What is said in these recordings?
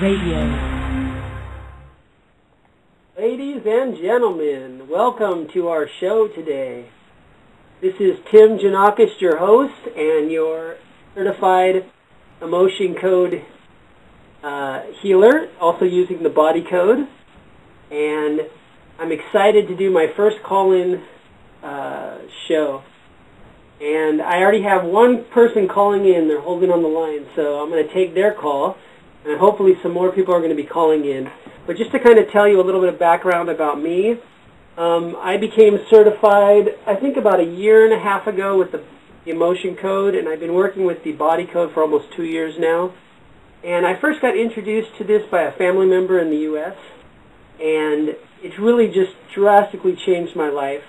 Radio. Ladies and gentlemen, welcome to our show today. This is Tim Janakos, your host, and your certified emotion code healer, also using the body code. And I'm excited to do my first call-in show. And I already have one person calling in. They're holding on the line, so I'm going to take their call. And hopefully some more people are going to be calling in. But just to kind of tell you a little bit of background about me, I became certified, I think about 1.5 years ago with the emotion code, and I've been working with the body code for almost 2 years now. And I first got introduced to this by a family member in the U.S., and it's really just drastically changed my life.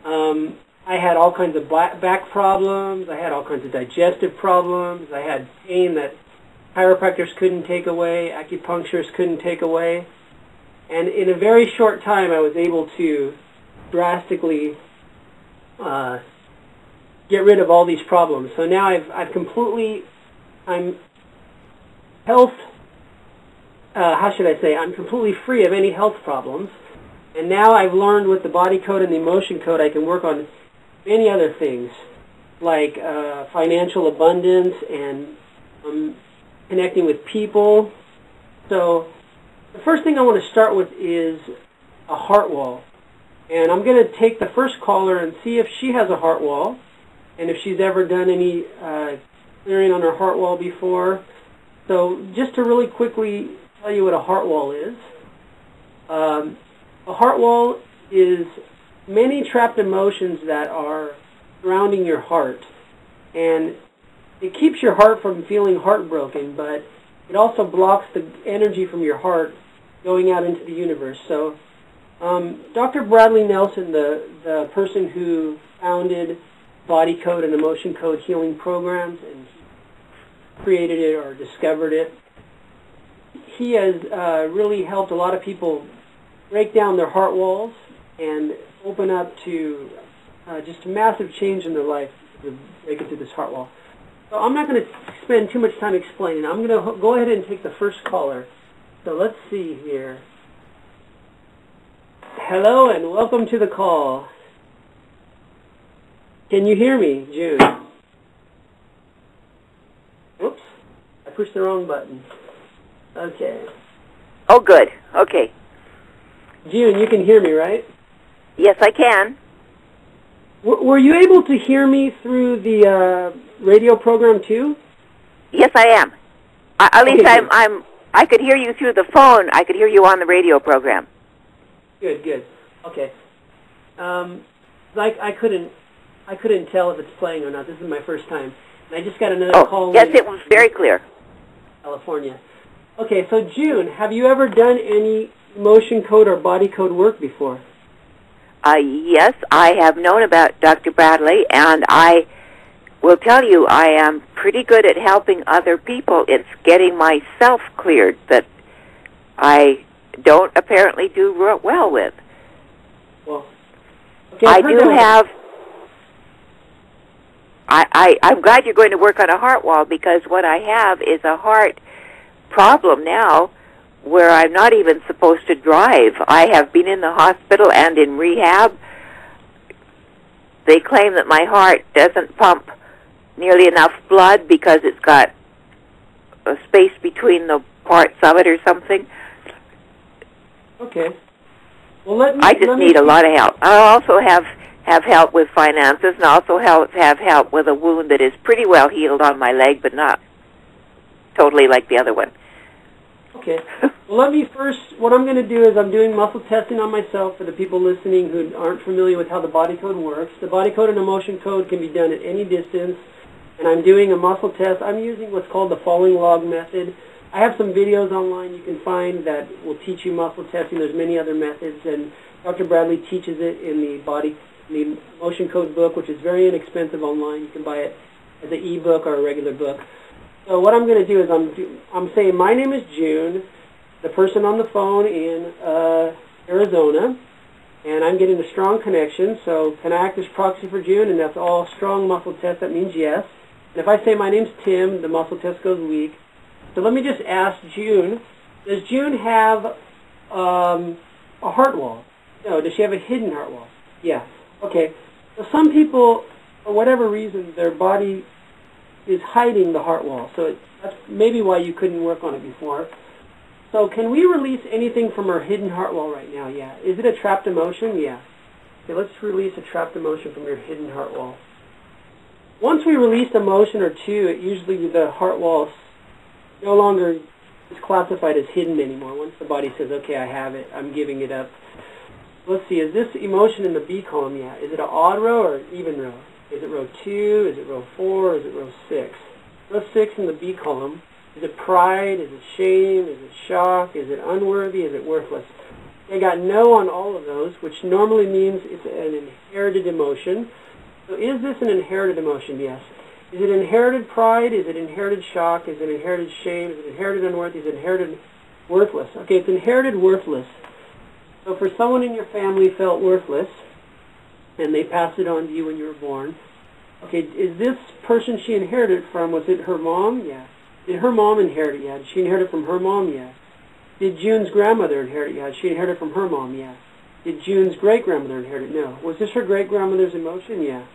I had all kinds of back problems. I had all kinds of digestive problems. I had pain that chiropractors couldn't take away, acupuncturists couldn't take away. And in a very short time, I was able to drastically get rid of all these problems. So now I'm completely free of any health problems. And now I've learned with the body code and the emotion code, I can work on many other things, like financial abundance and connecting with people. So the first thing I want to start with is a heart wall. And I'm going to take the first caller and see if she has a heart wall and if she's ever done any clearing on her heart wall before. So just to really quickly tell you what a heart wall is. A heart wall is many trapped emotions that are surrounding your heart. And it keeps your heart from feeling heartbroken, but it also blocks the energy from your heart going out into the universe. So Dr. Bradley Nelson, the person who founded Body Code and Emotion Code healing programs and created it or discovered it, he has really helped a lot of people break down their heart walls and open up to just a massive change in their life to break into this heart wall. So I'm not going to spend too much time explaining. I'm going to go ahead and take the first caller. So let's see here. Hello and welcome to the call. Can you hear me, June? Oops, I pushed the wrong button. Okay. Oh, good. Okay. June, you can hear me, right? Yes, I can. Were you able to hear me through the radio program too? Yes, I am. At least I could hear you through the phone. I could hear you on the radio program. Good. Okay. I couldn't tell if it's playing or not. This is my first time. And I just got another call. Yes, it was very clear. California. Okay, so June, have you ever done any emotion code or body code work before? Yes, I have known about Dr. Bradley, and I will tell you I am pretty good at helping other people. It's getting myself cleared that I don't apparently do well with. Well, okay, I'm glad you're going to work on a heart wall, because what I have is a heart problem now where I'm not even supposed to drive. I have been in the hospital and in rehab. They claim that my heart doesn't pump nearly enough blood because it's got a space between the parts of it or something. Okay. Well, I just need a lot of help. I also have help with finances, and also have help with a wound that is pretty well healed on my leg, but not totally like the other one. Okay. Well, what I'm going to do is I'm doing muscle testing on myself for the people listening who aren't familiar with how the body code works. The body code and emotion code can be done at any distance, and I'm doing a muscle test. I'm using what's called the falling log method. I have some videos online you can find that will teach you muscle testing. There's many other methods, and Dr. Bradley teaches it in the emotion code book, which is very inexpensive online. You can buy it as an e-book or a regular book. So what I'm going to do is I'm saying my name is June, the person on the phone in Arizona, and I'm getting a strong connection. So can I act as proxy for June? And that's all strong muscle test. That means yes. And if I say my name's Tim, the muscle test goes weak. So let me just ask June, does June have a heart wall? No. Does she have a hidden heart wall? Yeah. Okay. So some people, for whatever reason, their body is hiding the heart wall. So that's maybe why you couldn't work on it before. So can we release anything from her hidden heart wall right now? Yeah. Is it a trapped emotion? Yeah. Okay, let's release a trapped emotion from your hidden heart wall. Once we release an emotion or two, it usually the heart wall no longer is classified as hidden anymore. Once the body says, okay, I have it, I'm giving it up. Let's see, is this emotion in the B column? Yeah. Is it an odd row or an even row? Is it row 2? Is it row 4? Or is it row 6? Row 6 in the B column. Is it pride? Is it shame? Is it shock? Is it unworthy? Is it worthless? I got no on all of those, which normally means it's an inherited emotion. So is this an inherited emotion? Yes. Is it inherited pride? Is it inherited shock? Is it inherited shame? Is it inherited unworthy? Is it inherited worthless? Okay, it's inherited worthless. So for someone in your family felt worthless, and they passed it on to you when you were born. Okay, is this person she inherited from, was it her mom? Yeah. Did her mom inherit it? Yeah. Did she inherit it from her mom? Yeah. Did June's grandmother inherit it? Yeah. Did she inherit it from her mom? Yeah. Did June's great-grandmother inherit it? No. Was this her great-grandmother's emotion? Yeah.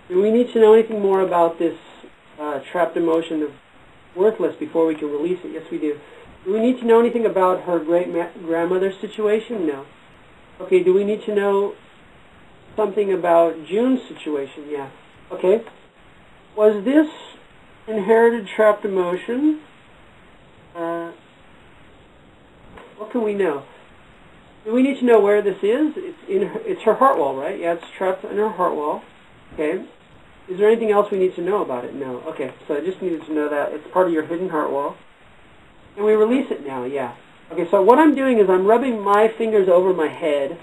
Do we need to know anything more about this trapped emotion of worthless before we can release it? Yes, we do. Do we need to know anything about her great-grandmother's situation? No. Okay, do we need to know something about June's situation? Yeah. Okay. Was this inherited trapped emotion? What can we know? Do we need to know where this is? It's her heart wall, right? Yeah, it's trapped in her heart wall. Okay. Is there anything else we need to know about it? No. Okay, so I just needed to know that it's part of your hidden heart wall. And we release it now, yeah. Okay, so what I'm doing is I'm rubbing my fingers over my head.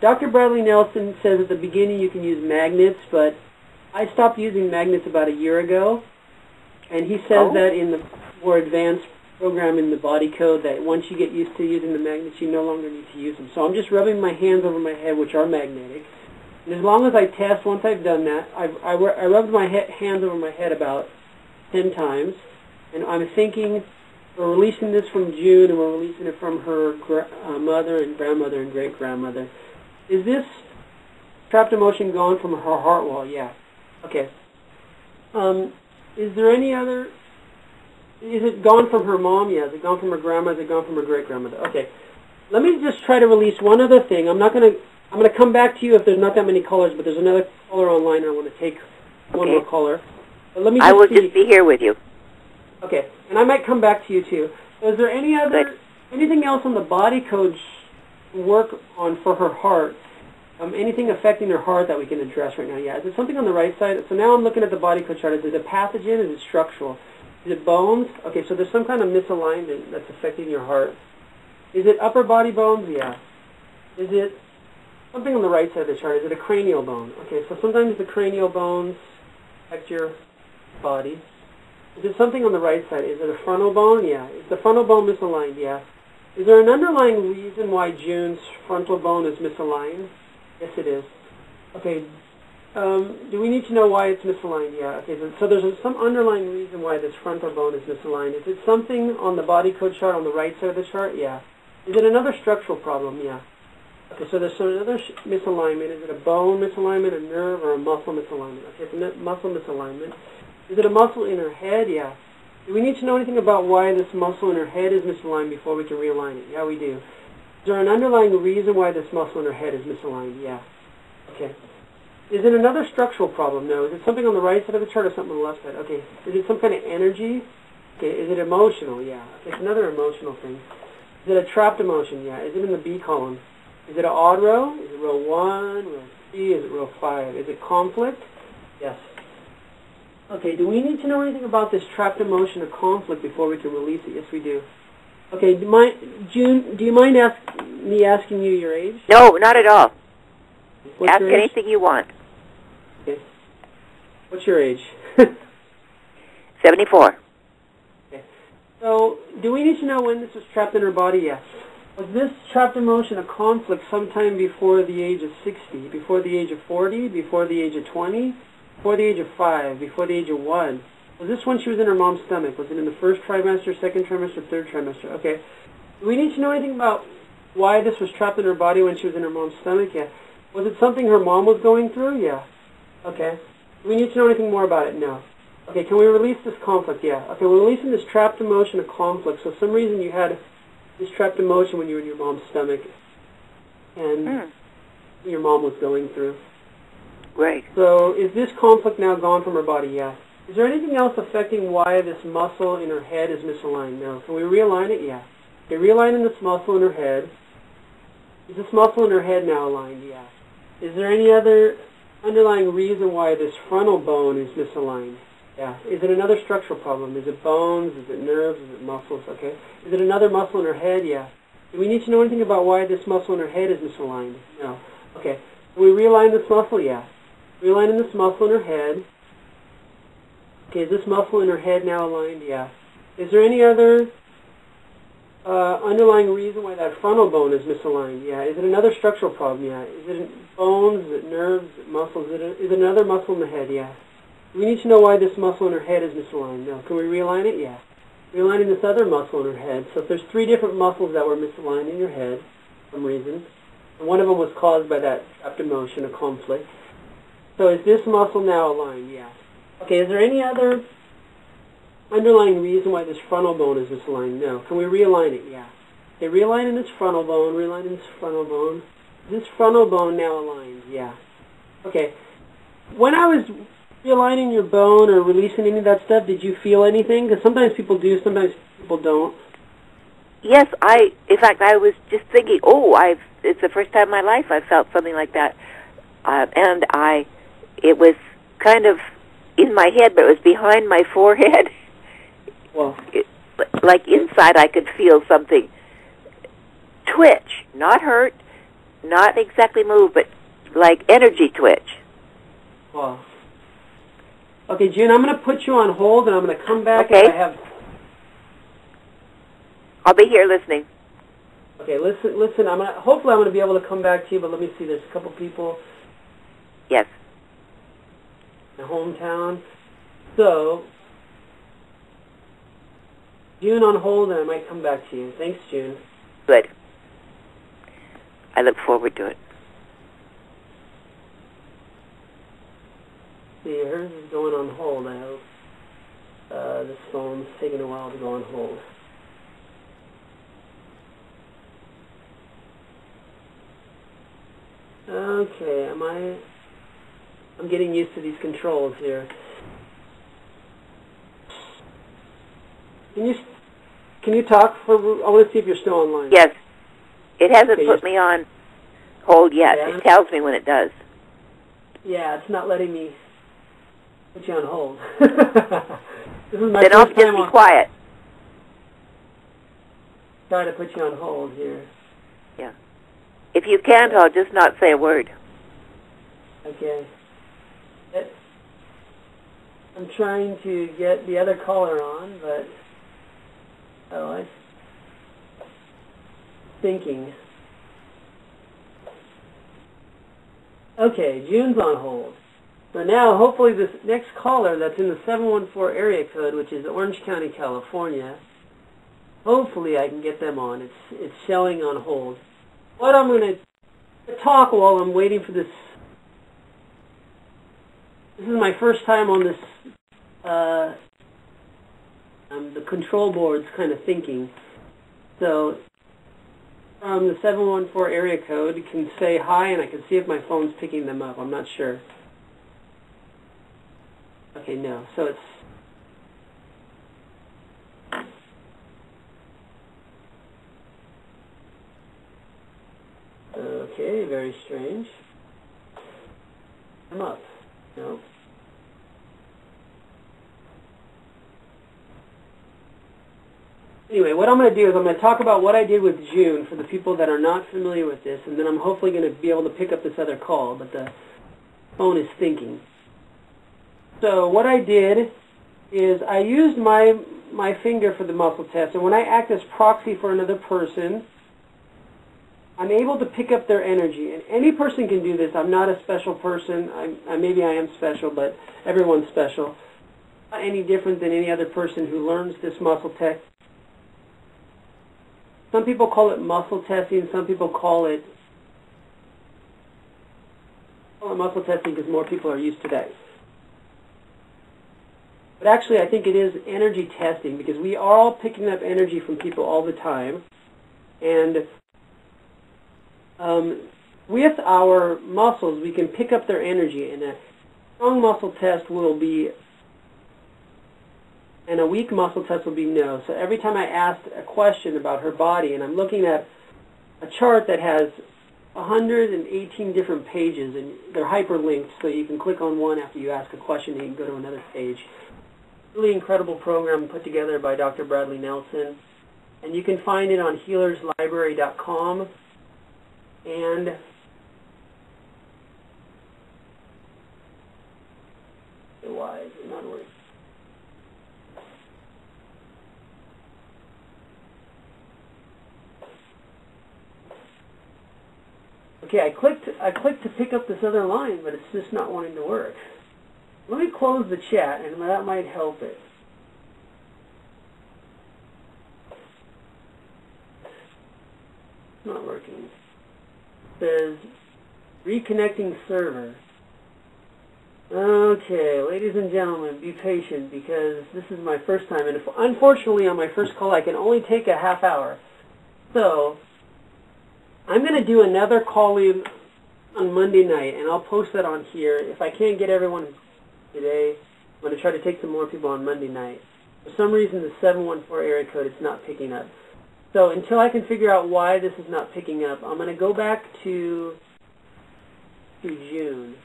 Dr. Bradley Nelson says at the beginning you can use magnets, but I stopped using magnets about a year ago. And he says that in the more advanced program in the body code that once you get used to using the magnets, you no longer need to use them. So I'm just rubbing my hands over my head, which are magnetic. And as long as I test, once I've done that, I rubbed my hands over my head about 10 times. And I'm thinking we're releasing this from June, and we're releasing it from her mother and grandmother and great-grandmother. Is this trapped emotion gone from her heart wall? Yeah. Okay. Is there any other? Is it gone from her mom? Yeah. Is it gone from her grandma? Is it gone from her great-grandmother? Okay. Let me just try to release one other thing. I'm going to come back to you if there's not that many callers, but there's another caller online, and I want to take one more caller. But let me just I will just be here with you. Okay. And I might come back to you too. So is there anything else on the body code work on for her heart? Anything affecting her heart that we can address right now? Yeah. Is it something on the right side? So now I'm looking at the body code chart. Is it a pathogen? Is it structural? Is it bones? Okay, so there's some kind of misalignment that's affecting your heart. Is it upper body bones? Yeah. Is it something on the right side of the chart? Is it a cranial bone? Okay, so sometimes the cranial bones affect your body. Is it something on the right side? Is it a frontal bone? Yeah. Is the frontal bone misaligned? Yeah. Is there an underlying reason why June's frontal bone is misaligned? Yes, it is. Okay. Do we need to know why it's misaligned? Yeah. Okay. So there's some underlying reason why this frontal bone is misaligned. Is it something on the body code chart on the right side of the chart? Yeah. Is it another structural problem? Yeah. Okay. So there's another misalignment. Is it a bone misalignment, a nerve, or a muscle misalignment? Okay. It's a muscle misalignment. Is it a muscle in her head? Yeah. Do we need to know anything about why this muscle in her head is misaligned before we can realign it? Yeah, we do. Is there an underlying reason why this muscle in her head is misaligned? Yeah. Okay. Is it another structural problem? No. Is it something on the right side of the chart or something on the left side? Okay. Is it some kind of energy? Okay. Is it emotional? Yeah. Okay. It's another emotional thing. Is it a trapped emotion? Yeah. Is it in the B column? Is it an odd row? Is it row 1, row 3? Is it row 5? Is it conflict? Yes. Okay, do we need to know anything about this trapped emotion of conflict before we can release it? Yes, we do. Okay, June, do you mind me asking you your age? No, not at all. What's Ask your age? anything you want. Okay. What's your age? 74. Okay. So, do we need to know when this was trapped in her body? Yes. Was this trapped emotion of conflict sometime before the age of 60, before the age of 40, before the age of 20? Before the age of 5, before the age of 1, Was this when she was in her mom's stomach? Was it in the first trimester, second trimester, third trimester? Okay. Do we need to know anything about why this was trapped in her body when she was in her mom's stomach? Yeah. Was it something her mom was going through? Yeah. Okay. Do we need to know anything more about it? No. Okay, can we release this conflict? Yeah. Okay, we're releasing this trapped emotion of conflict. So for some reason you had this trapped emotion when you were in your mom's stomach and your mom was going through. Right. So is this conflict now gone from her body? Yeah. Is there anything else affecting why this muscle in her head is misaligned? No. Can we realign it? Yeah. Okay, realigning this muscle in her head. Is this muscle in her head now aligned? Yeah. Is there any other underlying reason why this frontal bone is misaligned? Yeah. Is it another structural problem? Is it bones? Is it nerves? Is it muscles? Okay. Is it another muscle in her head? Yeah. Do we need to know anything about why this muscle in her head is misaligned? No. Okay. Can we realign this muscle? Yeah. Realigning this muscle in her head. Okay, is this muscle in her head now aligned? Yeah. Is there any other underlying reason why that frontal bone is misaligned? Yeah. Is it another structural problem? Yeah. Is it bones? Is it nerves? Is it muscles? Is it another muscle in the head? Yeah. We need to know why this muscle in her head is misaligned. No. Can we realign it? Yeah. Realigning this other muscle in her head. So if there's 3 different muscles that were misaligned in your head for some reason, and one of them was caused by that trapped emotion of conflict. So is this muscle now aligned? Yeah. Okay, is there any other underlying reason why this frontal bone is misaligned? No. Can we realign it? Yeah. Okay, realigning this frontal bone, realigning this frontal bone. Is this frontal bone now aligned? Yeah. Okay. When I was realigning your bone or releasing any of that stuff, did you feel anything? Because sometimes people do, sometimes people don't. Yes, in fact, I was just thinking, it's the first time in my life I felt something like that. It was kind of in my head, but it was behind my forehead. Well, like inside I could feel something twitch, not hurt, not exactly move, but like energy twitch. Well. Okay, June, I'm going to put you on hold, and I'm going to come back if I have... I'll be here listening. Okay, listen. Hopefully I'm going to be able to come back to you, but let me see. There's a couple people... Yes. My hometown. So, June on hold, and I might come back to you. Thanks, June. Good. I look forward to it. See, hers is going on hold, I hope. This phone's taking a while to go on hold. Okay, I'm getting used to these controls here. Can you talk I want to see if you're still online. Yes. It hasn't put me on hold yet. Yeah. It tells me when it does. Yeah, it's not letting me put you on hold. This is my then first I'll just be quiet. Trying to put you on hold here. Yeah. If you can't, I'll just not say a word. Okay. I'm trying to get the other caller on, but I'm thinking. Okay, June's on hold. So now, hopefully this next caller that's in the 714 area code, which is Orange County, California, hopefully I can get them on. It's showing on hold. What I'm going to talk while I'm waiting for this. This is my first time on this, the control board's kind of thinking. So from the 714 area code, you can say hi, and I can see if my phone's picking them up. I'm not sure. Okay, no. So it's... Okay, very strange. I'm up. No. Anyway, what I'm going to do is I'm going to talk about what I did with June for the people that are not familiar with this, and then I'm hopefully going to be able to pick up this other call, but the phone is thinking. So what I did is I used my finger for the muscle test, and when I act as proxy for another person, I'm able to pick up their energy, and any person can do this. I'm not a special person. Maybe I am special, but everyone's special. not any different than any other person who learns this muscle test. Some people call it muscle testing. Some people call it muscle testing because more people are used to that. But actually, I think it is energy testing because we are all picking up energy from people all the time. And with our muscles, we can pick up their energy. And a strong muscle test will be, and a weak muscle test will be no. So every time I ask a question about her body, and I'm looking at a chart that has 118 different pages, and they're hyperlinked, so you can click on one after you ask a question, and you can go to another page. Really incredible program put together by Dr. Bradley Nelson, and you can find it on healerslibrary.com. And why is it not working? Okay, I clicked to pick up this other line, but it's just not wanting to work. Let me close the chat, and that might help it. It's not working. It says reconnecting server. Okay, ladies and gentlemen, be patient because this is my first time, and unfortunately on my first call I can only take a half hour. So I'm going to do another call in on Monday night, and I'll post that on here. If I can't get everyone today, I'm going to try to take some more people on Monday night. For some reason, the 714 area code is not picking up. So until I can figure out why this is not picking up, I'm going to go back to June.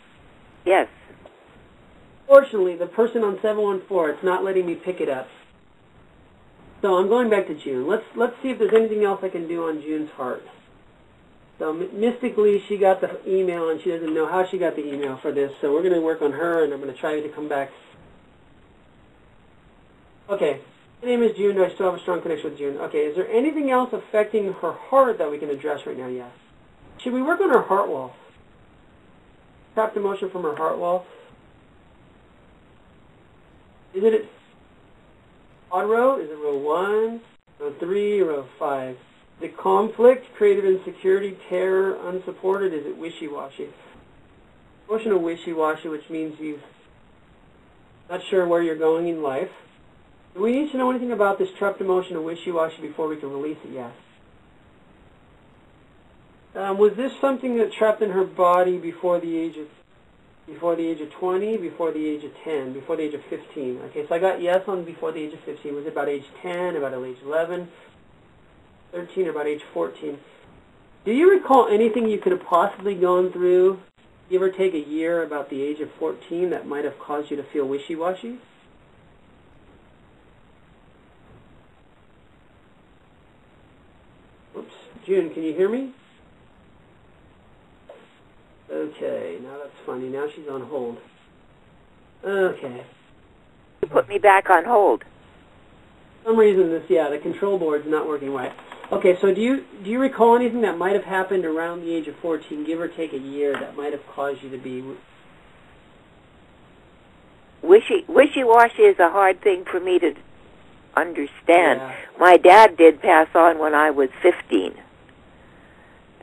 Yes. Fortunately, the person on 714, it's not letting me pick it up. So I'm going back to June. Let's see if there's anything else I can do on June's heart. So mystically, she got the email, and she doesn't know how she got the email for this. So we're going to work on her, and I'm going to try to come back. Okay. My name is June. Do I still have a strong connection with June? Okay. Is there anything else affecting her heart that we can address right now? Yes. Should we work on her heart wall? Trapped emotion from her heart wall. Is it odd row? Is it row 1, row 3, row 5? The conflict, creative insecurity, terror, unsupported, is it wishy-washy? Emotional wishy-washy, which means you're not sure where you're going in life. Do we need to know anything about this trapped emotion of wishy-washy before we can release it? Yes. Was this something that trapped in her body before the age of 20, before the age of 10, before the age of 15? Okay, so I got yes on before the age of 15. Was it about age 10, about age 11? 13 or about age 14. Do you recall anything you could have possibly gone through, give or take a year, about the age of 14 that might have caused you to feel wishy-washy? Oops. June, can you hear me? Okay, now that's funny. Now she's on hold. Okay. You put me back on hold. For some reason, the control board's not working right. Okay, so do you recall anything that might have happened around the age of 14, give or take a year, that might have caused you to be... Wishy-washy is a hard thing for me to understand. Yeah. My dad did pass on when I was 15.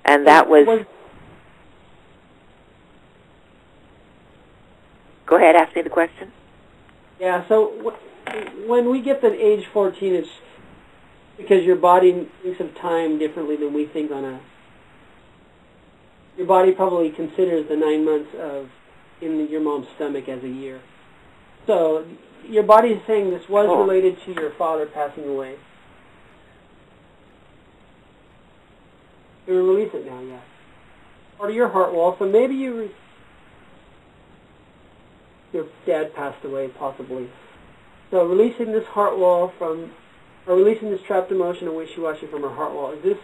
And that was... Go ahead, ask me the question. Yeah, so when we get to age 14, it's because your body thinks of time differently than we think on a... Your body probably considers the 9 months in your mom's stomach as a year. So your body is saying this was related to your father passing away. You release it now, yeah. Part of your heart wall, so maybe your dad passed away, possibly. So releasing this heart wall from... or releasing this trapped emotion and wishy-washy from her heart wall. Is this...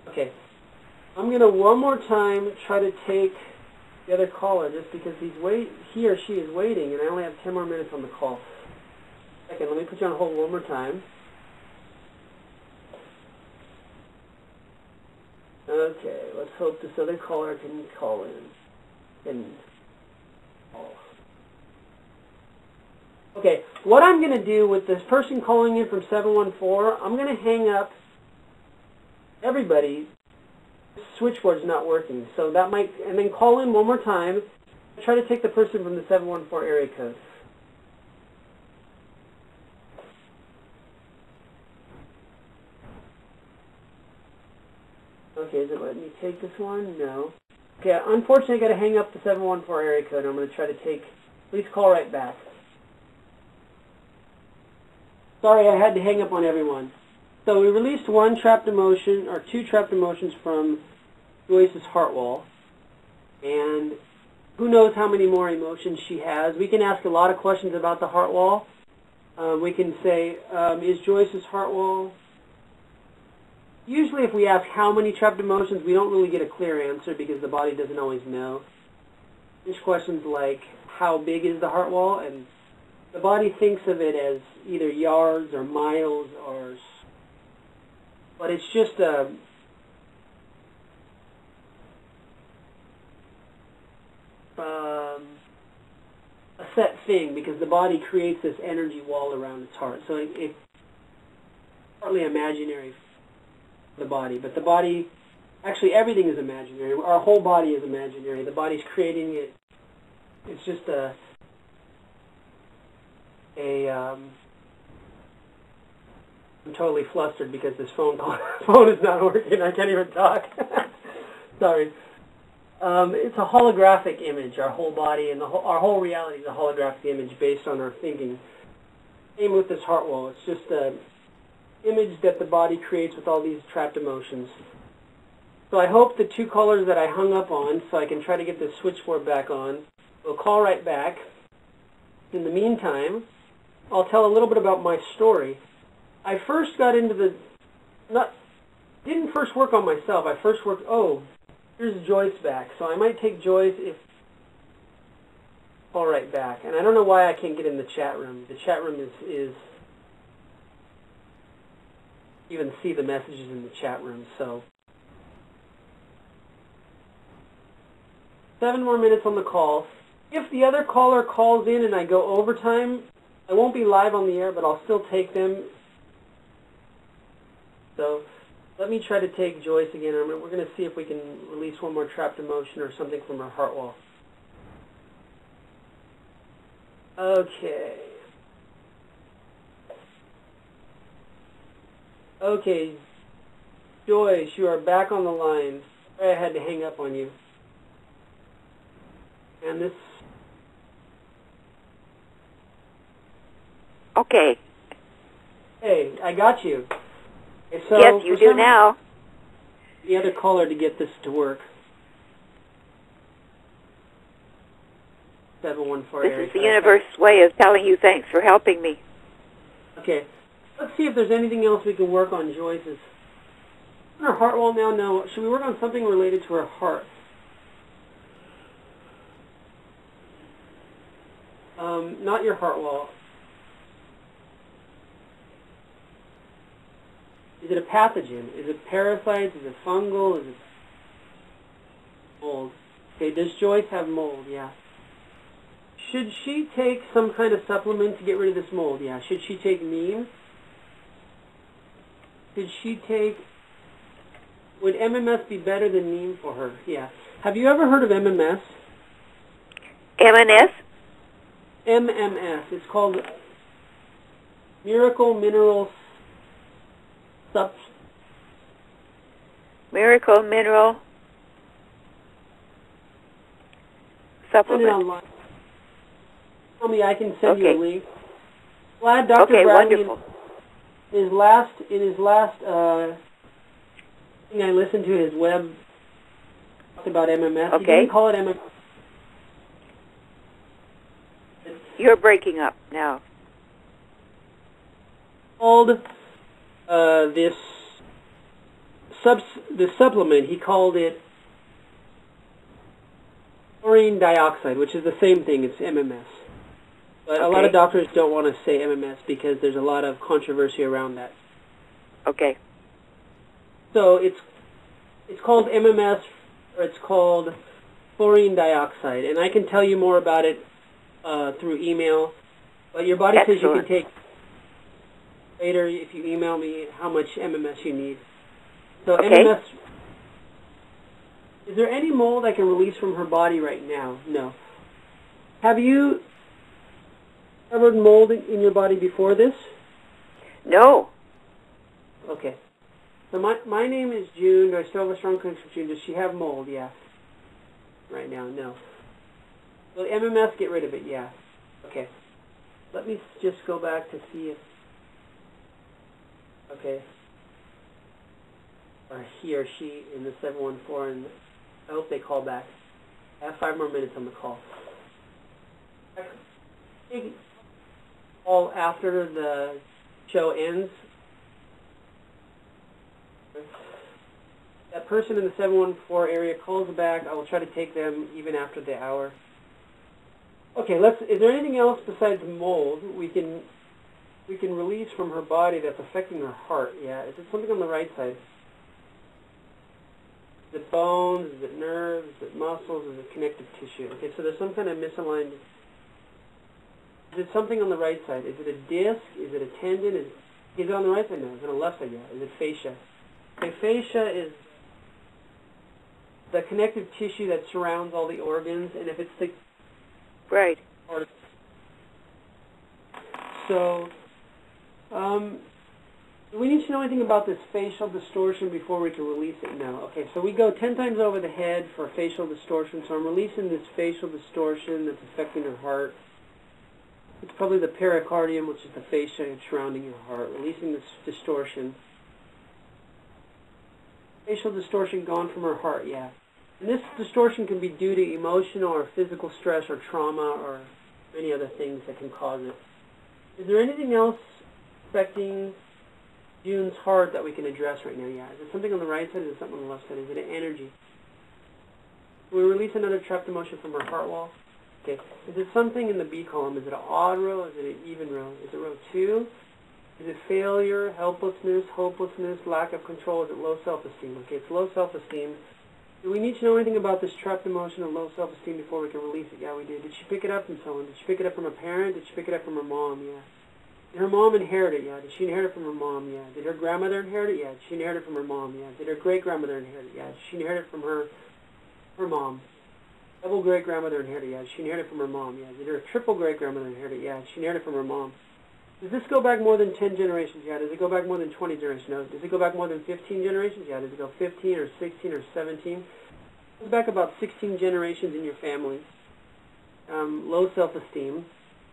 Okay. I'm going to one more time try to take the other caller just because he or she is waiting, and I only have 10 more minutes on the call. Second, let me put you on hold one more time. Okay, let's hope this other caller can call in. Okay, what I'm going to do with this person calling in from 714, I'm going to hang up everybody. The switchboard's not working, so that might, and then call in one more time. Try to take the person from the 714 area code. Okay, is it letting me take this one? No. Okay, unfortunately I got to hang up the 714 area code. I'm going to try to take, please call right back. Sorry, I had to hang up on everyone. So we released one trapped emotion, or two trapped emotions from Joyce's heart wall. And who knows how many more emotions she has. We can ask a lot of questions about the heart wall. We can say, is Joyce's heart wall... Usually if we ask how many trapped emotions, we don't really get a clear answer because the body doesn't always know. There's questions like, how big is the heart wall? And the body thinks of it as either yards or miles, or, but it's just a set thing because the body creates this energy wall around its heart. So it's partly imaginary, the body, but the body, actually everything is imaginary. Our whole body is imaginary. The body's creating it. It's just I'm totally flustered because this phone is not working. I can't even talk. Sorry. It's a holographic image. Our whole body and our whole reality is a holographic image based on our thinking. Same with this heart wall. It's just an image that the body creates with all these trapped emotions. So I hope the two callers that I hung up on, so I can try to get this switchboard back on, will call right back. In the meantime, I'll tell a little bit about my story. I first got into didn't first work on myself. I first worked, here's Joyce back. So I might take Joyce if call right back. And I don't know why I can't get in the chat room. The chat room is you can see the messages in the chat room. So 7 more minutes on the call. If the other caller calls in and I go overtime, I won't be live on the air, but I'll still take them. So let me try to take Joyce again. We're going to see if we can release one more trapped emotion or something from her heart wall. Okay. Okay, Joyce, you are back on the line. Sorry I had to hang up on you. And this... Okay. Hey, I got you. So yes, you do now. The other caller to get this to work. 714 area. This is the universe's way of telling you thanks for helping me. Okay. Let's see if there's anything else we can work on Joyce's. On her heart wall now, no. Should we work on something related to her heart? Not your heart wall. Is it a pathogen? Is it parasites? Is it fungal? Is it mold? Okay, does Joyce have mold? Yeah. Should she take some kind of supplement to get rid of this mold? Yeah. Should she take neem? Should she take... Would MMS be better than neem for her? Yeah. Have you ever heard of MMS? MNS? MMS. It's called Miracle Mineral Miracle Mineral Supplement. Send it online. Tell me, I can send you a link. Glad Dr. Okay, Bradley wonderful. in his last thing I listened to, his web talked about MMS. Okay. He didn't call it MMS. You're breaking up now. Called this supplement, he called it chlorine dioxide, which is the same thing. It's MMS. But a lot of doctors don't want to say MMS because there's a lot of controversy around that. Okay. So it's called MMS, or it's called chlorine dioxide, and I can tell you more about it through email. But your body says you Excellent. can take later if you email me how much MMS you need. So Okay. MMS, is there any mold I can release from her body right now? No. Have you covered mold in your body before this? No. Okay. So my name is June. Do I still have a strong connection with June? Does she have mold? Yeah. Right now, no. Will MMS get rid of it? Yeah. Okay. Let me just go back to see if... Okay. Or he or she in the 714, and I hope they call back. I have 5 more minutes on the call. All after the show ends. That person in the 714 area calls back. I will try to take them even after the hour. Okay, is there anything else besides mold we can release from her body that's affecting her heart? Yeah, is it something on the right side? Is it bones? Is it nerves? Is it muscles? Is it connective tissue? Okay, so there's some kind of misaligned. Is it something on the right side? Is it a disc? Is it a tendon? Is it on the right side? No. Is it on the left side? Yeah. Is it fascia? Okay, fascia is the connective tissue that surrounds all the organs, and if it's the Right. So, do we need to know anything about this facial distortion before we can release it? No. Okay, so we go 10 times over the head for facial distortion, so I'm releasing this facial distortion that's affecting her heart. It's probably the pericardium, which is the fascia surrounding your heart, releasing this distortion. Facial distortion gone from her heart, yeah. And this distortion can be due to emotional or physical stress or trauma or many other things that can cause it. Is there anything else affecting June's heart that we can address right now? Yeah. Is it something on the right side? Is it something on the left side? Is it an energy? Will we release another trapped emotion from her heart wall? Okay. Is it something in the B column? Is it an odd row? Is it an even row? Is it row 2? Is it failure, helplessness, hopelessness, lack of control? Is it low self-esteem? Okay, it's low self-esteem. Do we need to know anything about this trapped emotion of low self-esteem before we can release it? Yeah, we did. Did she pick it up from someone? Did she pick it up from a parent? Did she pick it up from her mom? Yeah. Did her mom inherit it? Yeah. Did she inherit it from her mom? Yeah. Did her grandmother inherit it? Yeah. Did she inherit it from her mom? Yeah. Did her great-grandmother inherit it? Yeah. Did she inherit it from her mom? Double great-grandmother inherited it? Yeah. Did she inherit it from her mom? Yeah. Did her triple great-grandmother inherit it? Yeah. Did she inherit it from her mom? Does this go back more than 10 generations? Yeah. Does it go back more than 20 generations? No. Does it go back more than 15 generations? Yeah. Does it go 15 or 16 or 17? It goes back about 16 generations in your family. Low self-esteem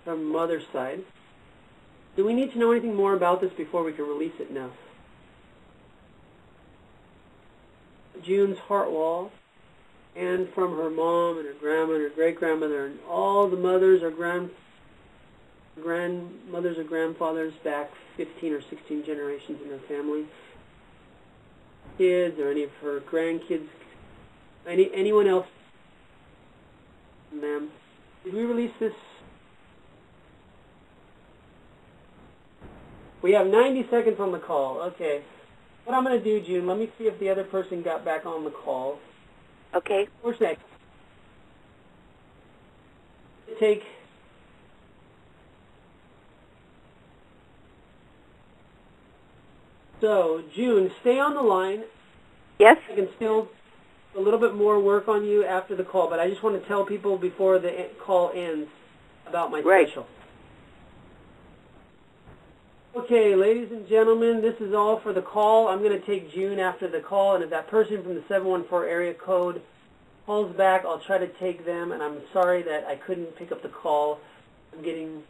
from mother's side. Do we need to know anything more about this before we can release it? No. June's heart wall, and from her mom and her grandma and her great-grandmother and all the mothers or grandmothers or grandfathers back 15 or 16 generations in her family. Kids or any of her grandkids, anyone else from them. Did we release this? We have 90 seconds on the call. Okay. What I'm going to do, June, let me see if the other person got back on the call. Okay. 4 seconds. Take... So, June, stay on the line. Yes? I can still do a little bit more work on you after the call, but I just want to tell people before the call ends about my special. Okay, ladies and gentlemen, this is all for the call. I'm going to take June after the call, and if that person from the 714 area code calls back, I'll try to take them, and I'm sorry that I couldn't pick up the call. I'm getting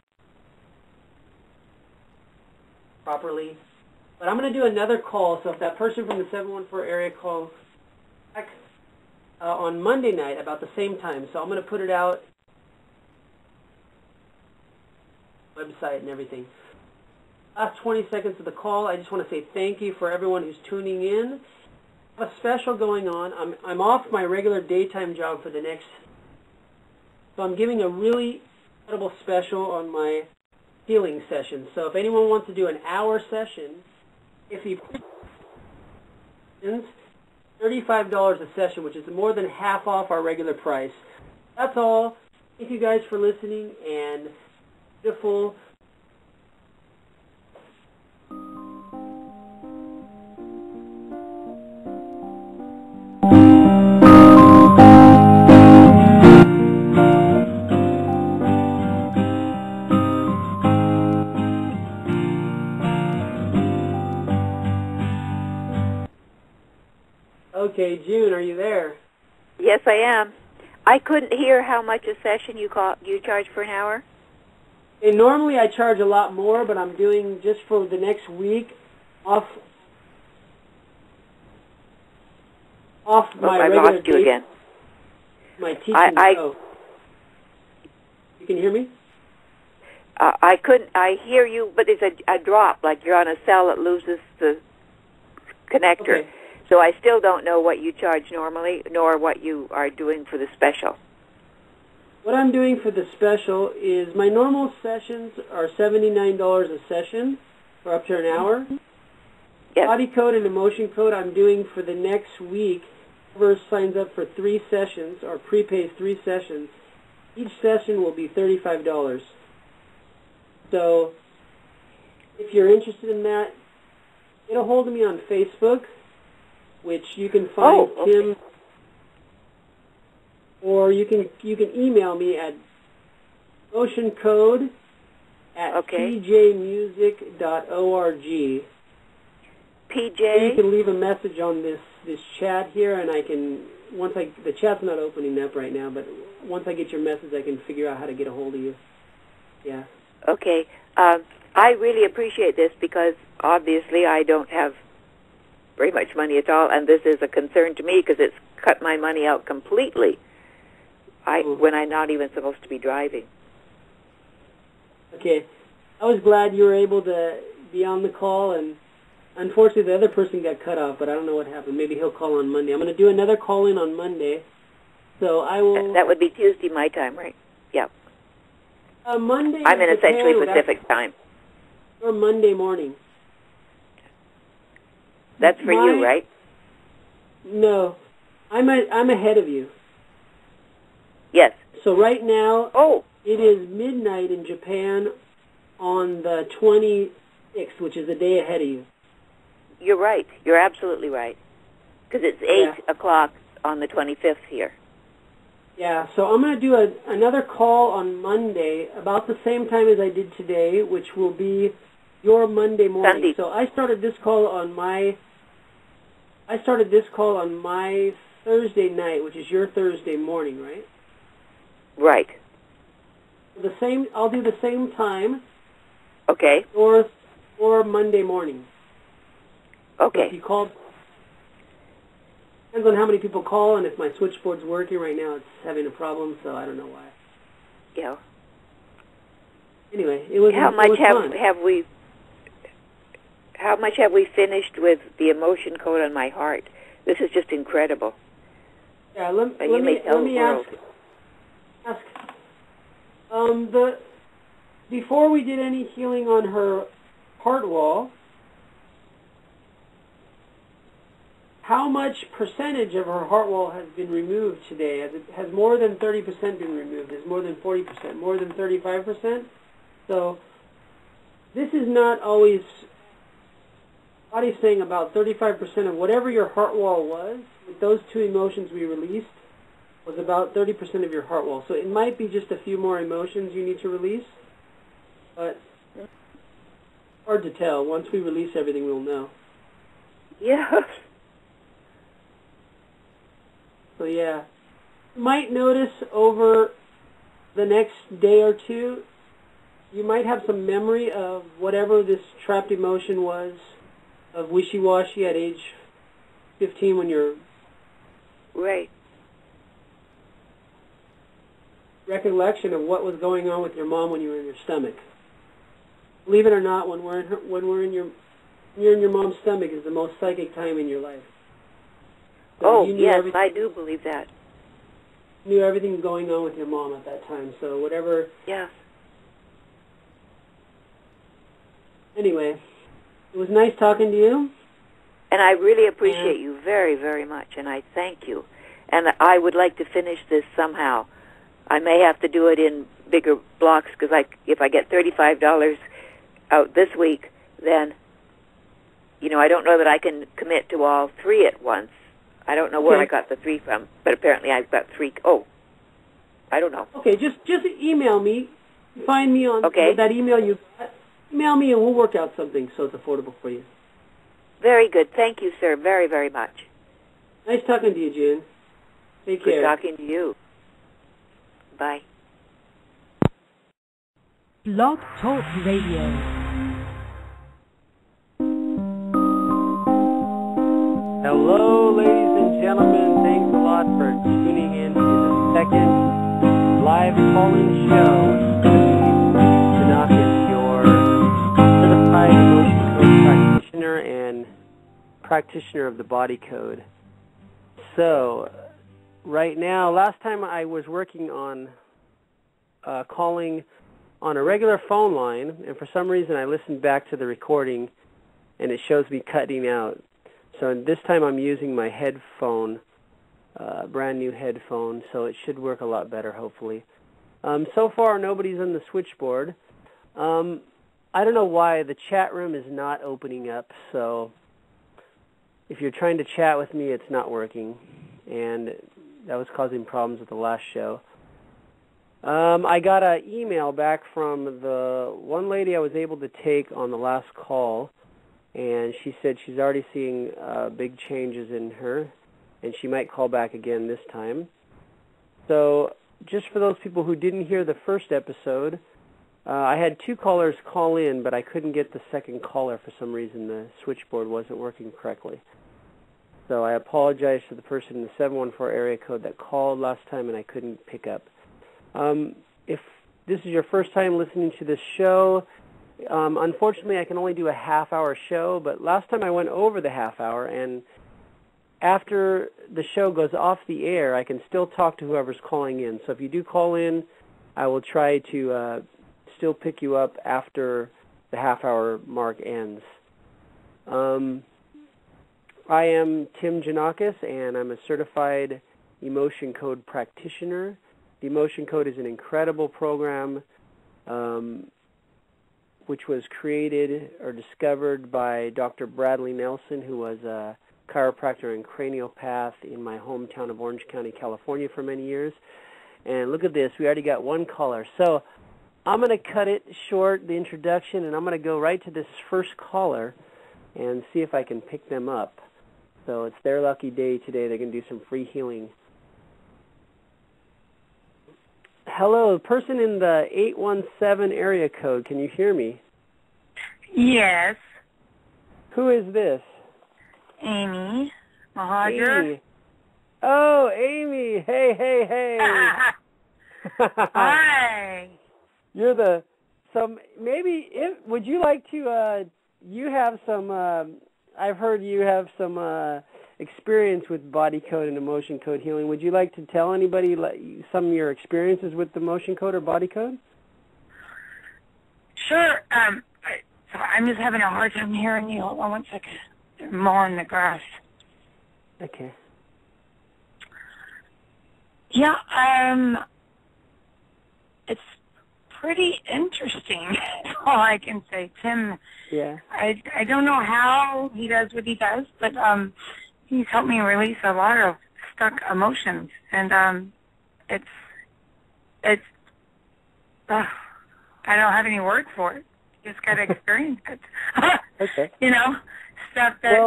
properly. But I'm going to do another call, so if that person from the 714 area calls back on Monday night about the same time, so I'm going to put it out, website and everything. Last 20 seconds of the call, I just want to say thank you for everyone who's tuning in. I have a special going on. I'm off my regular daytime job for the next, so I'm giving a really incredible special on my healing session. So if anyone wants to do an hour session, if you $35 a session, which is more than half off our regular price. That's all. Thank you guys for listening, and beautiful. Okay, June, are you there? Yes, I am. I couldn't hear how much a session you charge for an hour. And normally I charge a lot more, but I'm doing just for the next week off my regular I lost you again. My teaching show. You can hear me? I couldn't. I hear you, but it's a drop, like you're on a cell that loses the connector. Okay. So I still don't know what you charge normally, nor what you are doing for the special. What I'm doing for the special is my normal sessions are $79 a session for up to an hour. Yes. Body code and emotion code I'm doing for the next week. Whoever signs up for 3 sessions or prepays 3 sessions, each session will be $35. So if you're interested in that, get a hold of me on Facebook, which you can find Tim, or you can email me at motioncode@pjmusic.org. PJ? You can leave a message on this chat here, and I can, the chat's not opening up right now, but once I get your message, I can figure out how to get a hold of you. Yeah. Okay. I really appreciate this because obviously I don't have very much money at all, and this is a concern to me because it's cut my money out completely when I'm not even supposed to be driving. Okay. I was glad you were able to be on the call, and unfortunately the other person got cut off, but I don't know what happened. Maybe he'll call on Monday. I'm going to do another call-in on Monday, so I will... That would be Tuesday my time, right? Yeah. Monday... I'm in essentially Pacific time. Or Monday morning. That's for you, right? No. I'm ahead of you. Yes. So right now, Oh, it is midnight in Japan on the 26th, which is a day ahead of you. you're right. You're absolutely right. Because it's 8 o'clock on the 25th here. Yeah, so I'm going to do another call on Monday about the same time as I did today, which will be your Monday morning. Sunday. So I started this call on my Thursday night, which is your Thursday morning, right? Right. I'll do the same time. Okay. Or Monday morning. Okay. So if you call, depends on how many people call, and if my switchboard's working right now, it's having a problem, so I don't know why. Yeah. Anyway, it was How much fun. How much have we finished with the emotion code on my heart? This is just incredible. Yeah, let me ask. Before we did any healing on her heart wall, how much percentage of her heart wall has been removed today? Has more than 30% been removed? Has more than 40%? More than 35%? So this is not always... Body's saying about 35% of whatever your heart wall was, with those 2 emotions we released, was about 30% of your heart wall. So it might be just a few more emotions you need to release, but hard to tell. Once we release everything, we'll know. Yeah. So yeah, you might notice over the next day or two, you might have some memory of whatever this trapped emotion was, of wishy-washy at age 15 when you're... Right. Recollection of what was going on with your mom when you were in your stomach. Believe it or not, when you're in your mom's stomach is the most psychic time in your life. So yes, I do believe that. You knew everything going on with your mom at that time, so whatever... Yeah. Anyway, it was nice talking to you. And I really appreciate you very, very much, and I thank you. And I would like to finish this somehow. I may have to do it in bigger blocks because if I get $35 out this week, then, I don't know that I can commit to all 3 at once. I don't know where I got the 3 from, but apparently I've got 3. Oh, I don't know. Okay, just email me. Find me on that email you got. Email me and we'll work out something so it's affordable for you. Very good. Thank you, sir, very, very much. Nice talking to you, Jen. Take care. Good talking to you. Bye. Blog Talk Radio. Hello, ladies and gentlemen. Thanks a lot for tuning in to the second live call-in show. Janakos, your certified emotion code practitioner and practitioner of the body code. So, right now, last time I was working on calling on a regular phone line, and for some reason I listened back to the recording, and it shows me cutting out. So this time I'm using my headphone, brand new headphone, so it should work a lot better, hopefully. So far, nobody's on the switchboard. I don't know why the chat room is not opening up, so if you're trying to chat with me, it's not working, and that was causing problems with the last show. I got an email back from the one lady I was able to take on the last call, and she said she's already seeing big changes in her, and she might call back again this time. So just for those people who didn't hear the first episode, I had 2 callers call in, but I couldn't get the second caller for some reason. The switchboard wasn't working correctly. So I apologize to the person in the 714 area code that called last time and I couldn't pick up. If this is your first time listening to this show, unfortunately I can only do a half-hour show, but last time I went over the half hour, and after the show goes off the air, I can still talk to whoever's calling in. So if you do call in, I will try to still pick you up after the half-hour mark ends. I am Tim Janakos, and I'm a certified emotion code practitioner. The Emotion Code is an incredible program which was created or discovered by Dr. Bradley Nelson, who was a chiropractor and craniopath in my hometown of Orange County, California for many years. And look at this, we already got 1 caller. So I'm going to cut it short, the introduction, and I'm going to go right to this first caller and see if I can pick them up. So it's their lucky day today. They can do some free healing. Hello, person in the 817 area code. Can you hear me? Yes. Who is this? Amy Mahajer. Amy. Oh, Amy. Hey, hey, hey. Hi. You're the, would you like to, you have some, I've heard you have some experience with body code and emotion code healing. Would you like to tell anybody some of your experiences with the emotion code or body code? Sure. So I'm just having a hard time hearing you. Hold on 1 second. They're mowing the grass. Okay. Yeah, it's pretty interesting. That's all I can say. Tim, yeah. I don't know how he does what he does, but he's helped me release a lot of stuck emotions, and it's I don't have any words for it. You just got to experience it. Okay. Stuff that,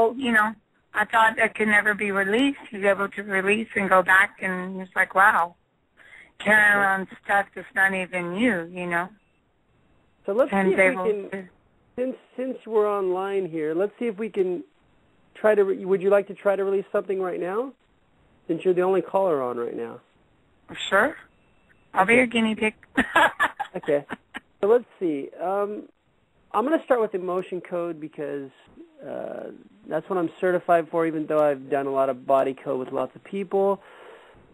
I thought that could never be released. He's able to release and go back, and it's like, wow, carrying around stuff that's not even you. So let's see if we can, since we're online here, let's see if we can try to, would you like to try to release something right now? Since you're the only caller on right now. Sure. I'll be your guinea pig. Okay. So let's see. I'm going to start with emotion code because that's what I'm certified for, even though I've done a lot of body code with lots of people.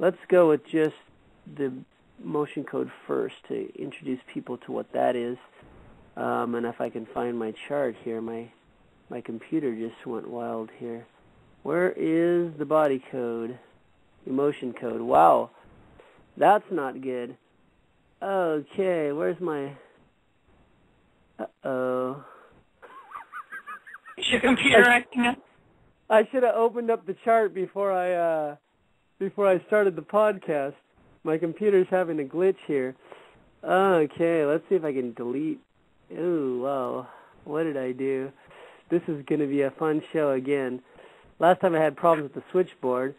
Let's go with just the emotion code first to introduce people to what that is. And if I can find my chart here, my computer just went wild here. Where is the body code? Emotion code. Wow. That's not good. Okay, where's my... Uh-oh. Is your computer acting up? I should have opened up the chart before I started the podcast. My computer's having a glitch here. Okay, let's see if I can delete. Ooh, wow. What did I do? This is going to be a fun show again. Last time I had problems with the switchboard.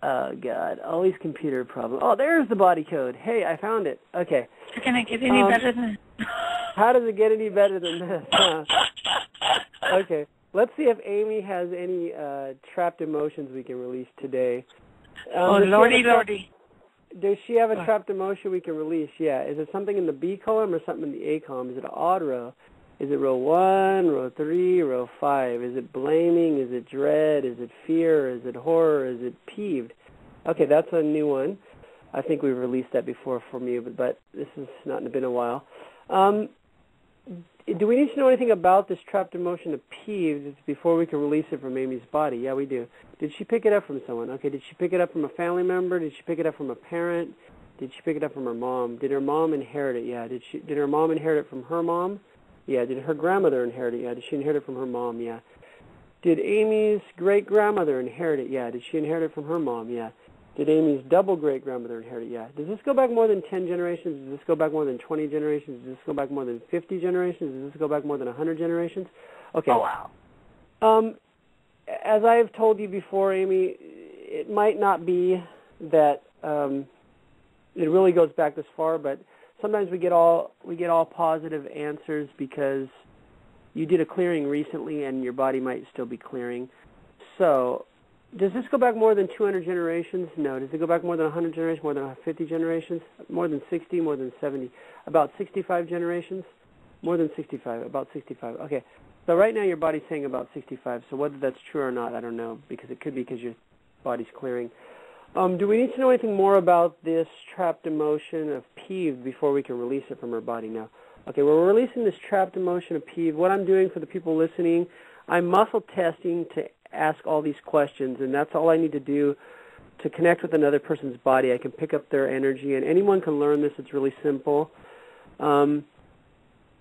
Oh, God. All these computer problems. Oh, there's the body code. Hey, I found it. Okay. Can it get any better than this? How does it get any better than this? Okay. Let's see if Amy has any trapped emotions we can release today. Lordy. Does she have a trapped emotion we can release? Yeah. Is it something in the B column or something in the A column? Is it an odd row? Is it row 1, row 3, row 5? Is it blaming? Is it dread? Is it fear? Is it horror? Is it peeved? Okay, that's a new one. I think we've released that before from you, but this has not been a while. Do we need to know anything about this trapped emotion of peeved before we can release it from Amy's body? Yeah, we do. Did she pick it up from someone? Okay, did she pick it up from a family member? Did she pick it up from a parent? Did she pick it up from her mom? Did her mom inherit it? Yeah. Did her mom inherit it from her mom? Yeah. Did her grandmother inherit it? Yeah. Did she inherit it from her mom? Yeah. Did Amy's great-grandmother inherit it? Yeah. Did she inherit it from her mom? Yeah. Did Amy's double-great-grandmother inherit it? Yeah. Does this go back more than 10 generations? Does this go back more than 20 generations? Does this go back more than 50 generations? Does this go back more than 100 generations? Okay. Oh, wow. As I have told you before, Amy, it might not be that it really goes back this far, but sometimes we get all positive answers because you did a clearing recently and your body might still be clearing. So, does this go back more than 200 generations? No. Does it go back more than 100 generations, more than 50 generations, more than 60, more than 70, about 65 generations? More than 65, about 65. Okay. So right now your body's saying about 65. So whether that's true or not, I don't know, because it could be because your body's clearing. Do we need to know anything more about this trapped emotion of peeved before we can release it from our body now? Okay, well, we're releasing this trapped emotion of peeved. What I'm doing for the people listening, I'm muscle testing to ask all these questions, and that's all I need to do to connect with another person's body. I can pick up their energy, and anyone can learn this. It's really simple.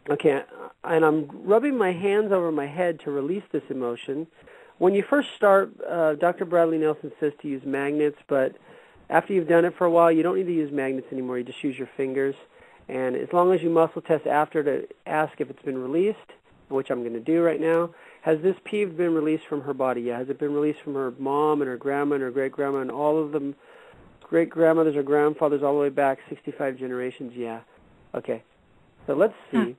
Okay, and I'm rubbing my hands over my head to release this emotion. When you first start, Dr. Bradley Nelson says to use magnets, but after you've done it for a while, you don't need to use magnets anymore. You just use your fingers. And as long as you muscle test after to ask if it's been released, which I'm going to do right now, has this peeve been released from her body? Yeah. Has it been released from her mom and her grandma and her great-grandma and all of them great-grandmothers or grandfathers all the way back 65 generations? Yeah. Okay. So let's see.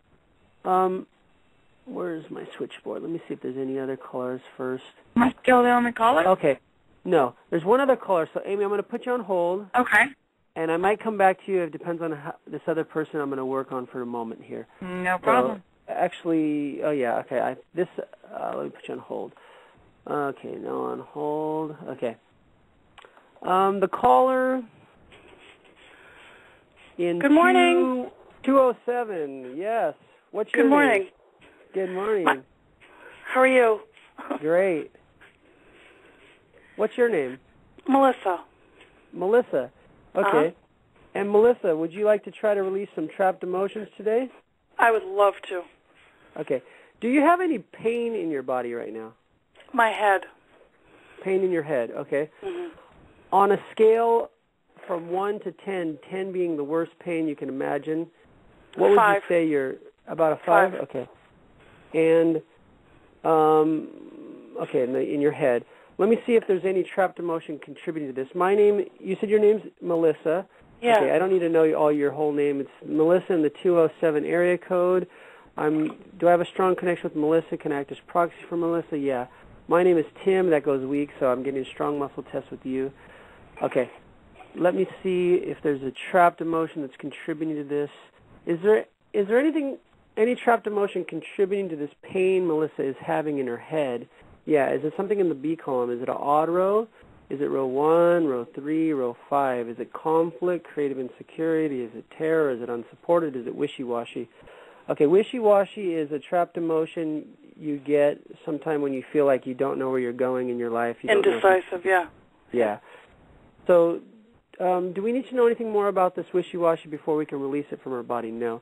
Where's my switchboard? Let me see if there's any other callers first. Am I still there on the caller? Okay. No. There's one other caller. So, Amy, I'm going to put you on hold. Okay. And I might come back to you. It depends on this other person I'm going to work on for a moment here. No problem. So, actually, oh, yeah, okay. Let me put you on hold. Okay, no, on hold. Okay. The caller in Good morning. 207, yes. What's your Good morning. name? Good morning. How are you? Great. What's your name? Melissa. Melissa. Okay. And Melissa, would you like to try to release some trapped emotions today? I would love to. Okay. Do you have any pain in your body right now? My head. Pain in your head, okay. Mm-hmm. On a scale from 1 to 10, 10 being the worst pain you can imagine, what would 5. you say you're about a 5? Okay. And, okay, in your head. Let me see if there's any trapped emotion contributing to this. You said your name's Melissa. Yeah. Okay, I don't need to know all your whole name. It's Melissa in the 207 area code. Do I have a strong connection with Melissa? Can I act as proxy for Melissa? Yeah. My name is Tim. That goes weak, so I'm getting a strong muscle test with you. Okay. Let me see if there's a trapped emotion that's contributing to this. Is there any trapped emotion contributing to this pain Melissa is having in her head? Yeah. Is it something in the B column? Is it an odd row? Is it row 1, row 3, row 5? Is it conflict, creative insecurity? Is it terror? Is it unsupported? Is it wishy-washy? Okay, wishy-washy is a trapped emotion you get sometime when you feel like you don't know where you're going in your life. Indecisive, yeah. Yeah. So Do we need to know anything more about this wishy-washy before we can release it from our body? No.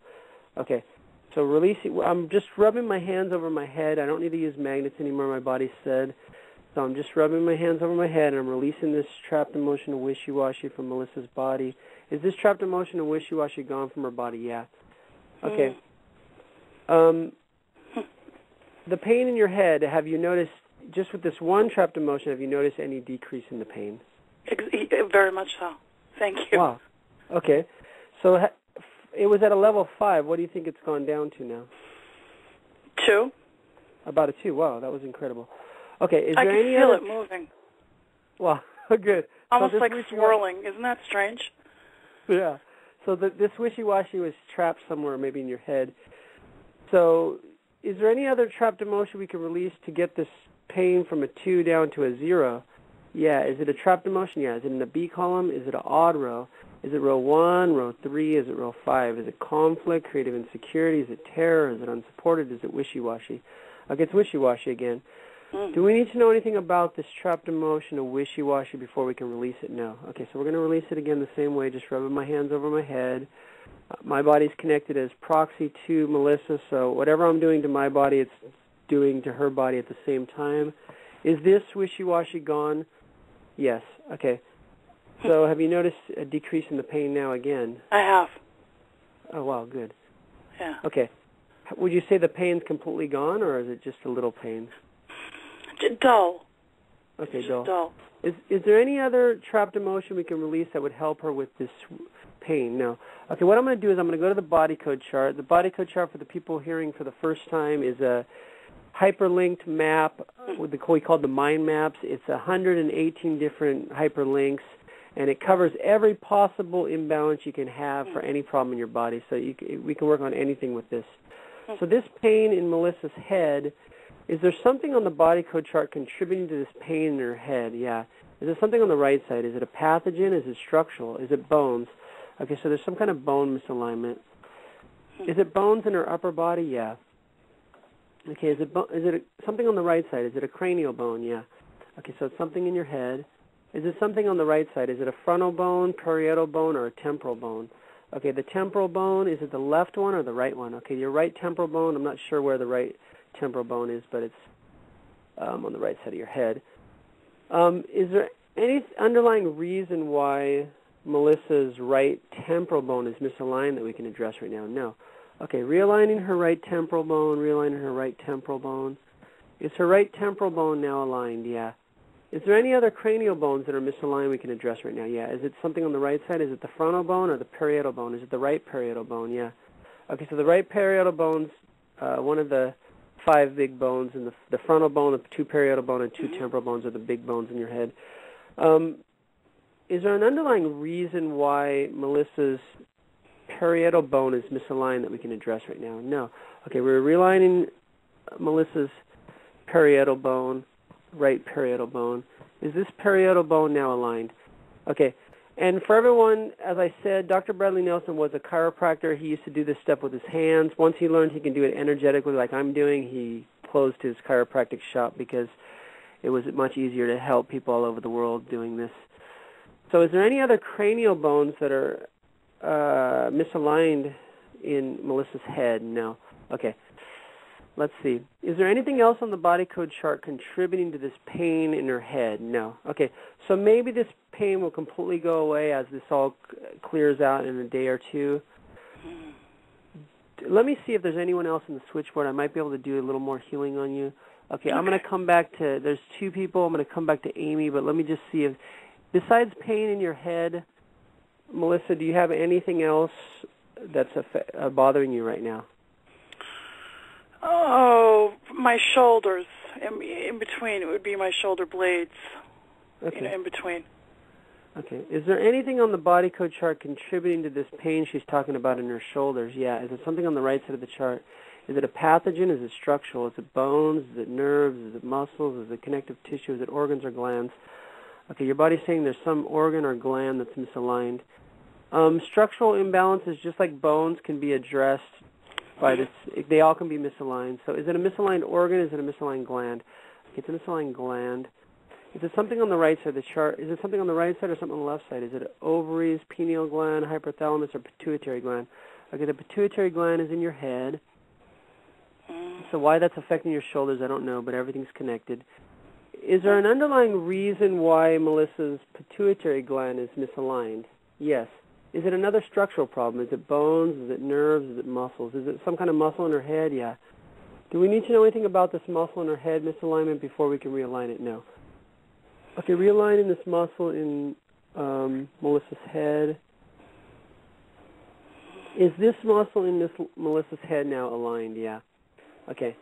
Okay. So releasing, I'm just rubbing my hands over my head. I don't need to use magnets anymore, my body said. So I'm just rubbing my hands over my head, and I'm releasing this trapped emotion of wishy-washy from Melissa's body. Is this trapped emotion of wishy-washy gone from her body? Yeah. Okay. The pain in your head, have you noticed, just with this one trapped emotion, have you noticed any decrease in the pain? Very much so. Thank you. Wow. Okay. So it was at a level 5. What do you think it's gone down to now? 2. About a 2. Wow, that was incredible. Okay, is I there can any feel other... it moving. Wow, good. Almost like swirling. Isn't that strange? Yeah. So this wishy-washy was trapped somewhere, maybe in your head. So is there any other trapped emotion we can release to get this pain from a 2 down to a 0? Yeah. Is it a trapped emotion? Yeah. Is it in the B column? Is it an odd row? Is it row 1, row 3? Is it row 5? Is it conflict, creative insecurity? Is it terror? Is it unsupported? Is it wishy-washy? Okay, it's wishy-washy again. Do we need to know anything about this trapped emotion of wishy-washy before we can release it? No. Okay, so we're going to release it again the same way, just rubbing my hands over my head. My body's connected as proxy to Melissa, so whatever I'm doing to my body, it's doing to her body at the same time. Is this wishy-washy gone? Yes. Okay. So have you noticed a decrease in the pain now again? I have. Oh, wow, good. Yeah. Okay. Would you say the pain's completely gone, or is it just a little pain? Dull. Okay, just dull. Is there any other trapped emotion we can release that would help her with this pain? No. Okay, what I'm going to do is I'm going to go to the body code chart. The body code chart for the people hearing for the first time is a hyperlinked map with we call the mind maps. It's 118 different hyperlinks, and it covers every possible imbalance you can have for any problem in your body. So we can work on anything with this. So this pain in Melissa's head, is there something on the body code chart contributing to this pain in her head? Yeah. Is there something on the right side? Is it a pathogen? Is it structural? Is it bones? Okay, so there's some kind of bone misalignment. Is it bones in her upper body? Yeah. Okay, is it something on the right side? Is it a cranial bone? Yeah. Okay, so it's something in your head. Is it something on the right side? Is it a frontal bone, parietal bone, or a temporal bone? Okay, the temporal bone, is it the left one or the right one? Okay, your right temporal bone, I'm not sure where the right temporal bone is, but it's on the right side of your head. Is there any underlying reason why Melissa's right temporal bone is misaligned that we can address right now? No. Okay, realigning her right temporal bone, realigning her right temporal bone. Is her right temporal bone now aligned? Yeah. Is there any other cranial bones that are misaligned we can address right now? Yeah. Is it something on the right side? Is it the frontal bone or the parietal bone? Is it the right parietal bone? Yeah. Okay, so the right parietal bone's one of the 5 big bones, and the frontal bone, the 2 parietal bone, and 2 temporal bones are the big bones in your head. Is there an underlying reason why Melissa's parietal bone is misaligned that we can address right now? No. Okay, we're realigning Melissa's parietal bone, right parietal bone. Is this parietal bone now aligned? Okay. And for everyone, as I said, Dr. Bradley Nelson was a chiropractor. He used to do this stuff with his hands. Once he learned he can do it energetically like I'm doing, he closed his chiropractic shop because it was much easier to help people all over the world doing this. So is there any other cranial bones that are misaligned in Melissa's head? No. Okay. Let's see. Is there anything else on the body code chart contributing to this pain in her head? No. Okay. So maybe this pain will completely go away as this all clears out in a day or two. Let me see if there's anyone else in the switchboard. I might be able to do a little more healing on you. Okay, I'm going to come back to, there's 2 people. I'm going to come back to Amy, but let me just see if, besides pain in your head, Melissa, do you have anything else that's bothering you right now? Oh, my shoulders. In between, it would be my shoulder blades. Okay. In between. Okay. Is there anything on the body code chart contributing to this pain she's talking about in her shoulders? Yeah. Is it something on the right side of the chart? Is it a pathogen? Is it structural? Is it bones? Is it nerves? Is it muscles? Is it connective tissue? Is it organs or glands? Okay, your body's saying there's some organ or gland that's misaligned. Structural imbalances, just like bones, can be addressed by this. They all can be misaligned. So is it a misaligned organ? Is it a misaligned gland? Okay, it's a misaligned gland. Is it something on the right side of the chart? Is it something on the right side or something on the left side? Is it ovaries, pineal gland, hypothalamus, or pituitary gland? Okay, the pituitary gland is in your head. So why that's affecting your shoulders, I don't know, but everything's connected. Is there an underlying reason why Melissa's pituitary gland is misaligned? Yes. Is it another structural problem? Is it bones? Is it nerves? Is it muscles? Is it some kind of muscle in her head? Yeah. Do we need to know anything about this muscle in her head misalignment before we can realign it? No. Okay, realigning this muscle in Melissa's head. Is this muscle in this Melissa's head now aligned? Yeah. Okay.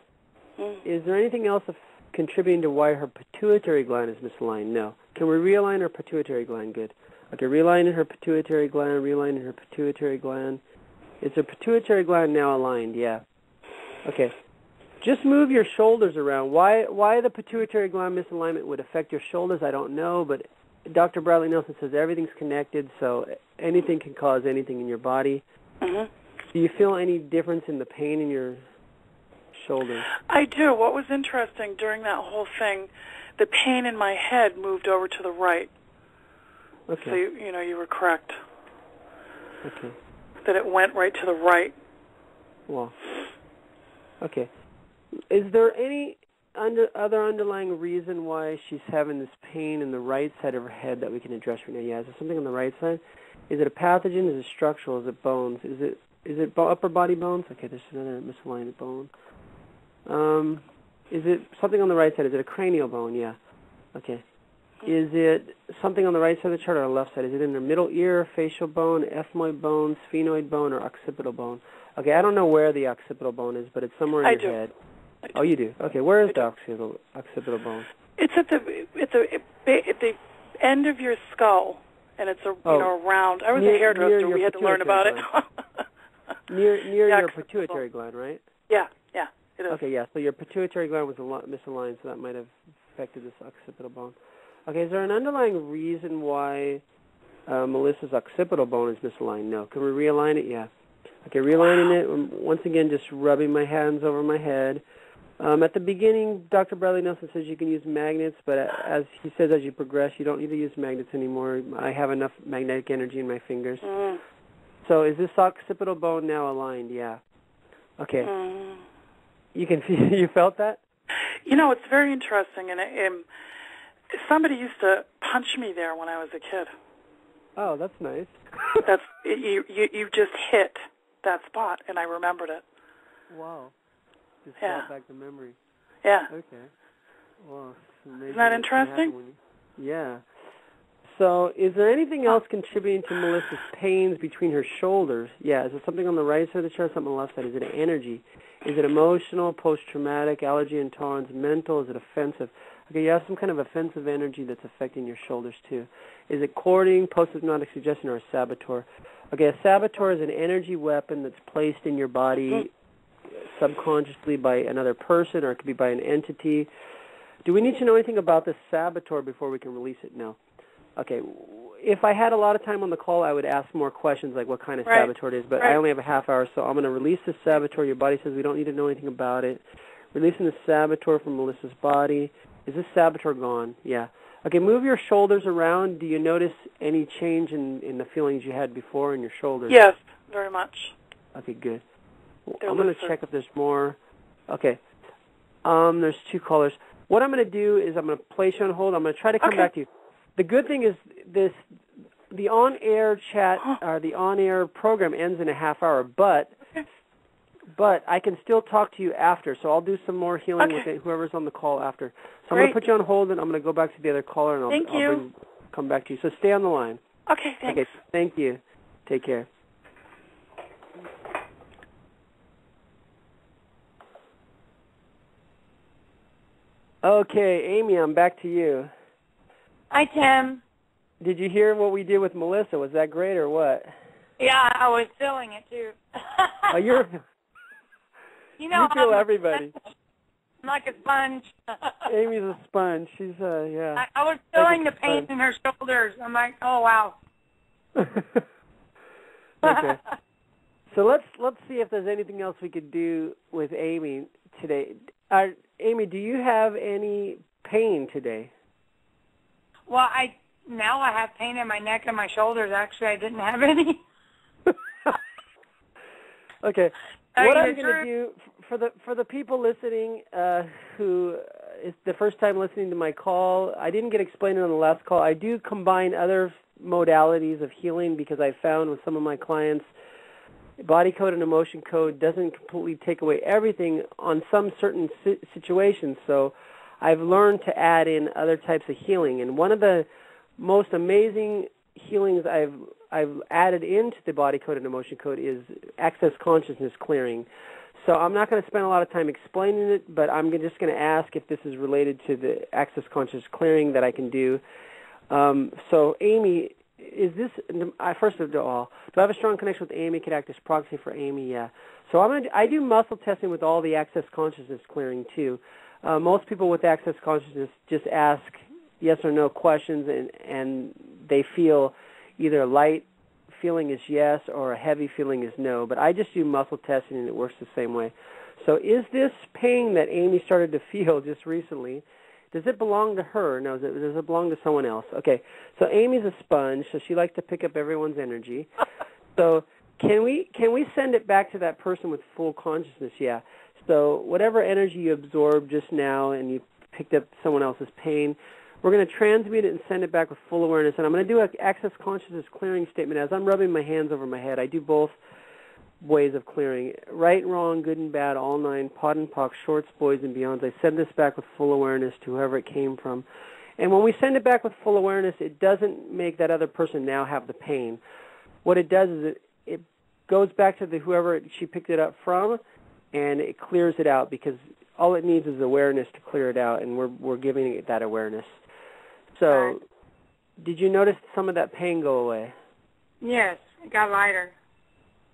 Is there anything else contributing to why her pituitary gland is misaligned? No. Can we realign her pituitary gland? Good. Okay, realigning her pituitary gland, realigning her pituitary gland. Is her pituitary gland now aligned? Yeah. Okay. Just move your shoulders around. Why the pituitary gland misalignment would affect your shoulders, I don't know, but Dr. Bradley Nelson says everything's connected, so anything can cause anything in your body. Do you feel any difference in the pain in your shoulders? I do. What was interesting during that whole thing, the pain in my head moved over to the right. Okay. So, you were correct. Okay. That it went right to the right. Well, okay. Is there any other underlying reason why she's having this pain in the right side of her head that we can address right now? Yeah, is there something on the right side? Is it a pathogen? Is it structural? Is it bones? Is it upper body bones? Okay, there's another misaligned bone. Is it something on the right side? Is it a cranial bone? Yeah. Okay. Is it something on the right side of the chart or the left side? Is it in the middle ear, facial bone, ethmoid bone, sphenoid bone, or occipital bone? Okay, I don't know where the occipital bone is, but it's somewhere in your head. Oh, you do? Okay, where is the occipital bone? It's at the end of your skull, and it's round. I was a hairdresser. We had to learn about it. near your pituitary gland, right? Yeah, it is. Okay, yeah. So your pituitary gland was misaligned, so that might have affected this occipital bone. Okay, is there an underlying reason why Melissa's occipital bone is misaligned? No. Can we realign it? Yeah. Okay, realigning it. Once again, just rubbing my hands over my head. At the beginning, Dr. Bradley Nelson says you can use magnets, but as he says, as you progress, you don't need to use magnets anymore. I have enough magnetic energy in my fingers. So is this occipital bone now aligned? Yeah. Okay. You can feel, you felt that? It's very interesting, and somebody used to punch me there when I was a kid. Oh, that's nice. That's you just hit that spot, and I remembered it. Wow. Just brought back the memory. Yeah. Okay. Well, isn't that interesting? Yeah. So is there anything else contributing to Melissa's pains between her shoulders? Yeah. Is it something on the right side of the chart, something on the left side? Is it energy? Is it emotional, post-traumatic, allergy intolerance, mental? Is it offensive? Okay, you have some kind of offensive energy that's affecting your shoulders too. Is it cording, post-hypnotic suggestion, or a saboteur? Okay, a saboteur is an energy weapon that's placed in your body subconsciously by another person, or it could be by an entity. Do we need to know anything about this saboteur before we can release it? No. Okay, if I had a lot of time on the call, I would ask more questions like what kind of saboteur it is, but I only have a half hour, so I'm going to release this saboteur. Your body says we don't need to know anything about it. Releasing the saboteur from Melissa's body. Is this saboteur gone? Yeah. Okay, move your shoulders around. Do you notice any change in the feelings you had before in your shoulders? Yes, very much. Okay, good. I'm going to check if there's more. Okay. There's two callers. What I'm going to do is I'm going to place you on hold. I'm going to try to come back to you. The good thing is the on-air chat or the on-air program ends in a half hour, but I can still talk to you after, so I'll do some more healing with whoever's on the call after. So I'm going to put you on hold, and I'm going to go back to the other caller, and I'll come back to you. So stay on the line. Okay, thanks. Okay, thank you. Take care. Okay, Amy, I'm back to you. Hi, Tim. Did you hear what we did with Melissa? Was that great or what? Yeah, I was feeling it, too. Oh, you feel everybody. I'm like a sponge. Amy's a sponge. She's, yeah. I was feeling the pain in her shoulders. I'm like, oh, wow. Okay. So let's see if there's anything else we could do with Amy today. Amy, do you have any pain today? Well, now I have pain in my neck and my shoulders. Actually, I didn't have any. Okay. What I'm going to do for the people listening who is the first time listening to my call, I didn't get explained on the last call. I do combine other modalities of healing because I found with some of my clients, body code and emotion code doesn't completely take away everything on some certain situations. So I've learned to add in other types of healing. And one of the most amazing healings I've added into the body code and emotion code is access consciousness clearing. So I'm not going to spend a lot of time explaining it, but I'm just going to ask if this is related to the access consciousness clearing that I can do. So Amy, is this, first of all, do I have a strong connection with Amy? Could act as proxy for Amy? Yeah. So I do muscle testing with all the access consciousness clearing too. Most people with access consciousness just ask yes or no questions, and they feel either a light feeling is yes or a heavy feeling is no. But I just do muscle testing, and it works the same way. So is this pain that Amy started to feel just recently, does it belong to her? No, does it belong to someone else? Okay, so Amy's a sponge, so she likes to pick up everyone's energy. So can we send it back to that person with full consciousness? Yeah. So whatever energy you absorbed just now and you picked up someone else's pain, we're going to transmute it and send it back with full awareness. And I'm going to do an access consciousness clearing statement. As I'm rubbing my hands over my head, I do both ways of clearing. Right, wrong, good and bad, all nine, pot and pock, shorts, boys, and beyonds. I send this back with full awareness to whoever it came from. And when we send it back with full awareness, it doesn't make that other person now have the pain. What it does is it goes back to whoever she picked it up from, and it clears it out because all it needs is awareness to clear it out, and we're giving it that awareness. So, did you notice some of that pain go away? Yes, it got lighter.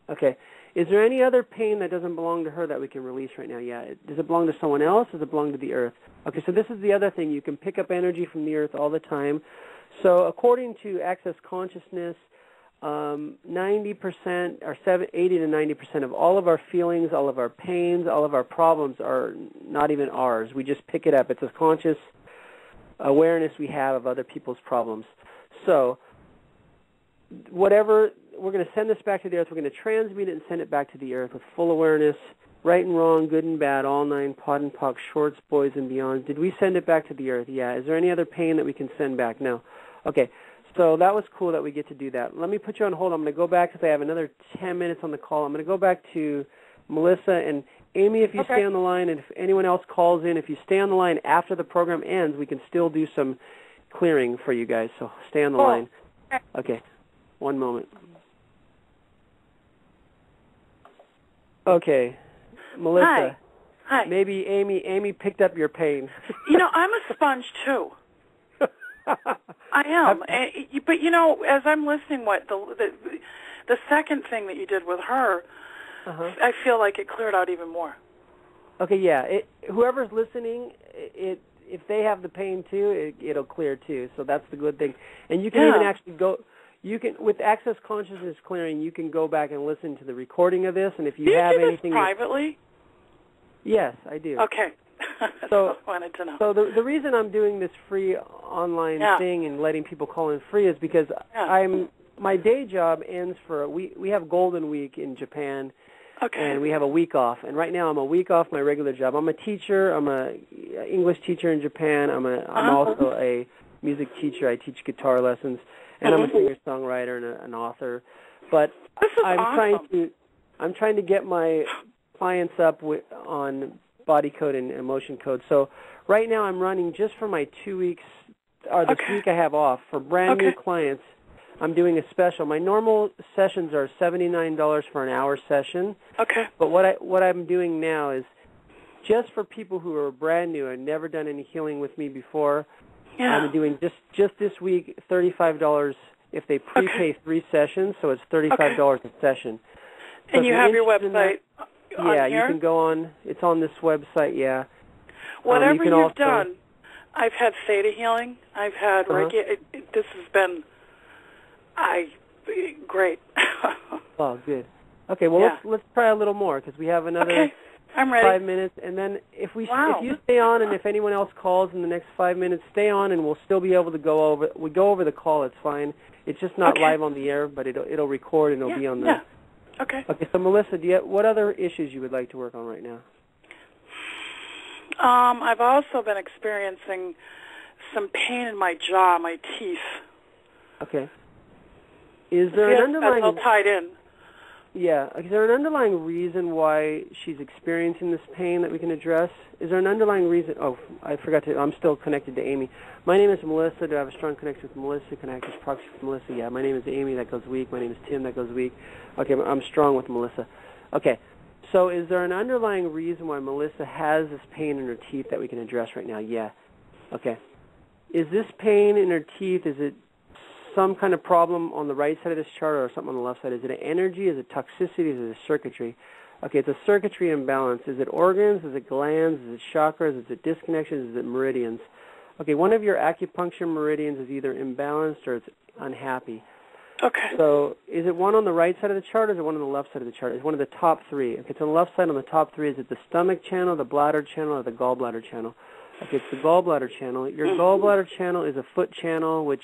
Okay. Is there any other pain that doesn't belong to her that we can release right now? Yeah. Does it belong to someone else? Does it belong to the earth? Okay, so this is the other thing. You can pick up energy from the earth all the time. So according to Access Consciousness, 90% or 80 to 90% of all of our feelings, all of our pains, all of our problems are not even ours. We just pick it up. It's a conscious awareness we have of other people's problems. So whatever, we're going to send this back to the earth. We're going to transmute it and send it back to the earth with full awareness, right and wrong, good and bad, all nine, pot and pock, shorts, boys, and beyond. Did we send it back to the earth? Yeah. Is there any other pain that we can send back? No. Okay. So that was cool that we get to do that. Let me put you on hold. I'm going to go back because I have another 10 minutes on the call. I'm going to go back to Melissa and Amy, if you stay on the line, and if anyone else calls in, if you stay on the line after the program ends, we can still do some clearing for you guys. So stay on the line. Okay. One moment. Okay. Melissa. Hi. Maybe Amy picked up your pain. You know, I'm a sponge too. I am. But you know, as I'm listening, the second thing that you did with her, I feel like it cleared out even more. Okay, yeah. Whoever's listening, if they have the pain too, it'll clear too. So that's the good thing. And you can even actually go. You can, with Access Consciousness Clearing, you can go back and listen to the recording of this. And if you have anything, do this privately? Yes, I do. Okay. So I wanted to know. So the reason I'm doing this free online thing and letting people call in free is because my day job ends for we have Golden Week in Japan. Okay. And we have a week off. And right now I'm a week off my regular job. I'm a teacher. I'm a English teacher in Japan. I'm also a music teacher. I teach guitar lessons. And I'm a singer-songwriter and an author. But I'm trying to get my clients up on body code and emotion code. So right now I'm running just for my 2 weeks, or this week I have off, for brand new clients. I'm doing a special. My normal sessions are $79 for an hour session. Okay. But what I'm doing now is just for people who are brand new and never done any healing with me before. I'm doing just this week $35 if they prepay 3 sessions, so it's $35 a session. So and you have your website on here? You can go on. It's on this website, Whatever you've done, I've had theta healing. I've had Reiki. This has been great. Oh, good. Okay, well, let's try a little more because we have another I'm ready. 5 minutes, and then if you stay on, and if anyone else calls in the next 5 minutes, stay on, and we'll still be able to go over. We go over the call. It's fine. It's just not live on the air, but it'll record and it'll be on the. Yeah. Okay. Okay. So Melissa, what other issues you would like to work on right now? I've also been experiencing some pain in my jaw, my teeth. Okay. Is there an underlying? That's all tied in. Yeah. Is there an underlying reason why she's experiencing this pain that we can address? Is there an underlying reason? Oh, I forgot to. I'm still connected to Amy. My name is Melissa. Do I have a strong connection with Melissa? Can I act as proxy for Melissa? Yeah. My name is Amy. That goes weak. My name is Tim. That goes weak. Okay. I'm strong with Melissa. Okay. So is there an underlying reason why Melissa has this pain in her teeth that we can address right now? Yeah. Okay. Is this pain in her teeth, is it some kind of problem on the right side of this chart or something on the left side? Is it energy? Is it toxicity? Is it circuitry? Okay, it's a circuitry imbalance. Is it organs? Is it glands? Is it chakras? Is it disconnections? Is it meridians? Okay, one of your acupuncture meridians is either imbalanced or it's unhappy. Okay. So is it one on the right side of the chart or is it one on the left side of the chart? It's one of the top three. If it's on the left side on the top three, is it the stomach channel, the bladder channel, or the gallbladder channel? Okay, it's the gallbladder channel. Your gallbladder channel is a foot channel, which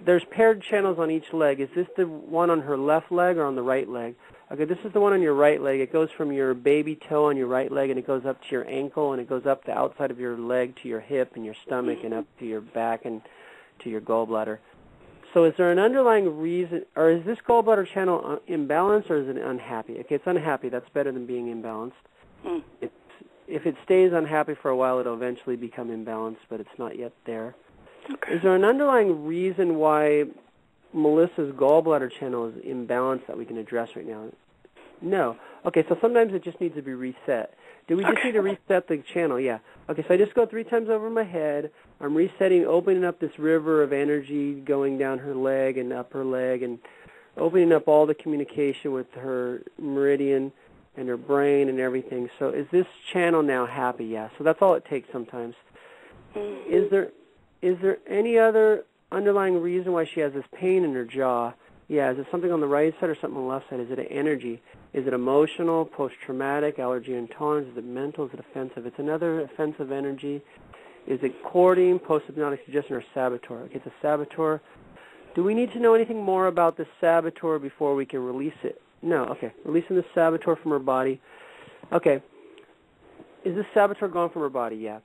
there's paired channels on each leg. Is this the one on her left leg or on the right leg? Okay, this is the one on your right leg. It goes from your baby toe on your right leg, and it goes up to your ankle, and it goes up the outside of your leg to your hip and your stomach and up to your back and to your gallbladder. So is there an underlying reason, or is this gallbladder channel imbalanced or is it unhappy? Okay, it's unhappy. That's better than being imbalanced. If it stays unhappy for a while, it'll eventually become imbalanced, but it's not yet there. Okay. Is there an underlying reason why Melissa's gallbladder channel is imbalanced that we can address right now? No. Okay, so sometimes it just needs to be reset. Do we just need to reset the channel? Yeah. Okay, so I just go 3 times over my head. I'm resetting, opening up this river of energy going down her leg and up her leg and opening up all the communication with her meridian and her brain and everything. So is this channel now happy? Yeah. So that's all it takes sometimes. Is there any other underlying reason why she has this pain in her jaw? Yeah. Is it something on the right side or something on the left side? Is it an energy? Is it emotional, post-traumatic, allergy intolerance? Is it mental? Is it offensive? It's another offensive energy. Is it courting, post-hypnotic suggestion, or saboteur? Okay, it's a saboteur. Do we need to know anything more about the saboteur before we can release it? No. Okay, releasing the saboteur from her body. Okay. Is this saboteur gone from her body? Yeah.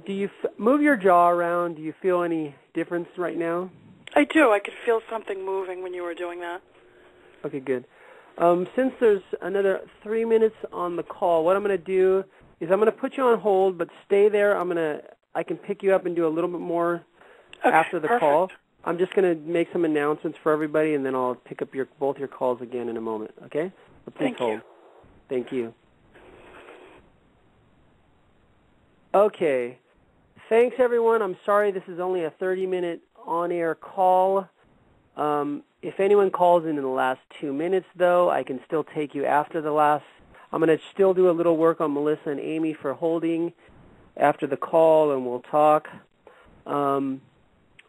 Do you move your jaw around? Do you feel any difference right now? I do. I could feel something moving when you were doing that. Okay, good. Since there's another 3 minutes on the call, what I'm going to do is I'm going to put you on hold, but stay there. I can pick you up and do a little bit more after the call. I'm just going to make some announcements for everybody, and then I'll pick up both your calls again in a moment. Okay? So please hold. Thank you. Okay. Thanks, everyone. I'm sorry this is only a 30-minute on-air call. If anyone calls in the last 2 minutes, though, I can still take you after the last. I'm going to still do a little work on Melissa and Amy for holding after the call, and we'll talk.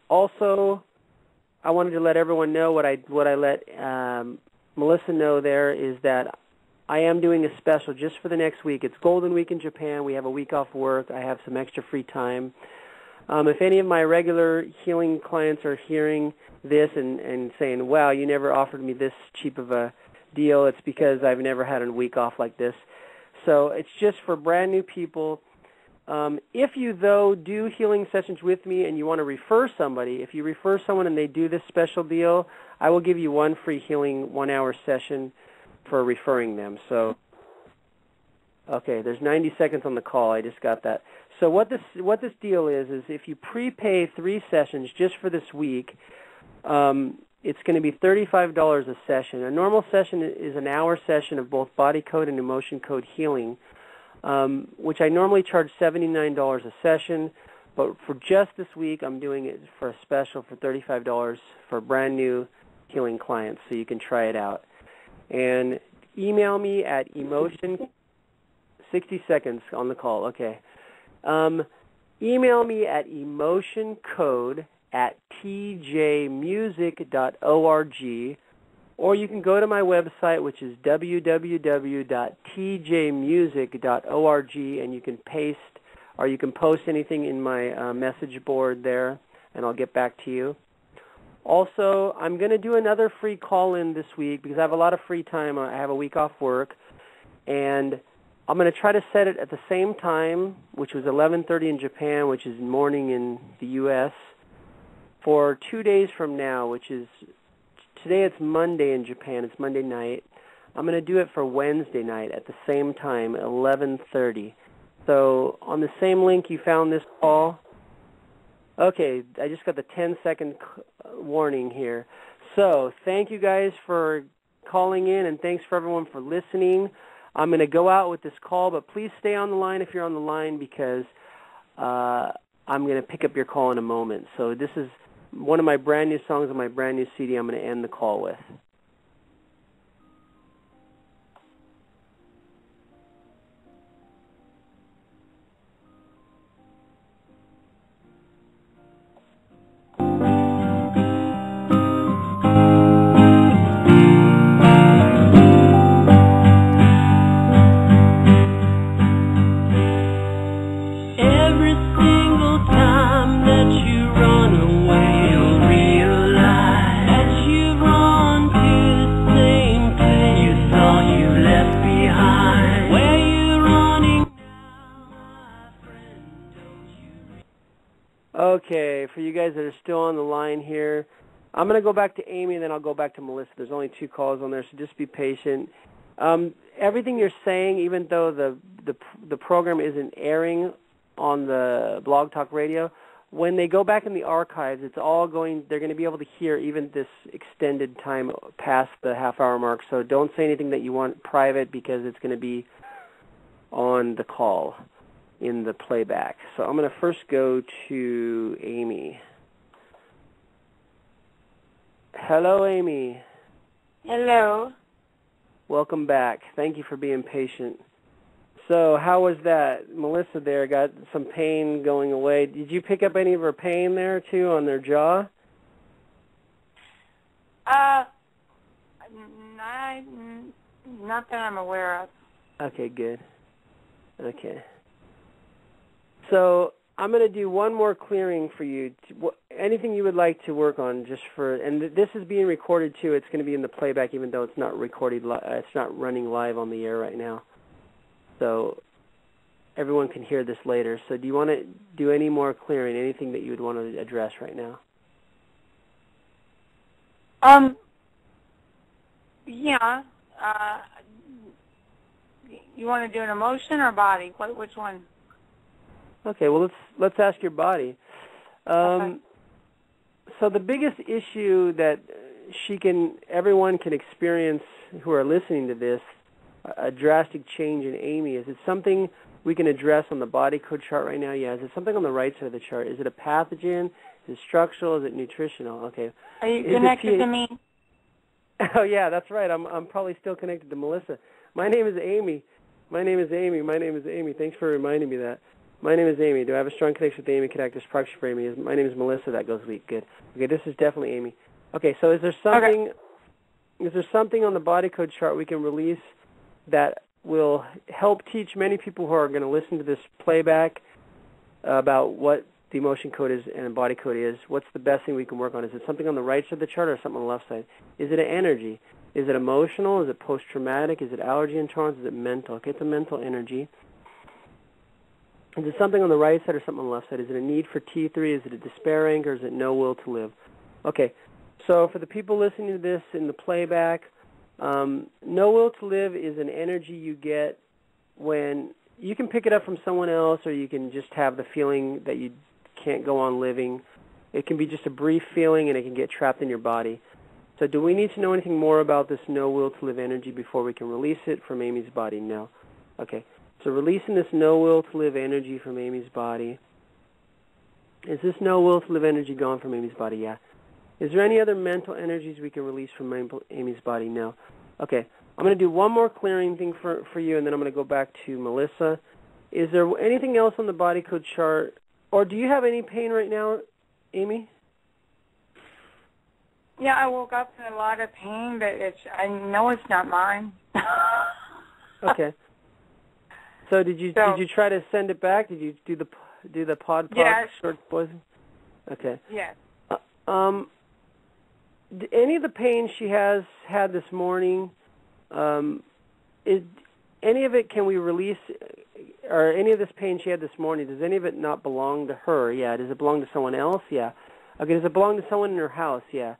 Also, I wanted to let everyone know what I let Melissa know there is that I am doing a special just for the next week. It's Golden Week in Japan. We have a week off work. I have some extra free time. If any of my regular healing clients are hearing this and saying, wow, you never offered me this cheap of a deal, it's because I've never had a week off like this. So it's just for brand new people. If you, though, do healing sessions with me and you want to refer somebody, if you refer someone and they do this special deal, I will give you one free healing 1-hour session for referring them. So, okay, there's 90 seconds on the call. I just got that. So what this deal is if you prepay 3 sessions just for this week, it's going to be $35 a session. A normal session is an hour session of both body code and emotion code healing, which I normally charge $79 a session, but for just this week, I'm doing it for a special for $35 for brand new healing clients, so you can try it out. And email me at emotion. 60 seconds on the call. Okay. Email me at emotioncode@tjmusic.org, Or you can go to my website, which is www.tjmusic.org, and you can paste or you can post anything in my message board there, and I'll get back to you. Also, I'm going to do another free call-in this week because I have a lot of free time. I have a week off work, and I'm going to try to set it at the same time, which was 11:30 in Japan, which is morning in the U.S., for 2 days from now, which is today it's Monday in Japan. It's Monday night. I'm going to do it for Wednesday night at the same time, 11:30. So on the same link you found this call. Okay, I just got the 10-second warning here. So thank you guys for calling in, and thanks for everyone for listening. I'm going to go out with this call, but please stay on the line if you're on the line because I'm going to pick up your call in a moment. So this is one of my brand new songs on my brand new CD I'm going to end the call with. Okay, for you guys that are still on the line here, I'm going to go back to Amy, and then I'll go back to Melissa. There's only 2 calls on there, so just be patient. Everything you're saying, even though the program isn't airing on the Blog Talk Radio, when they go back in the archives, it's all going. They're going to be able to hear even this extended time past the half-hour mark. So don't say anything that you want private because it's going to be on the call in the playback. So I'm going to first go to Amy. Hello, Amy. Hello. Welcome back. Thank you for being patient. So how was that? Melissa there got some pain going away. Did you pick up any of her pain there, too, on their jaw? Not that I'm aware of. Okay, good. Okay. So I'm going to do one more clearing for you. Anything you would like to work on, just for, and this is being recorded too. It's going to be in the playback, even though it's not recorded. It's not running live on the air right now. So everyone can hear this later. So do you want to do any more clearing? Anything that you would want to address right now? Yeah. You want to do an emotion or body? Which one? Okay, well, let's ask your body. Okay. So the biggest issue that everyone can experience who are listening to this, a drastic change in Amy, is it something we can address on the body code chart right now? Yeah. Is it something on the right side of the chart? Is it a pathogen? Is it structural? Is it nutritional? Okay. Are you connected to me? Oh, yeah, that's right. I'm probably still connected to Melissa. My name is Amy. Thanks for reminding me that. My name is Amy. Do I have a strong connection with Amy? Can I act as proxy for Amy? My name is Melissa. That goes weak. Good. Okay, this is definitely Amy. Okay, so is there something on the body code chart we can release that will help teach many people who are going to listen to this playback about what the emotion code is and body code is? What's the best thing we can work on? Is it something on the right side of the chart or something on the left side? Is it an energy? Is it emotional? Is it post-traumatic? Is it allergy intolerance? Is it mental? Okay, it's a mental energy. Is it something on the right side or something on the left side? Is it a need for T3? Is it a despair anger? Is it no will to live? Okay, so for the people listening to this in the playback, no will to live is an energy you get when you can pick it up from someone else, or you can just have the feeling that you can't go on living. It can be just a brief feeling, and it can get trapped in your body. So do we need to know anything more about this no will to live energy before we can release it from Amy's body? No. Okay. So releasing this no will to live energy from Amy's body. Is this no will to live energy gone from Amy's body? Yeah. Is there any other mental energies we can release from Amy's body? No. Okay. I'm going to do one more clearing thing for you, and then I'm going to go back to Melissa. Is there anything else on the body code chart, or do you have any pain right now, Amy? Yeah, I woke up in a lot of pain, but I know it's not mine. Okay. So did you try to send it back? Did you do the pod yes. short poison? Okay. Yes. Any of the pain she has had this morning, is any of it, can we release, or any of this pain she had this morning, does any of it not belong to her? Yeah. Does it belong to someone else? Yeah. Okay. Does it belong to someone in her house? Yeah.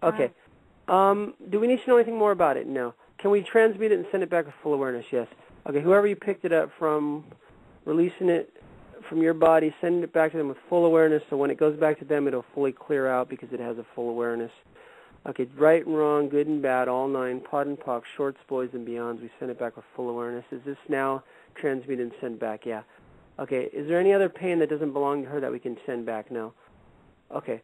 Okay. Do we need to know anything more about it? No. Can we transmute it and send it back with full awareness? Yes. Okay. Whoever you picked it up from, releasing it from your body, sending it back to them with full awareness, so when it goes back to them, it'll fully clear out because it has a full awareness. Okay, right and wrong, good and bad, all 9, pod and pox, shorts, boys, and beyonds, we send it back with full awareness. Is this now transmitted and sent back? Yeah. Okay, is there any other pain that doesn't belong to her that we can send back? No. Okay.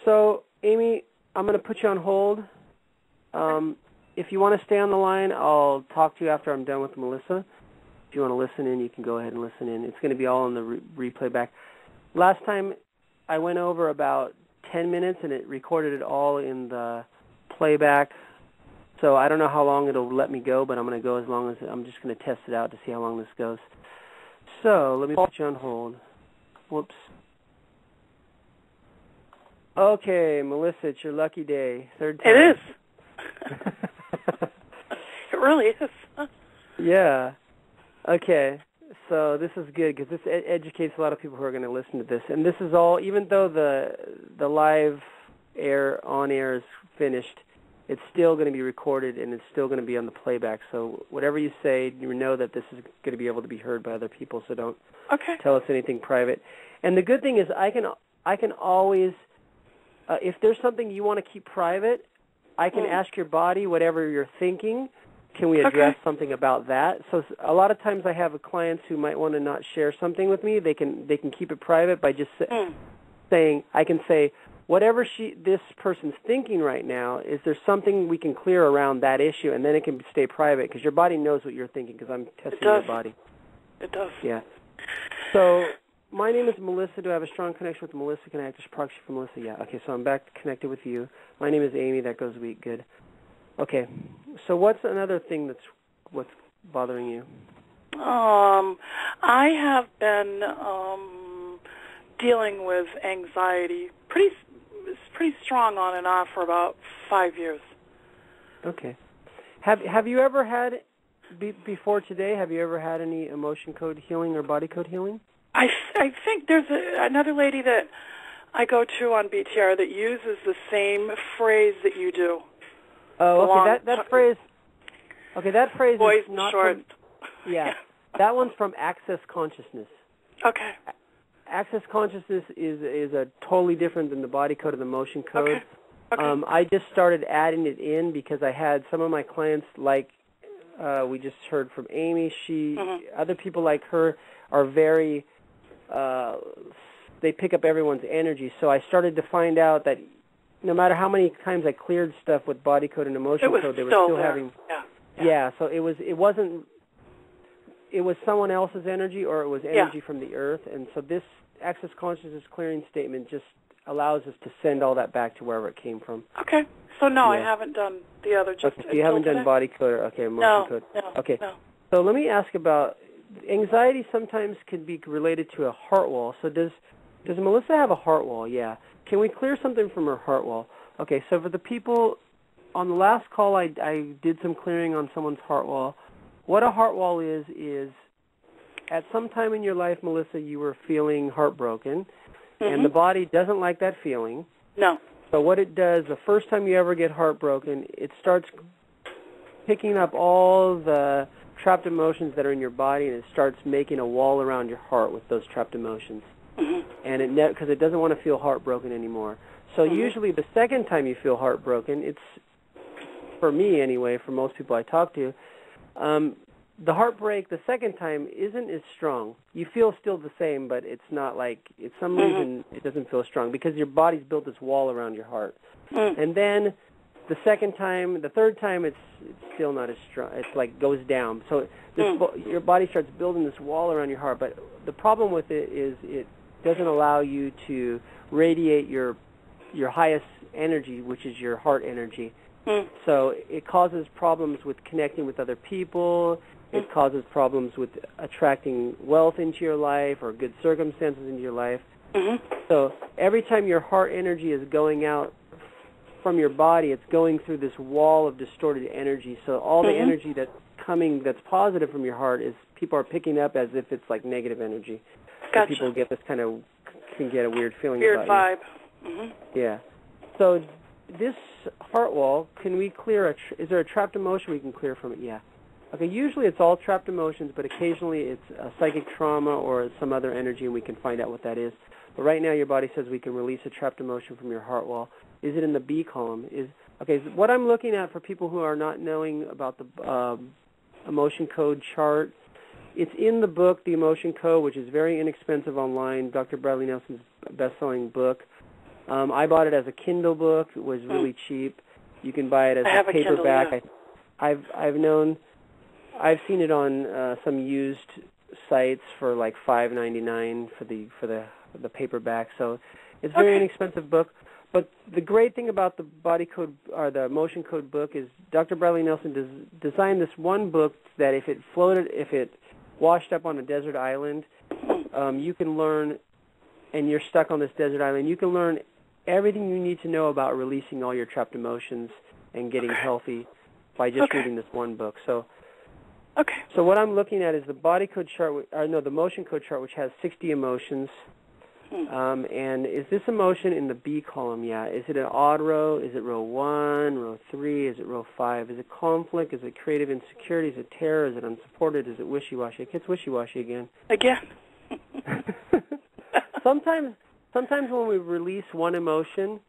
So, Amy, I'm going to put you on hold. If you want to stay on the line, I'll talk to you after I'm done with Melissa. If you want to listen in, you can go ahead and listen in. It's going to be all in the replay back. Last time I went over about 10 minutes, and it recorded it all in the playback. So I don't know how long it'll let me go, but I'm going to go as long as I'm just going to test it out to see how long this goes. So let me put you on hold. Whoops. Okay, Melissa, it's your lucky day. Third time. It is. It really is. Yeah. Okay, so this is good because this educates a lot of people who are going to listen to this. And this is all, even though the live on air is finished, it's still going to be recorded and it's still going to be on the playback. So whatever you say, you know that this is going to be able to be heard by other people. So don't tell us anything private. And the good thing is, I can always, if there's something you want to keep private, I can ask your body whatever you're thinking. Can we address something about that? So a lot of times I have clients who might want to not share something with me. They can keep it private by just saying, I can say, whatever this person's thinking right now, is there something we can clear around that issue? And then it can stay private because your body knows what you're thinking because I'm testing your body. It does. Yeah. So my name is Melissa. Do I have a strong connection with Melissa? Can I act as proxy for Melissa? Yeah. Okay, so I'm back connected with you. My name is Amy. That goes weak. Good. Okay, so what's another thing what's bothering you? I have been dealing with anxiety pretty strong on and off for about 5 years. Okay. Have you ever had, before today, have you ever had any emotion code healing or body code healing? I think there's another lady that I go to on BTR that uses the same phrase that you do. Oh, okay. That phrase. Okay, that phrase boys is not short. From, yeah, that one's from Access Consciousness. Okay. Access Consciousness is a totally different than the body code or the motion code. Okay. I just started adding it in because I had some of my clients, like we just heard from Amy. Other people like her are very. They pick up everyone's energy. So I started to find out that no matter how many times I cleared stuff with body code and emotion code, they were still having. Yeah. So it wasn't. It was someone else's energy, or it was energy from the earth, and so this Access Consciousness clearing statement just allows us to send all that back to wherever it came from. Okay. So no, I haven't done the other. Just you haven't done body code, or emotion code. No. Okay. No. So let me ask about anxiety. Sometimes can be related to a heart wall. So does Melissa have a heart wall? Yeah. Can we clear something from her heart wall? Okay, so for the people, on the last call I did some clearing on someone's heart wall. What a heart wall is at some time in your life, Melissa, you were feeling heartbroken, and the body doesn't like that feeling. No. So what it does, the first time you ever get heartbroken, it starts picking up all the trapped emotions that are in your body, and it starts making a wall around your heart with those trapped emotions. And because it doesn't want to feel heartbroken anymore. So usually the second time you feel heartbroken, it's, for me anyway, for most people I talk to, the heartbreak the second time isn't as strong. You feel still the same, but it's not like, it's some reason it doesn't feel strong because your body's built this wall around your heart. And then the second time, the third time, it's still not as strong. It's like goes down. So your body starts building this wall around your heart. But the problem with it is it doesn't allow you to radiate your highest energy, which is your heart energy. So it causes problems with connecting with other people. It causes problems with attracting wealth into your life or good circumstances into your life. So every time your heart energy is going out from your body, it's going through this wall of distorted energy. So all the energy that's coming that's positive from your heart is people are picking up as if it's like negative energy. Gotcha. So people get this kind of, can get a weird feeling weird about vibe. Yeah. So this heart wall, can we clear, is there a trapped emotion we can clear from it? Yeah. Okay, usually it's all trapped emotions, but occasionally it's a psychic trauma or some other energy, and we can find out what that is. But right now your body says we can release a trapped emotion from your heart wall. Is it in the B column? Okay, so what I'm looking at for people who are not knowing about the emotion code chart, it's in the book, The Emotion Code, which is very inexpensive online, Dr. Bradley Nelson's best-selling book. I bought it as a Kindle book. It was really cheap. You can buy it as a paperback. Kindle, yeah. I've seen it on some used sites for like $5.99 for the paperback. So it's a very inexpensive book. But the great thing about the body code or the emotion code book is Dr. Bradley Nelson designed this one book that if it washed up on a desert island, you can learn, and you're stuck on this desert island, you can learn everything you need to know about releasing all your trapped emotions and getting healthy by just reading this one book. So what I'm looking at is the body code chart, the emotion code chart, which has 60 emotions. And is this emotion in the B column? Yeah. Is it an odd row? Is it row 1, row 3? Is it row 5? Is it conflict? Is it creative insecurity? Is it terror? Is it unsupported? Is it wishy-washy? It gets wishy-washy again. Sometimes when we release one emotion,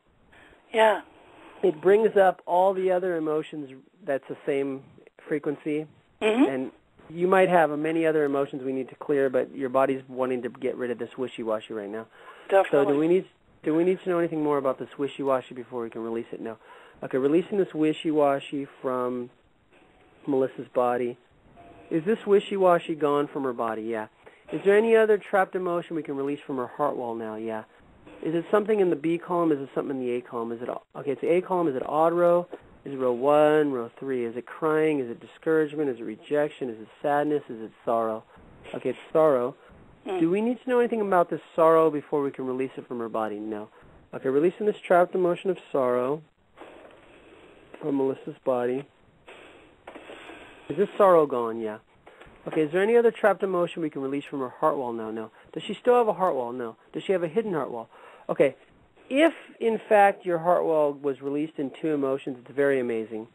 it brings up all the other emotions that's the same frequency. And you might have many other emotions we need to clear, but your body's wanting to get rid of this wishy-washy right now. Definitely. So do we need to know anything more about this wishy-washy before we can release it? No. Okay, releasing this wishy-washy from Melissa's body. Is this wishy-washy gone from her body? Yeah. Is there any other trapped emotion we can release from her heart wall now? Yeah. Is it something in the B column? Is it something in the A column? It's the A column. Is it odd row? Is it row 1, row 3? Is it crying? Is it discouragement? Is it rejection? Is it sadness? Is it sorrow? Okay, it's sorrow. Do we need to know anything about this sorrow before we can release it from her body? No. Okay, releasing this trapped emotion of sorrow from Melissa's body. Is this sorrow gone? Yeah. Okay, is there any other trapped emotion we can release from her heart wall now? No. Does she still have a heart wall? No. Does she have a hidden heart wall? Okay. If, in fact, your heart wall was released in 2 emotions, it's very amazing.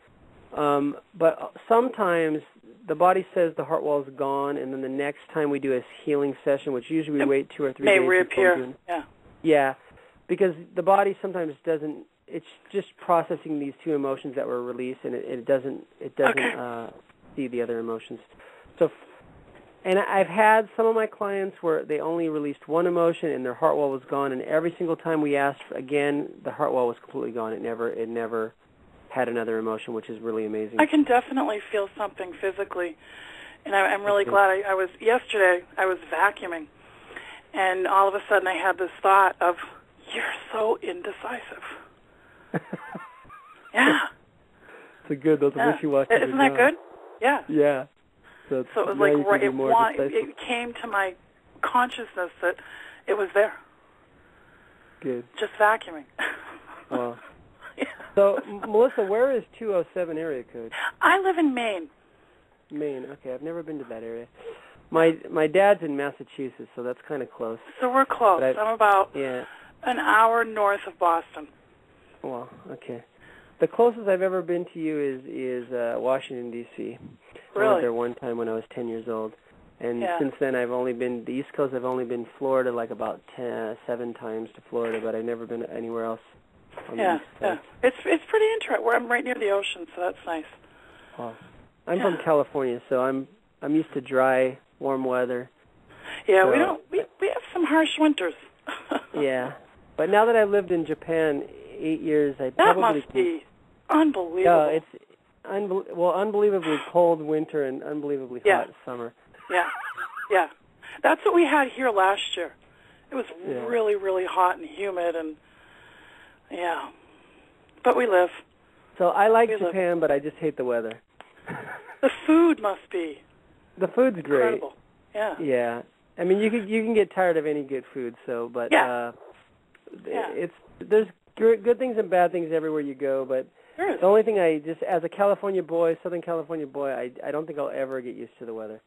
But sometimes the body says the heart wall is gone, and then the next time we do a healing session, which usually we wait 2 or 3 days. May reappear. Yeah, because the body sometimes doesn't. It's just processing these 2 emotions that were released, and it doesn't see the other emotions. So. And I've had some of my clients where they only released 1 emotion and their heart wall was gone, and every single time we asked again, the heart wall was completely gone. It never had another emotion, which is really amazing. I can definitely feel something physically, and I'm really glad. Yesterday I was vacuuming, and all of a sudden I had this thought of, you're so indecisive. Yeah. It's good. Those wishy-washy. Isn't that good? Yeah. Yeah. So it was like it came to my consciousness that it was there. Good. Just vacuuming. Wow. So, Melissa, where is 207 area code? I live in Maine. Maine. Okay, I've never been to that area. My dad's in Massachusetts, so that's kind of close. So we're close. I'm about an hour north of Boston. Well, okay. The closest I've ever been to you is Washington, D.C. Really? I went there one time when I was 10 years old. And since then I've only been the East Coast. I've only been Florida like about 7 times to Florida, but I've never been anywhere else on the East Coast. It's pretty interesting. I'm right near the ocean, so that's nice. Well, I'm from California, so I'm used to dry, warm weather. Yeah, so, we have some harsh winters. Yeah. But now that I've lived in Japan 8 years, I probably must be unbelievable. Yeah, it's unbelievably cold winter and unbelievably hot summer. Yeah. That's what we had here last year. It was really, really hot and humid, and but we live. So I like Japan, but I just hate the weather. The food must be. The food's great. Incredible. Yeah. Yeah. I mean, you can get tired of any good food, so, but there's good things and bad things everywhere you go, but the only thing as a California boy, Southern California boy, I don't think I'll ever get used to the weather.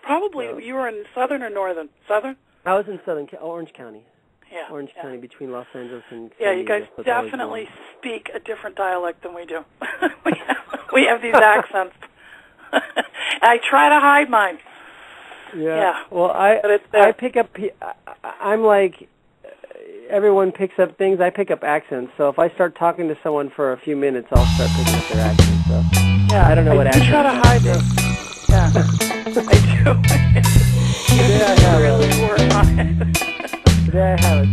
Probably. So, you were in Southern or Northern? Southern? I was in Orange County. Yeah. Orange County, betwin Los Angeles and San Diego. You guys definitely speak a different dialect than we do. we have these accents. I try to hide mine. Yeah. Well, I pick up. I'm like everyone picks up things. I pick up accents. So if I start talking to someone for a few minutes, I'll start picking up their accent. So I don't know what accent. I try to hide this. Yeah, I do. Today I have really work on it. Today I have it.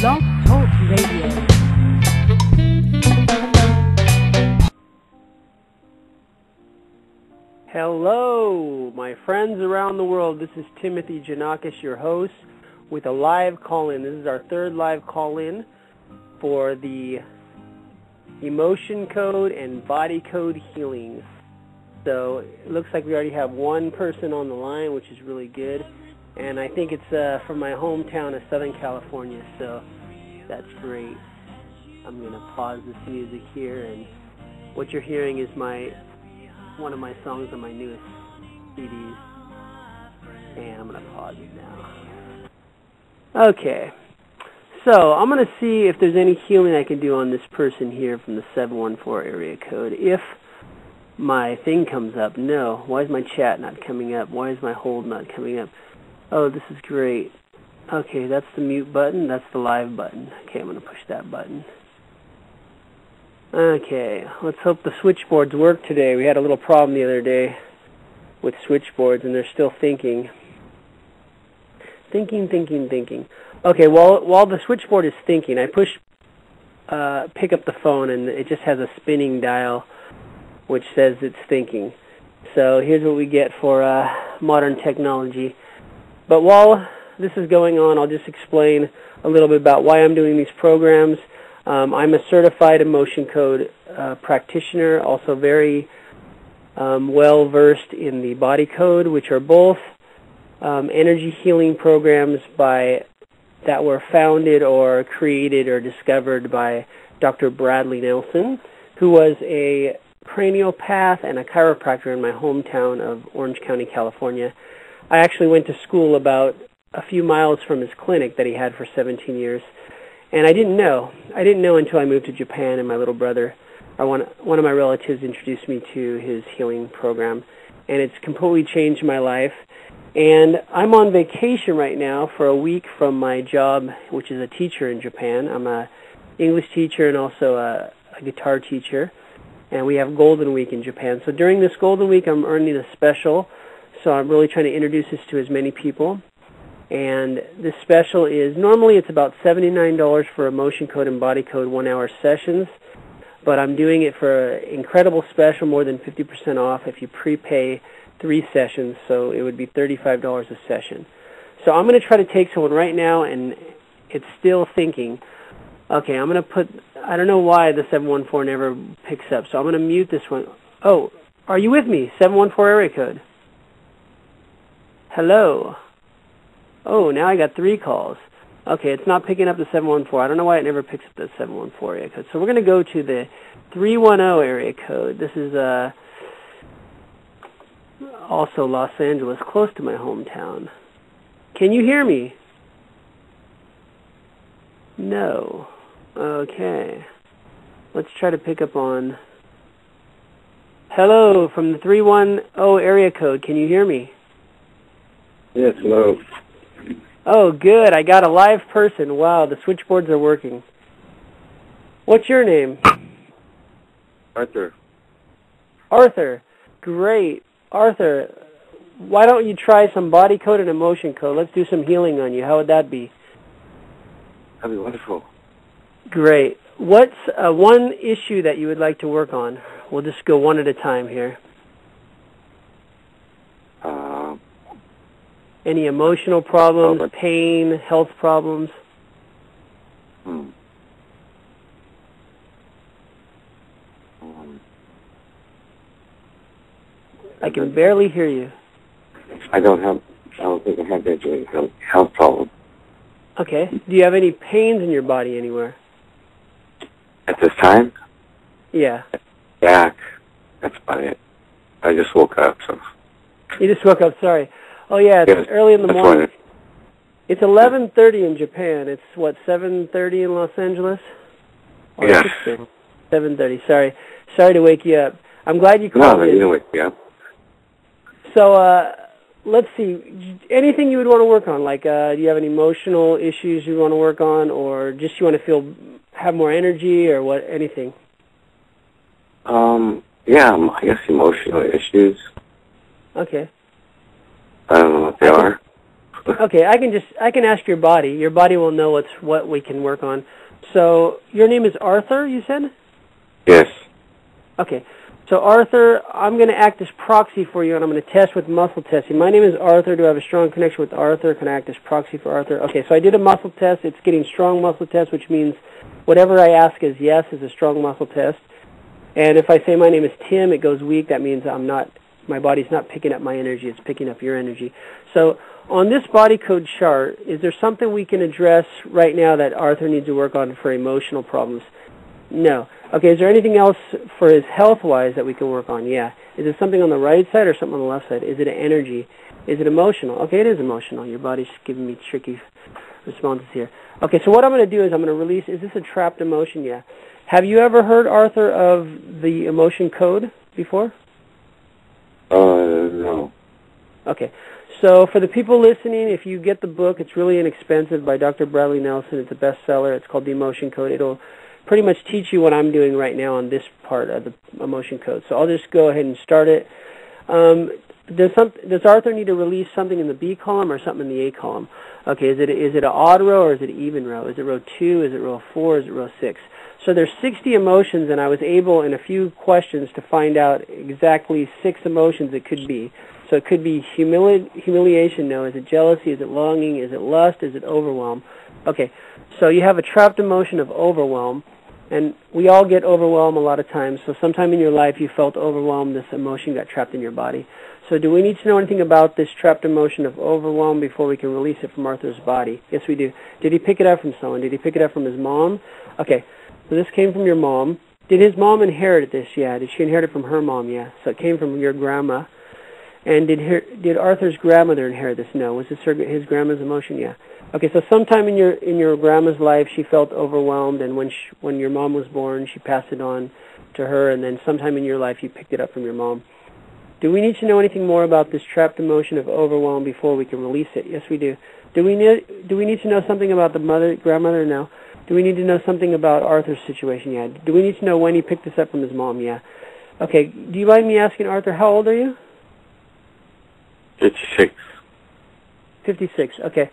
Blog Talk Radio. Hello, my friends around the world. This is Timothy Janakos, your host, with a live call-in. This is our third live call-in for the emotion code and body code healing. So it looks like we already have one person on the line, which is really good. And I think it's from my hometown of Southern California, so that's great. I'm going to pause this music here, and what you're hearing is one of my songs on my newest CDs. And I'm going to pause it now. Okay. So I'm going to see if there's any healing I can do on this person here from the 714 area code. If my thing comes up, no. Why is my chat not coming up? Why is my hold not coming up? Oh, this is great. Okay, that's the mute button. That's the live button. Okay, I'm going to push that button. Okay, let's hope the switchboards work today. We had a little problem the other day with switchboards, and they're still thinking. Thinking. Okay, while the switchboard is thinking, I pick up the phone, and it just has a spinning dial, which says it's thinking. So here's what we get for modern technology. But while this is going on, I'll just explain a little bit about why I'm doing these programs. I'm a certified emotion code practitioner, also very well-versed in the body code, which are both energy healing programs that were founded or created or discovered by Dr. Bradley Nelson, who was a craniopath and a chiropractor in my hometown of Orange County, California. I actually went to school about a few miles from his clinic that he had for 17 years. And I didn't know. Until I moved to Japan, and my little brother, or one of my relatives, introduced me to his healing program. And it's completely changed my life. And I'm on vacation right now for a week from my job, which is a teacher in Japan. I'm a English teacher and also a guitar teacher. And we have Golden Week in Japan. So during this Golden Week, I'm earning a special. So I'm really trying to introduce this to as many people. And this special is, normally it's about $79 for emotion code and body code 1-hour sessions, but I'm doing it for an incredible special, more than 50% off if you prepay 3 sessions, so it would be $35 a session. So I'm going to try to take someone right now, and it's still thinking. Okay, I'm going to put, I don't know why the 714 never picks up, so I'm going to mute this one. Oh, are you with me? 714 area code. Hello. Oh, now I got 3 calls. Okay, it's not picking up the 714. I don't know why it never picks up the 714 area code. So we're going to go to the 310 area code. This is also Los Angeles, close to my hometown. Can you hear me? No. Okay. Let's try to pick up on... Hello, from the 310 area code. Can you hear me? Yes, hello. Oh, good. I got a live person. Wow, the switchboards are working. What's your name? Arthur. Arthur. Great. Arthur, why don't you try some body code and emotion code? Let's do some healing on you. How would that be? That'd be wonderful. Great. What's one issue that you would like to work on? We'll just go one at a time here. Any emotional problems, pain, health problems? I can barely hear you. I don't think I have any health problem. Okay. Do you have any pains in your body anywhere? At this time? Yeah. Back. That's about it. I just woke up, so. You just woke up, sorry. Oh, yeah, it's early in the morning. It's 11:30 in Japan. It's, what, 7:30 in Los Angeles? Or yes. 7:30, sorry. Sorry to wake you up. I'm glad you called in. No, you didn't wake me up. So, let's see. Anything you would want to work on? Like, do you have any emotional issues you want to work on, or just you want to have more energy, or what? Anything? Yeah, I guess emotional issues. Okay. I don't know what they are. Okay, I can ask your body. Your body will know what we can work on. So, your name is Arthur, you said? Yes. Okay. So, Arthur, I'm going to act as proxy for you, and I'm going to test with muscle testing. My name is Arthur. Do I have a strong connection with Arthur? Can I act as proxy for Arthur? Okay, so I did a muscle test. It's getting strong muscle test, which means whatever I ask is yes is a strong muscle test. And if I say my name is Tim, it goes weak. That means my body's not picking up my energy. It's picking up your energy. So on this body code chart, is there something we can address right now that Arthur needs to work on for emotional problems? No. Okay, is there anything else for his health-wise that we can work on? Yeah. Is it something on the right side or something on the left side? Is it energy? Is it emotional? Okay, it is emotional. Your body's giving me tricky responses here. Okay, so what I'm going to do is I'm going to release, is this a trapped emotion? Yeah. Have you ever heard, Arthur, of the emotion code before? No. Okay. So for the people listening, if you get the book, it's really inexpensive by Dr. Bradley Nelson. It's a bestseller. It's called The Emotion Code. It'll pretty much teach you what I'm doing right now on this part of the emotion code. So I'll just go ahead and start it. Does Arthur need to release something in the B column or something in the A column? Okay, is it an odd row or is it an even row? Is it row 2? Is it row 4? Is it row 6? So there's 60 emotions, and I was able in a few questions to find out exactly 6 emotions it could be. So it could be humiliation, no. Is it jealousy? Is it longing? Is it lust? Is it overwhelm? Okay, so you have a trapped emotion of overwhelm, and we all get overwhelmed a lot of times. So sometime in your life you felt overwhelmed, this emotion got trapped in your body. So do we need to know anything about this trapped emotion of overwhelm before we can release it from Arthur's body? Yes, we do. Did he pick it up from someone? Did he pick it up from his mom? Okay, so this came from your mom. Did his mom inherit this? Yeah. Did she inherit it from her mom? Yeah. So it came from your grandma. And did Arthur's grandmother inherit this? No. Was this his grandma's emotion? Yeah. Okay, so sometime in your grandma's life she felt overwhelmed, and when your mom was born she passed it on to her, and then sometime in your life you picked it up from your mom. Do we need to know anything more about this trapped emotion of overwhelm before we can release it? Yes, we do. Do we need to know something about the grandmother? No. Do we need to know something about Arthur's situation? Yeah. Do we need to know when he picked this up from his mom? Yeah. Okay, do you mind me asking, Arthur, how old are you? 56. 56, okay.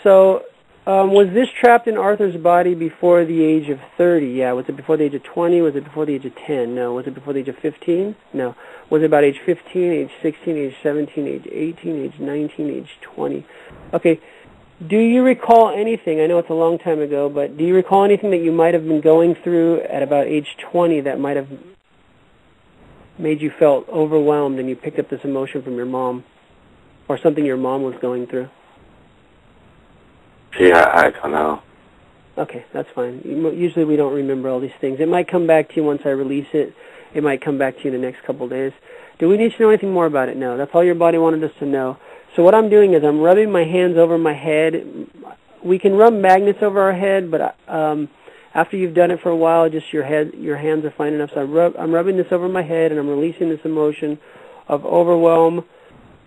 So, was this trapped in Arthur's body before the age of 30? Yeah. Was it before the age of 20? Was it before the age of 10? No. Was it before the age of 15? No. Was it about age 15, age 16, age 17, age 18, age 19, age 20? Okay. Do you recall anything? I know it's a long time ago, but do you recall anything that you might have been going through at about age 20 that might have made you felt overwhelmed and you picked up this emotion from your mom, or something your mom was going through? Yeah, I don't know. Okay, that's fine. Usually we don't remember all these things. It might come back to you once I release it. It might come back to you in the next couple of days. Do we need to know anything more about it? No. That's all your body wanted us to know. So what I'm doing is I'm rubbing my hands over my head. We can rub magnets over our head, but after you've done it for a while, just your hands are fine enough. So I'm rubbing this over my head, and I'm releasing this emotion of overwhelm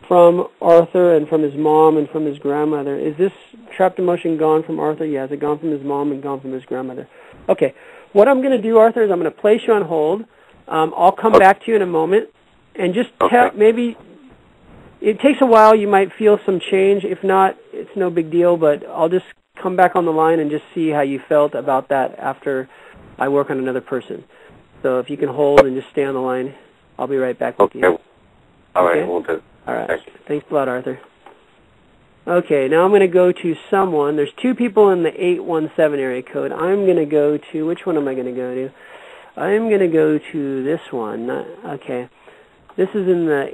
from Arthur and from his mom and from his grandmother. Is this trapped emotion gone from Arthur? Yeah. Is it gone from his mom and gone from his grandmother? Okay. What I'm going to do, Arthur, is I'm going to place you on hold. I'll come back to you in a moment, and just maybe it takes a while. You might feel some change. If not, it's no big deal, but I'll just come back on the line and just see how you felt about that after I work on another person. So if you can hold and just stay on the line, I'll be right back with you. All right, we'll do. All right. Thanks a lot, Arthur. Okay, now I'm going to go to someone. There's 2 people in the 817 area code. I'm going to go to, which one am I going to go to? I'm going to go to this one. Okay. This is in the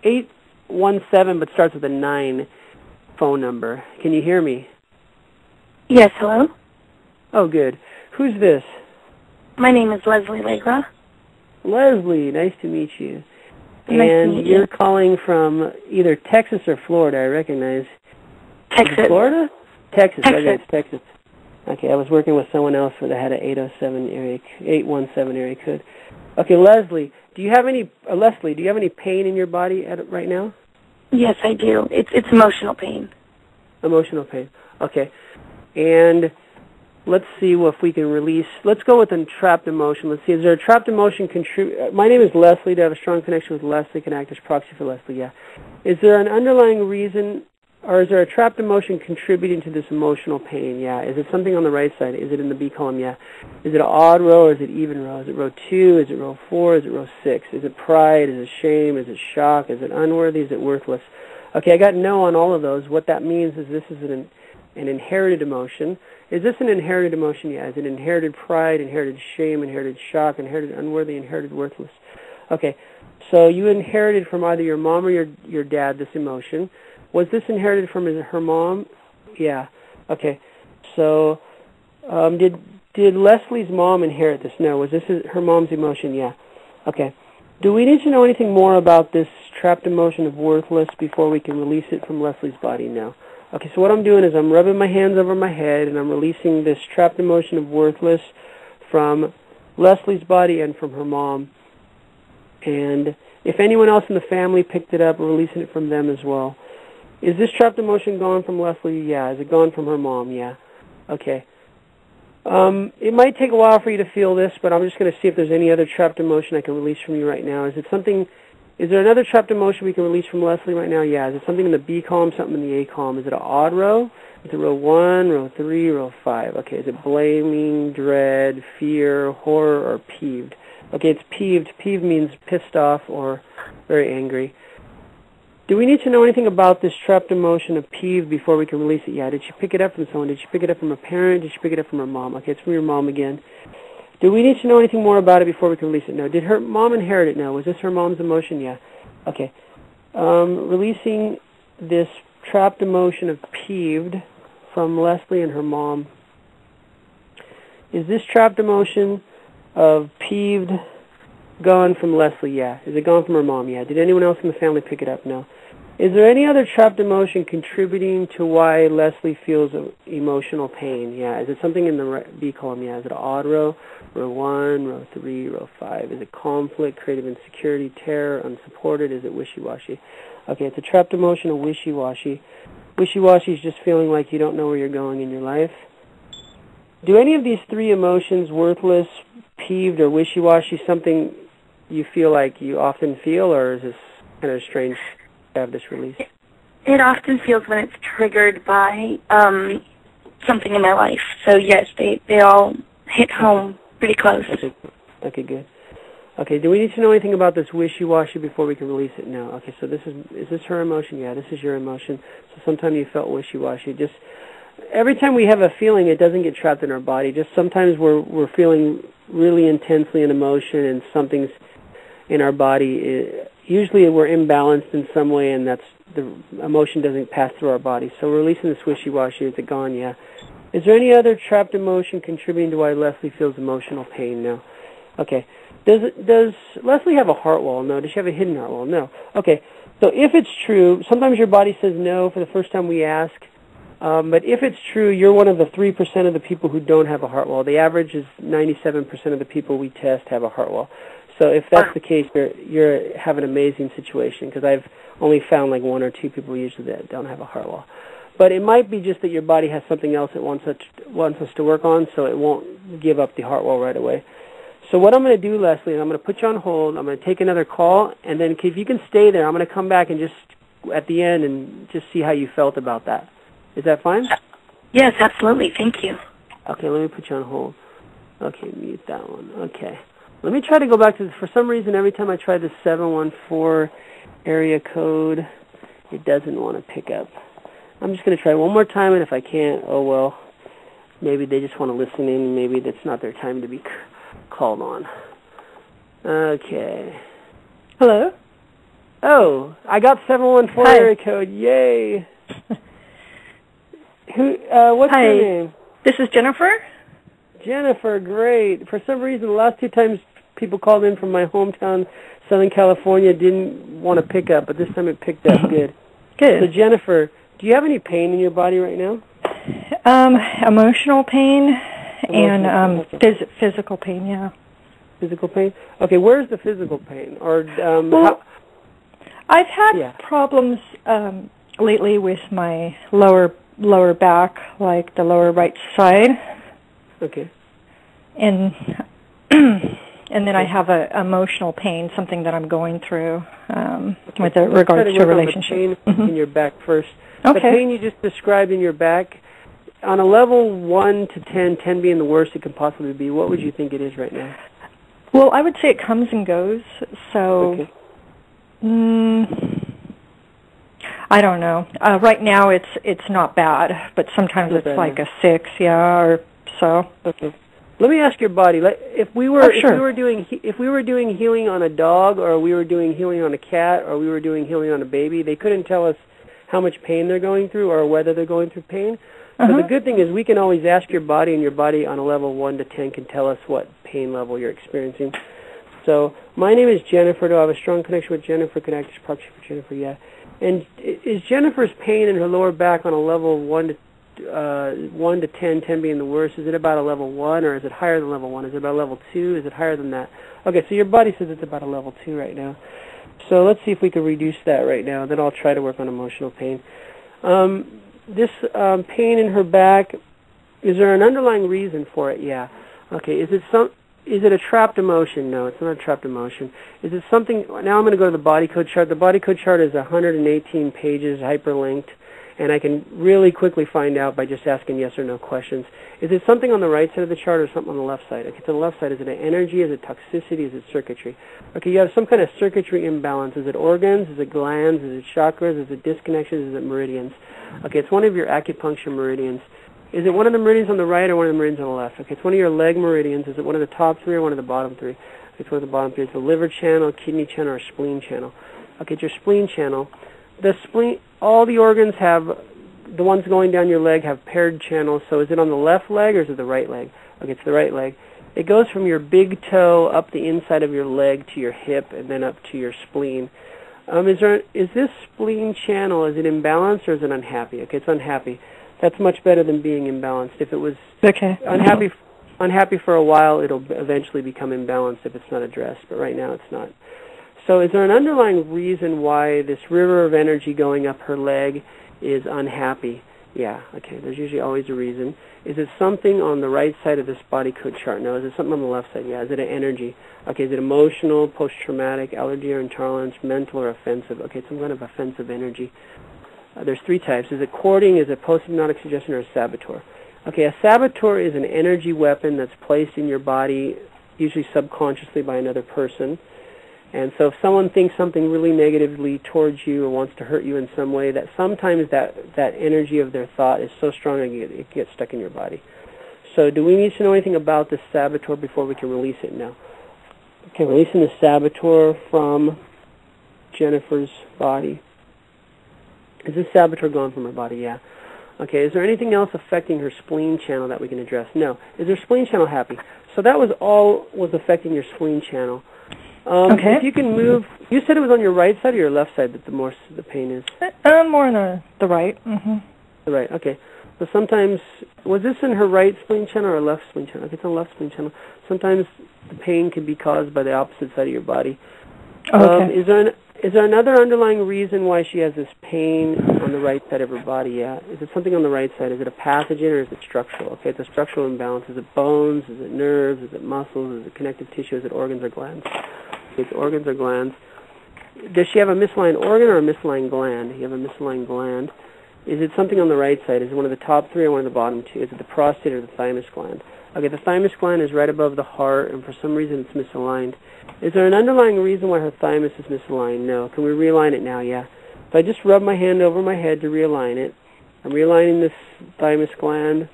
817, but starts with a 9 phone number. Can you hear me? Yes, hello? Oh, good. Who's this? My name is Leslie Legra. Leslie, nice to meet you. Nice to meet you. You're calling from either Texas or Florida, I recognize. Texas. Florida? Texas. Texas. Okay, it's Texas. Okay, I was working with someone else that had an 817 area code. Okay, Leslie, do you have any pain in your body right now? Yes, I do. It's emotional pain. Emotional pain. Okay. And let's see if we can release. Let's go with a trapped emotion. Let's see. Is there a trapped emotion? My name is Leslie. Do I have a strong connection with Leslie? Can I act as proxy for Leslie? Yeah. Is there an underlying reason, or is there a trapped emotion contributing to this emotional pain? Yeah. Is it something on the right side? Is it in the B column? Yeah. Is it an odd row or is it even row? Is it row 2? Is it row 4? Is it row 6? Is it pride? Is it shame? Is it shock? Is it unworthy? Is it worthless? Okay, I got no on all of those. What that means is this is an inherited emotion. Is this an inherited emotion? Yeah. Is it inherited pride, inherited shame, inherited shock, inherited unworthy, inherited worthless? Okay, so you inherited from either your mom or your dad this emotion. Was this inherited from her mom? Yeah. Okay, so did Leslie's mom inherit this? No. Was this her mom's emotion? Yeah. Okay. Do we need to know anything more about this trapped emotion of worthless before we can release it from Leslie's body? No. Okay, so what I'm doing is I'm rubbing my hands over my head and I'm releasing this trapped emotion of worthless from Leslie's body and from her mom. And if anyone else in the family picked it up, we're releasing it from them as well. Is this trapped emotion gone from Leslie? Yeah. Is it gone from her mom? Yeah. Okay. It might take a while for you to feel this, but I'm just going to see if there's any other trapped emotion I can release from you right now. Is there another trapped emotion we can release from Leslie right now? Yeah. Is it something in the B column, something in the A column? Is it an odd row? Is it row 1, row 3, row 5? Okay. Is it blaming, dread, fear, horror, or peeved? Okay, it's peeved. Peeved means pissed off or very angry. Do we need to know anything about this trapped emotion of peeved before we can release it? Yeah. Did she pick it up from someone? Did she pick it up from a parent? Did she pick it up from her mom? Okay, it's from your mom again. Do we need to know anything more about it before we can release it? No. Did her mom inherit it? No. Was this her mom's emotion? Yeah. Okay. Releasing this trapped emotion of peeved from Leslie and her mom. Is this trapped emotion of peeved gone from Leslie? Yeah. Is it gone from her mom? Yeah. Did anyone else in the family pick it up? No. Is there any other trapped emotion contributing to why Leslie feels emotional pain? Yeah. Is it something in the B column? Yeah. Is it an odd row? Row 1, row 3, row 5. Is it conflict, creative insecurity, terror, unsupported? Is it wishy-washy? Okay, it's a trapped emotion of wishy-washy. Wishy-washy is just feeling like you don't know where you're going in your life. Do any of these 3 emotions, worthless, peeved, or wishy-washy, something you feel like you often feel, or is this kind of strange to have this release? It often feels when it's triggered by something in my life. So yes, they all hit home pretty close. Okay, good. Okay, do we need to know anything about this wishy-washy before we can release it? No. Okay, so is this her emotion? Yeah, this is your emotion. So sometimes you felt wishy-washy. Just every time we have a feeling, it doesn't get trapped in our body. Just sometimes we're feeling really intensely an emotion and something's in our body. Usually we're imbalanced in some way, and that's the emotion doesn't pass through our body. So we're releasing this wishy-washy. Is it gone? Yeah. Is there any other trapped emotion contributing to why Leslie feels emotional pain? No. Okay. Does Leslie have a heart wall? No. Does she have a hidden heart wall? No. Okay. So if it's true, sometimes your body says no for the first time we ask. But if it's true, you're one of the 3% of the people who don't have a heart wall. The average is 97% of the people we test have a heart wall. So if that's the case, you have an amazing situation, because I've only found like 1 or 2 people usually that don't have a heart wall. But it might be just that your body has something else it wants us to work on, so it won't give up the heart wall right away. So what I'm going to do, Leslie, is I'm going to put you on hold. I'm going to take another call, and then if you can stay there, I'm going to come back and just at the end and just see how you felt about that. Is that fine? Yes, absolutely. Thank you. Okay, let me put you on hold. Okay, mute that one. Okay. Let me try to go back to this. For some reason, every time I try the 714 area code, it doesn't want to pick up. I'm just going to try one more time, and if I can't, oh well. Maybe they just want to listen in, and maybe that's not their time to be called on. Okay. Hello? Oh, I got 714 area code. Yay. What's Hi. your name? This is Jennifer. Jennifer, great. For some reason, the last 2 times people called in from my hometown, Southern California, didn't want to pick up, but this time it picked up. Good. Good. So, Jennifer, do you have any pain in your body right now? Emotional pain and physical pain, yeah. Physical pain? Okay, where's the physical pain? Or I've had problems lately with my lower back, like the lower right side. Okay. And and then I have a emotional pain, something that I'm going through with regards to a relationship. Pain in your back first. Okay. The pain you just described in your back, on a level 1 to 10, 10 being the worst it can possibly be, what would you think it is right now? Well, I would say it comes and goes. So, I don't know. Right now, it's not bad, but sometimes it's like a 6, or so. Okay. Let me ask your body. If we were doing healing on a dog, or we were doing healing on a cat, or we were doing healing on a baby, they couldn't tell us how much pain they're going through or whether they're going through pain. So the good thing is we can always ask your body, and your body on a level 1 to 10 can tell us what pain level you're experiencing. So my name is Jennifer. Do I have a strong connection with Jennifer? Can I act as proxy for Jennifer? Yeah. And is Jennifer's pain in her lower back on a level 1 to 10, 10 being the worst? Is it about a level 1, or is it higher than level 1? Is it about level 2? Is it higher than that? Okay, so your body says it's about a level 2 right now. So let's see if we can reduce that right now. Then I'll try to work on emotional pain. This pain in her back, is there an underlying reason for it? Yeah. Okay, is it a trapped emotion? No, it's not a trapped emotion. Is it something, now I'm going to go to the body code chart. The body code chart is 118 pages, hyperlinked, and I can really quickly find out by just asking yes or no questions. Is it something on the right side of the chart or something on the left side? Okay, to the left side, is it an energy, is it toxicity, is it circuitry? Okay, you have some kind of circuitry imbalance. Is it organs, is it glands, is it chakras, is it disconnections, is it meridians? Okay, it's one of your acupuncture meridians. Is it one of the meridians on the right or one of the meridians on the left? Okay, it's one of your leg meridians. Is it one of the top 3 or one of the bottom 3? It's one of the bottom 3. It's the liver channel, kidney channel, or spleen channel. Okay, it's your spleen channel. The spleen, all the organs have, the ones going down your leg have paired channels. So is it on the left leg or is it the right leg? Okay, it's the right leg. It goes from your big toe up the inside of your leg to your hip and then up to your spleen. Is this spleen channel, is it imbalanced or is it unhappy? Okay, it's unhappy. That's much better than being imbalanced. If it was unhappy for a while, it'll eventually become imbalanced if it's not addressed, but right now it's not. So is there an underlying reason why this river of energy going up her leg is unhappy? Yeah, okay, there's usually always a reason. Is it something on the right side of this body code chart? No. Is it something on the left side? Yeah. Is it an energy? Okay, is it emotional, post-traumatic, allergy or intolerance, mental or offensive? Okay, some kind of offensive energy. There's 3 types. Is it courting, is it post-hypnotic suggestion, or a saboteur? Okay, a saboteur is an energy weapon that's placed in your body, usually subconsciously by another person. And so if someone thinks something really negatively towards you or wants to hurt you in some way, that sometimes that energy of their thought is so strong it gets stuck in your body. So do we need to know anything about this saboteur before we can release it now? Okay, releasing the saboteur from Jennifer's body. Is this saboteur gone from her body? Yeah. Okay, is there anything else affecting her spleen channel that we can address? No. Is her spleen channel happy? So that was all was affecting your spleen channel. Okay. If you can move, you said it was on your right side or your left side that the pain is? More on the right. Mm-hmm. The right, okay. So sometimes, was this in her right spleen channel or left spleen channel? Okay, it's on the left spleen channel. Sometimes the pain can be caused by the opposite side of your body. Okay. Is there another underlying reason why she has this pain on the right side of her body? Yeah. Is it something on the right side? Is it a pathogen or is it structural? Okay, it's a structural imbalance. Is it bones? Is it nerves? Is it muscles? Is it connective tissue? Is it organs or glands? It's organs or glands. Does she have a misaligned organ or a misaligned gland? You have a misaligned gland. Is it something on the right side? Is it one of the top 3 or one of the bottom 2? Is it the prostate or the thymus gland? Okay, the thymus gland is right above the heart, and for some reason it's misaligned. Is there an underlying reason why her thymus is misaligned? No. Can we realign it now? Yeah. So I just rub my hand over my head to realign it. I'm realigning this thymus gland.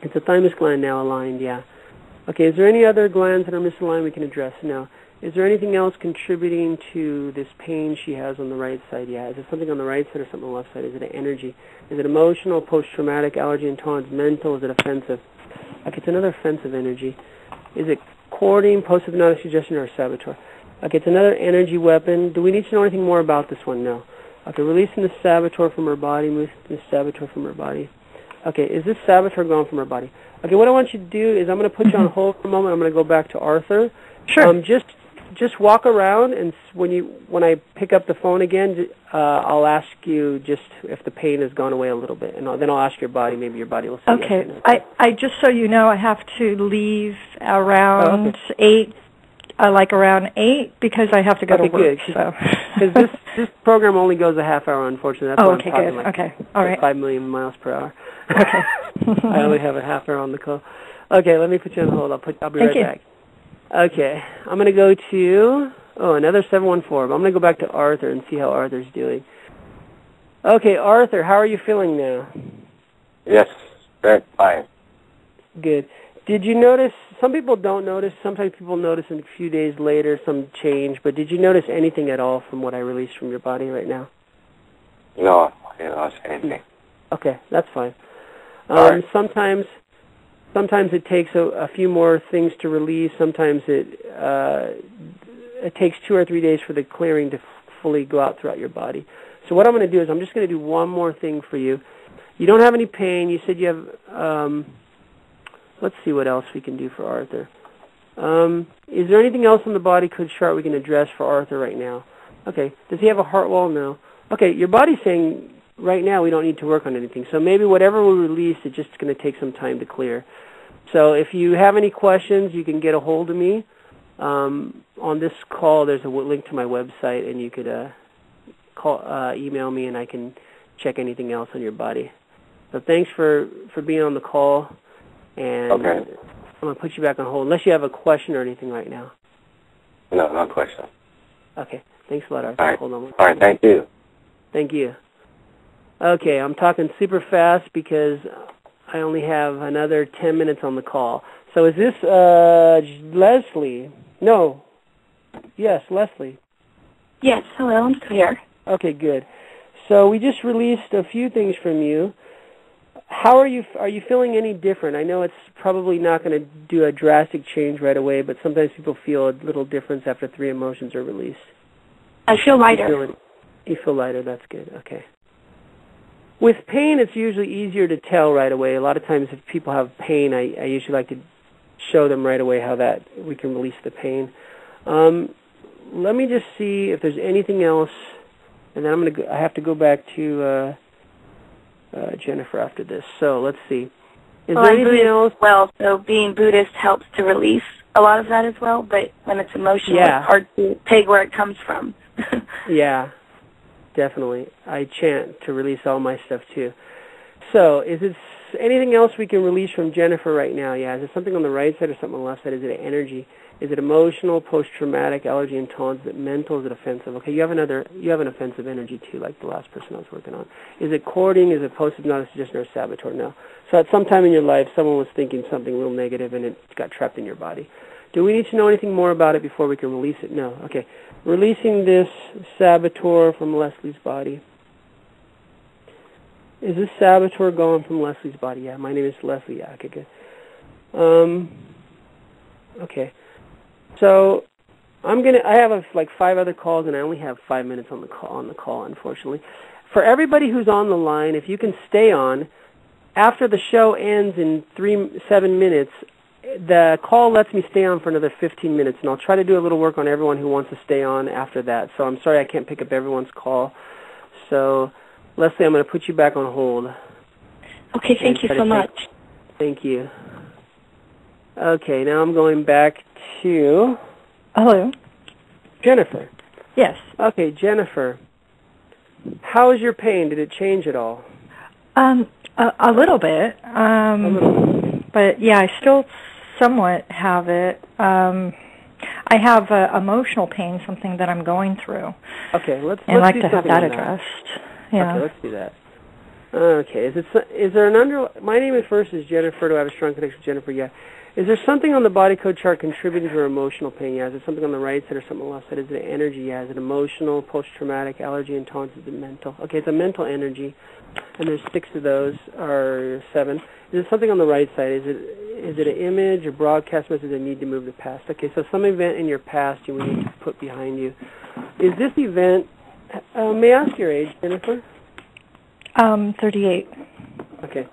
It's a thymus gland now aligned, yeah. Okay, is there any other glands that are misaligned we can address? No. Is there anything else contributing to this pain she has on the right side? Yeah. Is it something on the right side or something on the left side? Is it an energy? Is it emotional, post-traumatic, allergy, intolerance, mental? Is it offensive? Okay, it's another offensive energy. Is it courting, post-hypnotic suggestion, or saboteur? Okay, it's another energy weapon. Do we need to know anything more about this one? No. Okay, releasing the saboteur from her body, moving the saboteur from her body. Okay, is this saboteur gone from her body? Okay, what I want you to do is I'm going to put you on hold for a moment. I'm going to go back to Arthur. Sure. Just walk around, and when I pick up the phone again, I'll ask you just if the pain has gone away a little bit, and then I'll ask your body. Maybe your body will say okay. Yes or no. I just so you know, I have to leave around 8. Like around 8 because I have to go to work. Good. So. Because this program only goes a half hour, unfortunately. That's why I'm talking good. like okay, all right. 5 million miles per hour. Okay. I only have a half hour on the call. Okay, let me put you on hold. I'll be right back. Okay, I'm going to go to another 714. But I'm going to go back to Arthur and see how Arthur's doing. Okay, Arthur, how are you feeling now? Yes, very fine. Good. Did you notice, some people don't notice, sometimes people notice in a few days later some change, but did you notice anything at all from what I released from your body right now? No, I didn't notice anything. Okay, that's fine. Right. Sometimes it takes a few more things to release. Sometimes it takes 2 or 3 days for the clearing to fully go out throughout your body. So what I'm going to do is I'm just going to do one more thing for you. You don't have any pain. You said you have... let's see what else we can do for Arthur. Is there anything else on the body code chart we can address for Arthur right now? Okay. Does he have a heart wall? No. Okay, your body's saying right now we don't need to work on anything. So maybe whatever we release is just going to take some time to clear. So if you have any questions, you can get a hold of me. On this call, there's a link to my website, and you could email me, and I can check anything else on your body. So thanks for being on the call. And okay. I'm going to put you back on hold, unless you have a question or anything right now. No, no question. Okay. Thanks a lot, Arthur. All right. Hold on. All right, thank you. Thank you. Okay, I'm talking super fast because I only have another 10 minutes on the call. So is this Leslie? No. Yes, Leslie. Yes, hello, I'm here. Okay, good. So we just released a few things from you. How are you feeling any different? I know it's probably not going to do a drastic change right away, but sometimes people feel a little difference after 3 emotions are released. I feel lighter. You feel lighter, that's good. Okay. With pain, it's usually easier to tell right away. A lot of times if people have pain, I usually like to show them right away how that we can release the pain. Let me just see if there's anything else, and then I have to go back to Jennifer after this. So let's see. Is there anything else? Well, so being Buddhist helps to release a lot of that as well, but when it's emotional, it's hard to peg where it comes from. Yeah, definitely. I chant to release all my stuff too. So is it anything else we can release from Jennifer right now? Yeah, is it something on the right side or something on the left side? Is it energy? Is it emotional, post-traumatic, allergy, intolerance? Is it mental? Is it offensive? Okay, you have an offensive energy too, like the last person I was working on. Is it courting? Is it post-hypnotic suggestion or saboteur? No. So at some time in your life, someone was thinking something real negative and it got trapped in your body. Do we need to know anything more about it before we can release it? No. Okay. Releasing this saboteur from Leslie's body. Is this saboteur gone from Leslie's body? Yeah, my name is Leslie. Yeah, okay, good. Okay. So I have like 5 other calls, and I only have 5 minutes on the call, unfortunately. For everybody who's on the line, if you can stay on, after the show ends in 7 minutes, the call lets me stay on for another 15 minutes, and I'll try to do a little work on everyone who wants to stay on after that. So I'm sorry I can't pick up everyone's call. So, Leslie, I'm going to put you back on hold. Okay, thank you so much. Thank you. Okay, now I'm going back to... Hello. Jennifer. Yes. Okay, Jennifer. How is your pain? Did it change at all? A little bit. A little bit. But yeah, I still somewhat have it. I have emotional pain, something that I'm going through. Okay, let's I'd like do to have something that on addressed. Yeah. Okay, let's do that. Okay, is there an my name at first is Jennifer. Do I have a strong connection with Jennifer? Yeah. Is there something on the body code chart contributing to her emotional pain? Yeah. Is there something on the right side or something on the left side? Is it energy? Yeah. Is it emotional, post-traumatic, allergy, intolerance? Is it mental? Okay, it's a mental energy, and there's 6 of those, or 7. Is there something on the right side? Is it an image, a broadcast message that need to move to past? Okay, so some event in your past you need to put behind you. Is this event, may I ask your age, Jennifer? 38. Okay.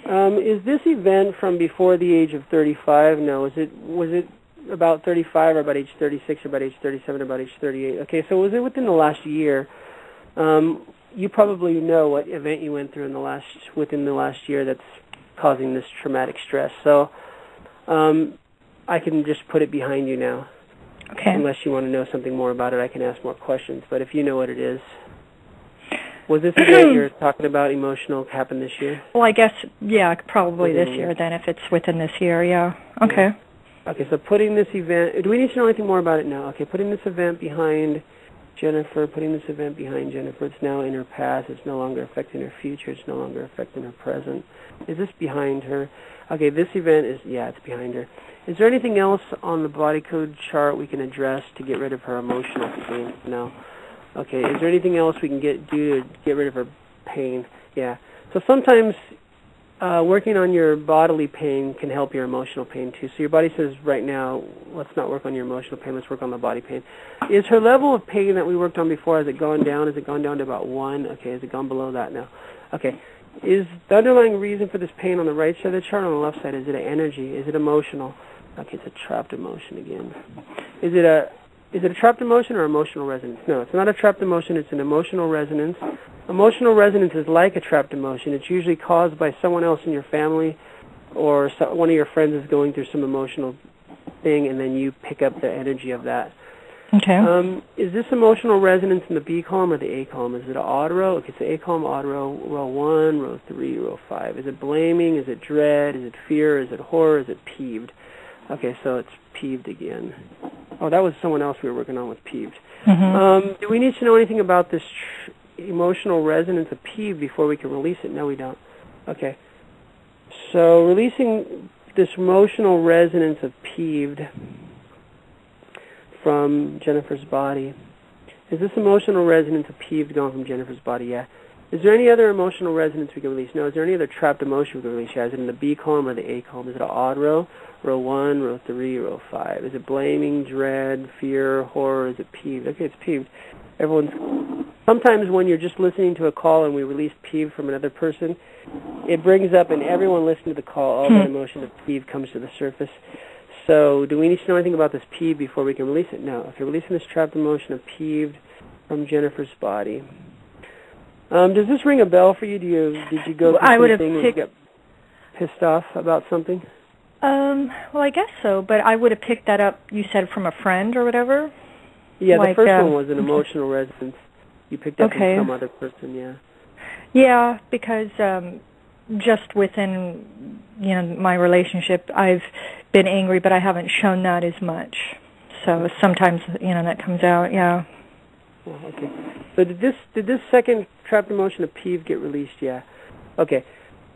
Is this event from before the age of 35? No. Was it about 35 or about age 36 or about age 37 or about age 38? Okay, so was it within the last year? You probably know what event you went through within the last year that's causing this traumatic stress. So I can just put it behind you now. Okay. Unless you want to know something more about it, I can ask more questions. But if you know what it is. Was this event you're talking about emotional happened this year? Well, I guess, yeah, probably this year then, if it's within this year, yeah. Okay. Yeah. Okay, so putting this event, do we need to know anything more about it now? Okay, putting this event behind Jennifer, it's now in her past, it's no longer affecting her future, it's no longer affecting her present. Is this behind her? Okay, this event is, yeah, it's behind her. Is there anything else on the body code chart we can address to get rid of her emotional pain? No. Okay, is there anything else we can do to get rid of her pain? Yeah. So sometimes working on your bodily pain can help your emotional pain too. So your body says right now, let's not work on your emotional pain, let's work on the body pain. Is her level of pain that we worked on before, has it gone down? Has it gone down to about 1? Okay, has it gone below that now? Okay. Is the underlying reason for this pain on the right side of the chart or on the left side? Is it an energy? Is it emotional? Okay, it's a trapped emotion again. Is it a trapped emotion or emotional resonance? No, it's not a trapped emotion. It's an emotional resonance. Emotional resonance is like a trapped emotion. It's usually caused by someone else in your family or one of your friends is going through some emotional thing, and then you pick up the energy of that. Okay. Is this emotional resonance in the B column or the A column? Is it an odd row? Okay, it's the A column, odd row, row 1, row 3, row 5. Is it blaming? Is it dread? Is it fear? Is it horror? Is it peeved? Okay, so it's peeved again. Oh, that was someone else we were working on with peeved. Mm-hmm. Do we need to know anything about this emotional resonance of peeved before we can release it? No, we don't. Okay. So releasing this emotional resonance of peeved from Jennifer's body. Is this emotional resonance of peeved going from Jennifer's body? Yeah. Is there any other emotional resonance we can release? No. Is there any other trapped emotion we can release? Yeah. Is it in the B column or the A column? Is it an odd row? Row 1, row 3, row 5. Is it blaming, dread, fear, horror? Is it peeved? Okay, it's peeved. Sometimes when you're just listening to a call and we release peeved from another person, it brings up, and everyone listening to the call, all that emotion of peeved comes to the surface. So do we need to know anything about this peeved before we can release it? No. If you're releasing this trapped emotion of peeved from Jennifer's body. Does this ring a bell for you? Did you go through something and you get pissed off about something? Well, I guess so, but I would have picked that up, you said, from a friend or whatever? Yeah, the first one was an emotional resonance. You picked up from some other person, yeah. Yeah, because just within, my relationship, I've been angry, but I haven't shown that as much. So sometimes, that comes out, yeah. Oh, okay. So did this second trapped emotion of peeve get released? Yeah. Okay.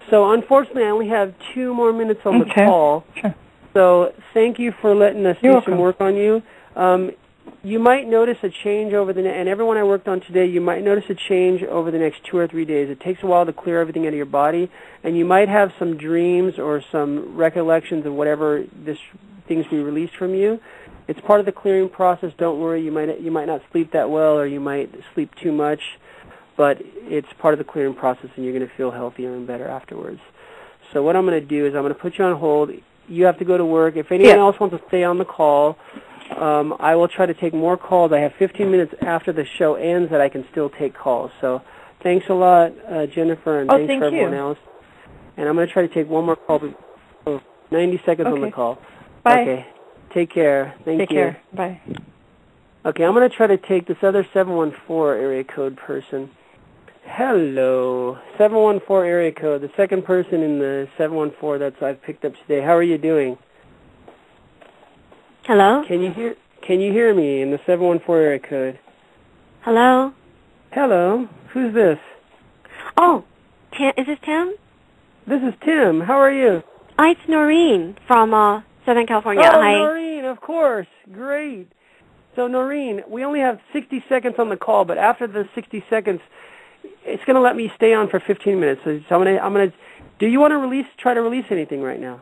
So unfortunately, I only have 2 more minutes on the call. Sure. So thank you for letting us do welcome. some work on you. You might notice a change and everyone I worked on today, you might notice a change over the next 2 or 3 days. It takes a while to clear everything out of your body, and you might have some dreams or some recollections of whatever things we released from you. It's part of the clearing process. Don't worry. You might not sleep that well, or you might sleep too much. But it's part of the clearing process, and you're going to feel healthier and better afterwards. So what I'm going to do is I'm going to put you on hold. You have to go to work. If anyone else wants to stay on the call, I will try to take more calls. I have 15 minutes after the show ends that I can still take calls. So thanks a lot, Jennifer, and thanks for everyone else. And I'm going to try to take one more call. 90 seconds on the call. Bye. Okay. Take care. Thank you. Take care. Bye. Okay, I'm going to try to take this other 714 area code person. Hello. 714 area code, the second person in the 714 that I've picked up today. How are you doing? Hello? Can you hear me in the 714 area code? Hello? Hello. Who's this? Oh, is this Tim? This is Tim. How are you? Hi, it's Noreen from Southern California. Oh, Hi. Noreen, of course. Great. So, Noreen, we only have 60 seconds on the call, but after the 60 seconds, it's going to let me stay on for 15 minutes. So I'm going to. Do you want to try to release anything right now?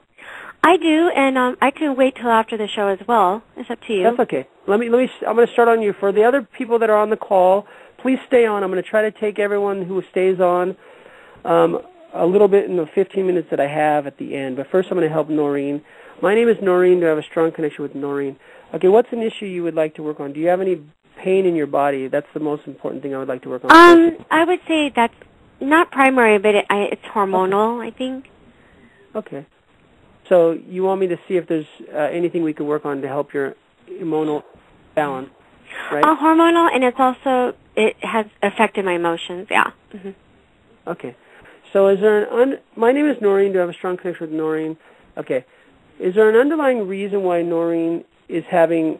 I do, and I can wait till after the show as well. It's up to you. That's okay. I'm going to start on you. For the other people that are on the call, please stay on. I'm going to try to take everyone who stays on a little bit in the 15 minutes that I have at the end. But first, I'm going to help Noreen. My name is Noreen. Do I have a strong connection with Noreen? Okay, what's an issue you would like to work on? Do you have any pain in your body? That's the most important thing I would like to work on. I would say that's not primary, but it's hormonal, I think. Okay. So you want me to see if there's anything we can work on to help your hormonal balance, right? Hormonal, and it has affected my emotions, yeah. Mm-hmm. Okay. So is there my name is Noreen. Do I have a strong connection with Noreen? Okay. Is there an underlying reason why Noreen is having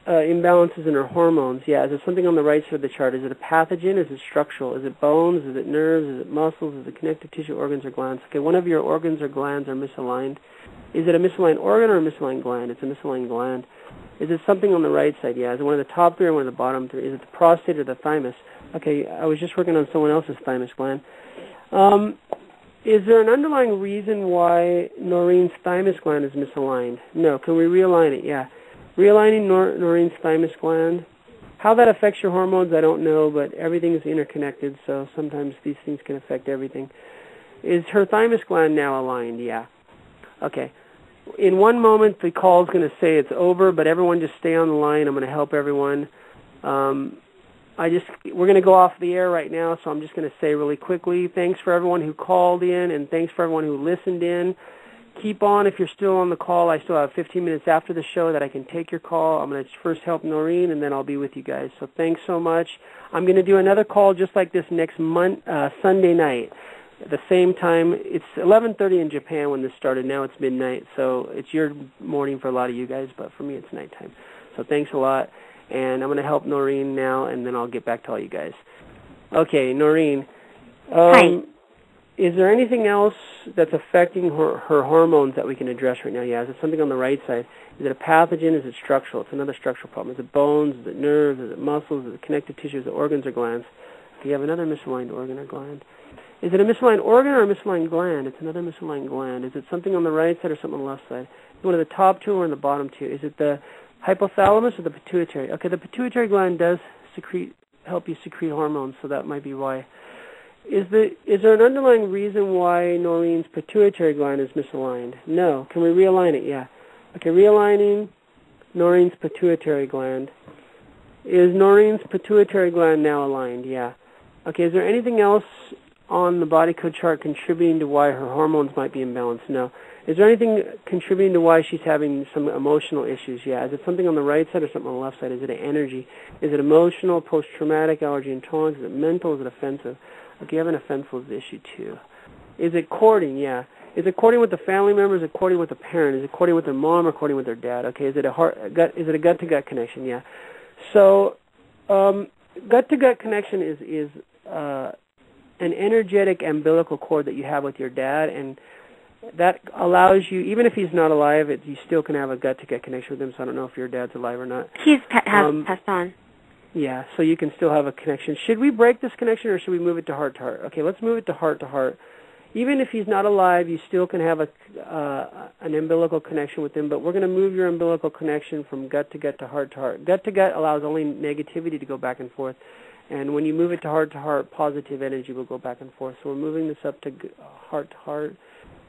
imbalances in her hormones? Yeah. Is there something on the right side of the chart? Is it a pathogen? Is it structural? Is it bones? Is it nerves? Is it muscles? Is it connective tissue, organs, or glands? Okay, one of your organs or glands are misaligned. Is it a misaligned organ or a misaligned gland? It's a misaligned gland. Is it something on the right side? Yeah. Is it one of the top three or one of the bottom three? Is it the prostate or the thymus? Okay, I was just working on someone else's thymus gland. Is there an underlying reason why Noreen's thymus gland is misaligned? No. Can we realign it? Yeah. Realigning Noreen's thymus gland. How that affects your hormones, I don't know, but everything is interconnected, so sometimes these things can affect everything. Is her thymus gland now aligned? Yeah. Okay. In one moment, the call is going to say it's over, but everyone just stay on the line. I'm going to help everyone. We're going to go off the air right now, so I'm just going to say really quickly, thanks for everyone who called in, and thanks for everyone who listened in. Keep on if you're still on the call. I still have 15 minutes after the show that I can take your call. I'm going to first help Noreen, and then I'll be with you guys. So thanks so much. I'm going to do another call just like this next Sunday night. At the same time, it's 11:30 in Japan when this started. Now it's midnight, so it's your morning for a lot of you guys, but for me it's nighttime. So thanks a lot. And I'm going to help Noreen now, and then I'll get back to all you guys. Okay, Noreen. Hi. Is there anything else that's affecting her hormones that we can address right now? Yeah, is it something on the right side? Is it a pathogen? Is it structural? It's another structural problem. Is it bones? Is it nerves? Is it muscles? Is it connective tissue? Is it organs or glands? Do you have another misaligned organ or gland? Is it a misaligned organ or a misaligned gland? It's another misaligned gland. Is it something on the right side or something on the left side? Is it one of the top two or in the bottom two? Is it the hypothalamus or the pituitary? Okay, the pituitary gland does help you secrete hormones, so that might be why. Is there an underlying reason why Noreen's pituitary gland is misaligned? No. Can we realign it? Yeah. Okay, realigning Noreen's pituitary gland. Is Noreen's pituitary gland now aligned? Yeah. Okay, is there anything else on the body code chart contributing to why her hormones might be imbalanced? No. Is there anything contributing to why she's having some emotional issues? Yeah. Is it something on the right side or something on the left side? Is it energy? Is it emotional, post-traumatic, allergy intolerance? Is it mental? Is it offensive? Okay, you have an offensive issue too. Is it courting? Yeah. Is it courting with a family member? Is it courting with a parent? Is it courting with their mom or courting with their dad? Okay, is it a gut-to-gut connection? Yeah. So, gut-to-gut connection is an energetic umbilical cord that you have with your dad, and that allows you, even if he's not alive, you still can have a gut-to-gut connection with him. So I don't know if your dad's alive or not. He's passed on. Yeah, so you can still have a connection. Should we break this connection, or should we move it to heart-to-heart? Okay, let's move it to heart-to-heart. Even if he's not alive, you still can have an umbilical connection with him, but we're going to move your umbilical connection from gut-to-gut to heart-to-heart. Gut-to-gut allows only negativity to go back and forth, and when you move it to heart-to-heart, positive energy will go back and forth. So we're moving this up to heart-to-heart.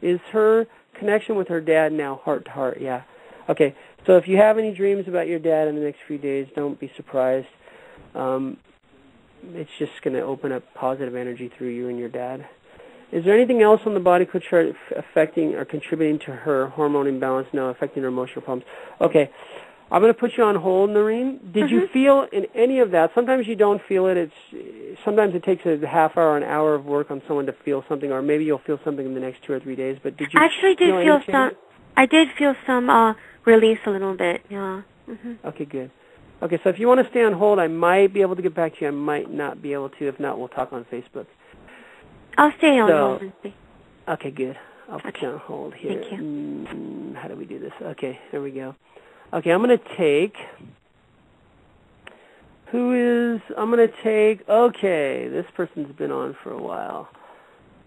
Is her connection with her dad now heart-to-heart? Yeah. Okay, so if you have any dreams about your dad in the next few days, don't be surprised. It's just going to open up positive energy through you and your dad. Is there anything else on the body code chart affecting or contributing to her hormone imbalance? No, affecting her emotional problems. Okay, I'm going to put you on hold, Noreen. Did you feel in any of that? Sometimes you don't feel it. Sometimes it takes a half hour, an hour of work on someone to feel something, or maybe you'll feel something in the next 2 or 3 days. But did you actually feel some? I did feel some release a little bit. Yeah. Mm-hmm. Okay, good. Okay, so if you want to stay on hold, I might be able to get back to you. I might not be able to. If not, we'll talk on Facebook. I'll stay on hold and see. Okay, good. I'll put you on hold here. Thank you. How do we do this? Okay, there we go. Okay, I'm going to take... okay, this person's been on for a while.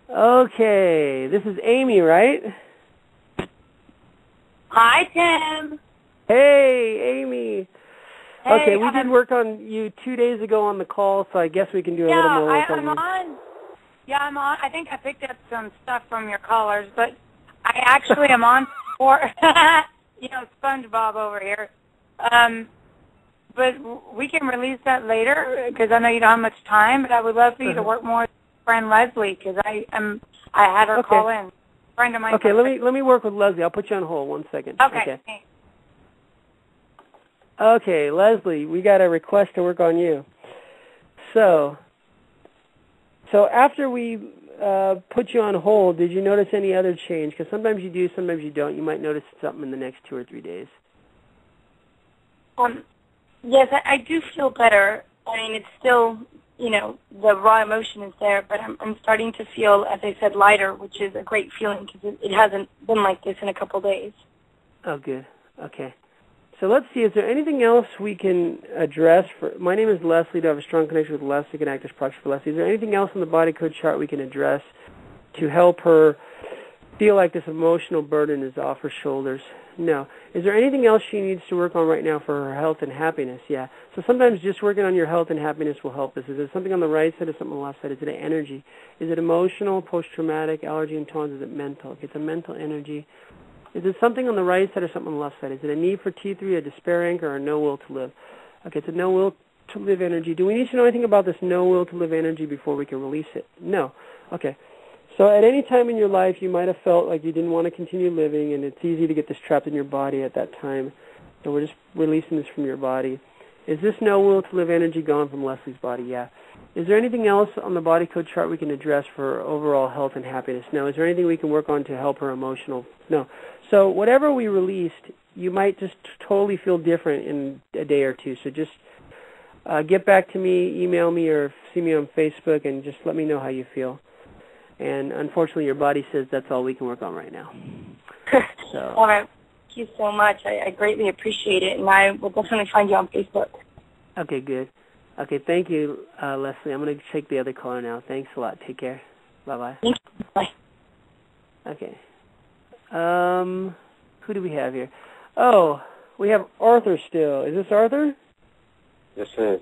Okay, this is Amy, right? Hi, Tim. Hey, Amy. Hey, okay, we did work on you 2 days ago on the call, so I guess we can do a little more work on you. I'm on. I think I picked up some stuff from your callers, but I actually am on for, SpongeBob over here. But we can release that later because I know you don't have much time. But I would love for you to work more with friend Leslie because I had her call in. Friend of mine. Okay, let me work with Leslie. I'll put you on hold 1 second. Okay. Okay, Leslie, we got a request to work on you. So after we put you on hold, did you notice any other change? Because sometimes you do, sometimes you don't. You might notice something in the next 2 or 3 days. Yes, I do feel better. I mean, it's still, the raw emotion is there, but I'm starting to feel, as I said, lighter, which is a great feeling because it hasn't been like this in a couple days. Oh, good. Okay. So let's see, is there anything else we can address? My name is Leslie. Do I have a strong connection with Leslie? Can act as proxy for Leslie. Is there anything else in the body code chart we can address to help her feel like this emotional burden is off her shoulders? No. Is there anything else she needs to work on right now for her health and happiness? Yeah. So sometimes just working on your health and happiness will help us. Is it something on the right side or something on the left side? Is it energy? Is it emotional, post-traumatic, allergy and tones? Is it mental? If it's a mental energy. Is it something on the right side or something on the left side? Is it a need for T3, a despair anchor, or a no will to live? Okay, it's a no will to live energy. Do we need to know anything about this no will to live energy before we can release it? No. Okay. So at any time in your life, you might have felt like you didn't want to continue living, and it's easy to get this trapped in your body at that time. So we're just releasing this from your body. Is this no will to live energy gone from Leslie's body? Yeah. Is there anything else on the body code chart we can address for overall health and happiness? No. Is there anything we can work on to help her emotional? No. So whatever we released, you might just totally feel different in a day or two. So just get back to me, email me, or see me on Facebook, and just let me know how you feel. And unfortunately, your body says that's all we can work on right now. So. All right. Thank you so much. I greatly appreciate it, and I will definitely find you on Facebook. Okay, good. Okay, thank you, Leslie. I'm going to take the other caller now. Thanks a lot. Take care. Bye-bye. Thank you. Bye. Okay. Who do we have here? Oh, we have Arthur still. Is this Arthur? Yes, it is.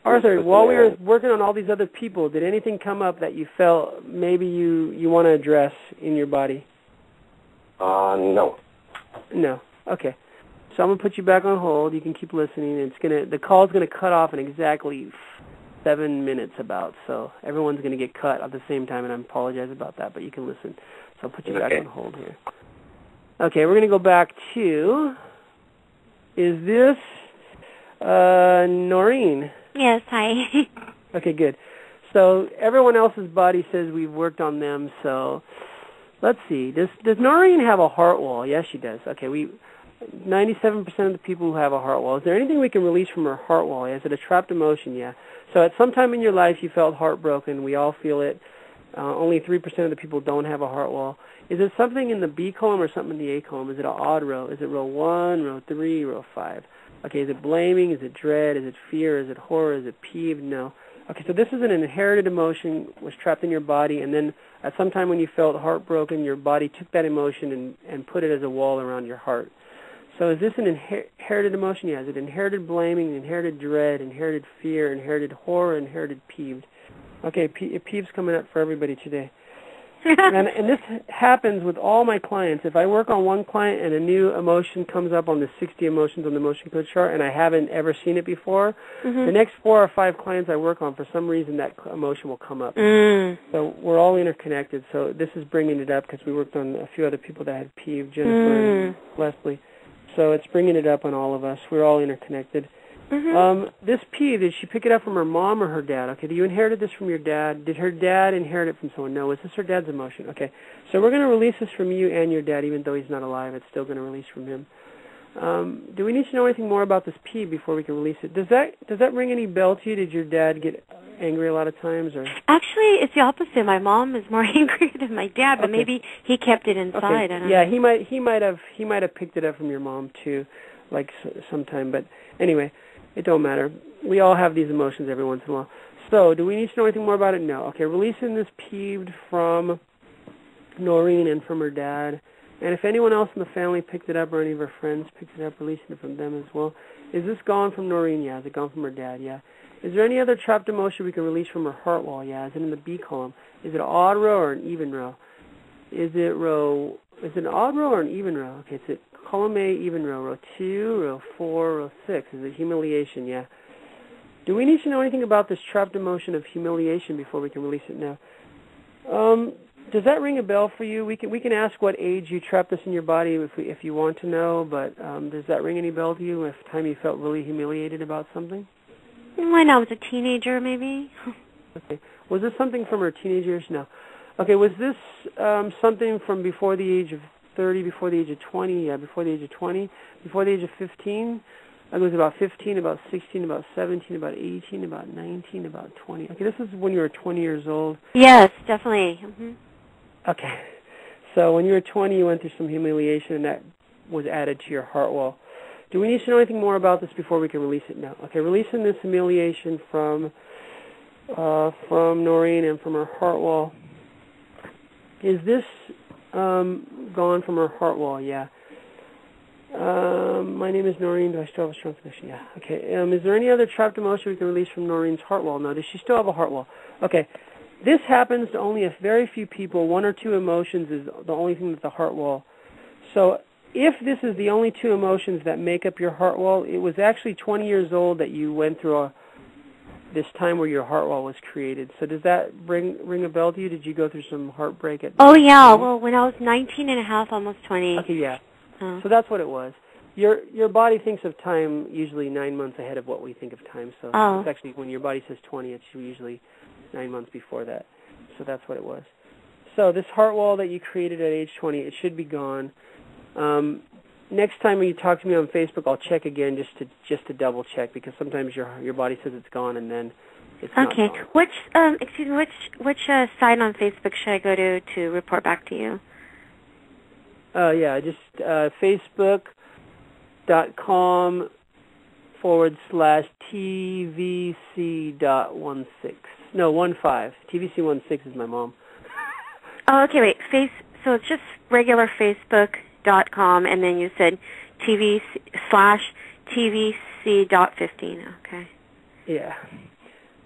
Arthur, while we were working on all these other people, did anything come up that you felt maybe you want to address in your body? No. No. Okay. So I'm going to put you back on hold. You can keep listening. The call's going to cut off in exactly 7 minutes about. So everyone's going to get cut at the same time, and I apologize about that, but you can listen. So I'll put you back on hold here. Okay, we're going to go back to, is this Noreen? Yes, hi. Okay, good. So everyone else's body says we've worked on them, so let's see. Does Noreen have a heart wall? Yes, she does. Okay, 97% of the people who have a heart wall. Is there anything we can release from her heart wall? Is it a trapped emotion? Yeah. So at some time in your life you felt heartbroken. We all feel it. Only 3% of the people don't have a heart wall. Is it something in the B column or something in the A column? Is it an odd row? Is it row 1, row 3, row 5? Okay, is it blaming? Is it dread? Is it fear? Is it horror? Is it peeved? No. Okay, so this is an inherited emotion, was trapped in your body, and then at some time when you felt heartbroken, your body took that emotion and put it as a wall around your heart. So is this an inherited emotion? Yeah. Is it inherited blaming, inherited dread, inherited fear, inherited horror, inherited peeved? Okay, peeved's coming up for everybody today. and this happens with all my clients. If I work on one client and a new emotion comes up on the 60 emotions on the emotion code chart and I haven't ever seen it before, the next 4 or 5 clients I work on, for some reason that emotion will come up. So we're all interconnected. So this is bringing it up because we worked on a few other people that had peeved, Jennifer and Leslie. So it's bringing it up on all of us. We're all interconnected. This peeve, did she pick it up from her mom or her dad? Okay, do you inherited this from your dad? Did her dad inherit it from someone? No. Is this her dad's emotion? Okay, so we're going to release this from you and your dad, even though he's not alive. It's still going to release from him. Do we need to know anything more about this peeve before we can release it? Does that ring any bell to you? Did your dad get angry a lot of times, or? Actually, it's the opposite. My mom is more angry than my dad, but maybe he kept it inside. Okay. I don't yeah, know. he might have picked it up from your mom too, like sometime. But anyway, it don't matter. We all have these emotions every once in a while. So, do we need to know anything more about it? No. Okay, releasing this peeved from Noreen and from her dad. And if anyone else in the family picked it up or any of her friends picked it up, releasing it from them as well. Is this gone from Noreen? Yeah. Is it gone from her dad? Yeah. Is there any other trapped emotion we can release from her heart wall? Yeah. Is it in the B column? Is it an odd row or an even row? Is it an odd row or an even row? Okay, it's column A, even row. Row 2, row 4, row 6. Is it humiliation? Yeah. Do we need to know anything about this trapped emotion of humiliation before we can release it now? Does that ring a bell for you? We can ask what age you trapped this in your body if you want to know, but does that ring any bell to you? If time you felt really humiliated about something? When I was a teenager, maybe. Okay. Was this something from her teenage years? No. Okay, was this something from before the age of 30, before the age of 20? Yeah, before the age of 20, before the age of 15? It was about 15, about 16, about 17, about 18, about 19, about 20. Okay, this is when you were 20 years old. Yes, definitely. Mm-hmm. Okay. So when you were 20, you went through some humiliation, and that was added to your heart wall. Do we need to know anything more about this before we can release it? No. Okay, releasing this humiliation from Noreen and from her heart wall. Is this gone from her heart wall? Yeah. My name is Noreen. Do I still have a strong connection? Yeah. Okay. Is there any other trapped emotion we can release from Noreen's heart wall? No. Does she still have a heart wall? Okay. This happens to only a very few people. 1 or 2 emotions is the only thing that's the heart wall. So if this is the only 2 emotions that make up your heart wall, it was actually 20 years old that you went through this time where your heart wall was created. So does that ring a bell to you? Did you go through some heartbreak at Oh, yeah. 20? Well, when I was 19 and a half, almost 20. Okay, yeah. So that's what it was. Your body thinks of time usually 9 months ahead of what we think of time. So it's actually when your body says 20, it's usually 9 months before that. So that's what it was. So this heart wall that you created at age 20, it should be gone. Next time when you talk to me on Facebook, I'll check again just to double check, because sometimes your body says it's gone and then it's not gone. Okay. Which site on Facebook should I go to report back to you? Yeah, just facebook.com/tvc.16. No, 15. TVC16 is my mom. Oh, okay, wait. So it's just regular Facebook.com, and then you said TV/TVC.15. Okay. Yeah.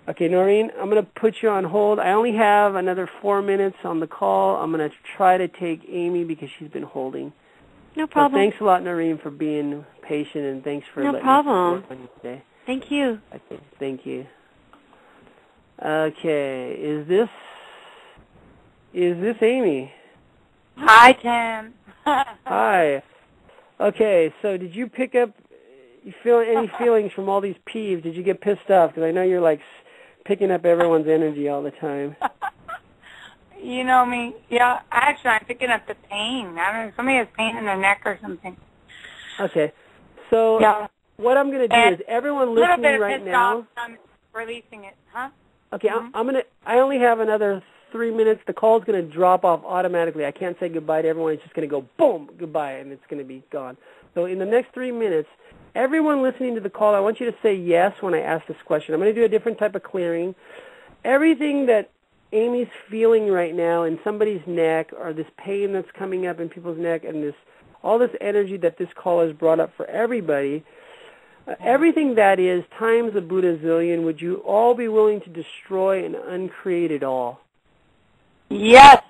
Okay, Noreen, I'm going to put you on hold. I only have another 4 minutes on the call. I'm going to try to take Amy because she's been holding. No problem. So thanks a lot, Noreen, for being patient, and thanks for letting me work on you today. Thank you. Okay, thank you. Okay, is this Amy? Hi, Tim. Hi. Okay, so did you pick up? You feel any feelings from all these peeves? Did you get pissed off? Because I know you're like picking up everyone's energy all the time. You know me. Yeah, actually, I'm picking up the pain. I don't know, somebody has pain in their neck or something. Okay, so what I'm going to do is everyone listening right now. I'm releasing it, huh? Okay, I only have another 3 minutes. The call's going to drop off automatically. I can't say goodbye to everyone. It's just going to go boom, goodbye, and it's going to be gone. So in the next 3 minutes, everyone listening to the call, I want you to say yes when I ask this question. I'm going to do a different type of clearing. Everything that Amy's feeling right now in somebody's neck, or this pain that's coming up in people's neck, and all this energy that this call has brought up for everybody, everything that is times a Buddha zillion, would you all be willing to destroy and uncreate it all? Yes.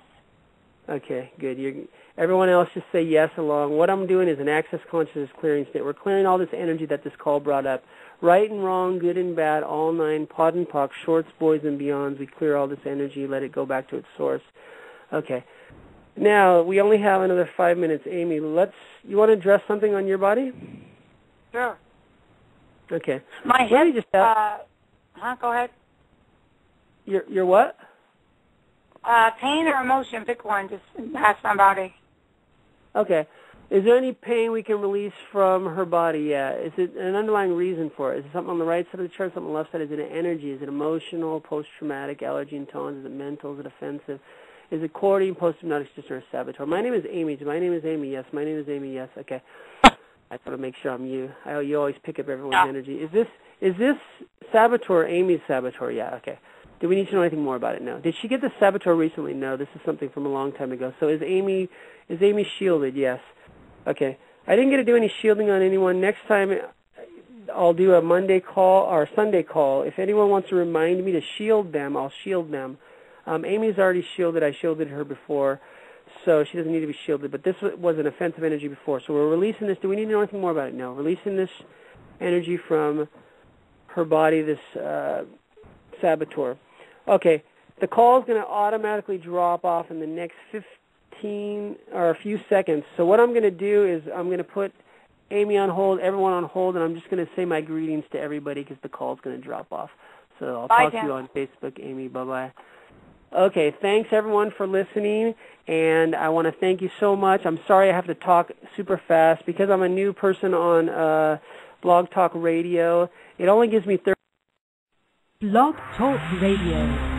Okay, good. Everyone else just say yes along. What I'm doing is an access consciousness clearing state. We're clearing all this energy that this call brought up. Right and wrong, good and bad, all 9, pod and poc, shorts, boys, and beyonds. We clear all this energy, let it go back to its source. Okay. Now, we only have another 5 minutes. Amy, you want to address something on your body? Sure. Okay. My hip, go ahead. Your what? Pain or emotion, pick one. Just ask my body. Okay. Is there any pain we can release from her body? Yeah. Is it an underlying reason for it? Is it something on the right side of the chart, something on the left side? Is it an energy? Is it emotional, post-traumatic, allergy and tones? Is it mental? Is it offensive? Is it courting, post-hypnotic, or saboteur? My name is Amy. My name is Amy. Yes. My name is Amy. Yes. Okay. I want to make sure I'm you. You always pick up everyone's energy. Is this saboteur Amy's saboteur? Yeah. Okay. Do we need to know anything more about it? No. Did she get the saboteur recently? No. This is something from a long time ago. So is Amy shielded? Yes. Okay. I didn't get to do any shielding on anyone. Next time I'll do a Monday call or a Sunday call. If anyone wants to remind me to shield them, I'll shield them. Amy's already shielded. I shielded her before, so she doesn't need to be shielded. But this was an offensive energy before, so we're releasing this. Do we need to know anything more about it? No. Releasing this energy from her body, this saboteur. Okay. The call is going to automatically drop off in the next 15 or a few seconds. So what I'm going to do is I'm going to put Amy on hold, everyone on hold, and I'm just going to say my greetings to everybody because the call is going to drop off. So I'll talk to you on Facebook, Amy. Bye-bye. Okay, thanks everyone for listening, and I want to thank you so much. I'm sorry I have to talk super fast because I'm a new person on Blog Talk Radio. It only gives me 30. Blog Talk Radio.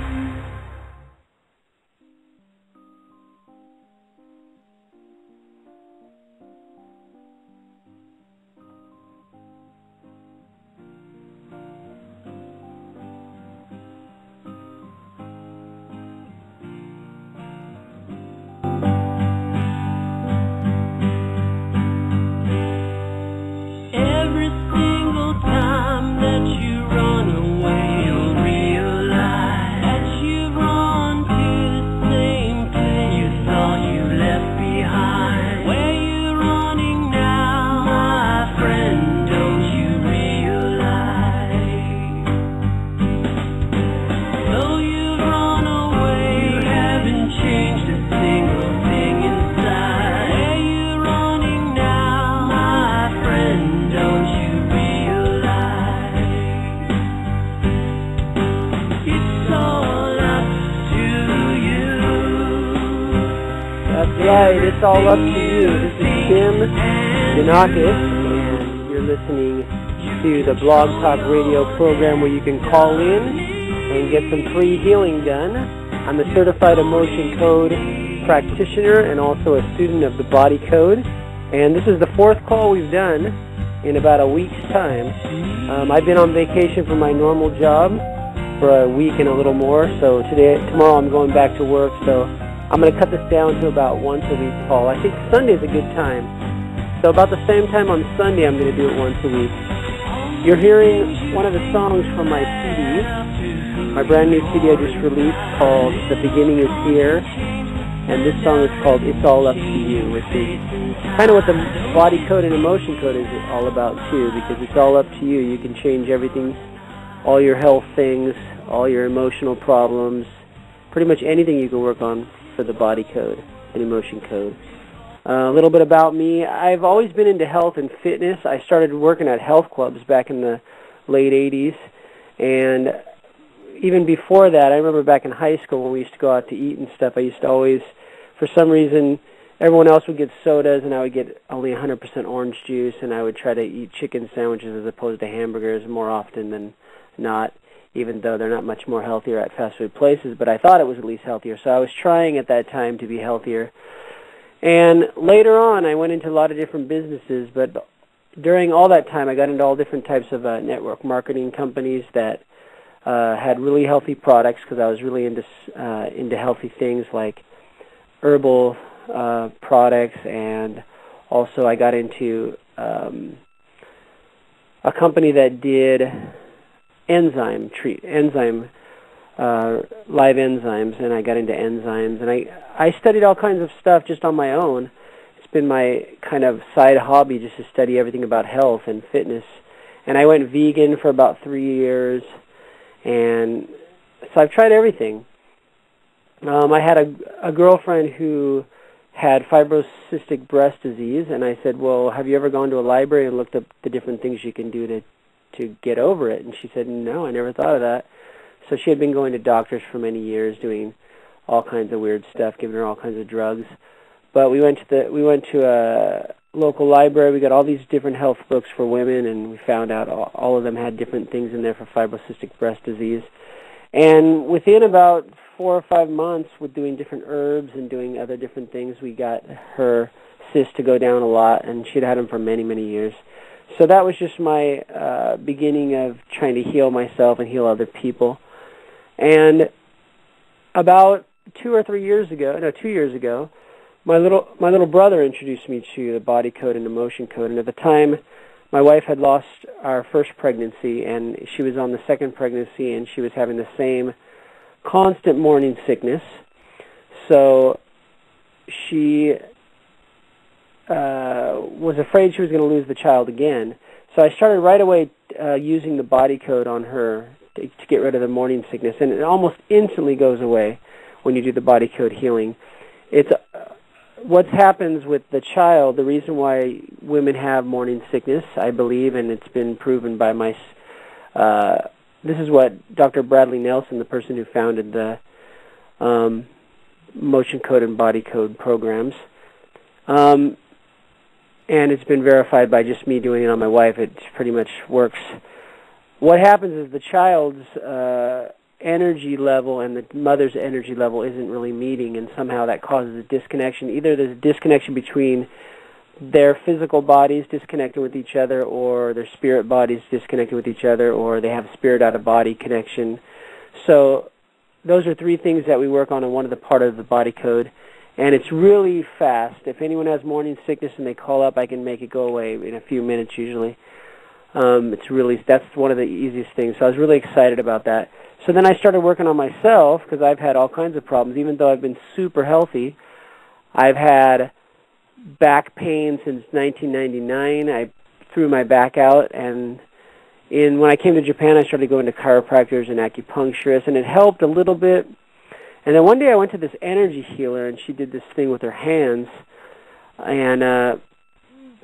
It's all up to you. This is Tim Janakos, and you're listening to the Blog Talk Radio program where you can call in and get some free healing done. I'm a certified emotion code practitioner and also a student of the body code. And this is the fourth call we've done in about a week's time. I've been on vacation from my normal job for a week and a little more, so tomorrow I'm going back to work, so I'm going to cut this down to about once a week call. I think Sunday's a good time. So about the same time on Sunday, I'm going to do it once a week. You're hearing one of the songs from my CD, my brand new CD I just released called The Beginning is Here. And this song is called It's All Up to You, which is kind of what the body code and emotion code is all about too, because it's all up to you. You can change everything, all your health things, all your emotional problems, pretty much anything you can work on for the body code and emotion code. A little bit about me. I've always been into health and fitness. I started working at health clubs back in the late 80s, and even before that, I remember back in high school when we used to go out to eat and stuff, I used to always, for some reason, everyone else would get sodas and I would get only 100% orange juice, and I would try to eat chicken sandwiches as opposed to hamburgers more often than not, even though they're not much more healthier at fast food places, but I thought it was at least healthier. So I was trying at that time to be healthier. And later on, I went into a lot of different businesses, but during all that time, I got into all different types of network marketing companies that had really healthy products because I was really into healthy things like herbal products, and also I got into a company that did live enzymes, and I got into enzymes, and I studied all kinds of stuff just on my own. It's been my kind of side hobby just to study everything about health and fitness. And I went vegan for about 3 years, and so I've tried everything. I had a girlfriend who had fibrocystic breast disease, and I said, well, have you ever gone to a library and looked up the different things you can do to get over it? And she said, no, I never thought of that. So she had been going to doctors for many years, doing all kinds of weird stuff, giving her all kinds of drugs. But we went to local library. We got all these different health books for women, and we found out all of them had different things in there for fibrocystic breast disease. And within about 4 or 5 months, with doing different herbs and doing other different things, we got her cysts to go down a lot, and she'd had them for many, many years. So that was just my beginning of trying to heal myself and heal other people. And about 2 years ago, my little brother introduced me to the body code and emotion code. And at the time, my wife had lost our first pregnancy, and she was on the second pregnancy, and she was having the same constant morning sickness. So she was afraid she was going to lose the child again. So I started right away using the body code on her to get rid of the morning sickness, and it almost instantly goes away when you do the body code healing. It's what happens with the child. The reason why women have morning sickness, I believe, and it's been proven by my. This is what Dr. Bradley Nelson, the person who founded the motion code and body code programs. And it's been verified by just me doing it on my wife. It pretty much works. What happens is the child's energy level and the mother's energy level isn't really meeting, and somehow that causes a disconnection. Either there's a disconnection between their physical bodies disconnected with each other, or their spirit bodies disconnected with each other, or they have spirit out of body connection. So those are 3 things that we work on in one of the part of the body code. And it's really fast. If anyone has morning sickness and they call up, I can make it go away in a few minutes usually. That's one of the easiest things. So I was really excited about that. So then I started working on myself, because I've had all kinds of problems. Even though I've been super healthy, I've had back pain since 1999. I threw my back out, and when I came to Japan, I started going to chiropractors and acupuncturists, and it helped a little bit. And then one day I went to this energy healer, and she did this thing with her hands, and that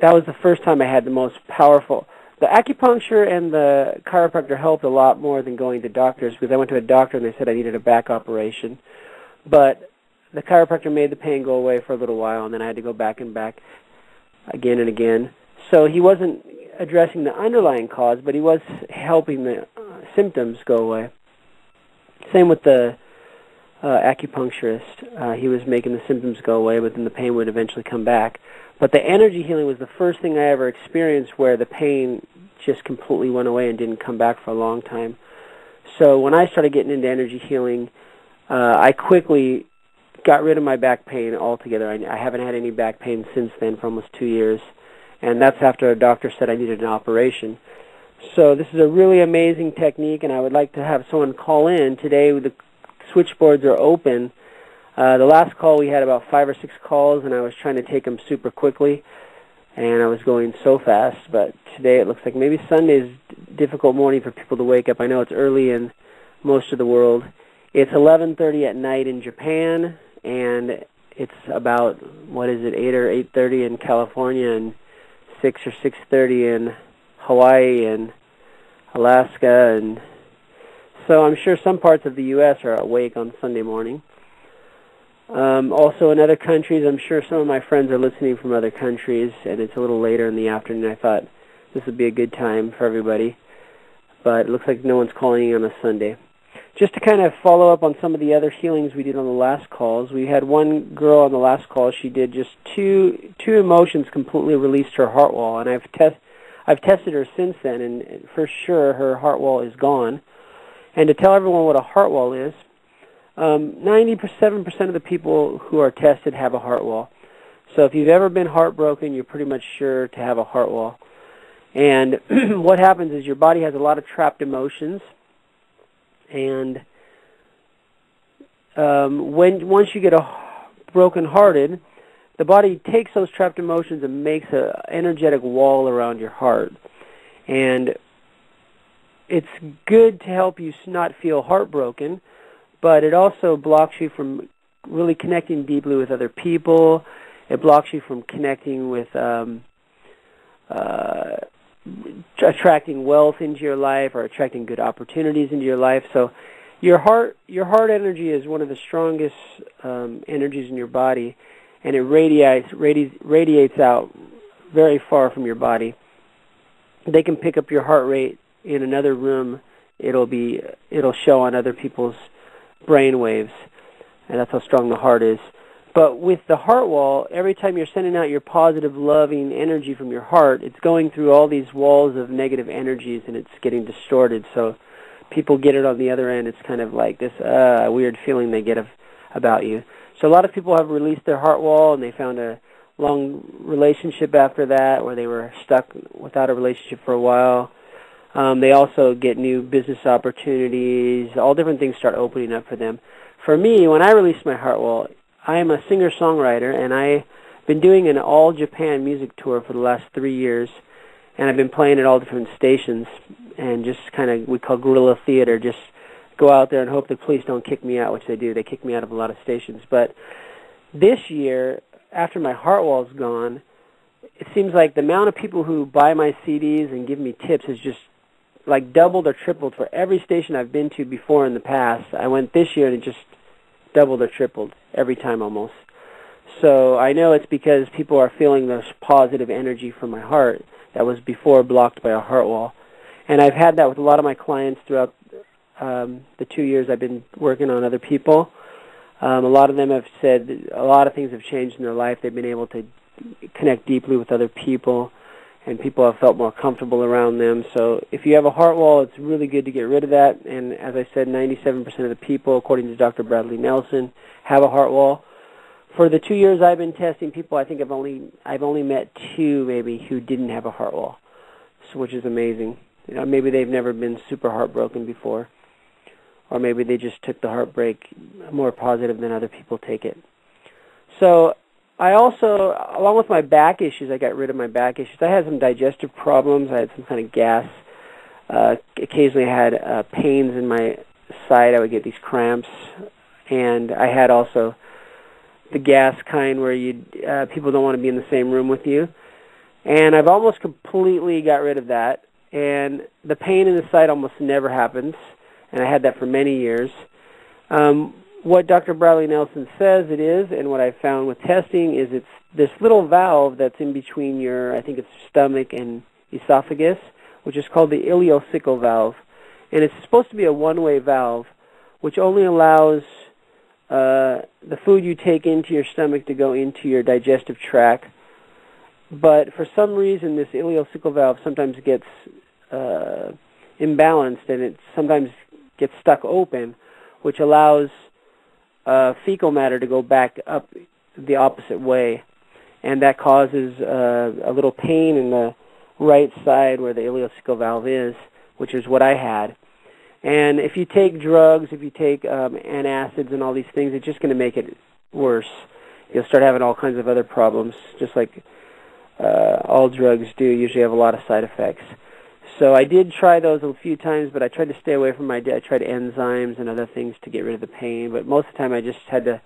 was the first time I had the most powerful. The acupuncture and the chiropractor helped a lot more than going to doctors, because I went to a doctor and they said I needed a back operation. But the chiropractor made the pain go away for a little while, and then I had to go back and back again and again. So he wasn't addressing the underlying cause, but he was helping the symptoms go away. Same with the acupuncturist. He was making the symptoms go away, but then the pain would eventually come back. But the energy healing was the first thing I ever experienced where the pain just completely went away and didn't come back for a long time. So when I started getting into energy healing, I quickly got rid of my back pain altogether. I haven't had any back pain since then for almost 2 years. And that's after a doctor said I needed an operation. So this is a really amazing technique, and I would like to have someone call in. Today the switchboards are open. The last call we had about 5 or 6 calls, and I was trying to take them super quickly, and I was going so fast. But today it looks like maybe Sunday's a difficult morning for people to wake up. I know it's early in most of the world. It's 11:30 at night in Japan, and it's about, 8 or 8:30 in California, and 6 or 6:30 in Hawaii and Alaska, and so I'm sure some parts of the U.S. are awake on Sunday morning. Also in other countries, I'm sure some of my friends are listening from other countries, and it's a little later in the afternoon. I thought this would be a good time for everybody, but it looks like no one's calling in on a Sunday. Just to kind of follow up on some of the other healings we did on the last calls, we had one girl on the last call. She did just two emotions completely released her heart wall, and I've tested her since then, and for sure her heart wall is gone. And to tell everyone what a heart wall is, 97% of the people who are tested have a heart wall. So if you've ever been heartbroken, you're pretty much sure to have a heart wall. And what happens is your body has a lot of trapped emotions, and once you get broken-hearted, the body takes those trapped emotions and makes an energetic wall around your heart. And it's good to help you not feel heartbroken, but it also blocks you from really connecting deeply with other people. It blocks you from connecting with attracting wealth into your life or attracting good opportunities into your life. So your heart energy is one of the strongest energies in your body, and it radiates out very far from your body. They can pick up your heart rate in another room. It'll show on other people's brain waves, and that's how strong the heart is. But with the heart wall, every time you're sending out your positive, loving energy from your heart, it's going through all these walls of negative energies, and it's getting distorted. So people get it on the other end. It's kind of like this weird feeling they get about you. So a lot of people have released their heart wall, and they found a long relationship after that where they were stuck without a relationship for a while. They also get new business opportunities. All different things start opening up for them. For me, when I released my heart wall, I am a singer-songwriter, and I've been doing an all-Japan music tour for the last 3 years, and I've been playing at all different stations, and just kind of, we call guerrilla theater, just go out there and hope the police don't kick me out, which they do. They kick me out of a lot of stations. But this year, after my heart wall's gone, it seems like the amount of people who buy my CDs and give me tips has just like doubled or tripled for every station I've been to before in the past. I went this year and it just doubled or tripled every time almost. So I know it's because people are feeling this positive energy from my heart that was before blocked by a heart wall. And I've had that with a lot of my clients throughout the 2 years I've been working on other people. A lot of them have said a lot of things have changed in their life. They've been able to connect deeply with other people, and people have felt more comfortable around them. So if you have a heart wall, it's really good to get rid of that. And as I said, 97% of the people, according to Dr. Bradley Nelson, have a heart wall. For the 2 years I've been testing people, I think I've only met 2 maybe who didn't have a heart wall, which is amazing. You know, maybe they've never been super heartbroken before, or maybe they just took the heartbreak more positive than other people take it. So I also, along with my back issues, I got rid of my back issues. I had some digestive problems. I had some kind of gas. Occasionally I had pains in my side. I would get these cramps. And I had also the gas kind where people don't want to be in the same room with you. And I've almost completely got rid of that. And the pain in the side almost never happens. And I had that for many years. What Dr. Bradley Nelson says it is, and what I found with testing, is it's this little valve that's in between your, I think it's stomach and esophagus, which is called the ileocecal valve. And it's supposed to be a one-way valve, which only allows the food you take into your stomach to go into your digestive tract. But for some reason, this ileocecal valve sometimes gets imbalanced, and it sometimes gets stuck open, which allows fecal matter to go back up the opposite way, and that causes a little pain in the right side where the ileocecal valve is, which is what I had. And if you take drugs, if you take antacids and all these things, it's just going to make it worse. You'll start having all kinds of other problems, just like all drugs do. Usually have a lot of side effects. So I did try those a few times, but I tried to stay away from I tried enzymes and other things to get rid of the pain, but most of the time I just had to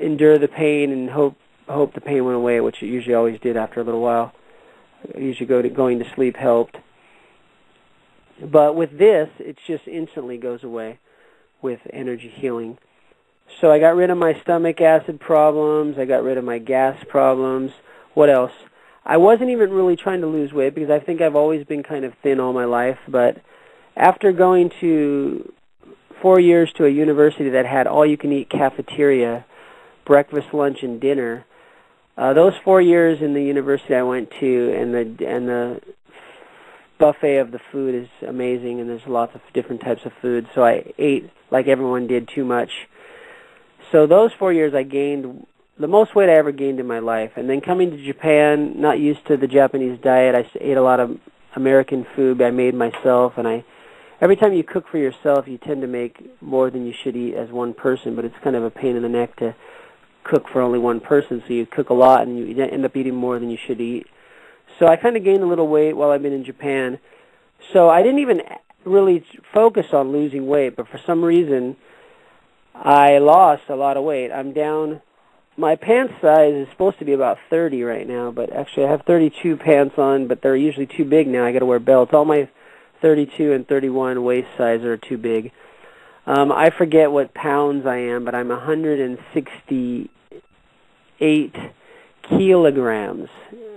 endure the pain and hope the pain went away, which it usually always did after a little while. Usually going to sleep helped. But with this, it just instantly goes away with energy healing. So I got rid of my stomach acid problems. I got rid of my gas problems. What else? I wasn't even really trying to lose weight because I think I've always been kind of thin all my life. But after going to 4 years to a university that had all-you-can-eat cafeteria, breakfast, lunch, and dinner, those 4 years in the university I went to, and the buffet of the food is amazing, and there's lots of different types of food. So I ate like everyone did too much. So those 4 years I gained the most weight I ever gained in my life. And then coming to Japan, not used to the Japanese diet, I ate a lot of American food I made myself. And every time you cook for yourself, you tend to make more than you should eat as one person, but it's kind of a pain in the neck to cook for only one person. So you cook a lot and you end up eating more than you should eat. So I kind of gained a little weight while I've been in Japan. So I didn't even really focus on losing weight, but for some reason I lost a lot of weight. I'm down. My pants size is supposed to be about 30 right now, but actually I have 32 pants on, but they're usually too big now. I got to wear belts. All my 32 and 31 waist size are too big. I forget what pounds I am, but I'm 168 kilograms,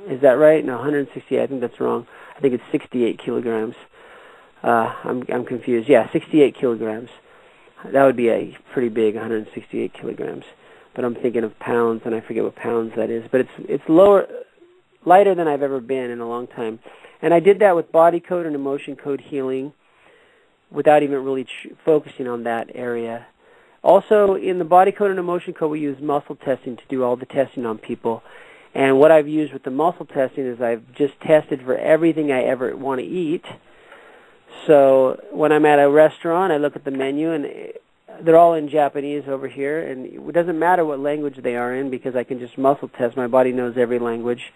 Is that right? No, 168. I think that's wrong. I think it's 68 kilograms. I'm confused. Yeah, 68 kilograms. That would be a pretty big 168 kilograms. But I'm thinking of pounds, and I forget what pounds that is. But it's lighter than I've ever been in a long time. And I did that with body code and emotion code healing without even really focusing on that area. Also, in the body code and emotion code, we use muscle testing to do all the testing on people. And what I've used with the muscle testing is I've just tested for everything I ever want to eat. So when I'm at a restaurant, I look at the menu, and they're all in Japanese over here. And it doesn't matter what language they are in because I can just muscle test. My body knows every language.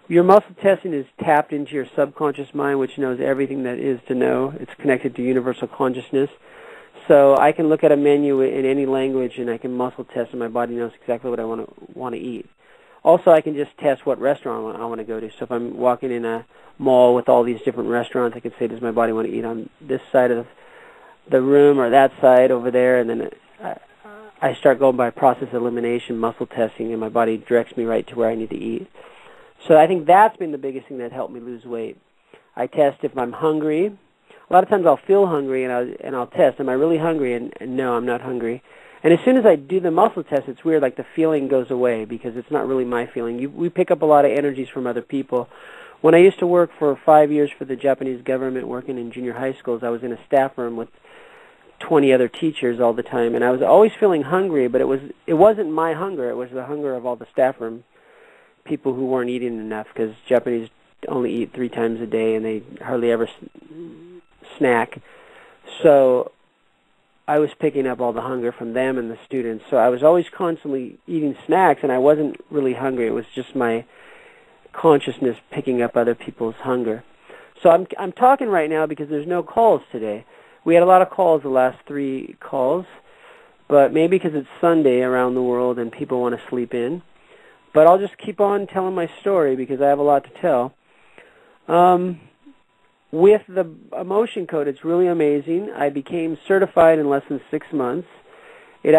Your muscle testing is tapped into your subconscious mind, which knows everything that is to know. It's connected to universal consciousness. So I can look at a menu in any language, and I can muscle test, and my body knows exactly what I want to eat. Also, I can just test what restaurant I want to go to. So if I'm walking in a mall with all these different restaurants, I can say, does my body want to eat on this side of the room or that side over there? And then I start going by process elimination, muscle testing, and my body directs me right to where I need to eat. So I think that's been the biggest thing that helped me lose weight. I test if I'm hungry. A lot of times I'll feel hungry, and I'll test, am I really hungry? And no, I'm not hungry. And as soon as I do the muscle test, it's weird, like the feeling goes away because it's not really my feeling. We pick up a lot of energies from other people. When I used to work for 5 years for the Japanese government working in junior high schools, I was in a staff room with 20 other teachers all the time, and I was always feeling hungry, but it wasn't my hunger. It was the hunger of all the staff room people who weren't eating enough because Japanese only eat 3 times a day, and they hardly ever snack. So I was picking up all the hunger from them and the students. So I was always constantly eating snacks, and I wasn't really hungry. It was just my consciousness picking up other people's hunger. So I'm talking right now because there's no calls today. We had a lot of calls the last 3 calls, but maybe because it's Sunday around the world and people want to sleep in. But I'll just keep on telling my story because I have a lot to tell. With the emotion code, it's really amazing. I became certified in less than 6 months. They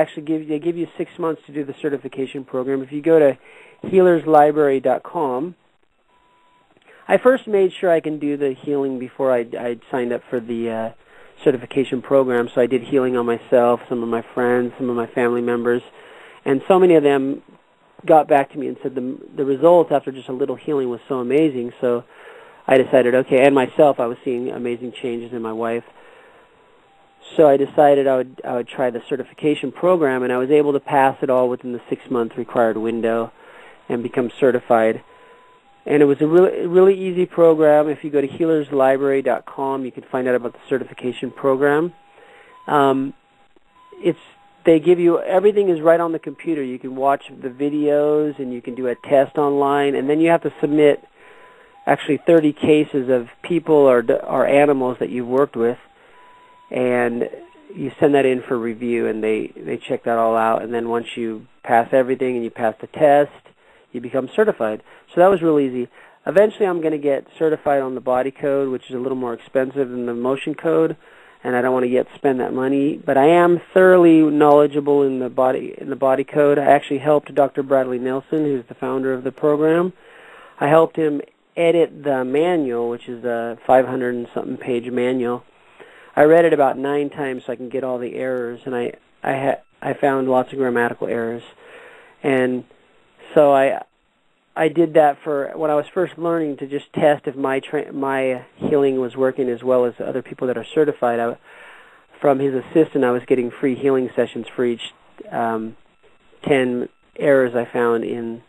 give you 6 months to do the certification program. If you go to healerslibrary.com, I first made sure I can do the healing before I signed up for the certification program. So I did healing on myself, some of my friends, some of my family members, and so many of them got back to me and said the results after just a little healing was so amazing. So I decided, okay, and myself, I was seeing amazing changes in my wife. So I decided I would try the certification program, and I was able to pass it all within the 6-month required window and become certified. And it was a really easy program. If you go to healerslibrary.com, you can find out about the certification program. They give you, everything is right on the computer. You can watch the videos, and you can do a test online, and then you have to submit actually 30 cases of people or animals that you've worked with, and you send that in for review, and they check that all out, and then once you pass everything and you pass the test, you become certified. So that was real easy. Eventually I'm going to get certified on the body code, which is a little more expensive than the motion code, and I don't want to yet spend that money, but I am thoroughly knowledgeable in the body code. I actually helped Dr. Bradley Nelson, who's the founder of the program. I helped him edit the manual, which is a 500 and something page manual. I read it about 9 times so I can get all the errors, and I found lots of grammatical errors. And so I did that for when I was first learning to just test if my healing was working as well as other people that are certified. From his assistant, I was getting free healing sessions for each 10 errors I found in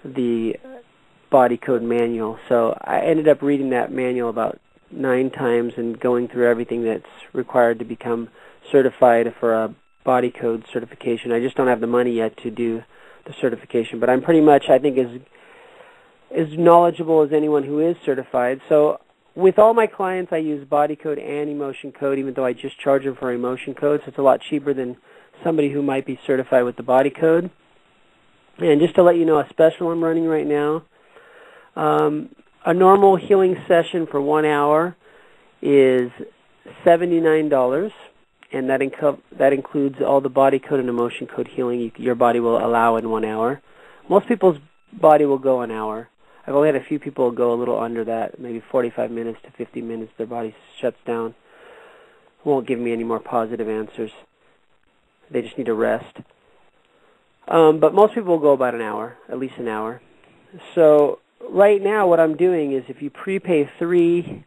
the body code manual. So I ended up reading that manual about 9 times and going through everything that's required to become certified for a body code certification. I just don't have the money yet to do the certification, but I'm pretty much, I think, as knowledgeable as anyone who is certified. So with all my clients, I use body code and emotion code, even though I just charge them for emotion code, so it's a lot cheaper than somebody who might be certified with the body code. And just to let you know, a special I'm running right now, a normal healing session for 1 hour is $79, and that includes all the body code and emotion code healing your body will allow in 1 hour. Most people's body will go an hour. I've only had a few people go a little under that, maybe 45 minutes to 50 minutes. Their body shuts down. Won't give me any more positive answers. They just need to rest. But most people will go about an hour, at least an hour. So right now what I'm doing is if you prepay three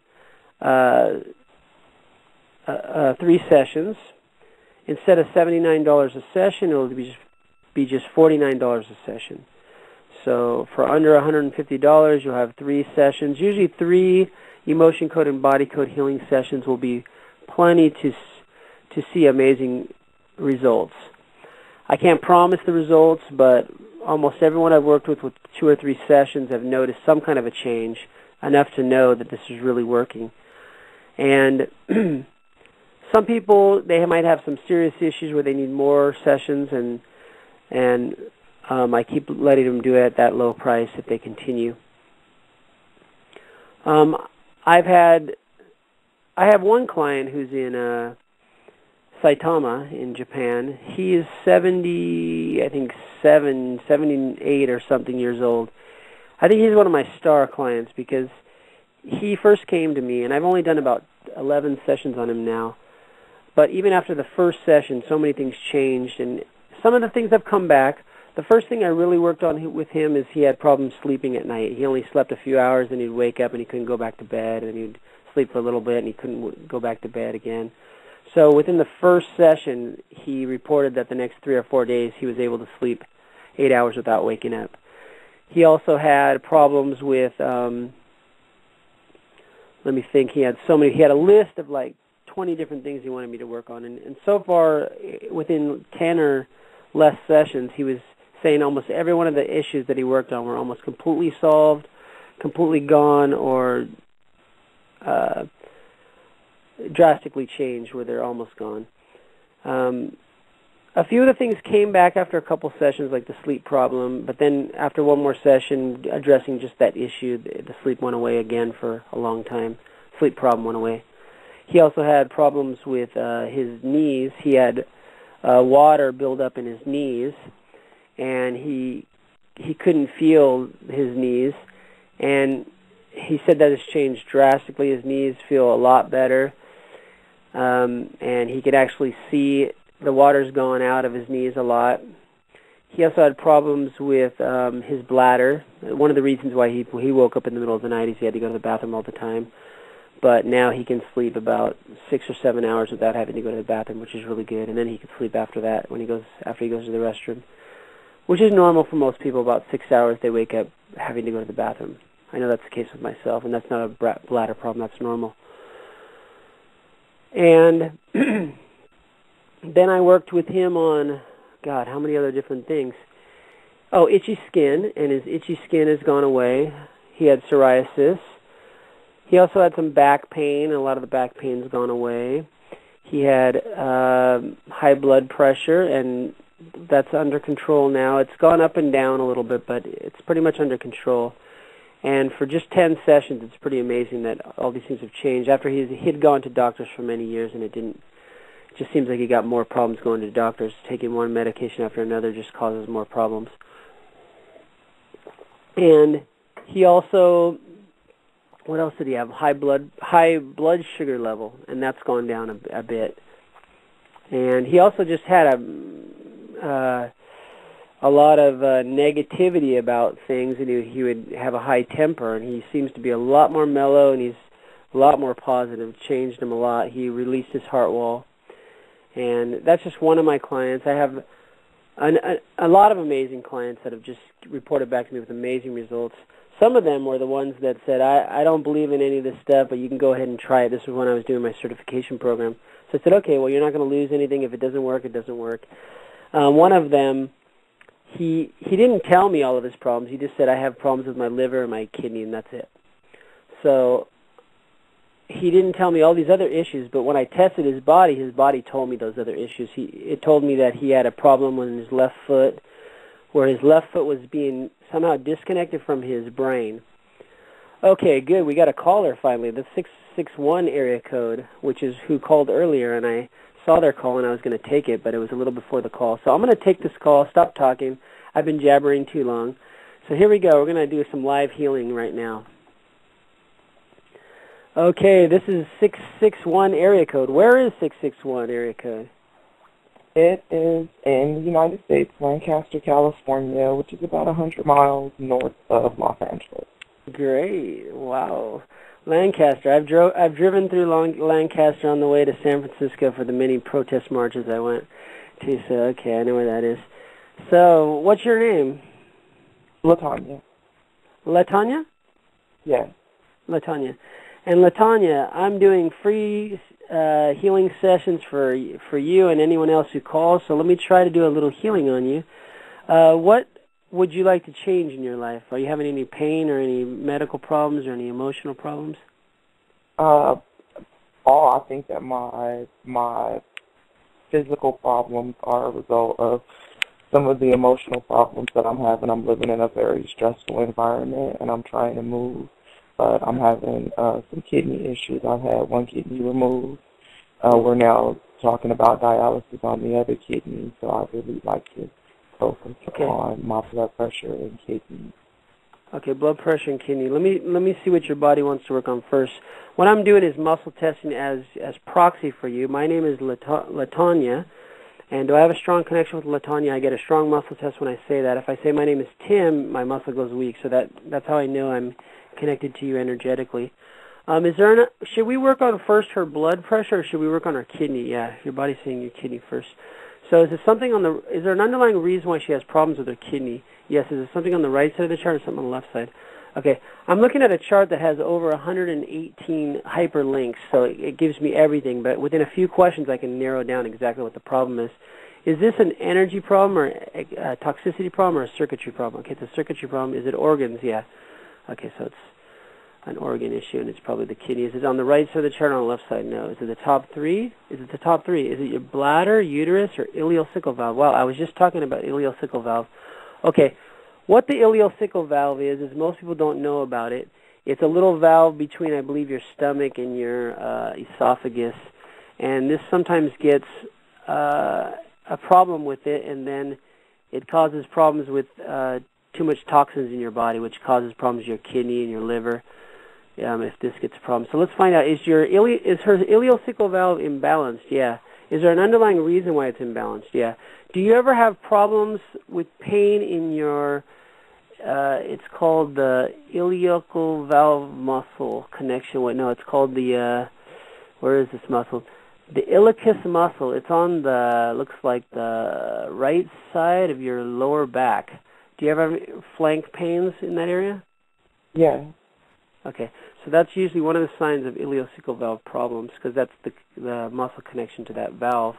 sessions, instead of $79 a session, it will be just $49 a session. So for under $150, you'll have 3 sessions. Usually 3 emotion code and body code healing sessions will be plenty to see amazing results. I can't promise the results, but almost everyone I've worked with 2 or 3 sessions have noticed some kind of a change, enough to know that this is really working. And some people, they might have some serious issues where they need more sessions, and I keep letting them do it at that low price if they continue. I have one client who's in Saitama in Japan. He is 78 or something years old. I think he's one of my star clients because he first came to me, and I've only done about 11 sessions on him now. But even after the first session, so many things changed, and some of the things have come back. The first thing I really worked on with him is he had problems sleeping at night. He only slept a few hours, and he'd wake up and he couldn't go back to bed, and he'd sleep for a little bit, and he couldn't go back to bed again. So within the first session, he reported that the next 3 or 4 days he was able to sleep 8 hours without waking up. He also had problems with, let me think, he had a list of like 20 different things he wanted me to work on. And so far, within 10 or less sessions, he was saying almost every one of the issues that he worked on were almost completely solved, completely gone, or drastically changed where they're almost gone. A few of the things came back after a couple sessions, like the sleep problem, but then after one more session addressing just that issue, the sleep went away again for a long time. Sleep problem went away. He also had problems with his knees. He had water build up in his knees, and he couldn't feel his knees, and he said that has changed drastically. His knees feel a lot better, and he could actually see the water's going out of his knees a lot. He also had problems with his bladder. One of the reasons why he woke up in the middle of the night is he had to go to the bathroom all the time. But now he can sleep about 6 or 7 hours without having to go to the bathroom, which is really good. And then he can sleep after that after he goes to the restroom, which is normal for most people. About 6 hours they wake up having to go to the bathroom. I know that's the case with myself, and that's not a bladder problem. That's normal. And then I worked with him on, God, how many other different things? Oh, itchy skin, and his itchy skin has gone away. He had psoriasis. He also had some back pain, and a lot of the back pain's gone away. He had high blood pressure, and that's under control now. It's gone up and down a little bit, but it's pretty much under control. And for just 10 sessions, it's pretty amazing that all these things have changed. After he'd gone to doctors for many years, and it just seems like he got more problems going to doctors. Taking one medication after another just causes more problems. And he also, what else did he have? High blood sugar level, and that's gone down a bit. And he also just had a lot of negativity about things, and he would have a high temper, and he seems to be a lot more mellow, and he's a lot more positive. Changed him a lot. He released his heart wall. And that's just one of my clients. I have a lot of amazing clients that have just reported back to me with amazing results. Some of them were the ones that said, I don't believe in any of this stuff, but you can go ahead and try it. This was when I was doing my certification program. So I said, okay, well, you're not going to lose anything. If it doesn't work, it doesn't work. One of them, he didn't tell me all of his problems. He just said, I have problems with my liver and my kidney, and that's it. So he didn't tell me all these other issues, but when I tested his body told me those other issues. It told me that he had a problem with his left foot, where his left foot was being somehow disconnected from his brain. Okay, good. We got a caller finally, the 661 area code, which is who called earlier, and I saw their call and I was going to take it, but it was a little before the call. So I'm going to take this call, stop talking. I've been jabbering too long. So here we go. We're going to do some live healing right now. Okay, this is 661 area code. Where is 661 area code? It is in the United States, Lancaster, California, which is about 100 miles north of Los Angeles. Great. Wow. Lancaster. I've driven through Lancaster on the way to San Francisco for the many protest marches I went to, so okay, I know where that is. So, what's your name? LaTanya. LaTanya? Yes. LaTanya. And LaTanya, I'm doing free healing sessions for you and anyone else who calls, so let me try to do a little healing on you. What would you like to change in your life? Are you having any pain or any medical problems or any emotional problems? I think that my physical problems are a result of some of the emotional problems that I'm having. I'm living in a very stressful environment, and I'm trying to move. But I'm having some kidney issues. I've had one kidney removed. We're now talking about dialysis on the other kidney, so I really like to focus on my blood pressure and kidney. Okay, blood pressure and kidney. Let me see what your body wants to work on first. What I'm doing is muscle testing as proxy for you. My name is LaTanya, and do I have a strong connection with LaTanya? I get a strong muscle test when I say that. If I say my name is Tim, my muscle goes weak, so that's how I know I'm connected to you energetically. Should we work on first her blood pressure, or should we work on her kidney? Yeah, your body's saying your kidney first. So is there an underlying reason why she has problems with her kidney? Yes, is it something on the right side of the chart or something on the left side? Okay, I'm looking at a chart that has over 118 hyperlinks, so it gives me everything, but within a few questions I can narrow down exactly what the problem is. Is this an energy problem or a toxicity problem or a circuitry problem? Okay, it's a circuitry problem. Is it organs? Yeah. Okay, so it's an organ issue, and it's probably the kidney. Is it on the right side of the chart or on the left side? No. Is it the top three? Is it the top three? Is it your bladder, uterus, or ileocecal valve? Wow, I was just talking about ileocecal valve. Okay, what the ileocecal valve is most people don't know about it. It's a little valve between, I believe, your stomach and your esophagus, and this sometimes gets a problem with it, and then it causes problems with too much toxins in your body, which causes problems with your kidney and your liver. If this gets a problem, so let's find out: is her ileocecal valve imbalanced? Yeah. Is there an underlying reason why it's imbalanced? Yeah. Do you ever have problems with pain in your? It's called the iliacal valve muscle connection. No, it's called the. Where is this muscle? The iliacus muscle. It's on looks like the right side of your lower back. Do you ever have flank pains in that area? Yeah. Okay, so that's usually one of the signs of ileocecal valve problems, because that's the muscle connection to that valve.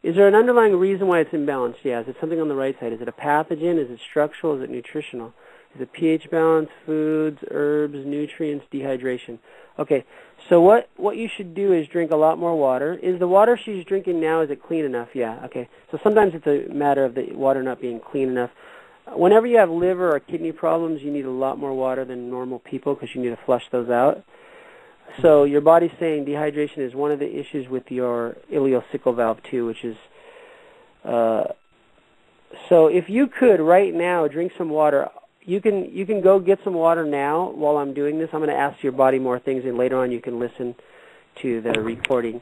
Is there an underlying reason why it's imbalanced? Yeah. Is it something on the right side? Is it a pathogen? Is it structural? Is it nutritional? Is it pH balance, foods, herbs, nutrients, dehydration? Okay, so what you should do is drink a lot more water. Is the water she's drinking now, is it clean enough? Yeah, okay. So sometimes it's a matter of the water not being clean enough. Whenever you have liver or kidney problems, you need a lot more water than normal people because you need to flush those out. So your body's saying dehydration is one of the issues with your ileocecal valve too, which is... so if you could right now drink some water, you can go get some water now while I'm doing this. I'm going to ask your body more things, and later on you can listen to the recording.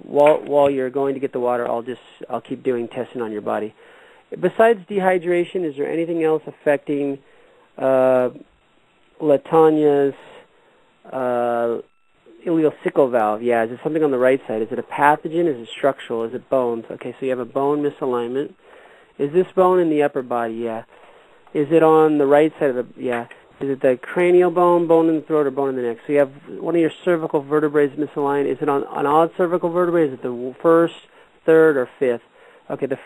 While you're going to get the water, I'll keep doing testing on your body. Besides dehydration, is there anything else affecting LaTanya's ileocecal valve? Yeah, is it something on the right side? Is it a pathogen? Is it structural? Is it bones? Okay, so you have a bone misalignment. Is this bone in the upper body? Yeah. Is it on the right side of the... Yeah. Is it the cranial bone, bone in the throat, or bone in the neck? So you have one of your cervical vertebrae is misaligned. Is it on an odd cervical vertebrae? Is it the first, third, or fifth? Okay, the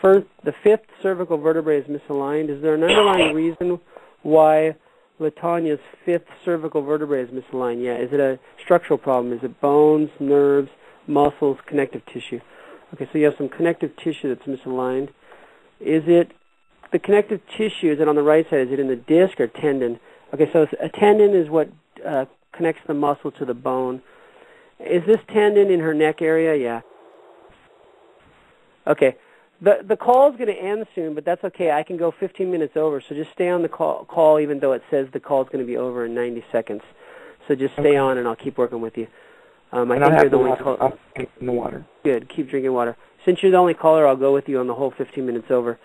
fifth cervical vertebrae is misaligned. Is there an underlying reason why LaTanya's fifth cervical vertebrae is misaligned? Yeah. Is it a structural problem? Is it bones, nerves, muscles, connective tissue? Okay, so you have some connective tissue that's misaligned. Is it the connective tissue? Is it on the right side? Is it in the disc or tendon? Okay, so a tendon is what connects the muscle to the bone. Is this tendon in her neck area? Yeah. Okay. The call is going to end soon, but that's okay. I can go 15 minutes over, so just stay on the call even though it says the call is going to be over in 90 seconds. So just stay on, and I'll keep working with you. I think you're the only caller. I'm drinking the water. Good. Keep drinking water. Since you're the only caller, I'll go with you on the whole 15 minutes over.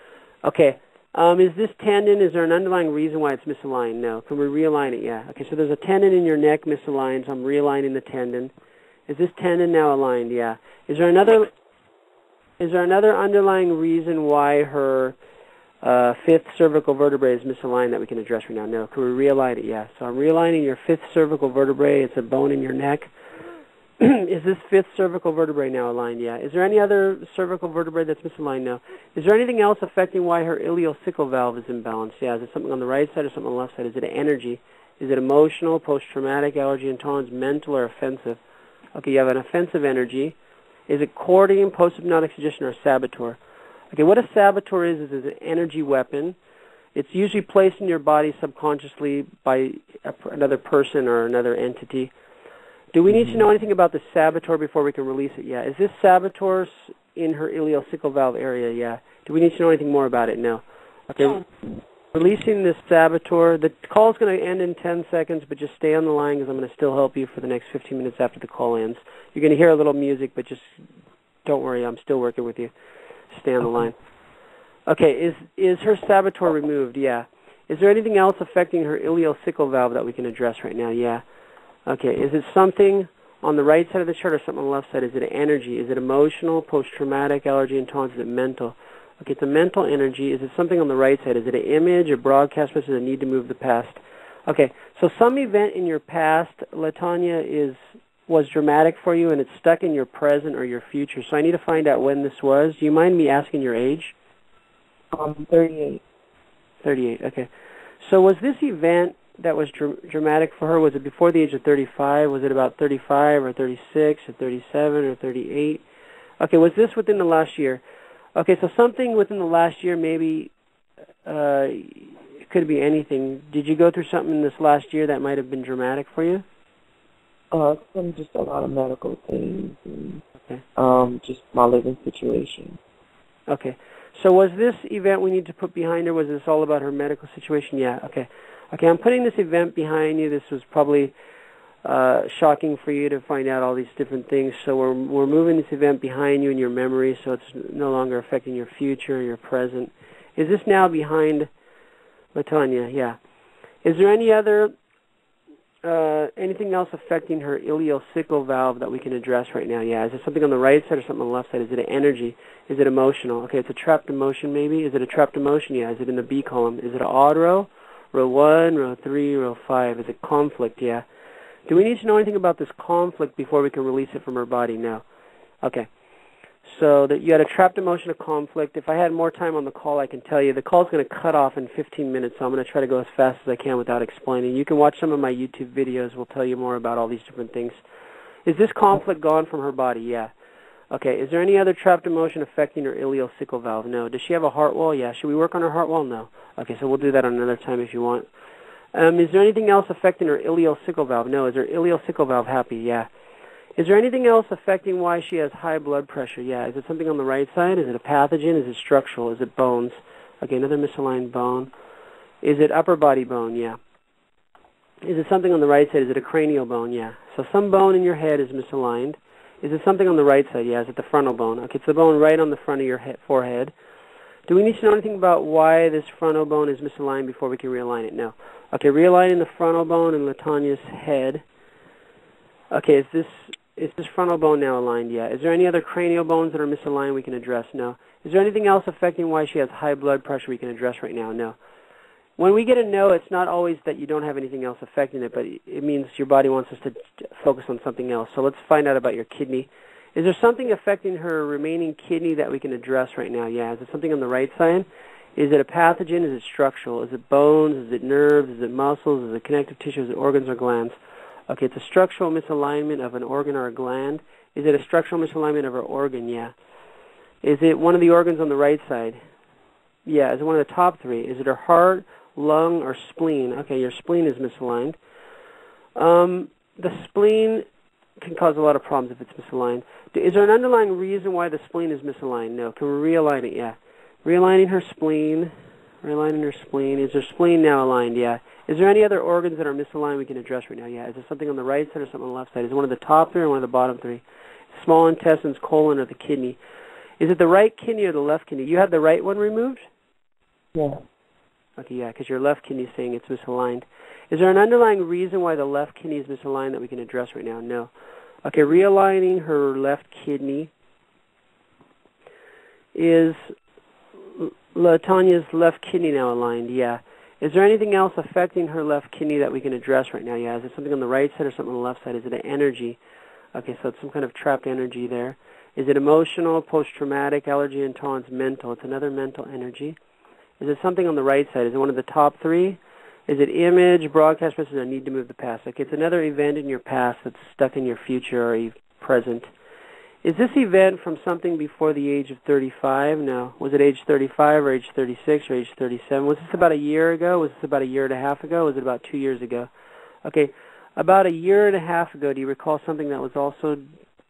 Okay. Is this tendon, is there an underlying reason why it's misaligned? No. Can we realign it? Yeah. Okay, so there's a tendon in your neck misaligned, so I'm realigning the tendon. Is this tendon now aligned? Yeah. Is there another underlying reason why her fifth cervical vertebrae is misaligned that we can address right now? No. Can we realign it? Yeah. So I'm realigning your fifth cervical vertebrae. It's a bone in your neck. Is this fifth cervical vertebrae now aligned? Yeah. Is there any other cervical vertebrae that's misaligned? No. Is there anything else affecting why her ileocecal valve is imbalanced? Yeah. Is it something on the right side or something on the left side? Is it energy? Is it emotional, post-traumatic, allergy intolerance, mental, or offensive? Okay, you have an offensive energy. Is it courting, post-hypnotic suggestion, or saboteur? Okay, what a saboteur is an energy weapon. It's usually placed in your body subconsciously by another person or another entity. Do we need to know anything about the saboteur before we can release it? Yeah. Is this saboteur in her ileocecal valve area? Yeah. Do we need to know anything more about it? No. Okay. Releasing this saboteur. The call is going to end in 10 seconds, but just stay on the line because I'm going to still help you for the next 15 minutes after the call ends. You're going to hear a little music, but just don't worry. I'm still working with you. Stay on the line. Okay. Is her saboteur removed? Yeah. Is there anything else affecting her ileocecal valve that we can address right now? Yeah. Okay, is it something on the right side of the chart or something on the left side? Is it energy? Is it emotional, post-traumatic, allergy intolerance? Is it mental? Okay, it's a mental energy. Is it something on the right side? Is it an image, a broadcast message, a need to move the past? Okay, so some event in your past, LaTanya, was dramatic for you and it's stuck in your present or your future. So I need to find out when this was. Do you mind me asking your age? 38. 38, okay. So was this event that was dramatic for her, was it before the age of 35? Was it about 35 or 36 or 37 or 38? Okay, was this within the last year? Okay, so something within the last year, maybe it could be anything. Did you go through something in this last year that might have been dramatic for you? Just a lot of medical things and okay. Just my living situation. Okay, so was this event we need to put behind her, was this all about her medical situation? Yeah, okay. Okay, I'm putting this event behind you. This was probably shocking for you to find out all these different things. So we're moving this event behind you in your memory, so it's no longer affecting your future, your present. Is this now behind LaTanya? Yeah. Is there any other anything else affecting her ileocecal valve that we can address right now? Yeah. Is it something on the right side or something on the left side? Is it energy? Is it emotional? Okay, it's a trapped emotion maybe. Is it a trapped emotion? Yeah. Is it in the B column? Is it an odd row? Row 1, row 3, row 5. Is it conflict? Yeah. Do we need to know anything about this conflict before we can release it from her body? No. Okay. So that you had a trapped emotion of conflict. If I had more time on the call, I can tell you. The call's going to cut off in 15 minutes, so I'm going to try to go as fast as I can without explaining. You can watch some of my YouTube videos. We'll tell you more about all these different things. Is this conflict gone from her body? Yeah. Okay. Is there any other trapped emotion affecting her ileocecal valve? No. Does she have a heart wall? Yeah. Should we work on her heart wall? No. Okay, so we'll do that on another time if you want. Is there anything else affecting her ileocecal valve? No. Is her ileocecal valve happy? Yeah. Is there anything else affecting why she has high blood pressure? Yeah. Is it something on the right side? Is it a pathogen? Is it structural? Is it bones? Okay, another misaligned bone. Is it upper body bone? Yeah. Is it something on the right side? Is it a cranial bone? Yeah. So some bone in your head is misaligned. Is it something on the right side? Yeah. Is it the frontal bone? Okay, it's the bone right on the front of your forehead. Do we need to know anything about why this frontal bone is misaligned before we can realign it? No. Okay, realigning the frontal bone in LaTanya's head. Okay, is this frontal bone now aligned? Yeah. Is there any other cranial bones that are misaligned we can address? No. Is there anything else affecting why she has high blood pressure we can address right now? No. When we get a no, it's not always that you don't have anything else affecting it, but it means your body wants us to focus on something else. So let's find out about your kidney. Is there something affecting her remaining kidney that we can address right now? Yeah. Is it something on the right side? Is it a pathogen? Is it structural? Is it bones? Is it nerves? Is it muscles? Is it connective tissue? Is it organs or glands? Okay, it's a structural misalignment of an organ or a gland. Is it a structural misalignment of her organ? Yeah. Is it one of the organs on the right side? Yeah. Is it one of the top three? Is it her heart, lung, or spleen? Okay, your spleen is misaligned. The spleen can cause a lot of problems if it's misaligned. Is there an underlying reason why the spleen is misaligned? No. Can we realign it? Yeah. Realigning her spleen. Realigning her spleen. Is her spleen now aligned? Yeah. Is there any other organs that are misaligned we can address right now? Yeah. Is there something on the right side or something on the left side? Is it one of the top three or one of the bottom three? Small intestines, colon, or the kidney? Is it the right kidney or the left kidney? You had the right one removed? Yeah. Okay, yeah, because your left kidney is saying it's misaligned. Is there an underlying reason why the left kidney is misaligned that we can address right now? No. Okay, realigning her left kidney. Is LaTanya's left kidney now aligned? Yeah. Is there anything else affecting her left kidney that we can address right now? Yeah. Is it something on the right side or something on the left side? Is it an energy? Okay, so it's some kind of trapped energy there. Is it emotional, post-traumatic, allergy intolerance, mental? It's another mental energy. Is it something on the right side? Is it one of the top three? Is it image, broadcast message, or need to move the past? Okay, it's another event in your past that's stuck in your future or present. Is this event from something before the age of 35? No. Was it age 35 or age 36 or age 37? Was this about a year ago? Was this about a year and a half ago? Was it about 2 years ago? Okay, about a year and a half ago, do you recall something that was also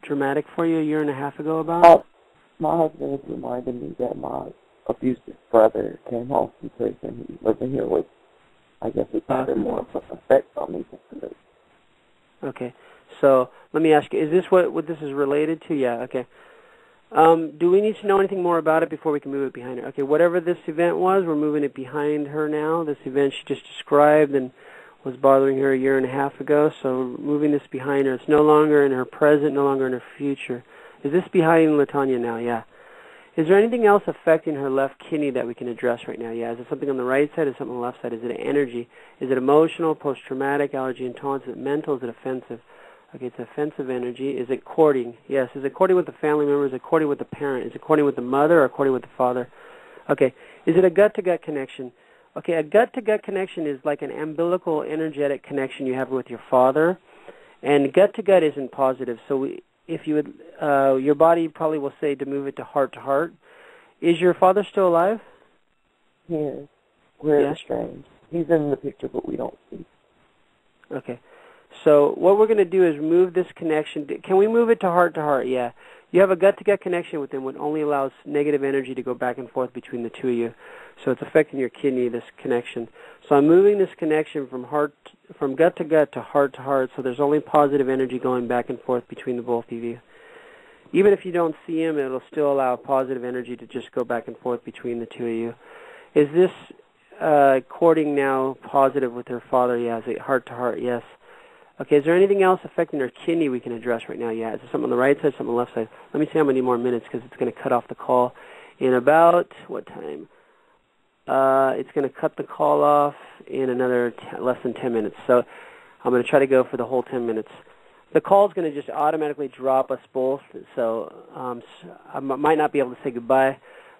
dramatic for you a year and a half ago about? My husband has reminded me that my abusive brother came home from prison. He's living here with, I guess it's having more of an effect on me. Okay. So let me ask you, is this what this is related to? Yeah, okay. Do we need to know anything more about it before we can move it behind her? Okay, whatever this event was, we're moving it behind her now. This event she just described and was bothering her a year and a half ago, so moving this behind her. It's no longer in her present, no longer in her future. Is this behind LaTanya now? Yeah. Is there anything else affecting her left kidney that we can address right now? Yeah. Is it something on the right side or something on the left side? Is it energy? Is it emotional, post-traumatic, allergy intolerance? Is it mental? Is it offensive? Okay, it's offensive energy. Is it courting? Yes. Is it courting with the family member? Is it courting with the parent? Is it courting with the mother or courting with the father? Okay. Is it a gut-to-gut connection? Okay, a gut-to-gut connection is like an umbilical energetic connection you have with your father, and gut-to-gut isn't positive. So if you would, your body probably will say to move it to heart. Is your father still alive? He is. We're estranged. He's in the picture, but we don't see. Okay. So what we're going to do is move this connection. Can we move it to heart? Yeah. You have a gut-to-gut connection with him, which only allows negative energy to go back and forth between the two of you. So it's affecting your kidney, this connection. So I'm moving this connection from gut-to-gut to heart, so there's only positive energy going back and forth between the both of you. Even if you don't see him, it'll still allow positive energy to just go back and forth between the two of you. Is this courting now positive with her father? Yeah. Is it heart-to-heart? Yes. Okay, is there anything else affecting her kidney we can address right now? Yeah, is there something on the right side, something on the left side? Let me see how many more minutes because it's going to cut off the call in about, what time? It's going to cut the call off in another less than 10 minutes. So I'm going to try to go for the whole 10 minutes. The call is going to just automatically drop us both, so I might not be able to say goodbye,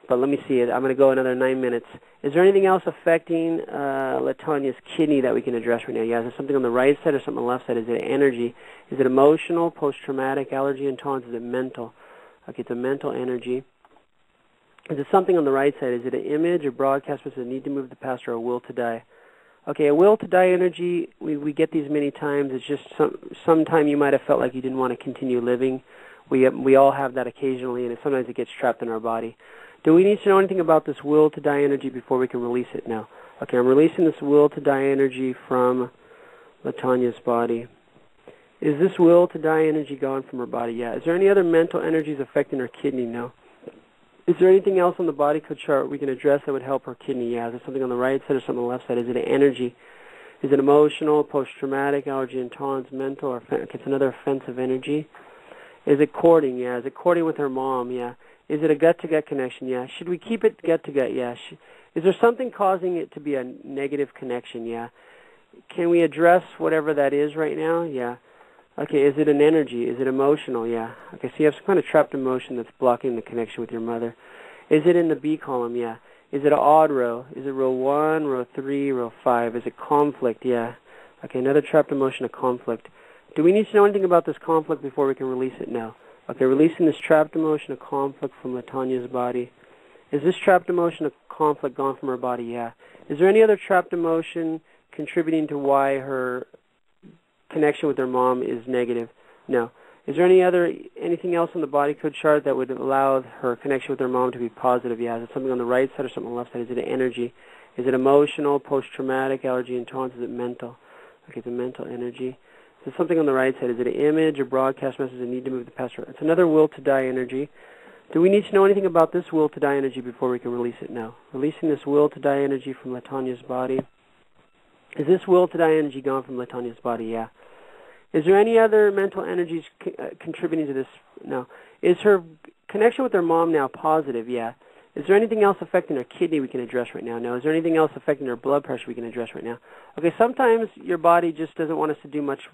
but let me see it. I'm going to go another 9 minutes. Is there anything else affecting LaTanya's kidney that we can address right now? Yeah, is there something on the right side or something on the left side? Is it energy? Is it emotional, post-traumatic, allergy intolerance? Is it mental? Okay, it's a mental energy. Is it something on the right side? Is it an image or broadcast? Does it need to move the past or a will to die? Okay, a will to die energy, we get these many times. It's just sometime you might have felt like you didn't want to continue living. We all have that occasionally, and sometimes it gets trapped in our body. Do we need to know anything about this will to die energy before we can release it? No. Okay, I'm releasing this will to die energy from LaTanya's body. Is this will to die energy gone from her body? Yeah. Is there any other mental energies affecting her kidney? No. Is there anything else on the body code chart we can address that would help her kidney? Yeah. Is there something on the right side or something on the left side? Is it energy? Is it emotional, post-traumatic, allergy intolerance, mental, or it's another offensive energy? Is it courting? Yeah. Is it courting with her mom? Yeah. Is it a gut-to-gut connection? Yeah. Should we keep it gut-to-gut? Yeah. Is there something causing it to be a negative connection? Yeah. Can we address whatever that is right now? Yeah. Okay, is it an energy? Is it emotional? Yeah. Okay, so you have some kind of trapped emotion that's blocking the connection with your mother. Is it in the B column? Yeah. Is it an odd row? Is it row 1, row 3, row 5? Is it conflict? Yeah. Okay, another trapped emotion of conflict. Do we need to know anything about this conflict before we can release it? No. Okay, releasing this trapped emotion of conflict from LaTanya's body. Is this trapped emotion of conflict gone from her body? Yeah. Is there any other trapped emotion contributing to why her connection with her mom is negative? No. Is there anything else on the body code chart that would allow her connection with her mom to be positive? Yeah. Is it something on the right side or something on the left side? Is it energy? Is it emotional, post-traumatic, allergy, intolerance? Is it mental? Okay, it's a mental energy. Is it something on the right side? Is it an image or broadcast message that need to move the past? It's another will to die energy. Do we need to know anything about this will to die energy before we can release it? No. Releasing this will to die energy from Latanya's body. Is this will to die energy gone from Latanya's body? Yeah. Is there any other mental energies contributing to this? No. Is her connection with her mom now positive? Yeah. Is there anything else affecting her kidney we can address right now? No. Is there anything else affecting her blood pressure we can address right now? Okay, sometimes your body just doesn't want us to do much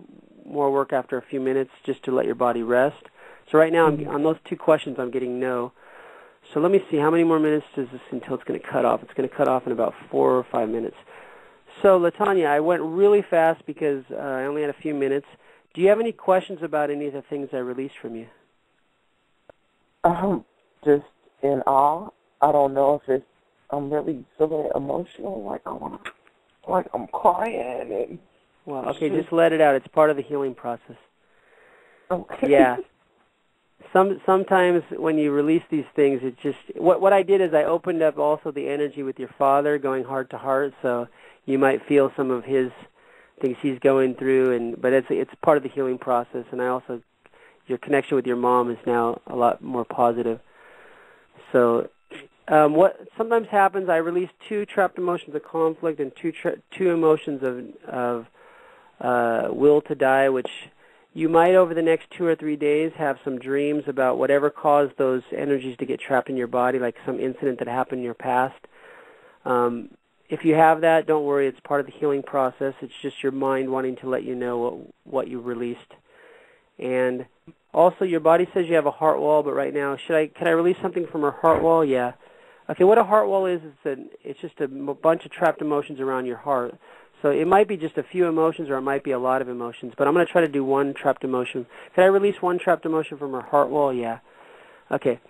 more work after a few minutes just to let your body rest. So right now, on those two questions, I'm getting no. So let me see, how many more minutes is this until it's going to cut off? It's going to cut off in about 4 or 5 minutes. So, Latanya, I went really fast because I only had a few minutes. Do you have any questions about any of the things I released from you? Just in awe. I don't know if I'm really feeling emotional, like I'm crying. And well, okay, just let it out. It's part of the healing process. Okay. Yeah. Sometimes when you release these things, it just what I did is I opened up also the energy with your father, going heart to heart. So you might feel some of his things he's going through, but it's part of the healing process. And I also, your connection with your mom is now a lot more positive. So what sometimes happens, I release 2 trapped emotions of conflict and two emotions of will to die, which you might, over the next 2 or 3 days, have some dreams about whatever caused those energies to get trapped in your body, like some incident that happened in your past. If you have that, don't worry. It's part of the healing process. It's just your mind wanting to let you know what you released. And also, your body says you have a heart wall, but right now, can I release something from her heart wall? Yeah. Okay, what a heart wall is it's just a bunch of trapped emotions around your heart. So it might be just a few emotions, or it might be a lot of emotions. But I'm going to try to do one trapped emotion. Can I release one trapped emotion from her heart wall? Yeah. Okay.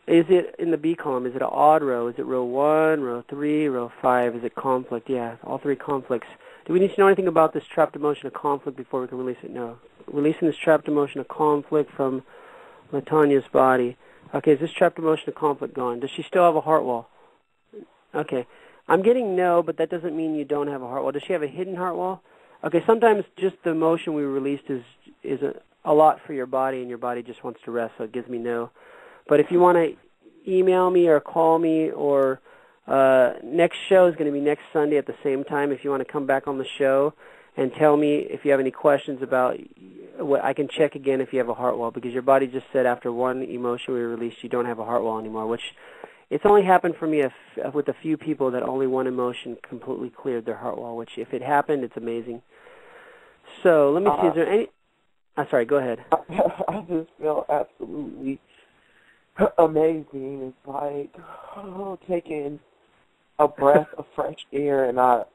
Is it in the B column? Is it an odd row? Is it row 1, row 3, row 5? Is it conflict? Yeah, all 3 conflicts. Do we need to know anything about this trapped emotion of conflict before we can release it? No. Releasing this trapped emotion of conflict from Latanya's body. Okay, is this trapped emotion of conflict gone? Does she still have a heart wall? Okay. I'm getting no, but that doesn't mean you don't have a heart wall. Does she have a hidden heart wall? Okay, sometimes just the emotion we released is a lot for your body, and your body just wants to rest, so it gives me no. But if you want to email me or call me, or next show is going to be next Sunday at the same time. If you want to come back on the show and tell me if you have any questions about what, I can check again if you have a heart wall, because your body just said after one emotion we released you don't have a heart wall anymore, which it's only happened for me with a few people that only one emotion completely cleared their heart wall, which if it happened, it's amazing. So let me see, is there any... sorry, go ahead. I just feel absolutely amazing. It's like taking a breath of fresh air, and I'm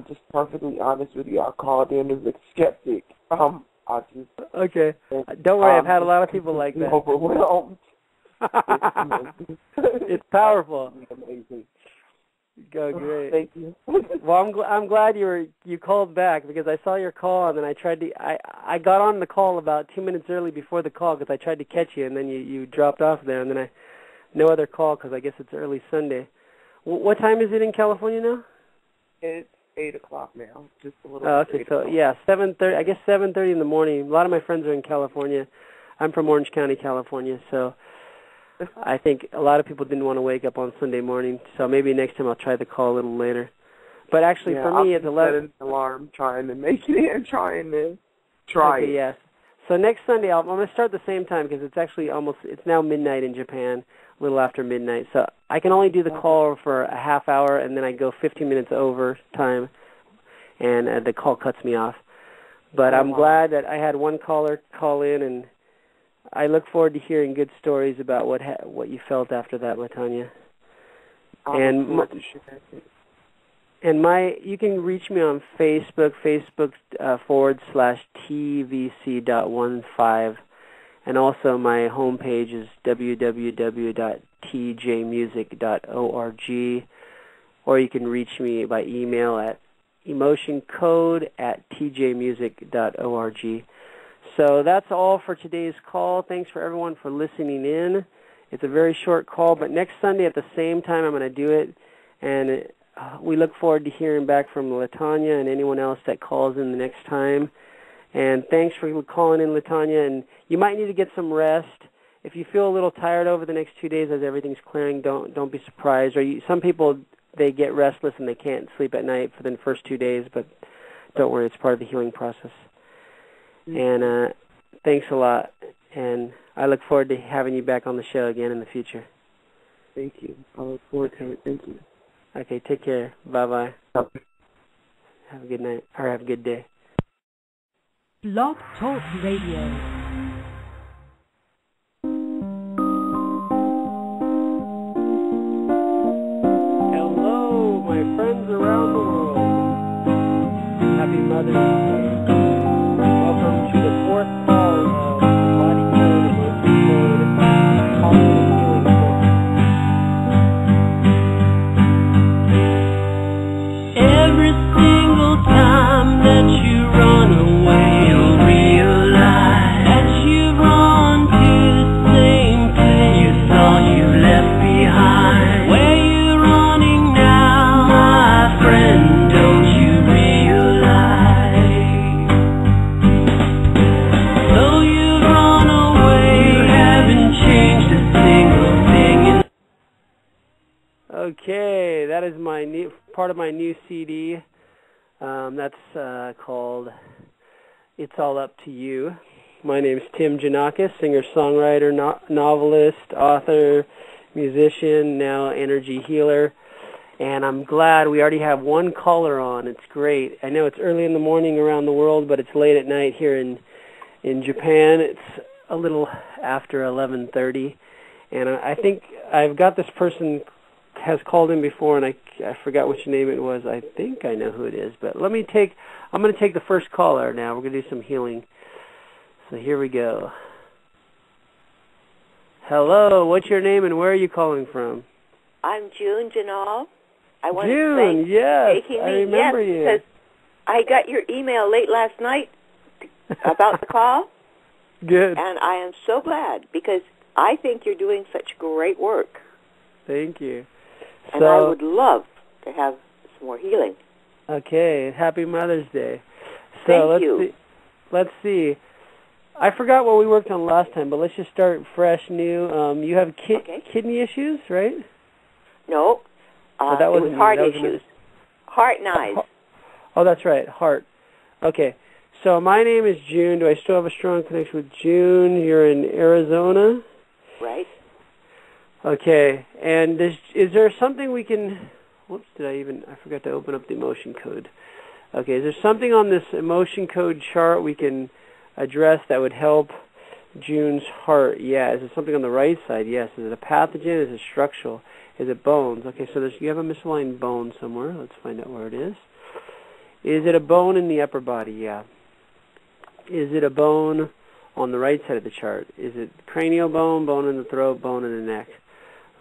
just perfectly honest with you. I called in as a skeptic. Okay. Don't worry, I've had a lot of people like that. Overwhelmed. It's powerful. Amazing. Go great. Thank you. Well, I'm glad you called back, because I saw your call, and then I got on the call about 2 minutes early before the call because I tried to catch you, and then you dropped off there, and then no other call because I guess it's early Sunday. What time is it in California now? It's 8 o'clock now. Just a little. Oh, okay. So yeah, 7:30. I guess 7:30 in the morning. A lot of my friends are in California. I'm from Orange County, California, so I think a lot of people didn't want to wake up on Sunday morning, so maybe next time I'll try the call a little later. But actually, for me, it's 11. Set an alarm, trying to make it in, trying to try it. Yes. So next Sunday, I'm going to start the same time because it's now midnight in Japan, a little after midnight. So I can only do the call for a half hour, and then I go 15 minutes over time, and the call cuts me off. But I'm glad that I had one caller call in, and I look forward to hearing good stories about what you felt after that, Latanya. And you can reach me on Facebook, /TVC.15, and also my homepage is www.tjmusic.org, or you can reach me by email at emotioncode@tjmusic.org. So that's all for today's call. Thanks for everyone for listening in. It's a very short call, but next Sunday at the same time I'm going to do it. And we look forward to hearing back from LaTanya and anyone else that calls in the next time. And thanks for calling in, LaTanya. And you might need to get some rest. If you feel a little tired over the next 2 days as everything's clearing, don't be surprised. Some people, they get restless and they can't sleep at night for the first 2 days, but don't worry, it's part of the healing process. And thanks a lot. And I look forward to having you back on the show again in the future. Thank you. I look forward to it. Thank you. Okay, take care. Bye-bye. Have a good night, or have a good day. Blog Talk Radio. Around the world. Happy Mother's Day. Welcome to the fourth call of Body Code, Emotion Code, Positive Healing Code. Every single time that you run away, you'll realize that you've run to the same place you thought you left behind. Where you're running now, my friend, don't you realize? Though you've run away, you haven't changed a single thing. Okay, that is my new part of my new CD. That's called It's All Up to You. My name is Tim Janakos, singer-songwriter, novelist, author, musician, now energy healer. And I'm glad we already have one caller on. It's great. I know it's early in the morning around the world, but it's late at night here in Japan. It's a little after 11:30. And I think I've got this person has called in before, and I forgot which name it was. I think I know who it is. But I'm going to take the first caller now. We're going to do some healing. So here we go. Hello, what's your name and where are you calling from? I'm June Janal. I want June, to thank yes, taking I me. remember yes, you. Because I got your email late last night about the call. Good. And I am so glad because I think you're doing such great work. Thank you. And I would love to have some more healing. Okay, happy Mother's Day. So Thank you. Let's see. I forgot what we worked on last time, but let's just start fresh, new. You have kidney issues, right? No. That it was heart issues. Heart and eyes. Oh, that's right, heart. Okay. So my name is June. Do I still have a strong connection with June? You're in Arizona? Right. Okay. And is there something we can... Whoops, I forgot to open up the emotion code. Okay, is there something on this emotion code chart we can address that would help June's heart? Yeah. Is it something on the right side? Yes. Is it a pathogen? Is it structural? Is it bones? Okay, so you have a misaligned bone somewhere. Let's find out where it is. Is it a bone in the upper body? Yeah. Is it a bone on the right side of the chart? Is it cranial bone, bone in the throat, bone in the neck?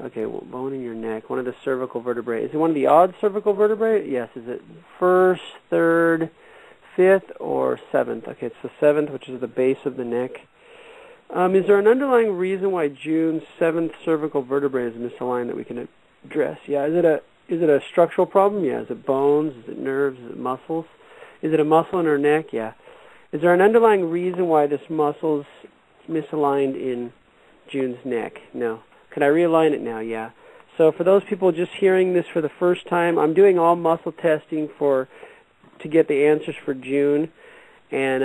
Okay, well, bone in your neck, one of the cervical vertebrae. Is it one of the odd cervical vertebrae? Yes. Is it first, third, fifth, or seventh? Okay, it's the seventh, which is the base of the neck. Is there an underlying reason why June's seventh cervical vertebrae is misaligned that we can address? Yeah. Is it a structural problem? Yeah. Is it bones? Is it nerves? Is it muscles? Is it a muscle in her neck? Yeah. Is there an underlying reason why this muscle's misaligned in June's neck? No. Can I realign it now? Yeah. So for those people just hearing this for the first time, I'm doing all muscle testing to get the answers for June. And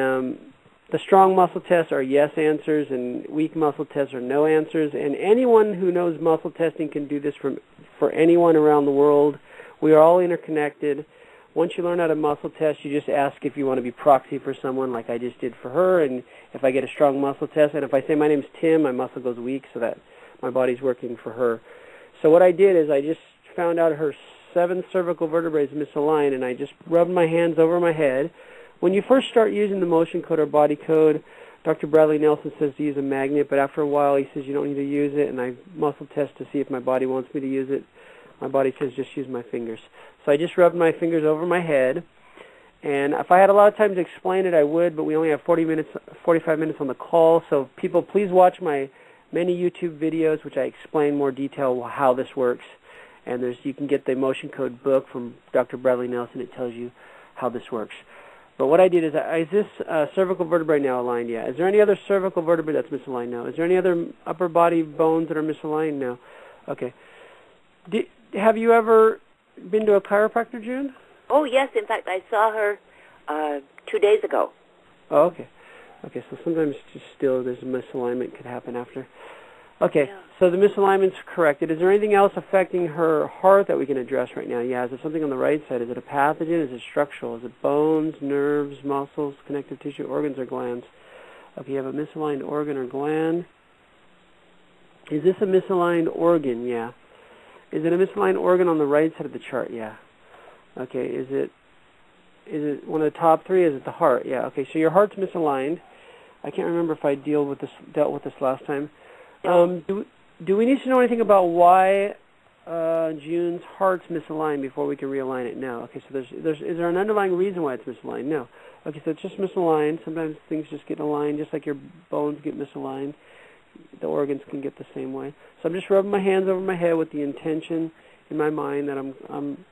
the strong muscle tests are yes answers, and weak muscle tests are no answers. And anyone who knows muscle testing can do this for anyone around the world. We are all interconnected. Once you learn how to muscle test, you just ask if you want to be proxy for someone like I just did for her. And if I get a strong muscle test, and if I say my name's Tim, my muscle goes weak so that my body's working for her. So what I did is I just found out her seventh cervical vertebrae is misaligned, and I just rubbed my hands over my head. When you first start using the motion code or body code, Dr. Bradley Nelson says to use a magnet, but after a while he says you don't need to use it, and I muscle test to see if my body wants me to use it. My body says just use my fingers. So I just rubbed my fingers over my head, And if I had a lot of time to explain it, I would, but we only have 45 minutes on the call. So people, please watch my many YouTube videos, which I explain more detail how this works. And you can get the Emotion Code book from Dr. Bradley Nelson. It tells you how this works. But what I did is this cervical vertebrae now aligned? Yeah. Is there any other cervical vertebrae that's misaligned? No. Is there any other upper body bones that are misaligned? No. Okay. Have you ever been to a chiropractor, June? Oh, yes. In fact, I saw her 2 days ago. Oh, okay. Okay, so sometimes just still there's a misalignment could happen after. Okay, yeah. So the misalignment's corrected. Is there anything else affecting her heart that we can address right now? Yeah, is there something on the right side? Is it a pathogen? Is it structural? Is it bones, nerves, muscles, connective tissue, organs, or glands? Okay, you have a misaligned organ or gland. Is this a misaligned organ? Yeah. Is it a misaligned organ on the right side of the chart? Yeah. Okay, is it one of the top three? Is it the heart? Yeah. Okay, so your heart's misaligned. I can't remember if I dealt with this last time. Do we need to know anything about why June's heart's misaligned before we can realign it? No. Okay, so is there an underlying reason why it's misaligned? No. Okay, so it's just misaligned. Sometimes things just get aligned, just like your bones get misaligned. The organs can get the same way. So I'm just rubbing my hands over my head with the intention in my mind that I'm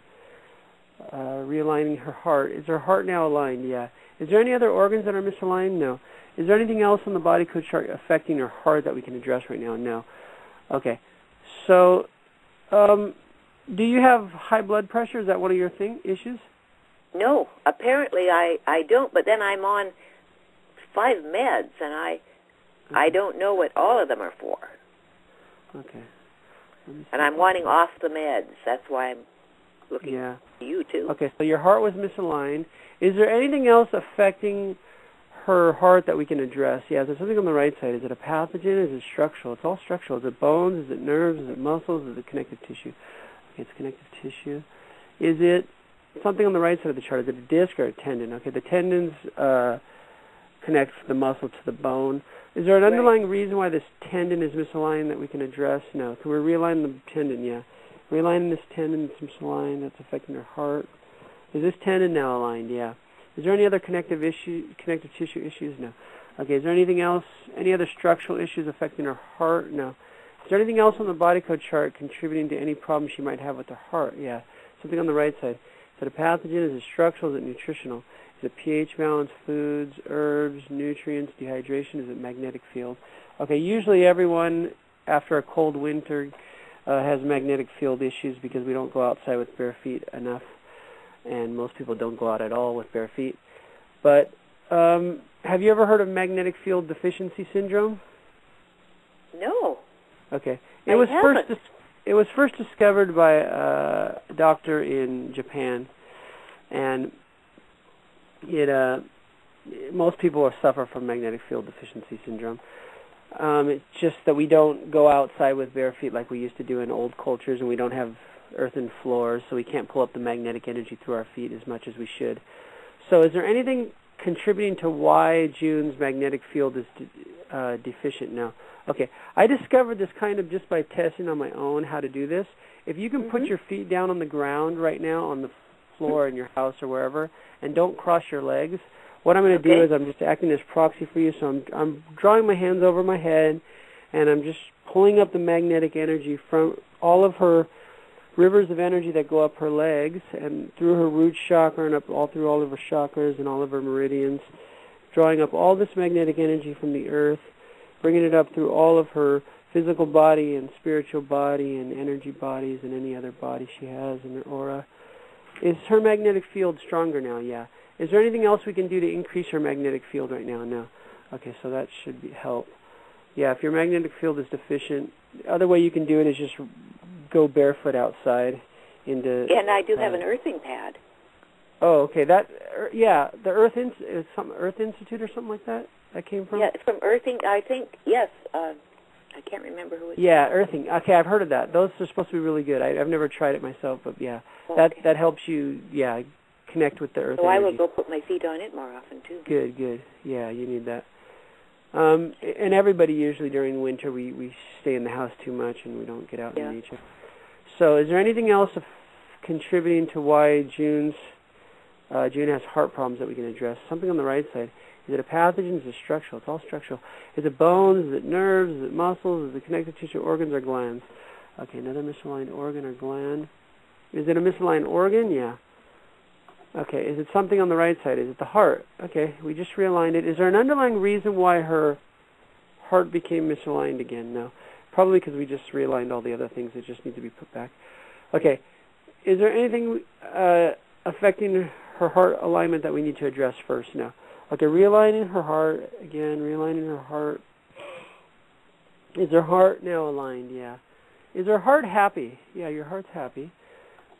realigning her heart. Is her heart now aligned? Yeah. Is there any other organs that are misaligned? No. Is there anything else on the body code chart affecting her heart that we can address right now? No. Okay. So, do you have high blood pressure? Is that one of your issues? No. Apparently I don't, but then I'm on 5 meds, and I don't know what all of them are for. Okay. And I'm wanting off the meds. That's why I'm looking to you, too. Okay, so your heart was misaligned. Is there anything else affecting her heart that we can address? Yeah, is there something on the right side? Is it a pathogen? Is it structural? It's all structural. Is it bones? Is it nerves? Is it muscles? Is it connective tissue? Okay, it's connective tissue. Is it something on the right side of the chart? Is it a disc or a tendon? Okay, the tendons connect the muscle to the bone. Is there an underlying reason why this tendon is misaligned that we can address? No. Can we realign the tendon? Yeah. Realigning this tendon that's misaligned, that's affecting her heart. Is this tendon now aligned? Yeah. Is there any other connective tissue issues? No. Okay, is there anything else, any other structural issues affecting her heart? No. Is there anything else on the body code chart contributing to any problems she might have with her heart? Yeah. Something on the right side. Is it a pathogen? Is it structural? Is it nutritional? Is it pH balance, foods, herbs, nutrients, dehydration? Is it magnetic field? Okay, usually everyone after a cold winter has magnetic field issues because we don't go outside with bare feet enough, and most people don't go out at all with bare feet. But have you ever heard of magnetic field deficiency syndrome? No. Okay. It was first discovered by a doctor in Japan, and most people suffer from magnetic field deficiency syndrome. It's just that we don't go outside with bare feet like we used to do in old cultures, and we don't have earthen floors, so we can't pull up the magnetic energy through our feet as much as we should. So is there anything contributing to why June's magnetic field is deficient now? Okay, I discovered this kind of just by testing on my own how to do this. If you can put your feet down on the ground right now on the floor in your house or wherever, and don't cross your legs, what I'm going to do is I'm just acting as proxy for you. So I'm drawing my hands over my head, and I'm just pulling up the magnetic energy from all of her rivers of energy that go up her legs and through her root chakra and up all through all of her chakras and all of her meridians, drawing up all this magnetic energy from the earth, bringing it up through all of her physical body and spiritual body and energy bodies and any other body she has in her aura. Is her magnetic field stronger now? Yeah. Is there anything else we can do to increase her magnetic field right now? No. Okay, so that should help. Yeah, if your magnetic field is deficient, the other way you can do it is just go barefoot outside into... Yeah, and I do have an earthing pad. Oh, okay. The Earth Institute or something like that came from? Yeah, it's from Earthing, I think, yes. I can't remember who it is. Yeah, Earthing. Okay, I've heard of that. Those are supposed to be really good. I've never tried it myself, but yeah. Okay. That helps you, connect with the earth. So I will go put my feet on it more often, too. Good. Yeah, you need that. And everybody usually during winter, we stay in the house too much and we don't get out in nature. So is there anything else contributing to why June's June has heart problems that we can address. Something on the right side. Is it a pathogen? Is it structural? It's all structural. Is it bones? Is it nerves? Is it muscles? Is it connective tissue, organs, or glands? Okay, another misaligned organ or gland. Is it a misaligned organ? Yeah. Okay, is it something on the right side? Is it the heart? Okay, we just realigned it. Is there an underlying reason why her heart became misaligned again? No. Probably because we just realigned all the other things that just need to be put back. Okay, is there anything affecting her heart alignment that we need to address first? No. Okay, realigning her heart. Again, realigning her heart. Is her heart now aligned? Yeah. Is her heart happy? Yeah, your heart's happy.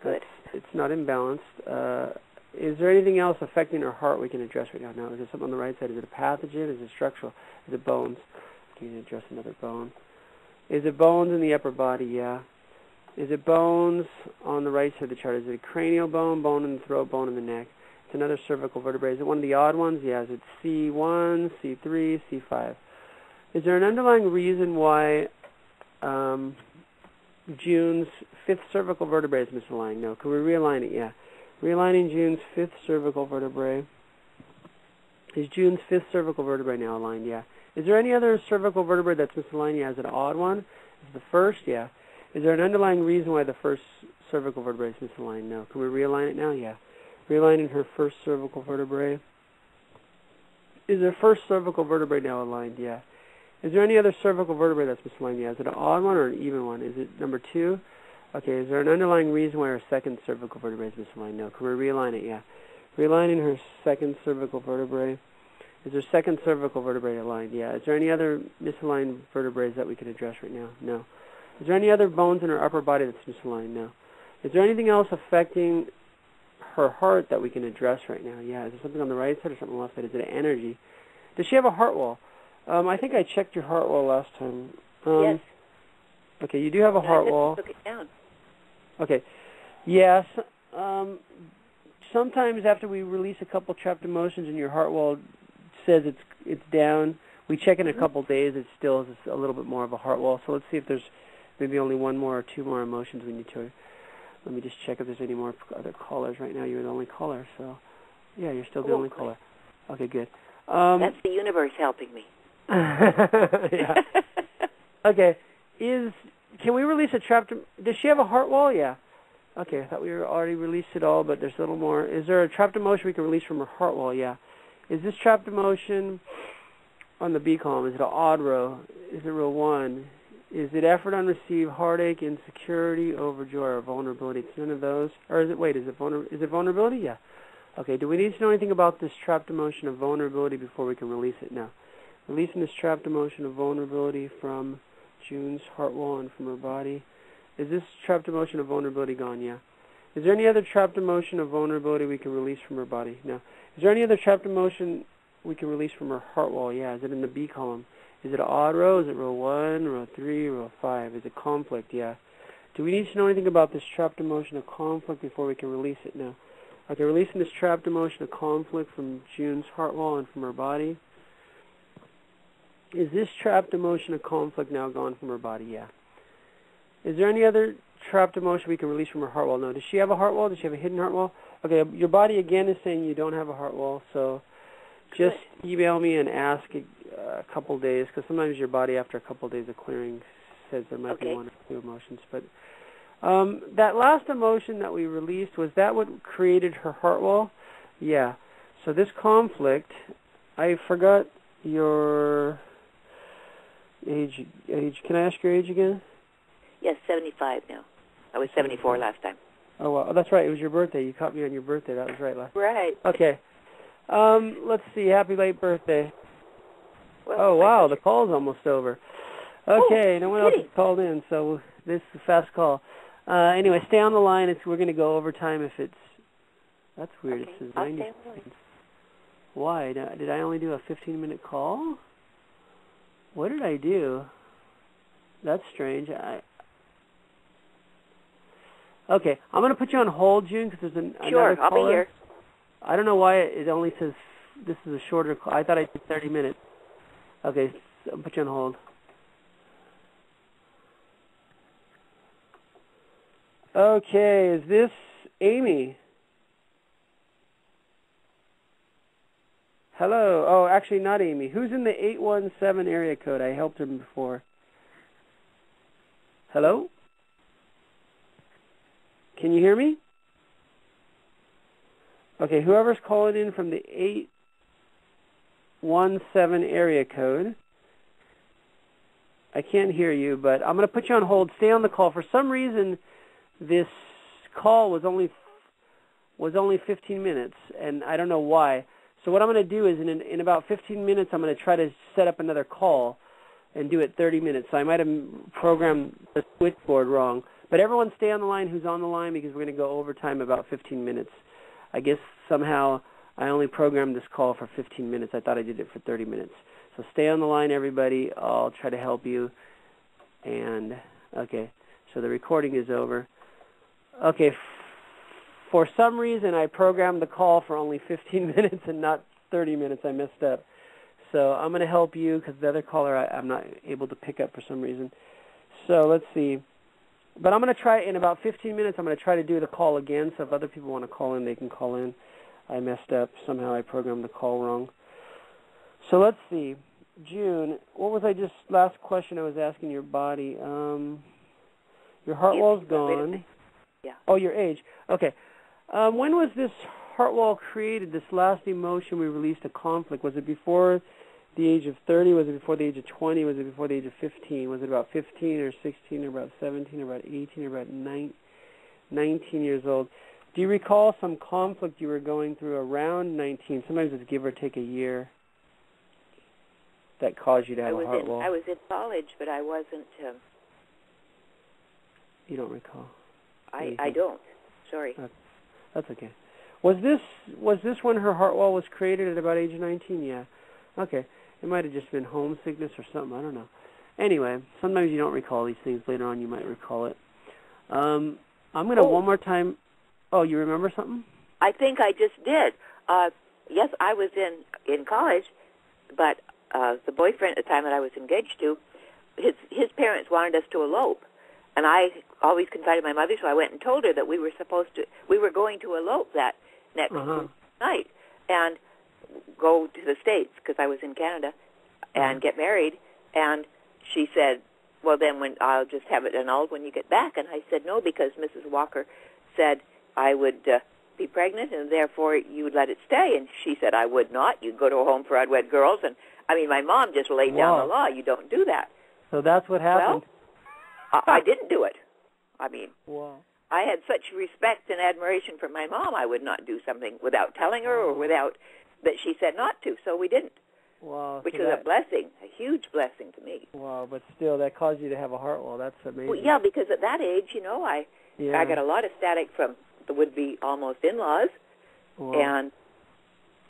Good. It's not imbalanced. Is there anything else affecting her heart we can address right now? No. Is there something on the right side? Is it a pathogen? Is it structural? Is it bones? Can you address another bone? Is it bones in the upper body? Yeah. Is it bones on the right side of the chart? Is it a cranial bone, bone in the throat, bone in the neck? It's another cervical vertebrae. Is it one of the odd ones? Yeah. Is it C1, C3, C5? Is there an underlying reason why June's fifth cervical vertebrae is misaligned? No. Can we realign it? Yeah. Realigning June's fifth cervical vertebrae. Is June's fifth cervical vertebrae now aligned? Yeah. Is there any other cervical vertebrae that's misaligned? Yeah. Is it an odd one? Is it the first? Yeah. Is there an underlying reason why the first cervical vertebrae is misaligned? No. Can we realign it now? Yeah. Realigning her first cervical vertebrae. Is her first cervical vertebrae now aligned? Yeah. Is there any other cervical vertebrae that's misaligned? Yeah. Is it an odd one or an even one? Is it number 2? Okay. Is there an underlying reason why her second cervical vertebrae is misaligned? No. Can we realign it? Yeah. Realigning her second cervical vertebrae. Is her second cervical vertebrae aligned? Yeah. Is there any other misaligned vertebrae that we can address right now? No. Is there any other bones in her upper body that's misaligned? No. Is there anything else affecting her heart that we can address right now? Yeah. Is there something on the right side or something on the left side? Is it energy? Does she have a heart wall? I think I checked your heart wall last time. Yes. Okay, you do have a heart wall. I took it down. Okay. Yes. Sometimes after we release a couple trapped emotions and your heart wall says it's down, we check in a couple days. It still is a little bit more of a heart wall. So let's see if there's maybe only one more or two more emotions we need to. Let me just check if there's any more other callers right now. You're the only caller, so yeah, you're still the only caller. Okay, good. That's the universe helping me. Yeah. Okay. Can we release a trapped? Does she have a heart wall? Yeah. Okay. I thought we already released it all, but there's a little more. Is there a trapped emotion we can release from her heart wall? Yeah. Is this trapped emotion on the B column? Is it an odd row? Is it row 1? Is it effort unreceived, heartache, insecurity, overjoy, or vulnerability? It's none of those. Or is it? Wait. Is it vulnerability? Yeah. Okay. Do we need to know anything about this trapped emotion of vulnerability before we can release it? No. Releasing this trapped emotion of vulnerability from June's heart wall and from her body. Is this trapped emotion of vulnerability gone? Yeah. Is there any other trapped emotion of vulnerability we can release from her body? No. Is there any other trapped emotion we can release from her heart wall? Yeah. Is it in the B column? Is it an odd row? Is it row 1, row 3, row 5? Is it conflict? Yeah. Do we need to know anything about this trapped emotion of conflict before we can release it? No. Okay, releasing this trapped emotion of conflict from June's heart wall and from her body. Is this trapped emotion of conflict now gone from her body? Yeah. Is there any other trapped emotion we can release from her heart wall? No. Does she have a heart wall? Does she have a hidden heart wall? Okay, your body again is saying you don't have a heart wall, so just email me and ask a couple days, because sometimes your body after a couple days of clearing says there might be one or two emotions. But that last emotion that we released, was that what created her heart wall? Yeah. So this conflict, I forgot your age. Can I ask your age again? Yes, 75 now. I was 74 last time. Oh, well, that's right. It was your birthday. You caught me on your birthday. That was right last time. Right. Okay. Let's see. Happy late birthday. Well, oh, wow. The call's almost over. Okay. No one else has called in, so this is a fast call. Anyway, stay on the line. We're going to go overtime if it's... That's weird. Okay. It says I'll 90 stay on the line. Why? Did I only do a 15-minute call? What did I do? That's strange. Okay, I'm going to put you on hold, June, because there's another caller. I'll be here. I don't know why it only says this is a shorter call. I thought I did 30 minutes. Okay, so I'll put you on hold. Okay, is this Amy? Hello. Oh, actually not Amy. Who's in the 817 area code? I helped him before. Hello? Can you hear me? Okay, whoever's calling in from the 817 area code. I can't hear you, but I'm going to put you on hold. Stay on the call. For some reason, this call was only 15 minutes, and I don't know why. So what I'm going to do is in about 15 minutes, I'm going to try to set up another call and do it 30 minutes. So I might have programmed the switchboard wrong. But everyone stay on the line who's on the line because we're going to go overtime about 15 minutes. I guess somehow I only programmed this call for 15 minutes. I thought I did it for 30 minutes. So stay on the line, everybody. I'll try to help you. And, okay, so the recording is over. Okay, for some reason I programmed the call for only 15 minutes and not 30 minutes. I messed up. So I'm going to help you because the other caller I'm not able to pick up for some reason. So let's see. But I'm going to try in about 15 minutes. I'm going to try to do the call again. So if other people want to call in, they can call in. I messed up. Somehow I programmed the call wrong. So let's see. June, what was last question I was asking your body? Your heart wall's gone. Yeah. Oh, your age. Okay. When was this heart wall created, this last emotion we released, a conflict? Was it before the age of 30? Was it before the age of 20? Was it before the age of 15? Was it about 15 or 16 or about 17 or about 18 or about 19 years old? Do you recall some conflict you were going through around 19? Sometimes it's give or take a year that caused you to have a heart wall. I was in college, but I wasn't. You don't recall? I don't. Sorry. That's okay. Was this when her heart wall was created at about age 19? Yeah. Okay. It might have just been homesickness or something. I don't know. Anyway, sometimes you don't recall these things. Later on, you might recall it. I'm going to one more time. Oh, you remember something? I think I just did. Yes, I was in college, but the boyfriend at the time that I was engaged to, his parents wanted us to elope. And I always confided in my mother, so I went and told her that we were going to elope that next night and go to the States, because I was in Canada, and get married. And she said, well, then I'll just have it annulled when you get back. And I said, no, because Mrs. Walker said I would be pregnant, and therefore you would let it stay. And she said, I would not. You'd go to a home for unwed girls. And, I mean, my mom just laid down the law. You don't do that. So that's what happened. Well, I didn't do it. I mean, wow. I had such respect and admiration for my mom, I would not do something without telling her or without that she said not to, so we didn't. Wow. Which was a blessing, a huge blessing to me. Wow, but still, that caused you to have a heart wall. That's amazing. Well, yeah, because at that age, you know, I got a lot of static from the would-be almost in-laws, and,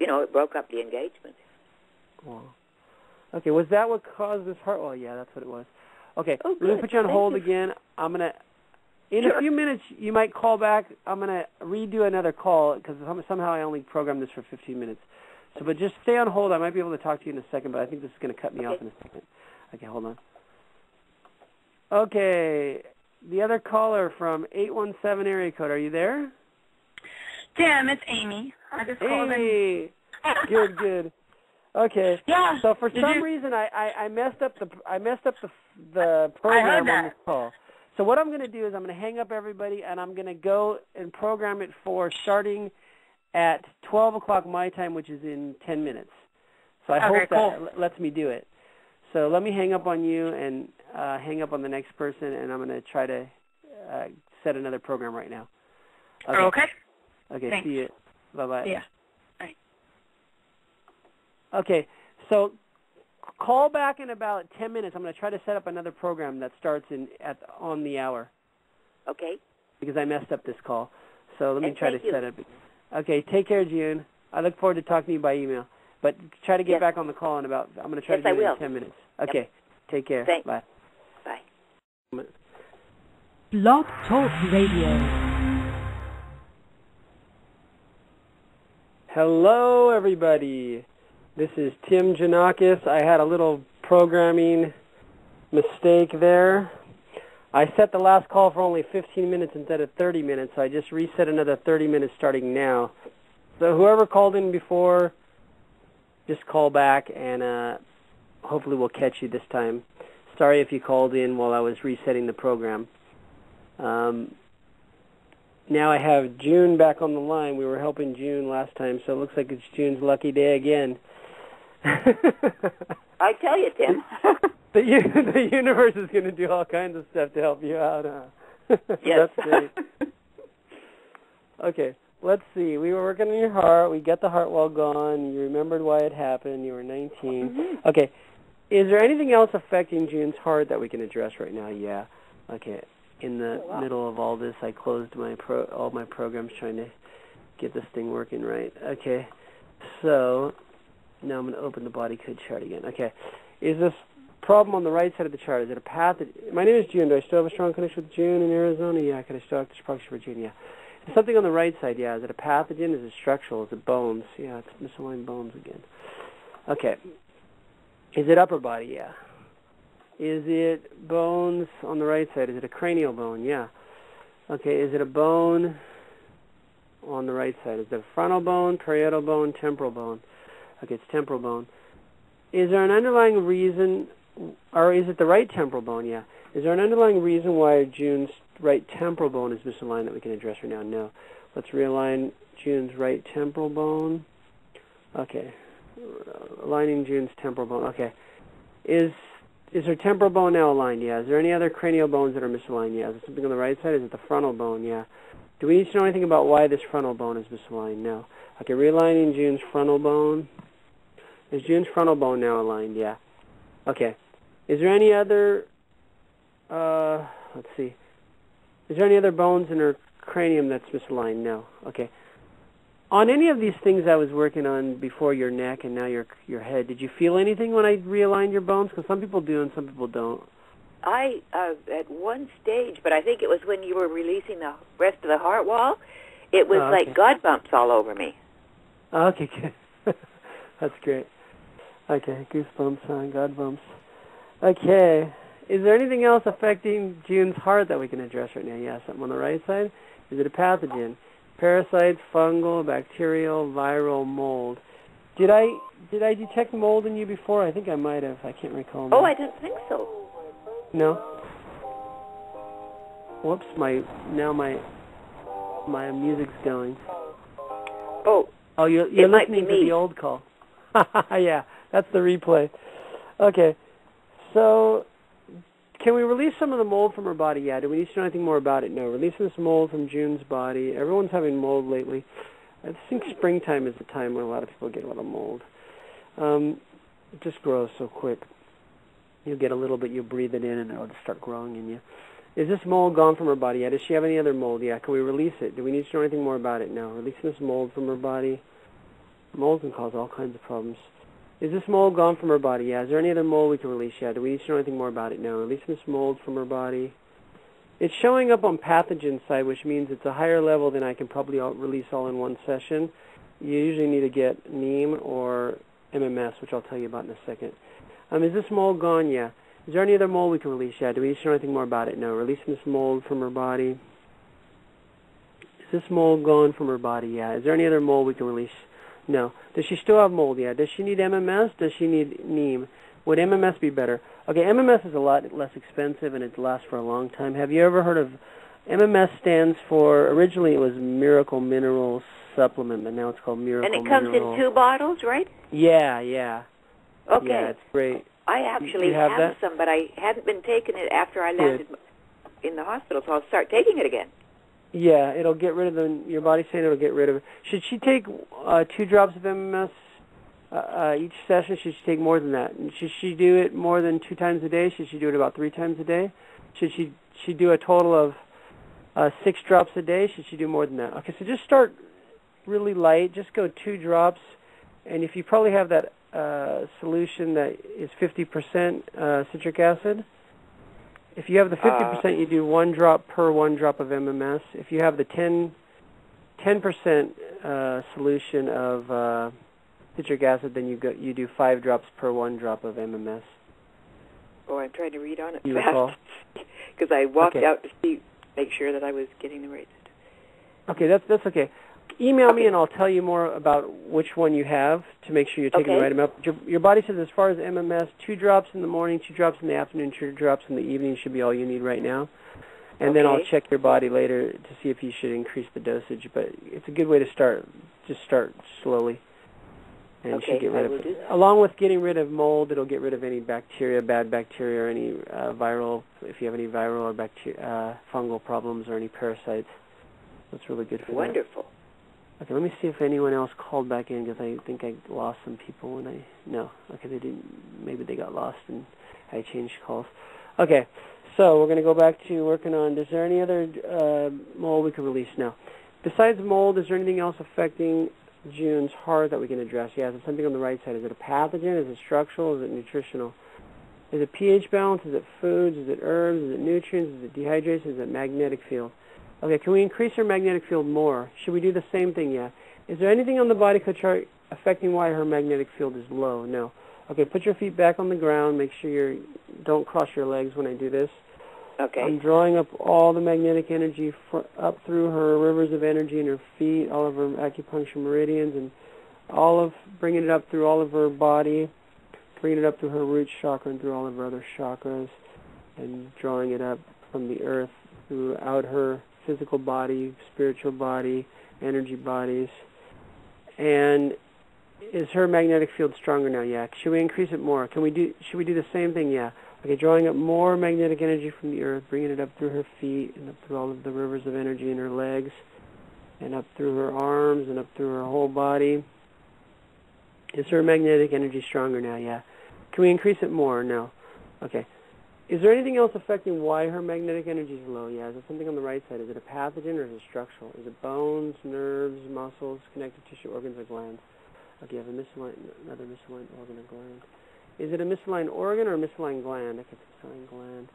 you know, it broke up the engagement. Wow. Okay, was that what caused this heart wall? Yeah, that's what it was. Okay, let me put you on hold again. I'm going to, in a few minutes, you might call back. I'm going to redo another call because somehow I only programmed this for 15 minutes. So, but just stay on hold. I might be able to talk to you in a second, but I think this is going to cut me off in a second. Okay, hold on. Okay, the other caller from 817 area code, are you there? Tim, it's Amy. I just called in. Good. Okay. Yeah. So for some reason I messed up the program on this call. So what I'm going to do is I'm going to hang up everybody and I'm going to go and program it for starting at 12 o'clock my time, which is in 10 minutes. So I hope that lets me do it. So let me hang up on you and hang up on the next person, and I'm going to try to set another program right now. Okay. Thanks. See you. Bye-bye. Yeah. Bye. Okay, so call back in about 10 minutes. I'm going to try to set up another program that starts on the hour. Okay. Because I messed up this call. So let me try to set it. Okay, take care, June. I look forward to talking to you by email. But try to get back on the call in about, I'm going to try to do it in 10 minutes. Okay, take care. Thanks. Bye. Bye. Blog Talk Radio. Hello, everybody. This is Tim Janakos. I had a little programming mistake there. I set the last call for only 15 minutes instead of 30 minutes. So I just reset another 30 minutes starting now. So whoever called in before, just call back, and hopefully we'll catch you this time. Sorry if you called in while I was resetting the program. Now I have June back on the line. We were helping June last time, so it looks like it's June's lucky day again. I tell you, Tim. The universe is going to do all kinds of stuff to help you out, huh? Yes. That's great. Okay, let's see. We were working on your heart. We got the heart wall gone. You remembered why it happened. You were 19. Mm-hmm. Okay. Is there anything else affecting June's heart that we can address right now? Yeah. Okay. In the middle of all this, I closed all my programs trying to get this thing working right. Okay. So now I'm going to open the body code chart again. Okay. Is this problem on the right side of the chart? Is it a pathogen? My name is June. Do I still have a strong connection with June in Arizona? Yeah. Can I still have this for June? Yeah. Is something on the right side? Yeah. Is it a pathogen? Is it structural? Is it bones? Yeah. It's misaligned bones again. Okay. Is it upper body? Yeah. Is it bones on the right side? Is it a cranial bone? Yeah. Okay. Is it a bone on the right side? Is it a frontal bone, parietal bone, temporal bone? Okay, it's temporal bone. Is there an underlying reason, or is it the right temporal bone? Yeah. Is there an underlying reason why June's right temporal bone is misaligned that we can address right now? No. Let's realign June's right temporal bone. Okay. Aligning June's temporal bone. Okay. Is her temporal bone now aligned? Yeah. Is there any other cranial bones that are misaligned? Yeah. Is it something on the right side? Is it the frontal bone? Yeah. Do we need to know anything about why this frontal bone is misaligned? No. Okay, realigning June's frontal bone. Is June's frontal bone now aligned? Yeah. Okay. Is there any other, let's see. Is there any other bones in her cranium that's misaligned? No. Okay. On any of these things I was working on before, your neck and now your head, did you feel anything when I realigned your bones? Because some people do and some people don't. I, at one stage, but I think it was when you were releasing the rest of the heart wall, it was like God bumps all over me. Okay, good. That's great. Okay, goosebumps, God bumps. Okay. Is there anything else affecting June's heart that we can address right now? Yeah, something on the right side. Is it a pathogen? Parasites, fungal, bacterial, viral, mold. Did I detect mold in you before? I think I might have. I can't recall. Oh, I didn't think so. No. Whoops! My music's going. Oh. Oh, you're listening to the old call. Yeah, that's the replay. Okay. So, can we release some of the mold from her body? Yeah. Do we need to know anything more about it? No. Releasing this mold from June's body. Everyone's having mold lately. I think springtime is the time when a lot of people get a lot of mold. It just grows so quick. You get a little bit, you breathe it in, and it'll just start growing in you. Is this mold gone from her body? Yeah. Does she have any other mold? Yeah. Can we release it? Do we need to know anything more about it? No. Releasing this mold from her body. Mold can cause all kinds of problems. Is this mold gone from her body? Yeah. Is there any other mold we can release? Yeah. Do we need to know anything more about it? No. Releasing this mold from her body. It's showing up on pathogen side, which means it's a higher level than I can probably release all in one session. You usually need to get neem or MMS, which I'll tell you about in a second. Is this mold gone? Yeah. Is there any other mold we can release? Yeah. Do we need to know anything more about it? No. Releasing this mold from her body. Is this mold gone from her body? Yeah. Is there any other mold we can release? No. Does she still have mold? Yeah. Does she need MMS? Does she need neem? Would MMS be better? Okay, MMS is a lot less expensive and it lasts for a long time. Have you ever heard of, MMS stands for, originally it was Miracle Mineral Supplement, but now it's called Miracle Mineral. And it comes in 2 bottles, right? Yeah, yeah. Okay. Yeah, it's great. I actually have some, but I hadn't been taking it after I landed in the hospital, so I'll start taking it again. Yeah, it'll get rid of your body's saying it'll get rid of it. Should she take 2 drops of MMS each session? Should she take more than that? And should she do it more than 2 times a day? Should she do it about 3 times a day? Should she do a total of 6 drops a day? Should she do more than that? Okay, so just start really light. Just go 2 drops. And if you probably have that solution that is 50% citric acid, if you have the 50%, you do 1 drop per 1 drop of MMS. If you have the 10% solution of citric acid, then you do 5 drops per 1 drop of MMS. Oh, I'm trying to read on it fast because I walked out to make sure that I was getting the right. Okay, that's okay. email me and I'll tell you more about which one you have to make sure you're taking the right amount. Your body says as far as MMS, 2 drops in the morning, 2 drops in the afternoon, 2 drops in the evening should be all you need right now. And then I'll check your body later to see if you should increase the dosage. But it's a good way to start. Just start slowly. And you should get rid of it. Along with getting rid of mold, it'll get rid of any bacteria, bad bacteria, or any viral, if you have any viral or fungal problems or any parasites. That's really good for that. Wonderful. Okay, let me see if anyone else called back in because I think I lost some people when no. Okay, they didn't. Maybe they got lost and I changed calls. Okay, so we're going to go back to working on, is there any other mold we can release now? Besides mold, is there anything else affecting June's heart that we can address? Yeah, is it something on the right side? Is it a pathogen? Is it structural? Is it nutritional? Is it pH balance? Is it foods? Is it herbs? Is it nutrients? Is it dehydration? Is it magnetic field? Okay, can we increase her magnetic field more? Should we do the same thing? Yeah. Is there anything on the body code chart affecting why her magnetic field is low? No. Okay, put your feet back on the ground. Make sure you don't cross your legs when I do this. Okay. I'm drawing up all the magnetic energy up through her rivers of energy in her feet, all of her acupuncture meridians, and bringing it up through all of her body, bringing it up through her root chakra and through all of her other chakras, and drawing it up from the earth throughout her physical body, spiritual body, energy bodies. And is her magnetic field stronger now? Yeah. Should we increase it more? Should we do the same thing? Yeah. Okay, drawing up more magnetic energy from the earth, bringing it up through her feet and up through all of the rivers of energy in her legs, and up through her arms and up through her whole body. Is her magnetic energy stronger now? Yeah. Can we increase it more? No. Okay. Is there anything else affecting why her magnetic energy is low? Yeah. Is it something on the right side? Is it a pathogen or is it structural? Is it bones, nerves, muscles, connective tissue, organs, or glands? Okay, you have another misaligned organ or gland. Is it a misaligned organ or a misaligned gland? Okay, it's a misaligned gland.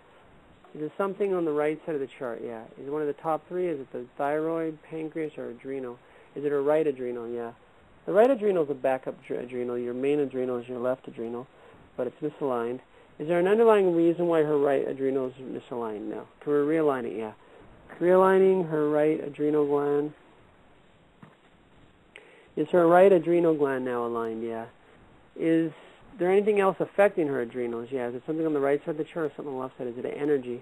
Is it something on the right side of the chart? Yeah. Is it one of the top 3? Is it the thyroid, pancreas, or adrenal? Is it her right adrenal? Yeah. The right adrenal is a backup adrenal. Your main adrenal is your left adrenal, but it's misaligned. Is there an underlying reason why her right adrenal is misaligned? No. Can we realign it? Yeah. Realigning her right adrenal gland. Is her right adrenal gland now aligned? Yeah. Is there anything else affecting her adrenals? Yeah. Is it something on the right side of the chart or something on the left side? Is it an energy?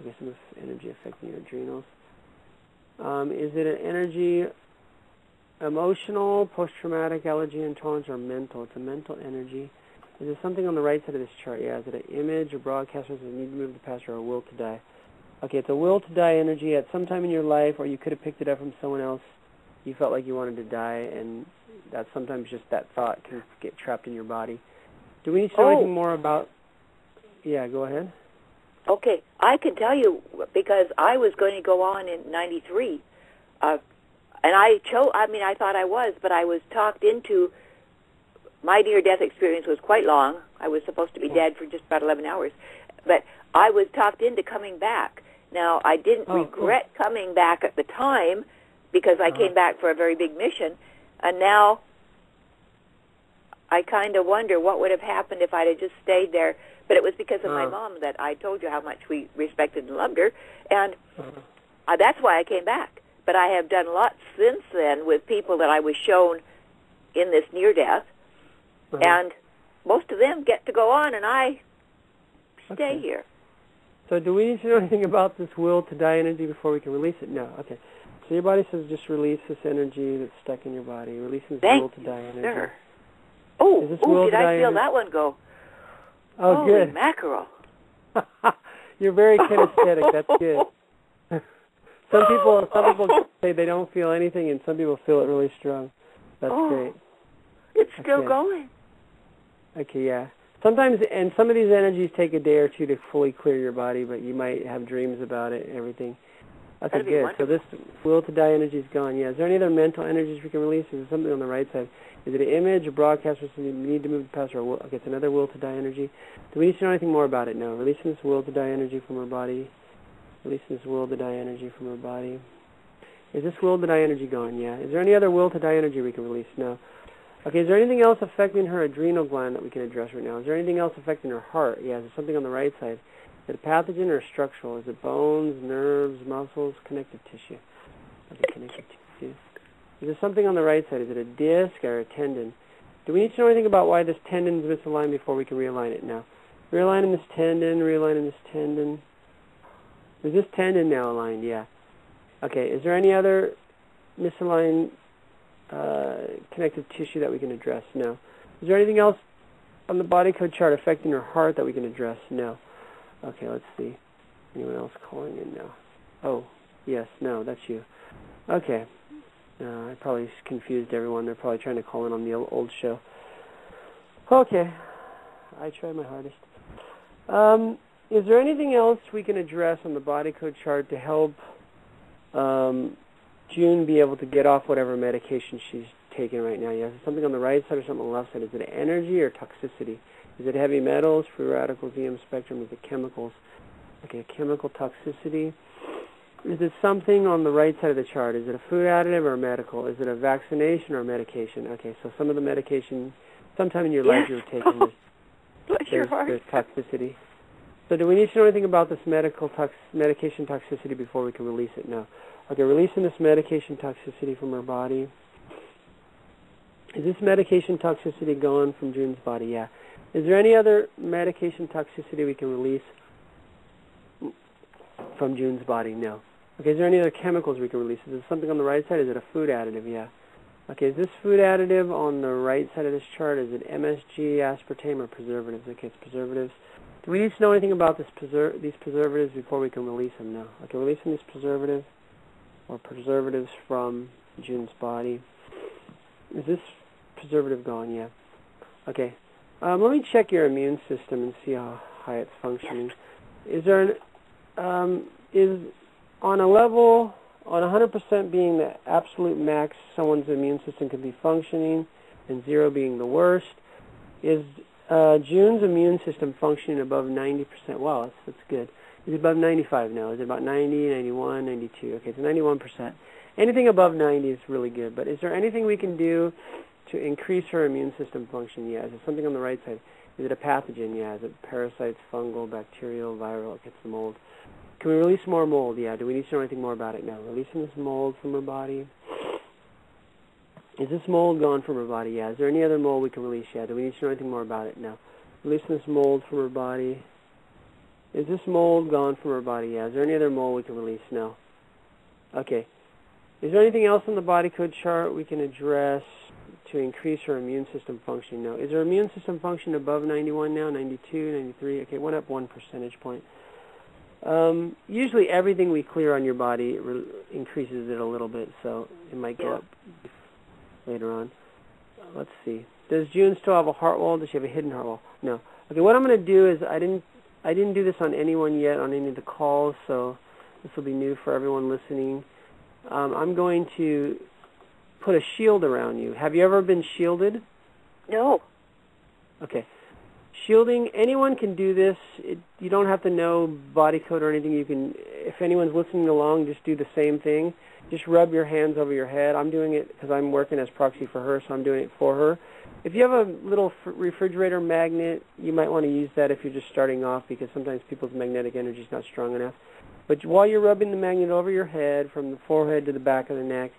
I guess some energy affecting your adrenals. Is it an energy, emotional, post-traumatic, allergy intolerance, or mental? It's a mental energy. Is there something on the right side of this chart? Yeah. Is it an image or broadcast, or does it need to move the past, or a will to die? Okay, it's a will to die energy at some time in your life, or you could have picked it up from someone else. You felt like you wanted to die, and that sometimes just that thought can get trapped in your body. Do we need to know anything more about... Yeah, go ahead. Okay, I can tell you because I was going to go on in 93, and I thought I was, but I was talked into... My near-death experience was quite long. I was supposed to be dead for just about 11 hours, but I was talked into coming back. Now, I didn't regret coming back at the time because I came back for a very big mission, and now I kind of wonder what would have happened if I'd have just stayed there. But it was because of my mom that I told you how much we respected and loved her, and that's why I came back. But I have done lots since then with people that I was shown in this near-death, and most of them get to go on, and I stay here. So do we need to know anything about this will to die energy before we can release it? No. Okay. So your body says just release this energy that's stuck in your body. Releasing this will to die energy. Sir. Oh, did I feel that one go? Oh, holy good. Mackerel. You're very kinesthetic. That's good. Some people say they don't feel anything, and some people feel it really strong. That's great. It's still going. Okay, yeah. Sometimes, and some of these energies take a day or two to fully clear your body, but you might have dreams about it and everything. Okay, good. So this will to die energy is gone. Yeah. Is there any other mental energies we can release? Is there something on the right side? Is it an image, a broadcast, or something we need to move past? Okay, it's another will to die energy. Do we need to know anything more about it? No. Releasing this will to die energy from her body. Releasing this will to die energy from her body. Is this will to die energy gone? Yeah. Is there any other will to die energy we can release? No. Okay, is there anything else affecting her adrenal gland that we can address right now? Is there anything else affecting her heart? Yeah, is there something on the right side? Is it pathogen or structural? Is it bones, nerves, muscles, connective tissue? Okay, connective tissue. Is there something on the right side? Is it a disc or a tendon? Do we need to know anything about why this tendon is misaligned before we can realign it now? Realigning this tendon, realigning this tendon. Is this tendon now aligned? Yeah. Okay, is there any other misaligned connective tissue that we can address? No. Is there anything else on the body code chart affecting her heart that we can address? No. Okay, let's see. Anyone else calling in now? Oh, yes, no, that's you. Okay. I probably confused everyone. They're probably trying to call in on the old show. Okay. I tried my hardest. Is there anything else we can address on the body code chart to help June be able to get off whatever medication she's taking right now? Yeah, is it something on the right side or something on the left side? Is it energy or toxicity? Is it heavy metals, free radicals, EM spectrum? Is it chemicals? Okay, chemical toxicity. Is it something on the right side of the chart? Is it a food additive or a medical? Is it a vaccination or a medication? Okay, so some of the medication, sometime in your life you were taking there's toxicity. So do we need to know anything about this medication toxicity before we can release it? No. Okay, releasing this medication toxicity from her body. Is this medication toxicity gone from June's body? Yeah. Is there any other medication toxicity we can release from June's body? No. Okay, is there any other chemicals we can release? Is there something on the right side? Is it a food additive? Yeah. Okay, is this food additive on the right side of this chart? Is it MSG, aspartame, or preservatives? Okay, it's preservatives. Do we need to know anything about these preservatives before we can release them? No. Okay, releasing these preservatives or preservatives from June's body. Is this preservative gone? Yeah. Okay. Let me check your immune system and see how high it's functioning. Is there is on a level, on 100% being the absolute max someone's immune system can be functioning and 0 being the worst, is June's immune system functioning above 90%? Wow, that's good. Is it above 95 now? Is it about 90, 91, 92? Okay, so 91%. Anything above 90 is really good, but is there anything we can do to increase her immune system function? Yeah. Is it something on the right side? Is it a pathogen? Yeah. Is it parasites, fungal, bacterial, viral? It gets the mold. Can we release more mold? Yeah. Do we need to know anything more about it now? Releasing this mold from her body. Is this mold gone from her body? Yeah. Is there any other mold we can release? Yeah. Do we need to know anything more about it? No. Releasing this mold from her body. Is this mold gone from her body? Yeah. Is there any other mold we can release? No. Okay. Is there anything else on the body code chart we can address to increase her immune system function? No. Is her immune system function above 91 now? 92, 93? Okay, went up 1 percentage point. Usually everything we clear on your body increases it a little bit, so it might go up later on. Let's see. Does June still have a heart wall? Does she have a hidden heart wall? No. Okay, what I'm going to do is I didn't do this on anyone yet on any of the calls, so this will be new for everyone listening. I'm going to put a shield around you. Have you ever been shielded? No. Okay. Shielding, anyone can do this. You don't have to know body code or anything. You can, if anyone's listening along, just do the same thing. Just rub your hands over your head. I'm doing it because I'm working as proxy for her, so I'm doing it for her. If you have a little refrigerator magnet, you might want to use that if you're just starting off, because sometimes people's magnetic energy is not strong enough. But while you're rubbing the magnet over your head, from the forehead to the back of the neck,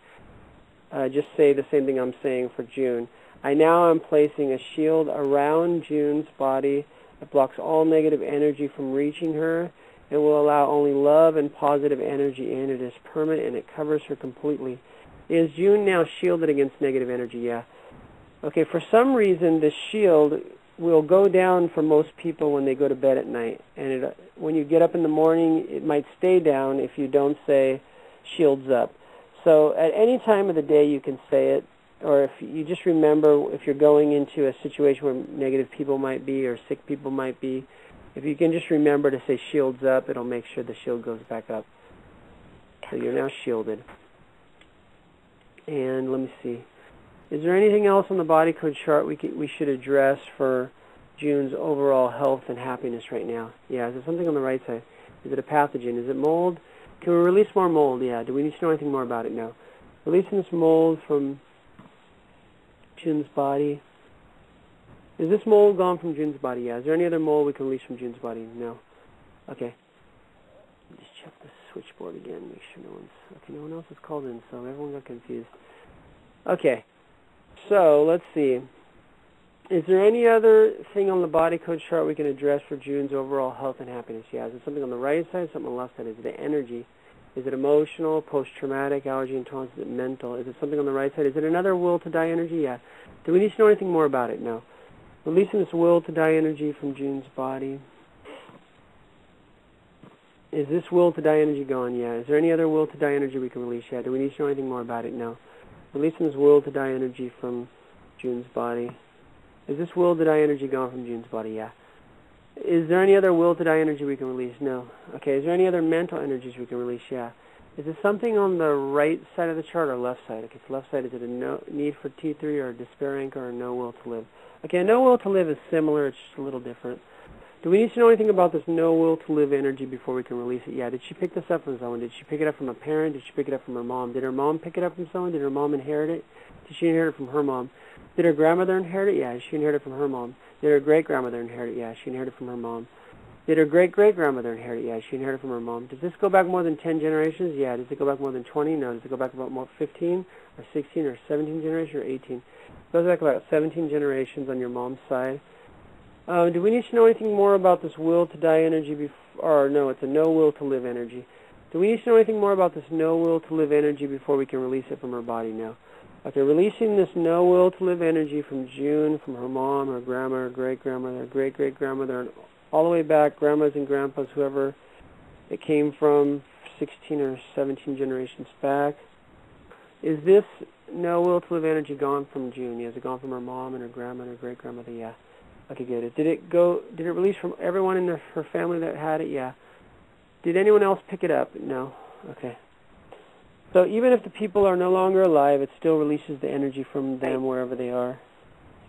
just say the same thing I'm saying for June. I now am placing a shield around June's body that blocks all negative energy from reaching her and will allow only love and positive energy in. It is permanent and it covers her completely. Is June now shielded against negative energy? Yeah. Okay, for some reason this shield will go down for most people when they go to bed at night. And when you get up in the morning, it might stay down if you don't say shields up. So at any time of the day you can say it, or if you just remember if you're going into a situation where negative people might be or sick people might be, if you can just remember to say shields up, it'll make sure the shield goes back up. So you're now shielded. And let me see. Is there anything else on the body code chart we should address for June's overall health and happiness right now? Yeah, is there something on the right side? Is it a pathogen? Is it mold? Can we release more mold? Yeah. Do we need to know anything more about it? No. Releasing this mold from June's body. Is this mold gone from June's body? Yeah. Is there any other mold we can release from June's body? No. Okay. Just check the switchboard again. Make sure no one else has called in, so everyone got confused. Okay. So let's see. Is there any other thing on the body code chart we can address for June's overall health and happiness? Yeah. Is it something on the right side, something on the left side? Is it energy? Is it emotional, post-traumatic, allergy, intolerance? Is it mental? Is it something on the right side? Is it another will to die energy? Yeah. Do we need to know anything more about it? No. Releasing this will to die energy from June's body. Is this will to die energy gone? Yeah. Is there any other will to die energy we can release? Yeah. Do we need to know anything more about it? No. Releasing this will to die energy from June's body. Is this will to die energy gone from June's body? Yeah. Is there any other will to die energy we can release? No. Okay. Is there any other mental energies we can release? Yeah. Is it something on the right side of the chart or left side? Okay, so left side, is it a no need for T3 or a despair anchor or no will to live? Okay, a no will to live is similar, it's just a little different. Do we need to know anything about this no will to live energy before we can release it? Yeah. Did she pick this up from someone? Did she pick it up from a parent? Did she pick it up from her mom? Did her mom pick it up from someone? Did her mom inherit it? Did she inherit it from her mom? Did her grandmother inherit it? Yeah, she inherited it from her mom. Did her great-grandmother inherit it? Yeah, she inherited it from her mom. Did her great-great-grandmother inherit it? Yeah, she inherited it from her mom. Does this go back more than 10 generations? Yeah. Does it go back more than 20? No. Does it go back about more 15 or 16 or 17 generations or 18? It goes back about 17 generations on your mom's side. Do we need to know anything more about this will to die energy before, or no, it's a no will to live energy. Do we need to know anything more about this no will to live energy before we can release it from her body? No. Okay, releasing this no will to live energy from June, from her mom, her grandma, her great-grandmother, great-great-grandmother, and all the way back, grandmas and grandpas, whoever it came from, 16 or 17 generations back. Is this no will to live energy gone from June? Yeah, is it gone from her mom and her grandma and her great-grandmother? Yeah. Okay, good. Did it release from everyone in her family that had it? Yeah. Did anyone else pick it up? No. Okay. So even if the people are no longer alive, it still releases the energy from them wherever they are.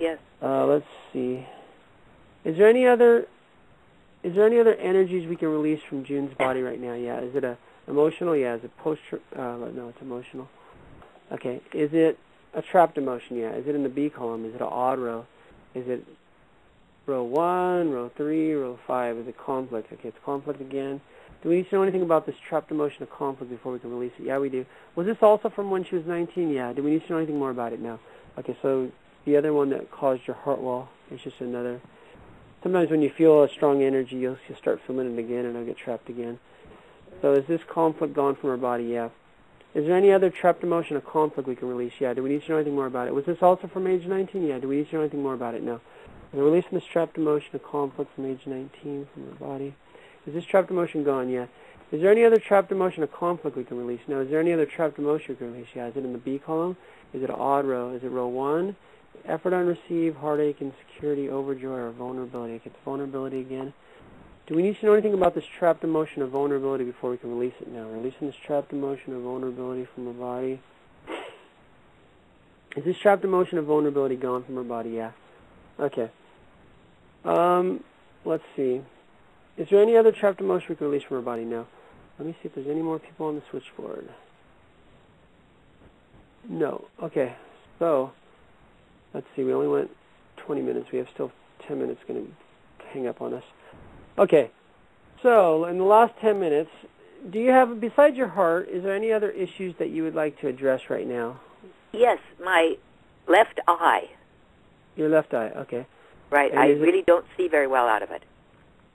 Yes. Let's see. Is there any other energies we can release from June's body right now? Yeah. Is it emotional? Yeah. Is it no, it's emotional. Okay. Is it a trapped emotion? Yeah. Is it in the B column? Is it an odd row? Is it row 1, row 3, row 5? Is it conflict? Okay, it's conflict again. Do we need to know anything about this trapped emotion of conflict before we can release it? Yeah, we do. Was this also from when she was 19? Yeah. Do we need to know anything more about it? No. Okay, so the other one that caused your heart wall is just another. Sometimes when you feel a strong energy, you'll start feeling it again, and it'll get trapped again. So is this conflict gone from her body? Yeah. Is there any other trapped emotion of conflict we can release? Yeah. Do we need to know anything more about it? Was this also from age 19? Yeah. Do we need to know anything more about it? No. And releasing this trapped emotion of conflict from age 19 from her body. Is this trapped emotion gone? Yeah. Is there any other trapped emotion of conflict we can release? No. Is there any other trapped emotion we can release? Yeah. Is it in the B column? Is it an odd row? Is it row 1? Effort unreceived, heartache, insecurity, overjoy, or vulnerability? Okay, it's vulnerability again. Do we need to know anything about this trapped emotion of vulnerability before we can release it? No. Releasing this trapped emotion of vulnerability from her body. Is this trapped emotion of vulnerability gone from her body? Yeah. Okay. Let's see. Is there any other trapped emotion we can release from her body? No. Let me see if there's any more people on the switchboard. No. Okay. So, let's see. We only went 20 minutes. We have still 10 minutes going to hang up on us. Okay. So, in the last 10 minutes, do you have, besides your heart, is there any other issues that you would like to address right now? Yes, my left eye. Your left eye. Okay. Right. I really don't see very well out of it.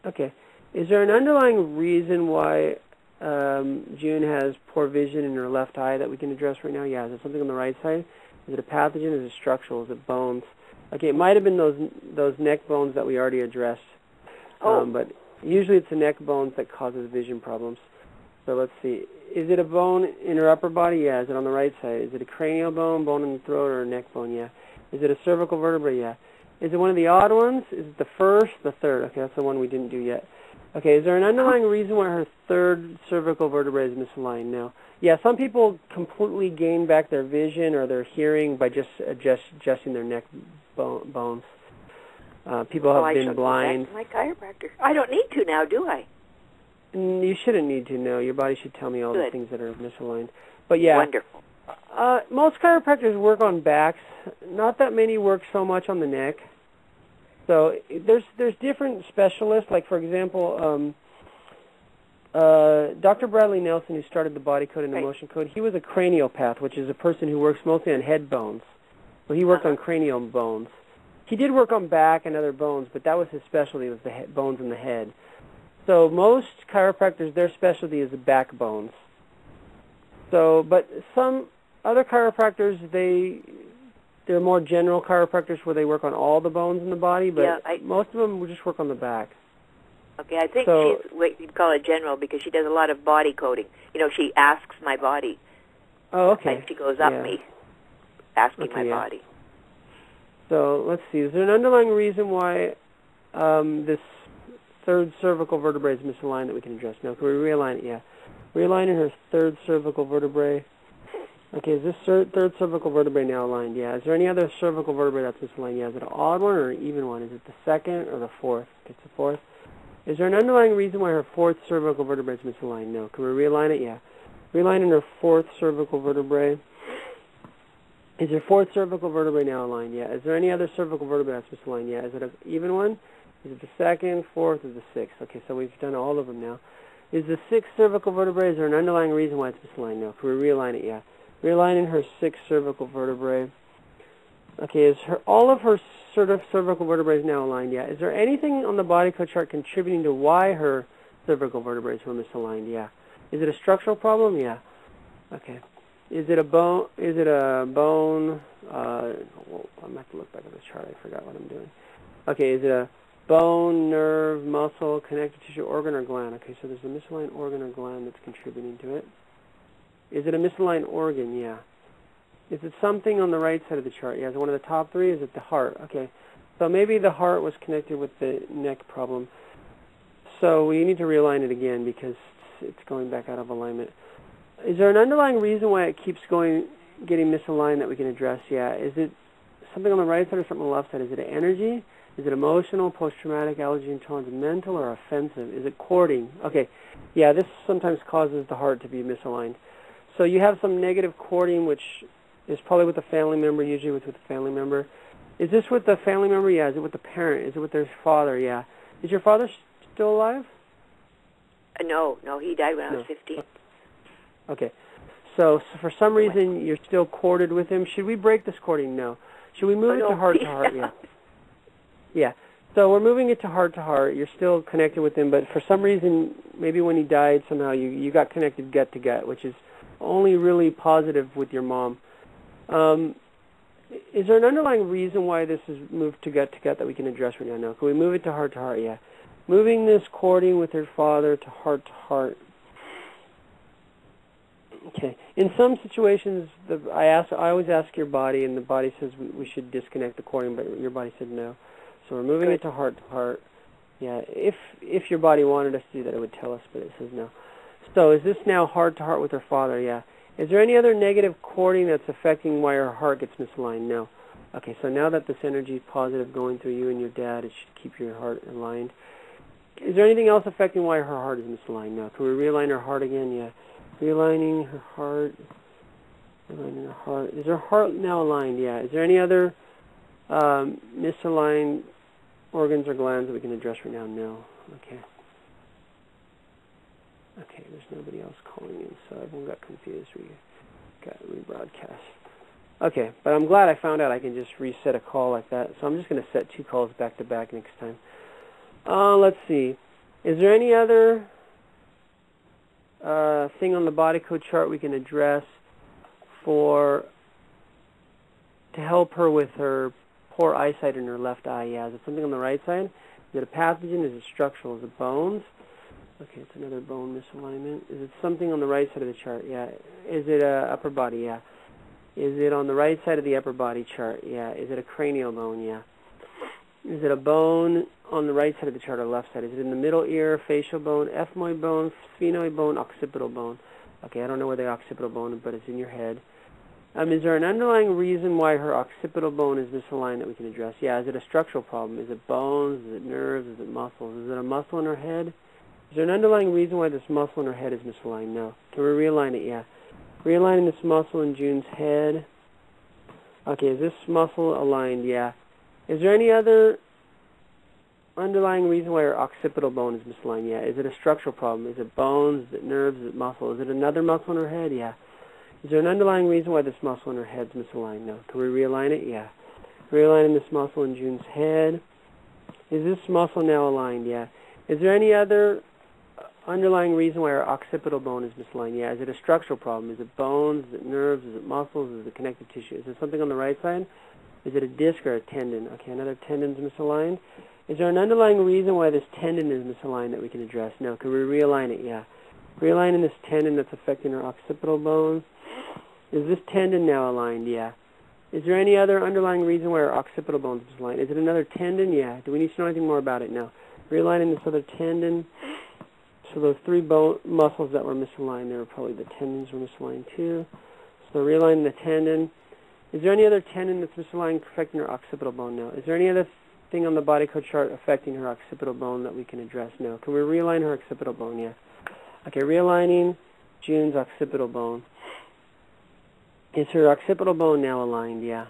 Okay. Is there an underlying reason why June has poor vision in her left eye that we can address right now? Yeah. Is it something on the right side? Is it a pathogen? Is it structural? Is it bones? Okay. It might have been those neck bones that we already addressed. But usually it's the neck bones that causes vision problems. So let's see. Is it a bone in her upper body? Yeah. Is it on the right side? Is it a cranial bone, bone in the throat, or a neck bone? Yeah. Is it a cervical vertebra? Yeah. Is it one of the odd ones? Is it the first, the third? Okay, that's the one we didn't do yet. Okay, is there an underlying reason why her third cervical vertebrae is misaligned? No. Yeah, some people completely gain back their vision or their hearing by just adjusting their neck bones. People have been blind. My chiropractor. I don't need to now, do I? You shouldn't need to know. Your body should tell me all the things that are misaligned. But yeah. Wonderful. Most chiropractors work on backs. Not that many work so much on the neck. So there's different specialists. Like for example, Dr. Bradley Nelson, who started the Body Code and Emotion Code, he was a craniopath, which is a person who works mostly on head bones. So he worked on cranial bones. He did work on back and other bones, but that was his specialty, was the bones in the head. So most chiropractors, their specialty is the back bones. So, but some other chiropractors, they're more general chiropractors where they work on all the bones in the body, but most of them will just work on the back. Okay, I think she's what you'd call a general because she does a lot of body coding. You know, she asks my body. Oh, okay. Like she goes up me, asking my body. So let's see. Is there an underlying reason why this third cervical vertebrae is misaligned that we can address? No, can we realign it? Yeah. Realigning her third cervical vertebrae. Okay, is this third cervical vertebrae now aligned? Yeah. Is there any other cervical vertebrae that's misaligned? Yeah. Is it an odd one or an even one? Is it the second or the fourth? Okay, it's the fourth. Is there an underlying reason why her fourth cervical vertebrae is misaligned? No. Can we realign it? Yeah. Realigning her fourth cervical vertebrae. Is her fourth cervical vertebrae now aligned? Yeah. Is there any other cervical vertebrae that's misaligned? Yeah. Is it an even one? Is it the second, fourth, or the sixth? Okay, so we've done all of them now. Is the sixth cervical vertebrae, is there an underlying reason why it's misaligned? No. Can we realign it? Yeah. Realigning her sixth cervical vertebrae. Okay, is all of her cervical vertebrae is now aligned? Yeah. Is there anything on the body code chart contributing to why her cervical vertebrae were misaligned? Yeah. Is it a structural problem? Yeah. Okay. Is it a bone? Is it a bone? I'm going to have to look back at the chart. I forgot what I'm doing. Okay. Is it a bone, nerve, muscle, connective tissue, organ, or gland? Okay. So there's a misaligned organ or gland that's contributing to it. Is it a misaligned organ? Yeah. Is it something on the right side of the chart? Yeah. Is it one of the top three? Is it the heart? Okay. So maybe the heart was connected with the neck problem. So we need to realign it again because it's going back out of alignment. Is there an underlying reason why it keeps getting misaligned that we can address? Yeah. Is it something on the right side or something on the left side? Is it energy? Is it emotional, post-traumatic, allergy intolerance, mental, or offensive? Is it cording? Okay. Yeah, this sometimes causes the heart to be misaligned. So you have some negative cording, which is probably with a family member, usually with a family member. Is this with the family member? Yeah. Is it with the parent? Is it with their father? Yeah. Is your father still alive? No, he died when I was 15. Okay. So for some reason you're still corded with him. Should we break this cording? No. Should we move it to heart to heart? Yeah. Yeah. So we're moving it to heart. You're still connected with him, but for some reason, maybe when he died, somehow you got connected gut to gut, which is only really positive with your mom. Is there an underlying reason why this is moved to gut that we can address right now? No. Can we move it to heart? Yeah. Moving this cording with her father to heart. Okay. In some situations, I always ask your body, and the body says we should disconnect the cording, but your body said no. So we're moving it to heart. Yeah. If your body wanted us to do that, it would tell us, but it says no. So is this now heart to heart with her father? Yeah. Is there any other negative cording that's affecting why her heart gets misaligned? No. Okay, so now that this energy is positive going through you and your dad, it should keep your heart aligned. Is there anything else affecting why her heart is misaligned? No. Can we realign her heart again? Yeah. Realigning her heart. Realigning her heart. Is her heart now aligned? Yeah. Is there any other misaligned organs or glands that we can address right now? No. Okay. Okay, there's nobody else calling in, so everyone got confused. We got rebroadcast. Okay, but I'm glad I found out I can just reset a call like that. So I'm just going to set 2 calls back to back next time. Let's see. Is there any other thing on the body code chart we can address to help her with her poor eyesight in her left eye? Yeah, is it something on the right side? Is it a pathogen? Is it structural? Is it bones? Okay, it's another bone misalignment. Is it something on the right side of the chart? Yeah. Is it upper body? Yeah. Is it on the right side of the upper body chart? Yeah. Is it a cranial bone? Yeah. Is it a bone on the right side of the chart or left side? Is it in the middle ear, facial bone, ethmoid bone, sphenoid bone, occipital bone? Okay, I don't know where the occipital bone, but it's in your head. Is there an underlying reason why her occipital bone is misaligned that we can address? Yeah. Is it a structural problem? Is it bones? Is it nerves? Is it muscles? Is it a muscle in her head? Is there an underlying reason why this muscle in her head is misaligned? No. Can we realign it? Yeah. Realigning this muscle in June's head. Okay, is this muscle aligned? Yeah. Is there any other underlying reason why her occipital bone is misaligned? Yeah. Is it a structural problem? Is it bones? Is it nerves? Is it muscle? Is it another muscle in her head? Yeah. Is there an underlying reason why this muscle in her head is misaligned? No. Can we realign it? Yeah. Realigning this muscle in June's head. Is this muscle now aligned? Yeah. Is there any other underlying reason why her occipital bone is misaligned? Yeah. Is it a structural problem? Is it bones? Is it nerves? Is it muscles? Is it connective tissue? Is it something on the right side? Is it a disc or a tendon? Okay, another tendon's misaligned. Is there an underlying reason why this tendon is misaligned that we can address? No. Can we realign it? Yeah. Realigning this tendon that's affecting her occipital bone. Is this tendon now aligned? Yeah. Is there any other underlying reason why our occipital bone is misaligned? Is it another tendon? Yeah. Do we need to know anything more about it? No. Realigning this other tendon. So those three muscles that were misaligned, they were probably the tendons were misaligned too. So realigning the tendon. Is there any other tendon that's misaligned affecting her occipital bone? No. Is there any other thing on the body code chart affecting her occipital bone that we can address? No. Can we realign her occipital bone? Yeah. Okay, realigning June's occipital bone. Is her occipital bone now aligned? Yeah.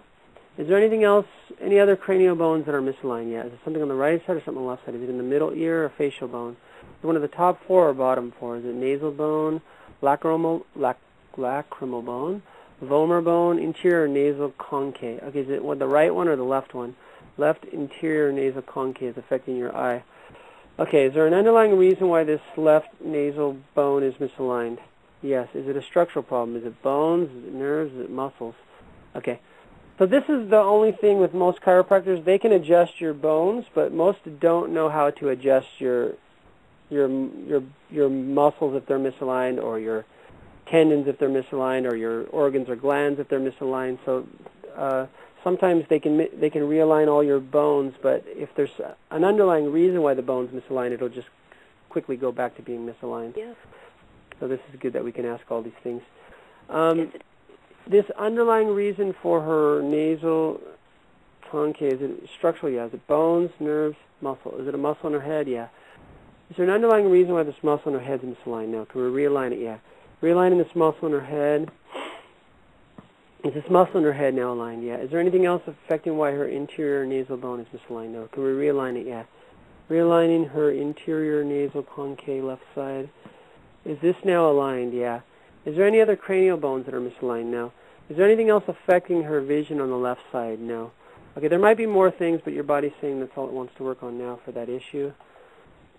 Is there anything else, any other cranial bones that are misaligned? Yeah. Is it something on the right side or something on the left side? Is it in the middle ear or facial bone? Is it one of the top four or bottom four? Is it nasal bone, lacrimal bone, vomer bone, interior nasal concave? Okay, is it the right one or the left one? Left interior nasal concave is affecting your eye. Okay, is there an underlying reason why this left nasal bone is misaligned? Yes. Is it a structural problem? Is it bones? Is it nerves? Is it muscles? Okay. So this is the only thing with most chiropractors. They can adjust your bones, but most don't know how to adjust your muscles if they're misaligned, or your tendons if they're misaligned, or your organs or glands if they're misaligned. So sometimes they can realign all your bones, but if there's an underlying reason why the bone's misaligned, it'll just quickly go back to being misaligned. Yes. So this is good that we can ask all these things. This underlying reason for her nasal concave, is it structural? Yeah. Is it bones, nerves, muscle? Is it a muscle in her head? Yeah. Is there an underlying reason why this muscle in her head is misaligned? No. Can we realign it? Yeah. Realigning this muscle in her head. Is this muscle in her head now aligned? Yeah. Is there anything else affecting why her interior nasal bone is misaligned? No. Can we realign it? Yeah. Realigning her interior nasal concave left side. Is this now aligned? Yeah. Is there any other cranial bones that are misaligned? No. Is there anything else affecting her vision on the left side? No. Okay, there might be more things, but your body's saying that's all it wants to work on now for that issue.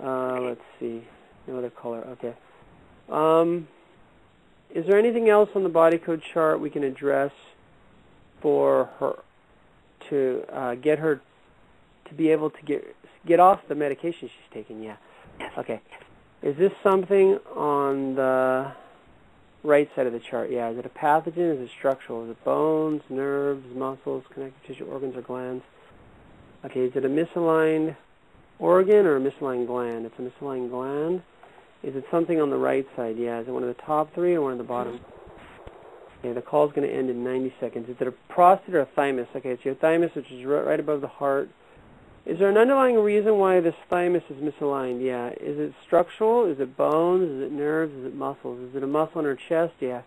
Let's see. No other color. Okay. Is there anything else on the body code chart we can address for her to get her to be able to get off the medication she's taking? Yeah. Okay. Is this something on the right side of the chart? Yeah. Is it a pathogen? Is it structural? Is it bones, nerves, muscles, connective tissue, organs, or glands? Okay. Is it a misaligned organ or a misaligned gland? It's a misaligned gland. Is it something on the right side? Yeah. Is it one of the top three or one of the bottom? Okay. The call's going to end in 90 seconds. Is it a prostate or a thymus? Okay. It's your thymus, which is right above the heart. Is there an underlying reason why this thymus is misaligned? Yeah. Is it structural? Is it bones? Is it nerves? Is it muscles? Is it a muscle in her chest? Yeah.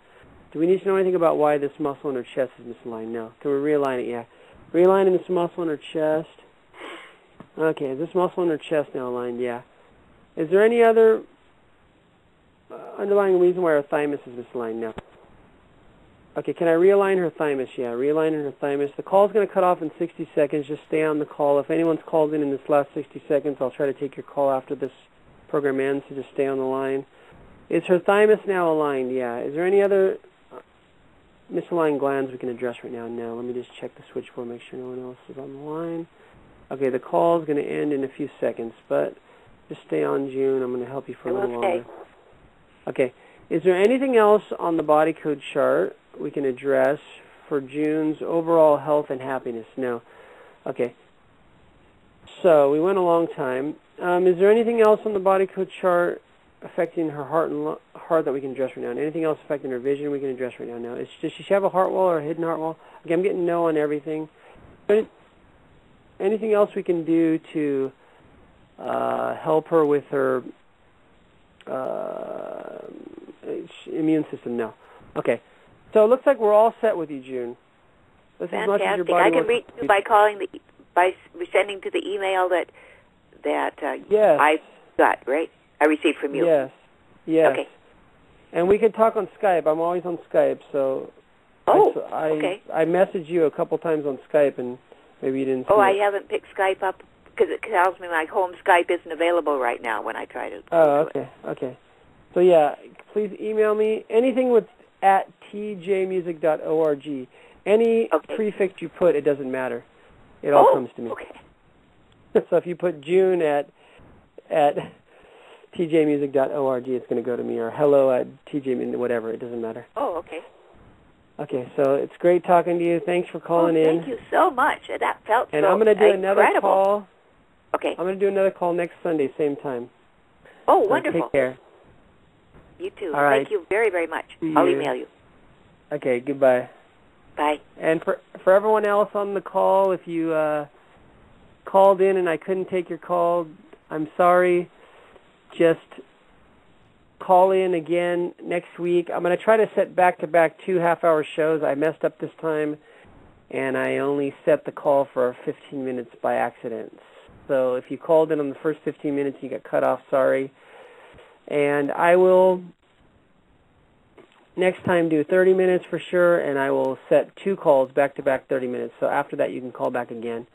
Do we need to know anything about why this muscle in her chest is misaligned? No. Can we realign it? Yeah. Realigning this muscle in her chest. Okay. Is this muscle in her chest now aligned? Yeah. Is there any other underlying reason why her thymus is misaligned? No. Okay, can I realign her thymus? Yeah, realigning her thymus. The call's going to cut off in 60 seconds. Just stay on the call. If anyone's called in this last 60 seconds, I'll try to take your call after this program ends, so just stay on the line. Is her thymus now aligned? Yeah. Is there any other misaligned glands we can address right now? No. Let me just check the switchboard, make sure no one else is on the line. Okay, the call's going to end in a few seconds, but just stay on, June. I'm going to help you for a little longer. Okay. Is there anything else on the body code chart we can address for June's overall health and happiness? No. Okay. So we went a long time. Is there anything else on the body code chart affecting her heart that we can address right now? And anything else affecting her vision we can address right now? No. Does she have a heart wall or a hidden heart wall? Okay, I'm getting no on everything. Anything else we can do to help her with her immune system? No. Okay. So it looks like we're all set with you, June. That's fantastic. As much as your body I can reach you by sending to the email that that yes. I got, right? I received from you. Yes. Yes. Okay. And we can talk on Skype. I'm always on Skype, so okay. I messaged you a couple times on Skype, and maybe you didn't see I it. haven't picked Skype up because it tells me my home Skype isn't available right now when I try to. Okay. So yeah, please email me anything with at tjmusic.org. Any prefix you put, it doesn't matter. It all comes to me. Okay. So if you put June at tjmusic.org, it's going to go to me, or hello at tjmusic, whatever. It doesn't matter. Oh, okay. Okay, so it's great talking to you. Thanks for calling in. Thank you so much. That felt and so I'm going to do incredible. another call. Okay. I'm going to do another call next Sunday, same time. Oh, so wonderful. Take care. You too. All right. Thank you very, very much. See I'll you. email you. Okay, goodbye. Bye. And for everyone else on the call, if you called in and I couldn't take your call, I'm sorry. Just call in again next week. I'm going to try to set back-to-back 2 half-hour shows. I messed up this time, and I only set the call for 15 minutes by accident. So if you called in on the first 15 minutes and you got cut off, sorry. And I will next time do 30 minutes for sure, and I will set 2 calls back-to-back 30 minutes. So after that, you can call back again.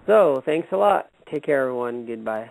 So thanks a lot. Take care, everyone. Goodbye.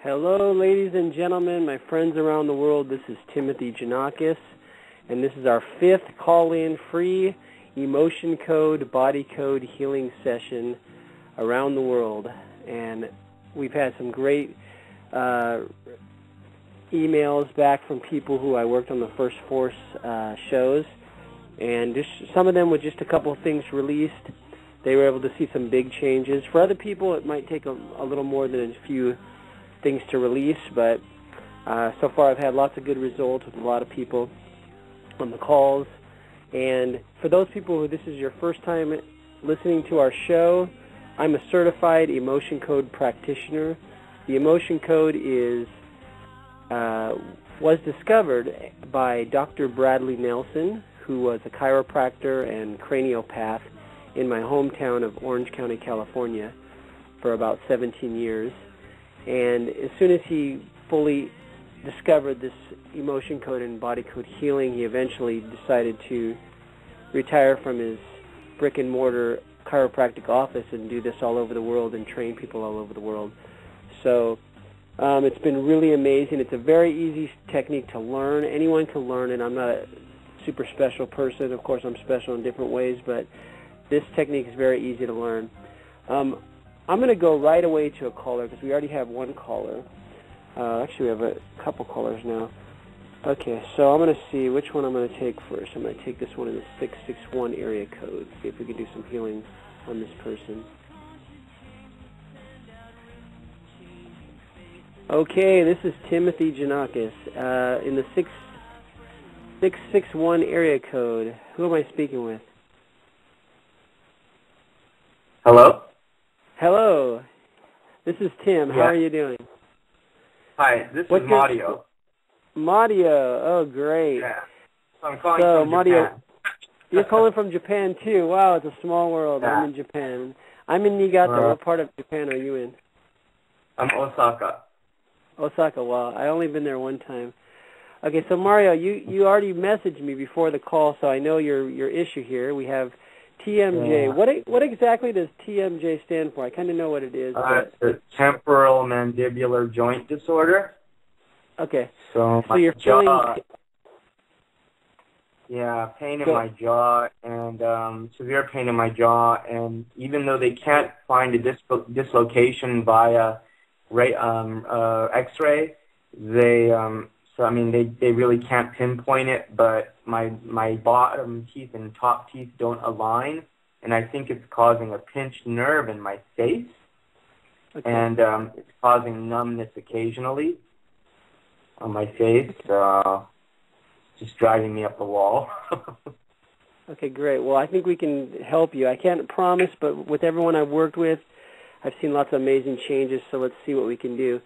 Hello, ladies and gentlemen, my friends around the world. This is Timothy Janakos, and this is our 5th call-in free emotion code, body code healing session around the world. And we've had some great emails back from people who I worked on the first 4 shows, and just some of them with just a couple of things released. They were able to see some big changes. For other people, it might take a little more than a few things to release, but so far I've had lots of good results with a lot of people on the calls. And for those people who this is your first time listening to our show, I'm a certified emotion code practitioner. The emotion code was discovered by Dr. Bradley Nelson, who was a chiropractor and craniopath in my hometown of Orange County, California, for about 17 years. And as soon as he fully discovered this emotion code and body code healing, he eventually decided to retire from his brick-and-mortar chiropractic office and do this all over the world and train people all over the world. So it's been really amazing. It's a very easy technique to learn. Anyone can learn it. I'm not a super special person. Of course, I'm special in different ways, but this technique is very easy to learn. I'm going to go right away to a caller because we already have one caller. Actually, we have a couple callers now. Okay, so I'm going to see which one I'm going to take first. I'm going to take this one in the 661 area code, see if we can do some healing on this person. Okay, this is Timothy Janakos in the 661 area code. Who am I speaking with? Hello? Hello. This is Tim. Yeah. How are you doing? Hi, this is Mario. Mario. Oh, great. Yeah. I'm calling from Mario, Japan. You're calling from Japan, too. Wow, it's a small world. Yeah. I'm in Japan. I'm in Niigata. What part of Japan are you in? I'm Osaka. Osaka. Wow, I've only been there one time. Okay, so Mario, you already messaged me before the call, so I know your issue here. We have TMJ. Yeah. What exactly does TMJ stand for? I kind of know what it is. It's a temporal mandibular joint disorder. Okay. So you're jaw, pain in my jaw and severe pain in my jaw. And even though they can't find a dislocation via X-ray, they really can't pinpoint it, but my bottom teeth and top teeth don't align, and I think it's causing a pinched nerve in my face, and it's causing numbness occasionally on my face, just driving me up the wall. Okay, great. Well, I think we can help you. I can't promise, but with everyone I've worked with, I've seen lots of amazing changes, so let's see what we can do.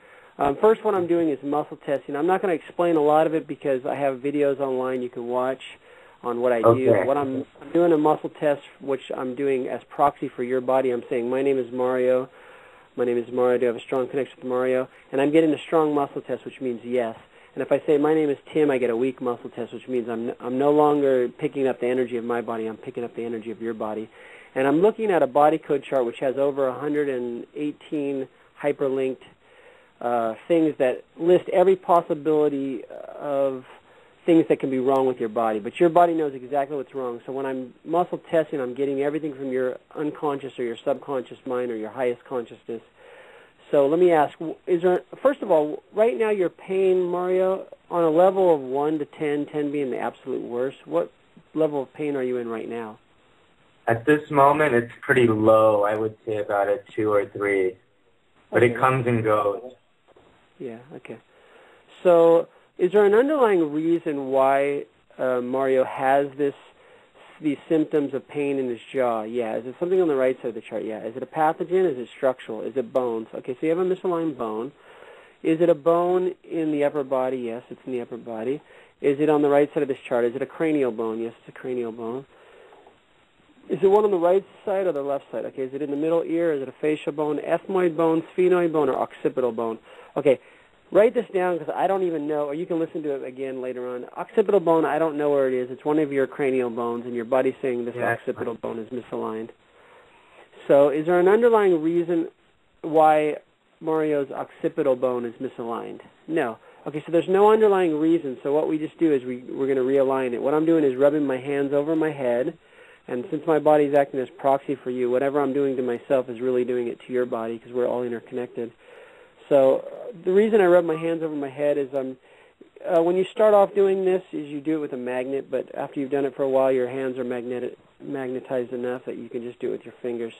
First, what I'm doing is muscle testing. I'm not going to explain a lot of it because I have videos online you can watch on what I do. What I'm doing a muscle test, which I'm doing as proxy for your body. I'm saying, my name is Mario. My name is Mario. Do you have a strong connection with Mario? And I'm getting a strong muscle test, which means yes. And if I say my name is Tim, I get a weak muscle test, which means I'm no longer picking up the energy of my body. I'm picking up the energy of your body. And I'm looking at a body code chart which has over 118 hyperlinked things that list every possibility of things that can be wrong with your body. But your body knows exactly what's wrong. So when I'm muscle testing, I'm getting everything from your unconscious or your subconscious mind or your highest consciousness. So let me ask, first of all, right now your pain, Mario, on a level of 1 to 10, 10 being the absolute worst, what level of pain are you in right now? At this moment, it's pretty low. I would say about a 2 or 3. But it comes and goes. Yeah, okay. So is there an underlying reason why Mario has these symptoms of pain in his jaw? Yeah. Is it something on the right side of the chart? Yeah. Is it a pathogen? Is it structural? Is it bones? Okay, so you have a misaligned bone. Is it a bone in the upper body? Yes, it's in the upper body. Is it on the right side of this chart? Is it a cranial bone? Yes, it's a cranial bone. Is it one on the right side or the left side? Okay, is it in the middle ear? Is it a facial bone, ethmoid bone, sphenoid bone, or occipital bone? Okay, write this down because I don't even know, or you can listen to it again later on. Occipital bone, I don't know where it is. It's one of your cranial bones, and your body's saying this occipital bone is misaligned. So is there an underlying reason why Mario's occipital bone is misaligned? No. Okay, so there's no underlying reason. So what we just do is we're going to realign it. What I'm doing is rubbing my hands over my head, and since my body's acting as proxy for you, whatever I'm doing to myself is really doing it to your body because we're all interconnected. So the reason I rub my hands over my head is when you start off doing this is you do it with a magnet, but after you've done it for a while, your hands are magnetized enough that you can just do it with your fingers.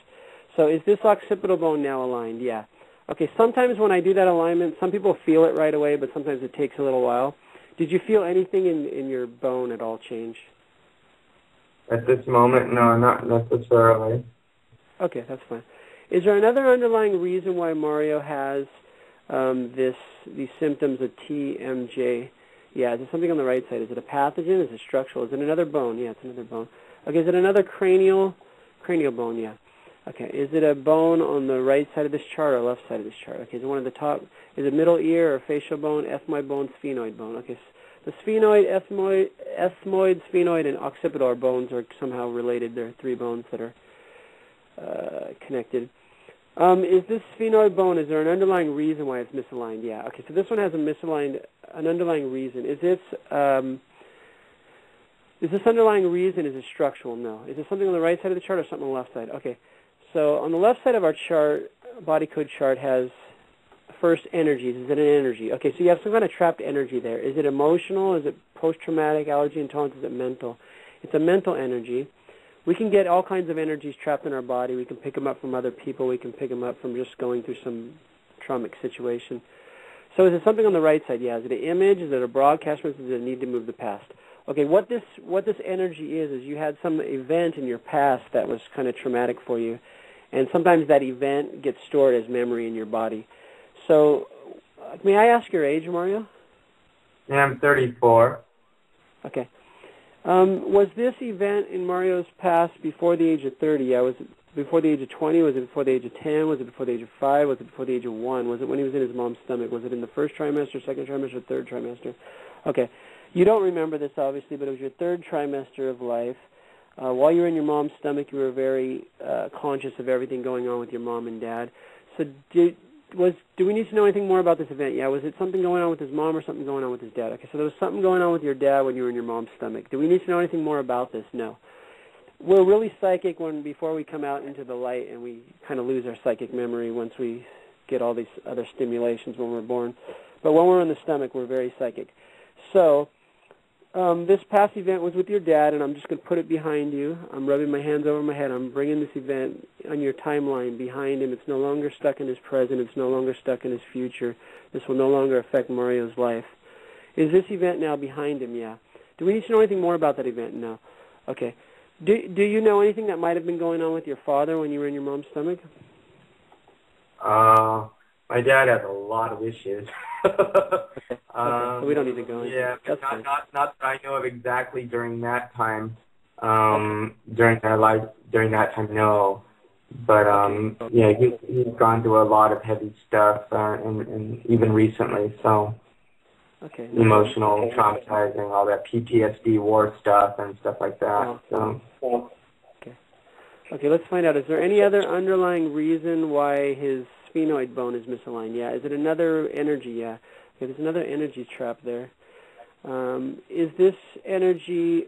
So is this occipital bone now aligned? Yeah. Okay, sometimes when I do that alignment, some people feel it right away, but sometimes it takes a little while. Did you feel anything in your bone at all change? At this moment, no, not necessarily. Okay, that's fine. Is there another underlying reason why Mario has these symptoms of TMJ? Yeah, is there something on the right side? Is it a pathogen? Is it structural? Is it another bone? Yeah, it's another bone. Okay, is it another cranial bone? Yeah. Okay, is it a bone on the right side of this chart or left side of this chart? Okay, is it one of the top? Is it middle ear or facial bone, ethmoid bone, sphenoid bone? Okay, the sphenoid, ethmoid, sphenoid, and occipital bones are somehow related. There are three bones that are connected. Is this sphenoid bone, is there an underlying reason why it's misaligned? Yeah, okay, so this one has an underlying reason. Is this underlying reason, is it structural? No. Is it something on the right side of the chart or something on the left side? Okay. So on the left side of our chart, body code chart has first energies. Is it an energy? Okay, so you have some kind of trapped energy there. Is it emotional? Is it post-traumatic, allergy intolerance? Is it mental? It's a mental energy. We can get all kinds of energies trapped in our body. We can pick them up from other people. We can pick them up from just going through some traumatic situation. So is it something on the right side? Yeah. Is it an image? Is it a broadcast message? Does it need to move the past? Okay, what this energy is you had some event in your past that was kind of traumatic for you. And sometimes that event gets stored as memory in your body. So, may I ask your age, Mario? Yeah, I'm 34. Okay. Was this event in Mario's past before the age of 30? Yeah, was it before the age of 20? Was it before the age of 10? Was it before the age of 5? Was it before the age of 1? Was it when he was in his mom's stomach? Was it in the first trimester, second trimester, third trimester? Okay. You don't remember this, obviously, but it was your third trimester of life. While you were in your mom's stomach, you were very conscious of everything going on with your mom and dad. So do we need to know anything more about this event? Yeah, was it something going on with his mom or something going on with his dad? Okay, so there was something going on with your dad when you were in your mom's stomach. Do we need to know anything more about this? No. We're really psychic before we come out into the light, and we kind of lose our psychic memory once we get all these other stimulations when we're born. But when we're in the stomach, we're very psychic. So this past event was with your dad, and I'm just going to put it behind you. I'm rubbing my hands over my head. I'm bringing this event on your timeline behind him. It's no longer stuck in his present. It's no longer stuck in his future. This will no longer affect Mario's life. Is this event now behind him? Yeah. Do we need to know anything more about that event? No. Okay. Do you know anything that might have been going on with your father when you were in your mom's stomach? My dad has a lot of issues. Okay. So we don't need to go into yeah, that's not that I know of exactly during that time. During that time, no. But yeah, he's gone through a lot of heavy stuff, and even recently. So okay. Emotional, traumatizing, all that PTSD, war stuff, and stuff like that. So. Okay, let's find out. Is there any other underlying reason why his sphenoid bone is misaligned? Yeah. Is it another energy? Yeah. Okay, there's another energy trap there. Is this energy,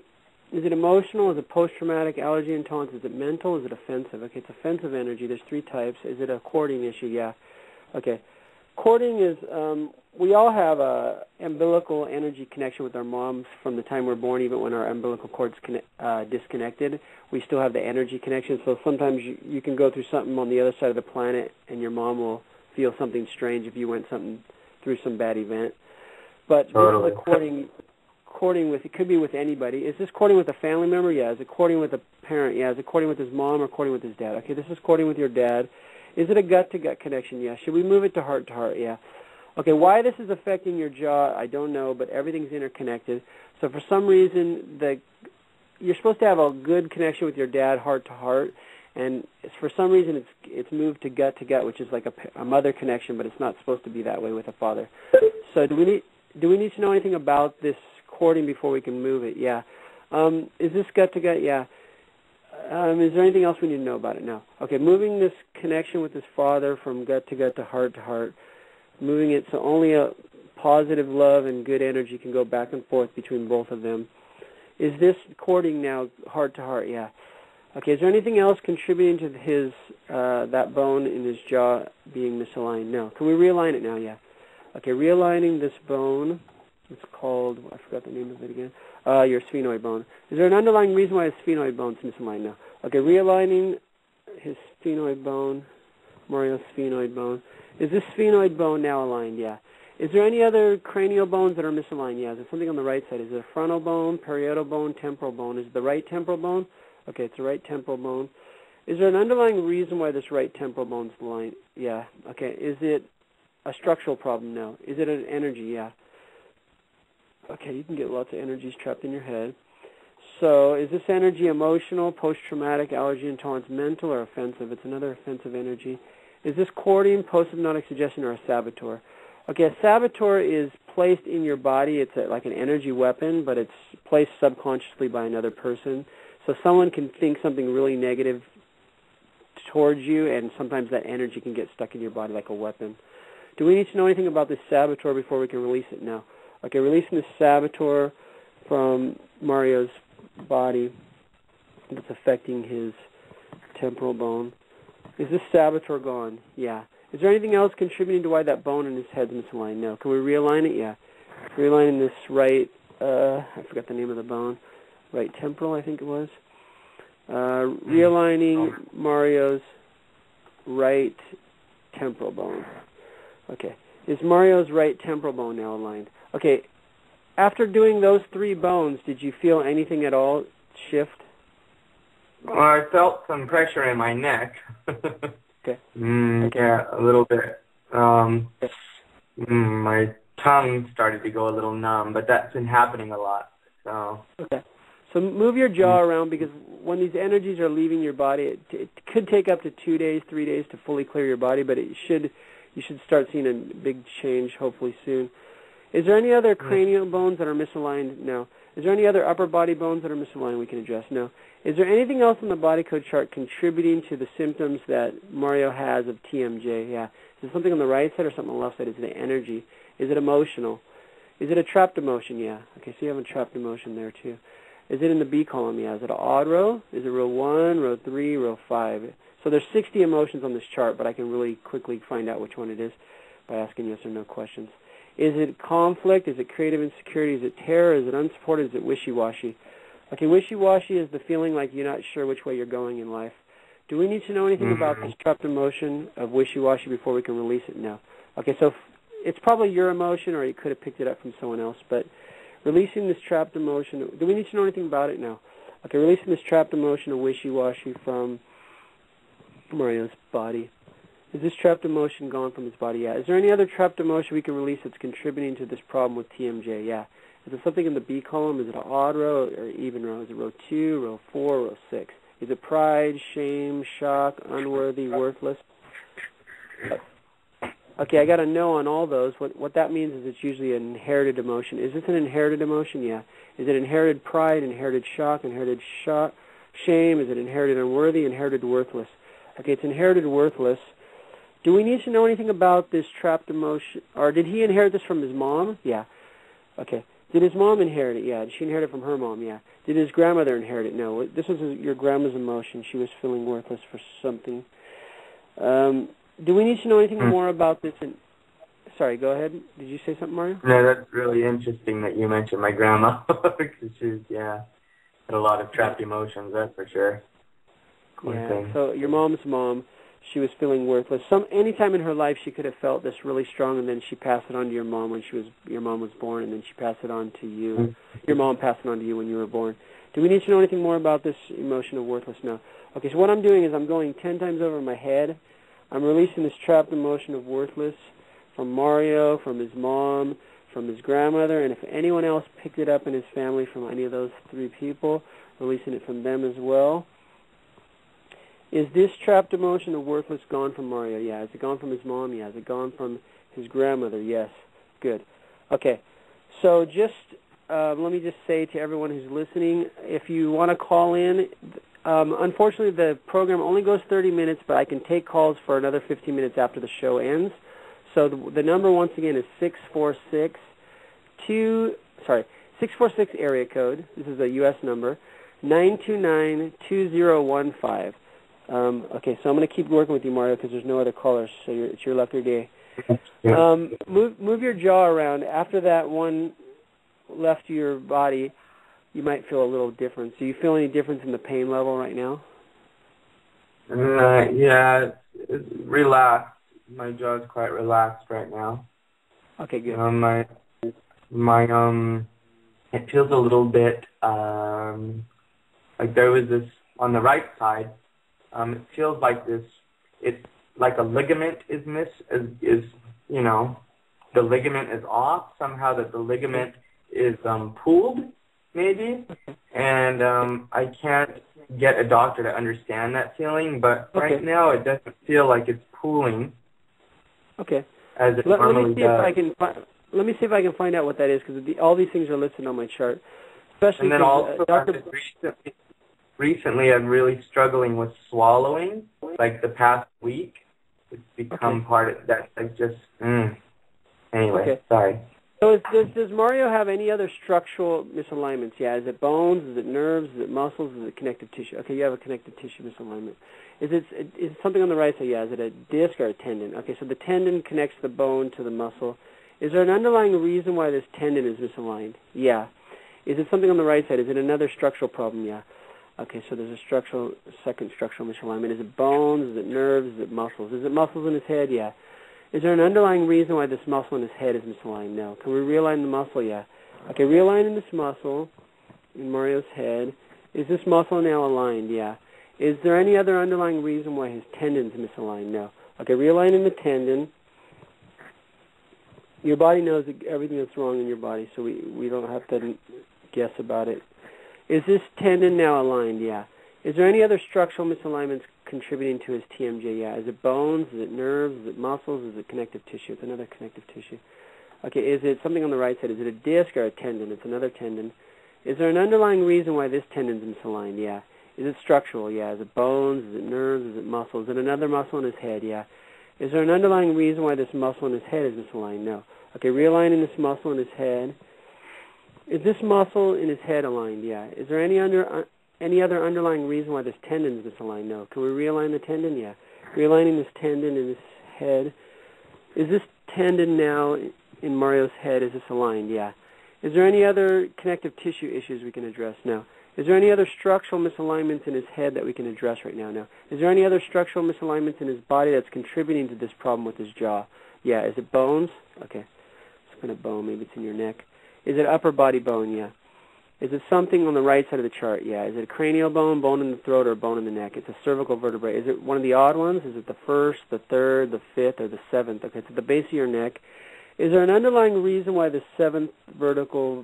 is it emotional? Is it post-traumatic, allergy intolerance? Is it mental? Is it offensive? Okay, it's offensive energy. There's three types. Is it a cording issue? Yeah. Okay. Cording is, we all have a umbilical energy connection with our moms from the time we're born, even when our umbilical cord's disconnected. We still have the energy connection, so sometimes you can go through something on the other side of the planet, and your mom will feel something strange if you went through some bad event. But totally. This is a cording with, it could be with anybody. Is this cording with a family member? Yeah. Is it cording with a parent? Yeah. Is it cording with his mom or cording with his dad? Okay, this is cording with your dad. Is it a gut-to-gut connection? Yeah. Should we move it to heart-to-heart? Yeah. Okay, why this is affecting your jaw, I don't know, but everything's interconnected. So for some reason, you're supposed to have a good connection with your dad, heart-to-heart, and for some reason it's moved to gut-to-gut, which is like a mother connection, but it's not supposed to be that way with a father. So do we need to know anything about this cording before we can move it? Yeah. Is this gut-to-gut? Yeah. Is there anything else we need to know about it? No. Okay, moving this connection with his father from gut to heart, moving it so only a positive love and good energy can go back and forth between both of them. Is this cording now heart to heart? Yeah. Okay, is there anything else contributing to his that bone in his jaw being misaligned? No. Can we realign it now? Yeah. Okay, realigning this bone. It's called, I forgot the name of it again, your sphenoid bone. Is there an underlying reason why his sphenoid bone is misaligned now? Okay, realigning his sphenoid bone, Mario's sphenoid bone. Is this sphenoid bone now aligned? Yeah. Is there any other cranial bones that are misaligned? Yeah. Is there something on the right side? Is it a frontal bone, parietal bone, temporal bone? Is it the right temporal bone? Okay, it's the right temporal bone. Is there an underlying reason why this right temporal bone is aligned? Yeah. Okay. Is it a structural problem? No. Is it an energy? Yeah. Okay, you can get lots of energies trapped in your head. So is this energy emotional, post-traumatic, allergy intolerance, mental, or offensive? It's another offensive energy. Is this cording, post-hypnotic suggestion, or a saboteur? Okay, a saboteur is placed in your body. It's like an energy weapon, but it's placed subconsciously by another person. So someone can think something really negative towards you, and sometimes that energy can get stuck in your body like a weapon. Do we need to know anything about this saboteur before we can release it? No. Okay, releasing the saboteur from Mario's body that's affecting his temporal bone. Is this saboteur gone? Yeah. Is there anything else contributing to why that bone in his head is misaligned? No. Can we realign it? Yeah. Realigning this right, I forgot the name of the bone, right temporal, I think it was. Realigning Mario's right temporal bone. Okay. Is Mario's right temporal bone now aligned? Okay, after doing those 3 bones, did you feel anything at all shift? Well, I felt some pressure in my neck. Okay. Yeah, a little bit. My tongue started to go a little numb, but that's been happening a lot. So. Okay. So move your jaw around, because when these energies are leaving your body, it could take up to 2 days, 3 days to fully clear your body, but you should start seeing a big change hopefully soon. Is there any other cranial bones that are misaligned? No. Is there any other upper body bones that are misaligned we can address? No. Is there anything else in the body code chart contributing to the symptoms that Mario has of TMJ? Yeah. Is there something on the right side or something on the left side? Is it energy? Is it emotional? Is it a trapped emotion? Yeah. Okay, so you have a trapped emotion there too. Is it in the B column? Yeah. Is it an odd row? Is it row 1, row 3, row 5? So there's 60 emotions on this chart, but I can really quickly find out which one it is by asking yes or no questions. Is it conflict? Is it creative insecurity? Is it terror? Is it unsupported? Is it wishy-washy? Okay, wishy-washy is the feeling like you're not sure which way you're going in life. Do we need to know anything about this trapped emotion of wishy-washy before we can release it? No. Okay, so it's probably your emotion, or you could have picked it up from someone else, but releasing this trapped emotion, do we need to know anything about it? No. Okay, releasing this trapped emotion of wishy-washy from Mario's body. Is this trapped emotion gone from his body? Yeah. Is there any other trapped emotion we can release that's contributing to this problem with TMJ? Yeah. Is it something in the B column? Is it an odd row or even row? Is it row 2, row 4, row 6? Is it pride, shame, shock, unworthy, worthless? Okay, I got a no on all those. What that means is it's usually an inherited emotion. Is this an inherited emotion? Yeah. Is it inherited pride, inherited shock, shame? Is it inherited unworthy, inherited worthless? Okay, it's inherited worthless. Do we need to know anything about this trapped emotion? Or did he inherit this from his mom? Yeah. Okay. Did his mom inherit it? Yeah. Did she inherit it from her mom? Yeah. Did his grandmother inherit it? No. This was your grandma's emotion. She was feeling worthless for something. Do we need to know anything more about this? Sorry, go ahead. Did you say something, Mario? No, that's really interesting that you mentioned my grandma, because she's, had a lot of trapped emotions, that's for sure. Yeah, so your mom's mom, she was feeling worthless. Anytime in her life she could have felt this really strong, and then she passed it on to your mom when your mom was born, and then she passed it on to you. Your mom passed it on to you when you were born. Do we need to know anything more about this emotion of worthless? No. Okay, so what I'm doing is I'm going 10 times over my head. I'm releasing this trapped emotion of worthless from Mario, from his mom, from his grandmother, and if anyone else picked it up in his family from any of those 3 people, releasing it from them as well. Is this trapped emotion of worthless gone from Mario? Yeah. Is it gone from his mom? Yeah. Is it gone from his grandmother? Yes. Good. Okay. So just let me just say to everyone who's listening, if you want to call in, Unfortunately, the program only goes 30 minutes, but I can take calls for another 15 minutes after the show ends. So the number, once again, is 646 area code. This is a U.S. number, 929-2015. Okay, so I'm going to keep working with you, Mario, because there's no other callers, so it's your lucky day. Move your jaw around. After that one left your body, you might feel a little difference. Do you feel any difference in the pain level right now? Yeah, it's relaxed. My jaw's quite relaxed right now. Okay, good. It feels a little bit like there was this on the right side. It feels like this. It's like a ligament is the ligament is off somehow. That the ligament is pulled maybe, and I can't get a doctor to understand that feeling. But right now it doesn't feel like it's pulling. Okay. As it normally does. Let me see if I can find out what that is, because all these things are listed on my chart. Especially and then also, recently I'm really struggling with swallowing. Like the past week, it's become part of that. Like just Anyway, sorry. So does Mario have any other structural misalignments? Yeah. Is it bones? Is it nerves? Is it muscles? Is it connective tissue? Okay, you have a connective tissue misalignment. Is it something on the right side? Yeah. Is it a disc or a tendon? Okay, so the tendon connects the bone to the muscle. Is there an underlying reason why this tendon is misaligned? Yeah. Is it something on the right side? Is it another structural problem? Yeah. Okay, so there's a second structural misalignment. Is it bones? Is it nerves? Is it muscles? Is it muscles in his head? Yeah. Is there an underlying reason why this muscle in his head is misaligned? No. Can we realign the muscle? Yeah. Okay, realigning this muscle in Mario's head. Is this muscle now aligned? Yeah. Is there any other underlying reason why his tendon's misaligned? No. Okay, realigning the tendon. Your body knows everything that's wrong in your body, so we don't have to guess about it. Is this tendon now aligned? Yeah. Is there any other structural misalignments contributing to his TMJ? Yeah. Is it bones? Is it nerves? Is it muscles? Is it connective tissue? It's another connective tissue. Okay, is it something on the right side? Is it a disc or a tendon? It's another tendon. Is there an underlying reason why this tendon's misaligned? Yeah. Is it structural? Yeah. Is it bones? Is it nerves? Is it muscles? Is it another muscle in his head? Yeah. Is there an underlying reason why this muscle in his head is misaligned? No. Okay, realigning this muscle in his head. Is this muscle in his head aligned? Yeah. Is there any other underlying reason why this tendon is misaligned? No. Can we realign the tendon? Yeah. Realigning this tendon in his head. Is this tendon now in Mario's head, is this aligned? Yeah. Is there any other connective tissue issues we can address? No. Is there any other structural misalignments in his head that we can address right now? No. Is there any other structural misalignments in his body that's contributing to this problem with his jaw? Yeah. Is it bones? Okay. It's kind of bone. Maybe it's in your neck. Is it upper body bone? Yeah. Is it something on the right side of the chart? Yeah. Is it a cranial bone, bone in the throat, or bone in the neck? It's a cervical vertebrae. Is it one of the odd ones? Is it the first, the third, the fifth, or the seventh? Okay. It's at the base of your neck. Is there an underlying reason why the seventh cervical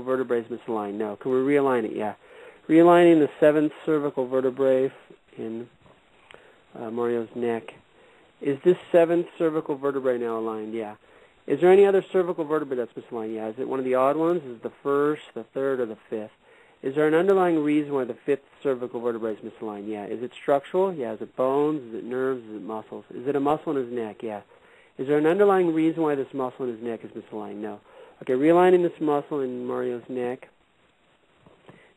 vertebrae is misaligned? No. Can we realign it? Yeah. Realigning the seventh cervical vertebrae in Mario's neck. Is this seventh cervical vertebrae now aligned? Yeah. Is there any other cervical vertebrae that's misaligned? Yeah. Is it one of the odd ones? Is it the first, the third, or the fifth? Is there an underlying reason why the fifth cervical vertebrae is misaligned? Yeah. Is it structural? Yeah. Is it bones? Is it nerves? Is it muscles? Is it a muscle in his neck? Yeah. Is there an underlying reason why this muscle in his neck is misaligned? No. Okay, realigning this muscle in Mario's neck.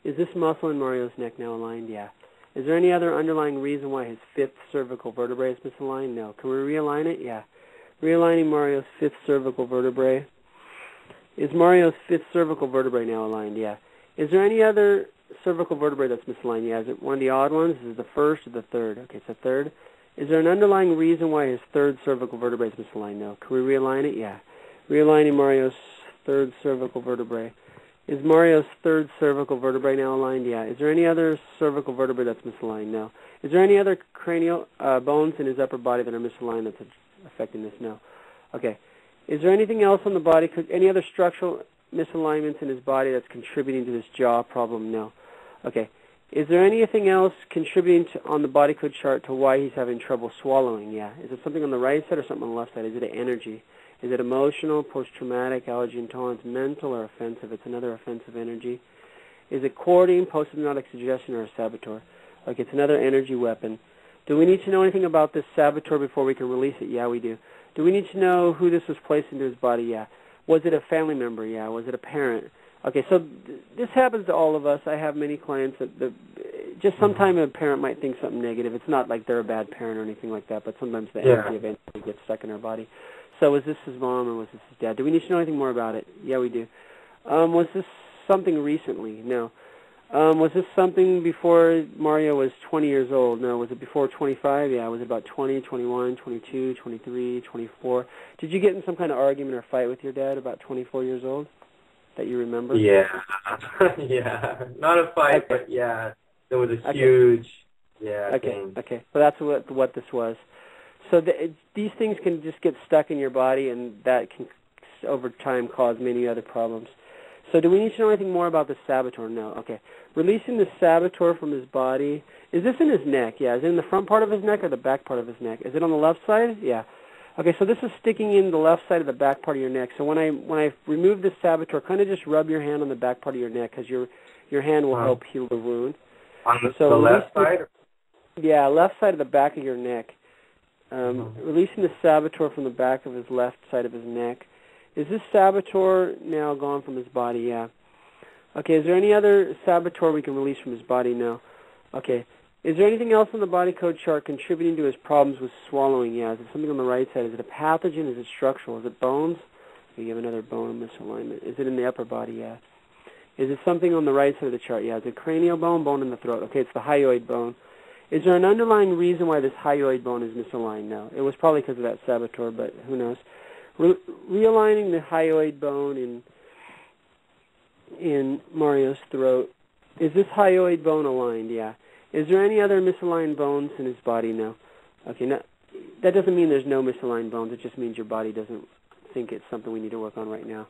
Is this muscle in Mario's neck now aligned? Yeah. Is there any other underlying reason why his fifth cervical vertebrae is misaligned? No. Can we realign it? Yeah. Realigning Mario's fifth cervical vertebrae. Is Mario's fifth cervical vertebrae now aligned? Yeah. Is there any other cervical vertebrae that's misaligned? Yeah. Is it one of the odd ones? Is it the first or the third? Okay, it's the third. Is there an underlying reason why his third cervical vertebrae is misaligned? No. Can we realign it? Yeah. Realigning Mario's third cervical vertebrae. Is Mario's third cervical vertebrae now aligned? Yeah. Is there any other cervical vertebrae that's misaligned? No. Is there any other cranial bones in his upper body that are misaligned that's affecting this? No. Okay. Is there anything else on the body, any other structural misalignments in his body that's contributing to this jaw problem? No. Okay. Is there anything else contributing on the body code chart to why he's having trouble swallowing? Yeah. Is it something on the right side or something on the left side? Is it energy? Is it emotional, post-traumatic, allergy intolerance, mental, or offensive? It's another offensive energy. Is it coordinating, post-hypnotic suggestion, or a saboteur? Okay, it's another energy weapon. Do we need to know anything about this saboteur before we can release it? Yeah, we do. Do we need to know who this was placed into his body? Yeah. Was it a family member? Yeah. Was it a parent? Okay, so this happens to all of us. I have many clients that just sometimes a parent might think something negative. It's not like they're a bad parent or anything like that, but sometimes the energy of entity gets stuck in our body. So was this his mom or was this his dad? Do we need to know anything more about it? Yeah, we do. Was this something recently? No. Was this something before Mario was 20 years old? No. Was it before 25? Yeah. Was it about 20, 21, 22, 23, 24? Did you get in some kind of argument or fight with your dad about 24 years old that you remember? Yeah. Yeah. Not a fight, but yeah, there was a huge thing. Okay. So that's what this was. So these things can just get stuck in your body, and that can, over time, cause many other problems. So do we need to know anything more about the saboteur? No. Okay. Releasing the saboteur from his body. Is this in his neck? Yeah. Is it in the front part of his neck or the back part of his neck? Is it on the left side? Yeah. Okay, so this is sticking in the left side of the back part of your neck. So when I remove this saboteur, kind of just rub your hand on the back part of your neck because your hand will help heal the wound. On the left side? Yeah, left side of the back of your neck. Releasing the saboteur from the back of his left side of his neck. Is this saboteur now gone from his body? Yeah. Okay, is there any other saboteur we can release from his body? No. Okay. Is there anything else on the body code chart contributing to his problems with swallowing? Yeah. Is it something on the right side? Is it a pathogen? Is it structural? Is it bones? You have another bone misalignment. Is it in the upper body? Yeah. Is it something on the right side of the chart? Yeah. Is it cranial bone, bone in the throat? Okay, it's the hyoid bone. Is there an underlying reason why this hyoid bone is misaligned? No. It was probably because of that saboteur, but who knows? Realigning the hyoid bone in Mario's throat. Is this hyoid bone aligned? Yeah. Is there any other misaligned bones in his body? No. Okay. Now, that doesn't mean there's no misaligned bones. It just means your body doesn't think it's something we need to work on right now.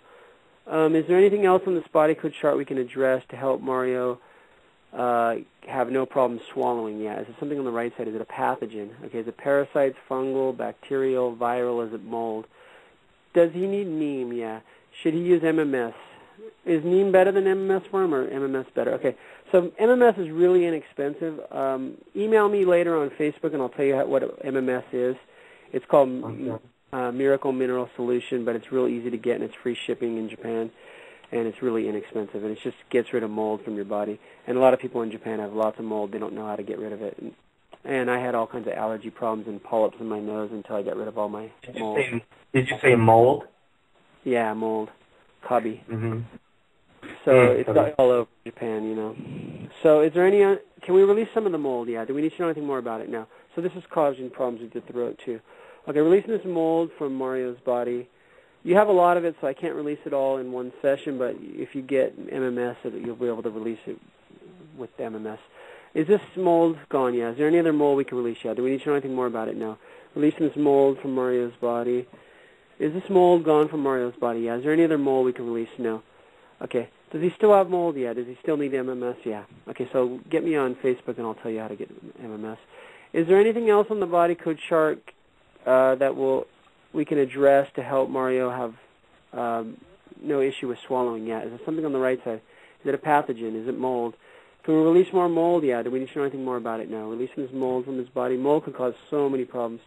Is there anything else on this body code chart we can address to help Mario have no problem swallowing? Yeah. Is it something on the right side? Is it a pathogen? Okay. Is it parasites, fungal, bacterial, viral? Is it mold? Does he need neem? Yeah. Should he use MMS? Is neem better than MMS for him or MMS better? Okay. So MMS is really inexpensive. Email me later on Facebook and I'll tell you what MMS is. It's called Miracle Mineral Solution, but it's real easy to get and it's free shipping in Japan. And it's really inexpensive. And it just gets rid of mold from your body. And a lot of people in Japan have lots of mold. They don't know how to get rid of it. And I had all kinds of allergy problems and polyps in my nose until I got rid of all my mold. Did you say mold? Yeah, mold. Kabi. Mm-hmm. So it's all over Japan, you know. So is there any, can we release some of the mold? Yeah. Do we need to know anything more about it? No. So this is causing problems with your throat too. Okay, releasing this mold from Mario's body. You have a lot of it, so I can't release it all in one session, but if you get MMS, you'll be able to release it with the MMS. Is this mold gone? Yeah. Is there any other mold we can release? Yeah. Do we need to know anything more about it? No. Releasing this mold from Mario's body. Is this mold gone from Mario's body? Yeah. Is there any other mold we can release? No. Okay. Does he still have mold? Yeah. Does he still need MMS? Yeah. Okay, so get me on Facebook and I'll tell you how to get MMS. Is there anything else on the body code chart that we can address to help Mario have no issue with swallowing? Yeah. Is there something on the right side? Is it a pathogen? Is it mold? Can we release more mold? Yeah. Do we need to know anything more about it? No. Releasing this mold from his body. Mold can cause so many problems.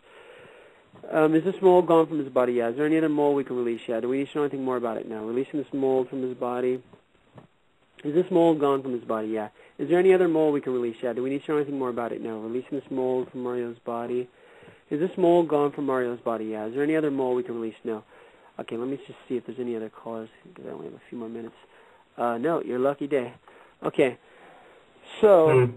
Is this mold gone from his body? Yeah. Is there any other mold we can release? Yeah. Do we need to know anything more about it? No. Releasing this mold from his body. Is this mold gone from his body? Yeah. Is there any other mold we can release? Yeah. Do we need to know anything more about it? No. Releasing this mold from Mario's body. Is this mold gone from Mario's body? Yeah. Is there any other mold we can release? No. Okay, let me just see if there's any other callers because I only have a few more minutes. No, your lucky day. Okay. So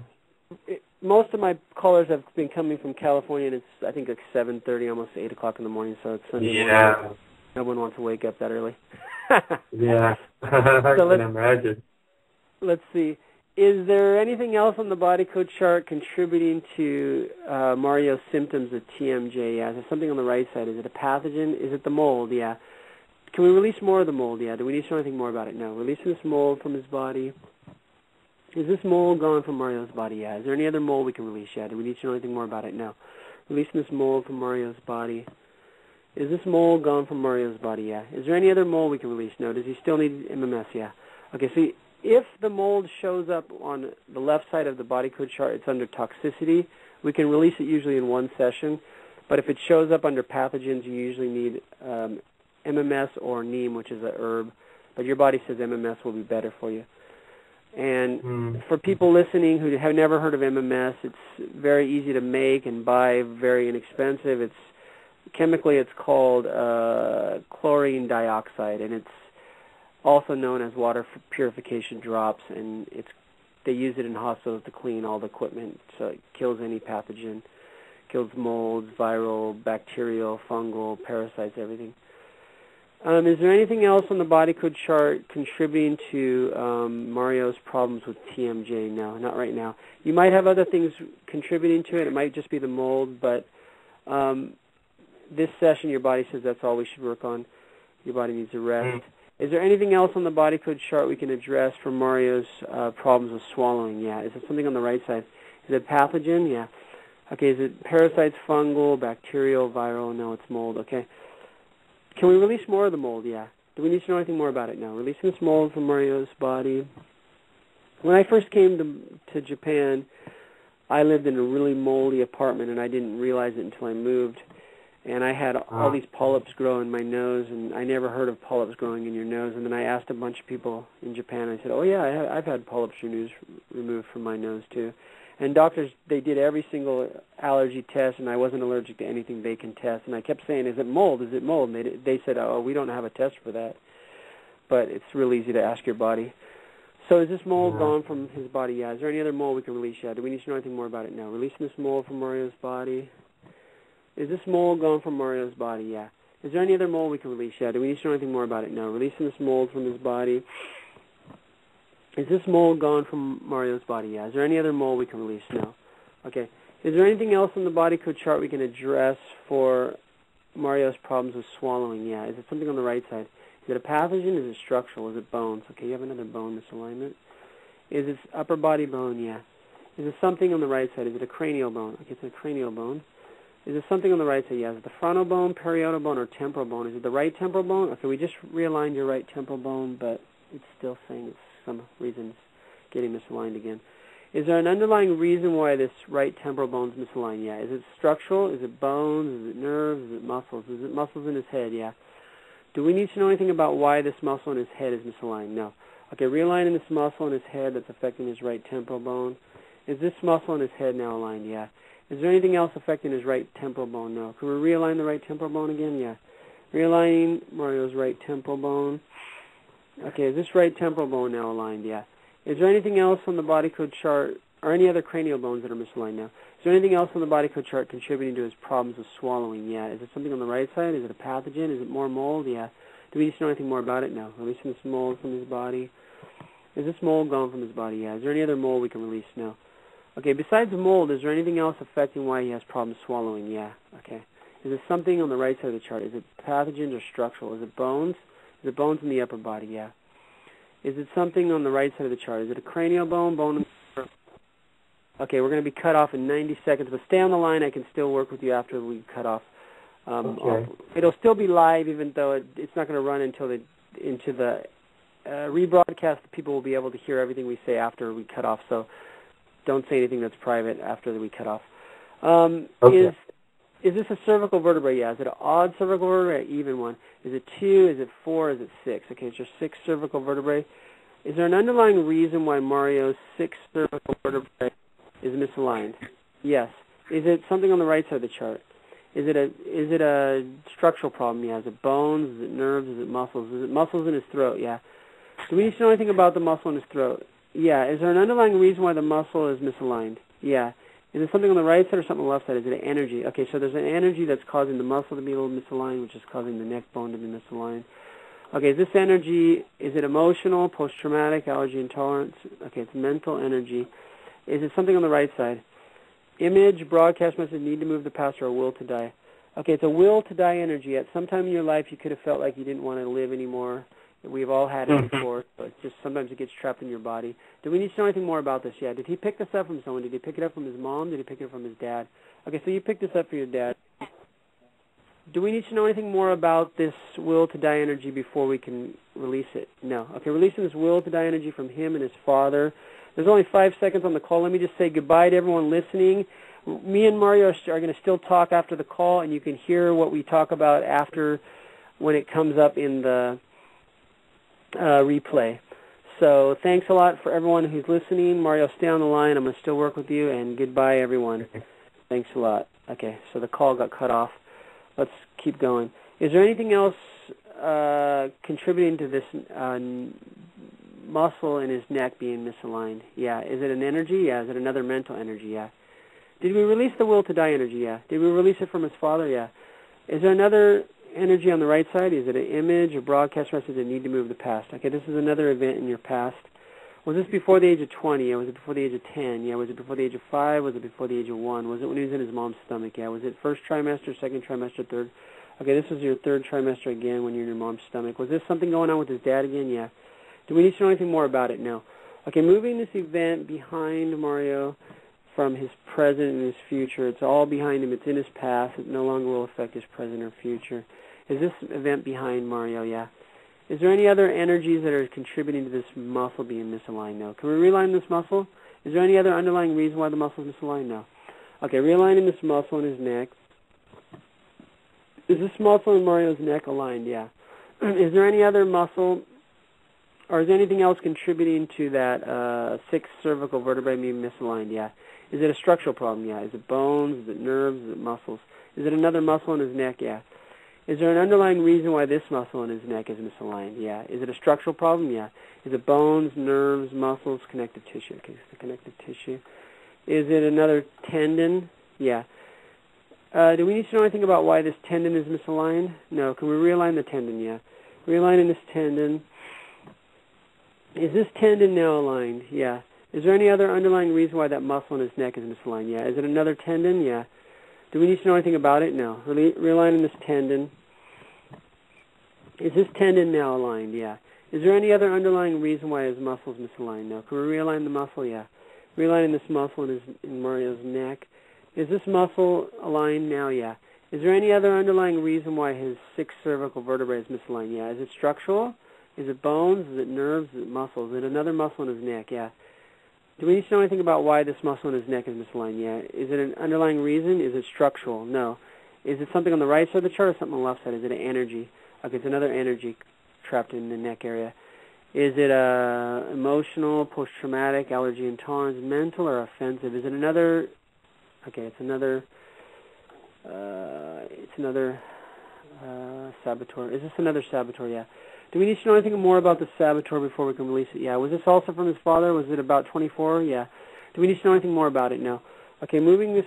most of my callers have been coming from California, and it's, I think, like 7:30, almost 8 o'clock in the morning, so it's Sunday morning. No one wants to wake up that early. Yeah. I can imagine. Let's see. Is there anything else on the body code chart contributing to Mario's symptoms of TMJ? Yeah. Is there something on the right side? Is it a pathogen? Is it the mold? Yeah. Can we release more of the mold? Yeah. Do we need to know anything more about it? No. Releasing this mold from his body. Is this mold gone from Mario's body? Yeah. Is there any other mold we can release? Yeah. Do we need to know anything more about it? No. Releasing this mold from Mario's body. Is this mold gone from Mario's body? Yeah. Is there any other mold we can release? No. Does he still need MMS? Yeah. Okay, so if the mold shows up on the left side of the body code chart, it's under toxicity. We can release it usually in one session. But if it shows up under pathogens, you usually need MMS or neem, which is a herb. But your body says MMS will be better for you. And for people listening who have never heard of MMS, it's very easy to make and buy, very inexpensive. It's chemically it's called chlorine dioxide, and it's also known as water purification drops. And they use it in hospitals to clean all the equipment, so it kills any pathogen, kills molds, viral, bacterial, fungal, parasites, everything. Is there anything else on the body code chart contributing to Mario's problems with TMJ? No, not right now. You might have other things contributing to it. It might just be the mold, but this session your body says that's all we should work on. Your body needs a rest. Is there anything else on the body code chart we can address for Mario's problems with swallowing? Yeah. Is it something on the right side? Is it pathogen? Yeah. Okay, is it parasites, fungal, bacterial, viral? No, it's mold. Okay. Can we release more of the mold? Yeah. Do we need to know anything more about it? No. Releasing this mold from Mario's body. When I first came to Japan, I lived in a really moldy apartment, and I didn't realize it until I moved. And I had all these polyps grow in my nose, and I never heard of polyps growing in your nose. And then I asked a bunch of people in Japan. I said, oh, yeah, I've had polyps removed from my nose, too. And doctors, they did every single allergy test, and I wasn't allergic to anything they can test. And I kept saying, is it mold? Is it mold? And they said, oh, we don't have a test for that. But it's really easy to ask your body. So is this mold gone from his body? Yeah. Is there any other mold we can release? Yeah. Do we need to know anything more about it? No. Releasing this mold from Mario's body. Is this mold gone from Mario's body? Yeah. Is there any other mold we can release? Yeah. Do we need to know anything more about it? No. Releasing this mold from his body. Is this mold gone from Mario's body? Yeah. Is there any other mold we can release? No. Okay. Is there anything else on the body code chart we can address for Mario's problems with swallowing? Yeah. Is it something on the right side? Is it a pathogen? Is it structural? Is it bones? Okay, you have another bone misalignment. Is it upper body bone? Yeah. Is it something on the right side? Is it a cranial bone? Okay, it's a cranial bone. Is it something on the right side? Yeah. Is it the frontal bone, parietal bone, or temporal bone? Is it the right temporal bone? Okay, we just realigned your right temporal bone, but it's still saying it's some reason it's getting misaligned again. Is there an underlying reason why this right temporal bone is misaligned? Yeah. Is it structural? Is it bones? Is it nerves? Is it muscles? Is it muscles in his head? Yeah. Do we need to know anything about why this muscle in his head is misaligned? No. Okay, realigning this muscle in his head that's affecting his right temporal bone. Is this muscle in his head now aligned? Yeah. Is there anything else affecting his right temporal bone? No. Can we realign the right temporal bone again? Yeah. Realigning Mario's right temporal bone. Okay, is this right temporal bone now aligned? Yeah. Is there anything else on the body code chart, or any other cranial bones that are misaligned now? Is there anything else on the body code chart contributing to his problems with swallowing? Yeah. Is it something on the right side? Is it a pathogen? Is it more mold? Yeah. Do we need to know anything more about it? No. Releasing this mold from his body. Is this mold gone from his body? Yeah. Is there any other mold we can release? No. Okay, besides the mold, is there anything else affecting why he has problems swallowing? Yeah. Okay. Is it something on the right side of the chart? Is it pathogens or structural? Is it bones? Is it bones in the upper body? Yeah. Is it something on the right side of the chart? Is it a cranial bone, bone in the... Okay, we're going to be cut off in 90 seconds, but stay on the line. I can still work with you after we cut off. Okay. It'll still be live, even though it's not going to run until into the rebroadcast. People will be able to hear everything we say after we cut off, so don't say anything that's private after we cut off. Okay. Is this a cervical vertebrae? Yeah. Is it an odd cervical vertebrae or even one? Is it 2? Is it 4? Is it 6? Okay, it's your 6 cervical vertebrae. Is there an underlying reason why Mario's 6 cervical vertebrae is misaligned? Yes. Is it something on the right side of the chart? Is it a structural problem? Yeah. Is it bones? Is it nerves? Is it muscles? Is it muscles in his throat? Yeah. Do we need to know anything about the muscle in his throat? Yeah. Is there an underlying reason why the muscle is misaligned? Yeah. Is it something on the right side or something on the left side? Is it an energy? Okay, so there's an energy that's causing the muscle to be a little misaligned, which is causing the neck bone to be misaligned. Okay, is this energy, is it emotional, post-traumatic, allergy intolerance? Okay, it's mental energy. Is it something on the right side? Image, broadcast message, need to move the past, or a will to die? Okay, it's a will to die energy. At some time in your life, you could have felt like you didn't want to live anymore. We've all had it before, but it's just sometimes it gets trapped in your body. Do we need to know anything more about this? Yeah. Did he pick this up from someone? Did he pick it up from his mom? Did he pick it up from his dad? Okay, so you picked this up for your dad. Do we need to know anything more about this will to die energy before we can release it? No. Okay, releasing this will to die energy from him and his father. There's only 5 seconds on the call. Let me just say goodbye to everyone listening. Me and Mario are going to still talk after the call, and you can hear what we talk about after when it comes up in the replay. So thanks a lot for everyone who's listening. Mario, stay on the line. I'm going to still work with you, and goodbye, everyone. Thanks a lot. Okay, so the call got cut off. Let's keep going. Is there anything else contributing to this muscle in his neck being misaligned? Yeah. Is it an energy? Yeah. Is it another mental energy? Yeah. Did we release the will to die energy? Yeah. Did we release it from his father? Yeah. Is there another energy on the right side? Is it an image, a broadcast message that need to move the past? Okay, this is another event in your past. Was this before the age of 20? Yeah. Was it before the age of 10? Yeah. Was it before the age of 5? Was it before the age of 1? Was it when he was in his mom's stomach? Yeah. Was it first trimester, second trimester, third? Okay, this was your third trimester again when you're in your mom's stomach. Was this something going on with his dad again? Yeah. Do we need to know anything more about it? No. Okay, moving this event behind Mario from his present and his future. It's all behind him. It's in his past. It no longer will affect his present or future. Is this event behind Mario? Yeah. Is there any other energies that are contributing to this muscle being misaligned? No. Can we realign this muscle? Is there any other underlying reason why the muscle is misaligned? No. Okay, realigning this muscle in his neck. Is this muscle in Mario's neck aligned? Yeah. Is there any other muscle, or is there anything else contributing to that sixth cervical vertebrae being misaligned? Yeah. Is it a structural problem? Yeah. Is it bones? Is it nerves? Is it muscles? Is it another muscle in his neck? Yeah. Is there an underlying reason why this muscle in his neck is misaligned? Yeah. Is it a structural problem? Yeah. Is it bones, nerves, muscles, connective tissue? Okay, so the connective tissue. Is it another tendon? Yeah. Do we need to know anything about why this tendon is misaligned? No. Can we realign the tendon? Yeah. Realigning this tendon. Is this tendon now aligned? Yeah. Is there any other underlying reason why that muscle in his neck is misaligned? Yeah. Is it another tendon? Yeah. Do we need to know anything about it? No. Realigning this tendon. Is this tendon now aligned? Yeah. Is there any other underlying reason why his muscle is misaligned? No. Can we realign the muscle? Yeah. Realigning this muscle in Mario's neck. Is this muscle aligned now? Yeah. Is there any other underlying reason why his sixth cervical vertebrae is misaligned? Yeah. Is it structural? Is it bones? Is it nerves? Is it muscles? Is it another muscle in his neck? Yeah. Do we need to know anything about why this muscle in his neck is misaligned? Yeah. Is it an underlying reason? Is it structural? No. Is it something on the right side of the chart or something on the left side? Is it an energy? Okay, it's another energy trapped in the neck area. Is it emotional, post-traumatic, allergy intolerance, mental, or offensive? Is it another? Okay, it's another saboteur. Is this another saboteur? Yeah. Do we need to know anything more about the saboteur before we can release it? Yeah. Was this also from his father? Was it about 24? Yeah. Do we need to know anything more about it? No. Okay, removing this.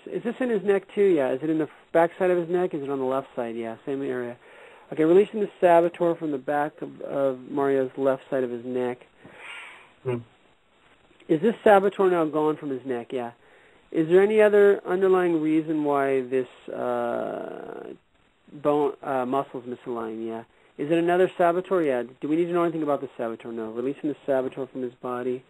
Is this in his neck too? Yeah. Is it in the back side of his neck? Is it on the left side? Yeah, same area. Okay, releasing the saboteur from the back of Mario's left side of his neck. Is this saboteur now gone from his neck? Yeah. Is there any other underlying reason why this muscle is misaligned? Yeah. Is it another saboteur? Yeah. Do we need to know anything about the saboteur? No. Releasing the saboteur from his body.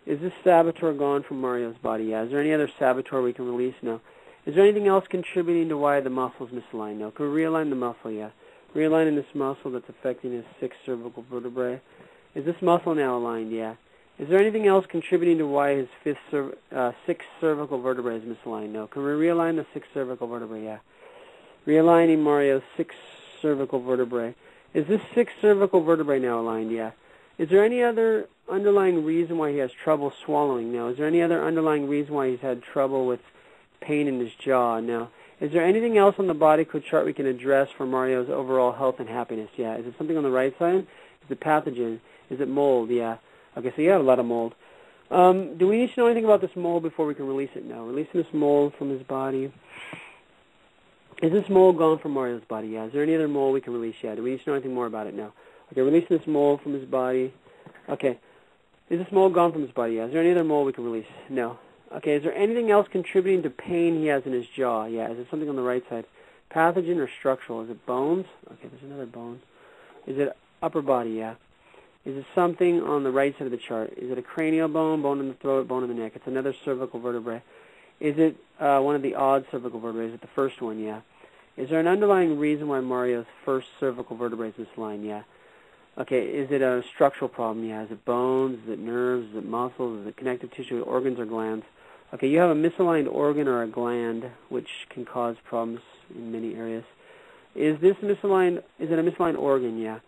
Is this saboteur gone from Mario's body? Yeah. Is there any other saboteur we can release? No. Is there anything else contributing to why the muscle is misaligned? No. Can we realign the muscle? Yeah. Realigning this muscle that's affecting his sixth cervical vertebrae. Is this muscle now aligned? Yeah. Is there anything else contributing to why his sixth cervical vertebrae is misaligned? No. Can we realign the sixth cervical vertebrae? Yeah. Realigning Mario's sixth cervical vertebrae. Is this sixth cervical vertebrae now aligned? Yeah. Is there any other underlying reason why he has trouble swallowing? No. Is there any other underlying reason why he's had trouble with pain in his jaw? No. Is there anything else on the body code chart we can address for Mario's overall health and happiness? Yeah. Is it something on the right side? Is it pathogen? Is it mold? Yeah. Okay, so you have a lot of mold. Do we need to know anything about this mold before we can release it? No. Releasing this mold from his body. Is this mold gone from Mario's body? Yeah. Is there any other mold we can release? Yeah. Do we need to know anything more about it? No. Okay, releasing this mold from his body. Okay. Is this mold gone from his body? Yeah. Is there any other mold we can release? No. Okay, is there anything else contributing to pain he has in his jaw? Yeah. Is it something on the right side? Pathogen or structural? Is it bones? Okay, there's another bone. Is it upper body? Yeah. Is it something on the right side of the chart? Is it a cranial bone, bone in the throat, bone in the neck? It's another cervical vertebrae. Is it one of the odd cervical vertebrae? Is it the first one? Yeah. Is there an underlying reason why Mario's first cervical vertebrae is misaligned? Yeah. Okay, is it a structural problem? Yeah. Is it bones? Is it nerves? Is it muscles? Is it connective tissue, organs, or glands? Okay, you have a misaligned organ or a gland, which can cause problems in many areas. Is this misaligned? Is it a misaligned organ? Yeah.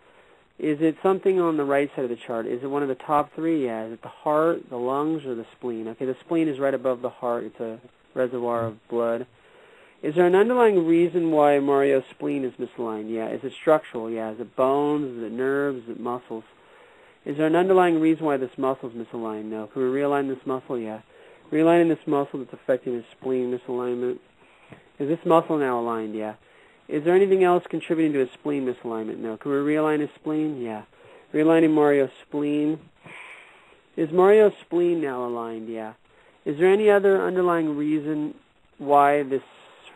Is it something on the right side of the chart? Is it one of the top three? Yeah. Is it the heart, the lungs, or the spleen? Okay, the spleen is right above the heart. It's a reservoir of blood. Is there an underlying reason why Mario's spleen is misaligned? Yeah. Is it structural? Yeah. Is it bones? Is it nerves? Is it muscles? Is there an underlying reason why this muscle is misaligned? No. Can we realign this muscle? Yeah. Realigning this muscle that's affecting his spleen misalignment. Is this muscle now aligned? Yeah. Is there anything else contributing to his spleen misalignment? No. Can we realign his spleen? Yeah. Realigning Mario's spleen. Is Mario's spleen now aligned? Yeah. Is there any other underlying reason why this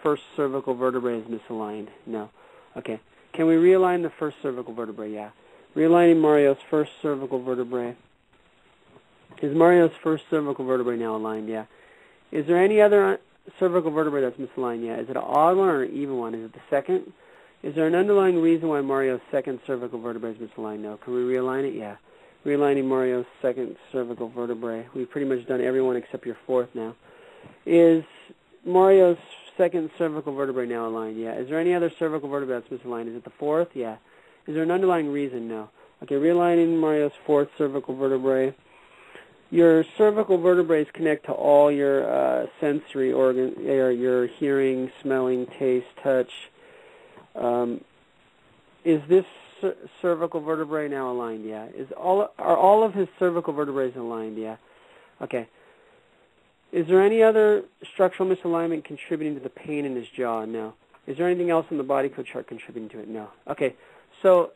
first cervical vertebrae is misaligned? No. Okay. Can we realign the first cervical vertebrae? Yeah. Realigning Mario's first cervical vertebrae. Is Mario's first cervical vertebrae now aligned? Yeah. Is there any other cervical vertebrae that's misaligned? Yeah. Is it an odd one or an even one? Is it the second? Is there an underlying reason why Mario's second cervical vertebrae is misaligned? No. Can we realign it? Yeah. Realigning Mario's second cervical vertebrae. We've pretty much done every one except your fourth now. Is Mario's second cervical vertebrae now aligned? Yeah. Is there any other cervical vertebrae that's misaligned? Is it the fourth? Yeah. Is there an underlying reason? No. Okay, realigning Mario's fourth cervical vertebrae. Your cervical vertebrae connect to all your sensory organs, your hearing, smelling, taste, touch. Is this cervical vertebrae now aligned? Yeah. Are all of his cervical vertebrae aligned? Yeah. Okay. Is there any other structural misalignment contributing to the pain in his jaw? No. Is there anything else in the body code chart contributing to it? No. Okay. So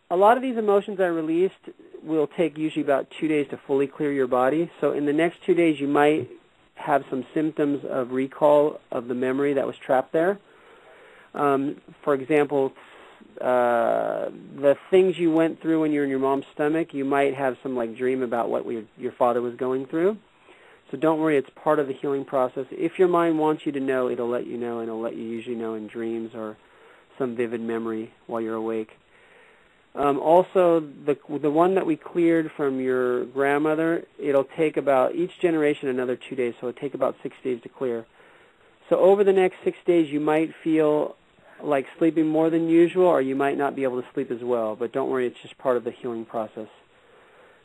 a lot of these emotions I released will take usually about 2 days to fully clear your body. So in the next 2 days, you might have some symptoms of recall of the memory that was trapped there. For example, the things you went through when you were in your mom's stomach, you might have some dream about what your father was going through. So don't worry, it's part of the healing process. If your mind wants you to know, it'll let you know, and it'll let you usually know in dreams or some vivid memory while you're awake. Also, the one that we cleared from your grandmother, it'll take about, each generation, another 2 days, so it'll take about 6 days to clear. So over the next 6 days, you might feel like sleeping more than usual, or you might not be able to sleep as well, but don't worry, it's just part of the healing process.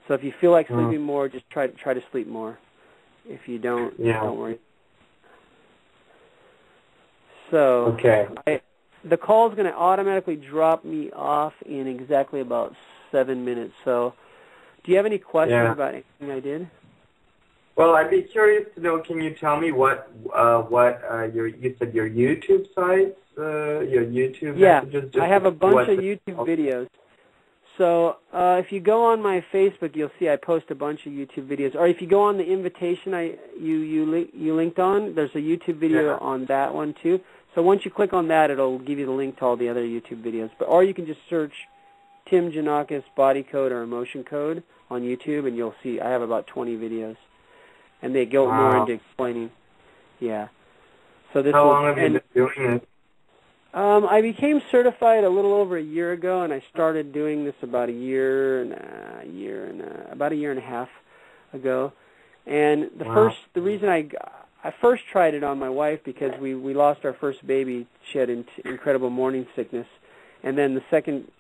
So if you feel like sleeping more, just try to sleep more. If you don't, don't worry. So, okay. The call is going to automatically drop me off in exactly about 7 minutes. So, do you have any questions about anything I did? Well, I'd be curious to know. Can you tell me what you said your YouTube sites, your YouTube messages? I have a bunch of YouTube videos. So, if you go on my Facebook, you'll see I post a bunch of YouTube videos. Or if you go on the invitation you linked on, there's a YouTube video on that one too. So once you click on that, it'll give you the link to all the other YouTube videos. Or you can just search Tim Janakos Body Code or Emotion Code on YouTube, and you'll see I have about 20 videos. And they go more into explaining. Yeah. So this. How long have you been doing this? I became certified a little over a year ago, and I started doing this about a year and a half ago. And the reason I first tried it on my wife because we lost our first baby. She had incredible morning sickness, and then the second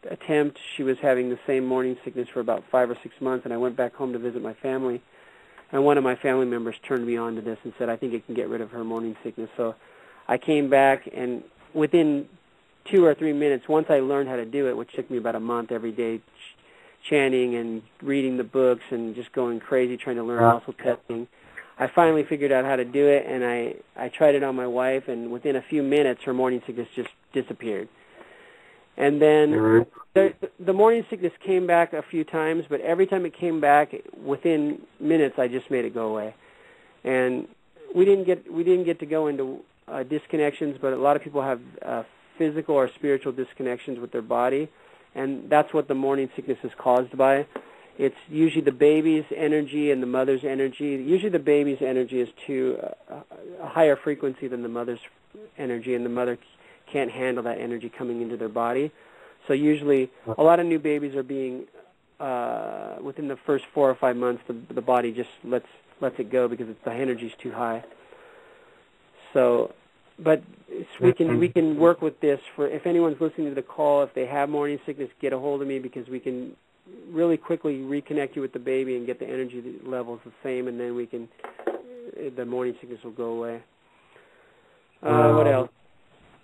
attempt, she was having the same morning sickness for about 5 or 6 months, and I went back home to visit my family, and one of my family members turned me on to this and said, I think it can get rid of her morning sickness. So I came back, and within 2 or 3 minutes, once I learned how to do it, which took me about a month every day, chanting and reading the books and just going crazy trying to learn muscle testing, I finally figured out how to do it, and I tried it on my wife, and within a few minutes, her morning sickness just disappeared. And then the morning sickness came back a few times, but every time it came back, within minutes, I just made it go away. And we didn't get to go into disconnections, but a lot of people have physical or spiritual disconnections with their body, and that's what the morning sickness is caused by. It's usually the baby's energy and the mother's energy. Usually the baby's energy is to a higher frequency than the mother's energy, and the mother can't handle that energy coming into their body. So usually a lot of new babies are being, within the first 4 or 5 months, the body just lets it go because the energy's too high. So, but we can work with this for, if anyone's listening to the call, if they have morning sickness, get a hold of me, because we can really quickly reconnect you with the baby and get the energy levels the same, and then the morning sickness will go away. What else?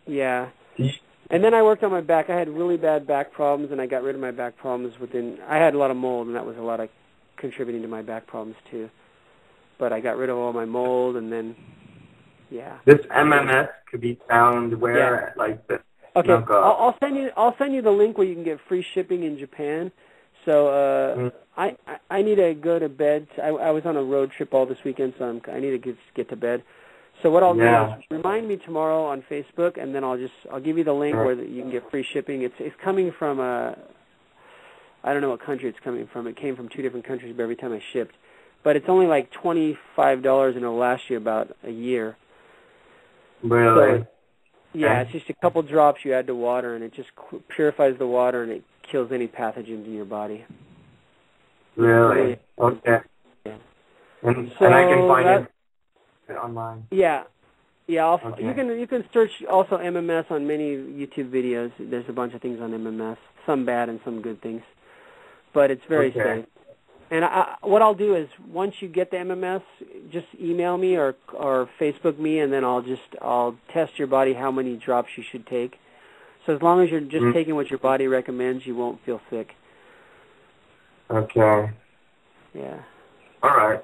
Yeah. And then I worked on my back. I had really bad back problems, and I got rid of my back problems I had a lot of mold, and that was a lot of contributing to my back problems too. But I got rid of all my mold, and then, yeah. This MMS could be found where, like this. Okay, I'll send you the link where you can get free shipping in Japan. So I need to go to bed. I was on a road trip all this weekend, so I need to get to bed. So what I'll do is remind me tomorrow on Facebook, and then I'll give you the link where you can get free shipping. It's coming from I don't know what country it's coming from. It came from 2 different countries, but every time I shipped. But it's only like $25, and it'll last you about a year. Really? So, yeah, it's just a couple drops you add to water, and it just purifies the water, and it kills any pathogens in your body. Really? Okay. Yeah. And I can find it online. Yeah. You can search also MMS on many YouTube videos. There's a bunch of things on MMS, some bad and some good things, but it's very safe. And what I'll do is, once you get the MMS, just email me or Facebook me, and then I'll test your body how many drops you should take. So as long as you're just taking what your body recommends, you won't feel sick. Okay. Yeah. All right.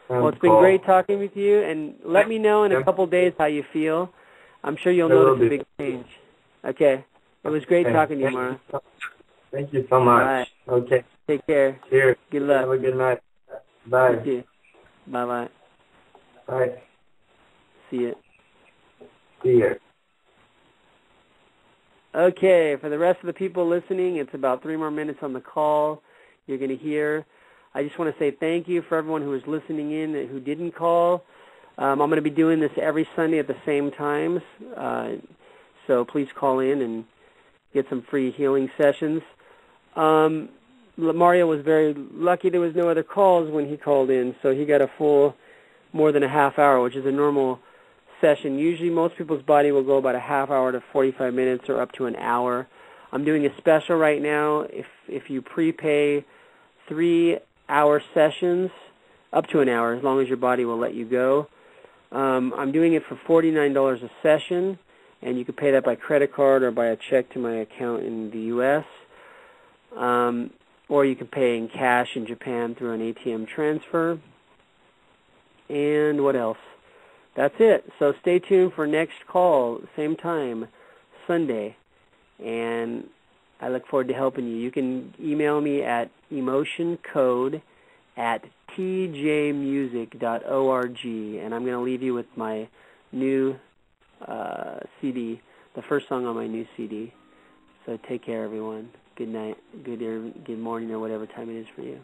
Well, it's been great talking with you, and let me know in a couple of days how you feel. I'm sure you'll notice a big change. Okay. It was great talking to you, Mara. Thank you so much. All right. Okay. Take care. Cheers. Good luck. Have a good night. Bye. Thank you. Bye-bye. Bye. See you. See you. Okay, for the rest of the people listening, it's about 3 more minutes on the call you're going to hear. I just want to say thank you for everyone who is listening in and who didn't call. I'm going to be doing this every Sunday at the same times, so please call in and get some free healing sessions. Mario was very lucky there was no other calls when he called in, so he got a full more than a half hour, which is a normal session. Usually most people's body will go about a half hour to 45 minutes or up to an hour. I'm doing a special right now. If you prepay 3-hour sessions, up to an hour, as long as your body will let you go. I'm doing it for $49 a session, and you can pay that by credit card or by a check to my account in the U.S., or you can pay in cash in Japan through an ATM transfer. And what else? That's it. So stay tuned for next call, same time, Sunday. And I look forward to helping you. You can email me at emotioncode@tjmusic.org. And I'm going to leave you with my new CD, the first song on my new CD. So take care, everyone. Good night, good morning, or whatever time it is for you.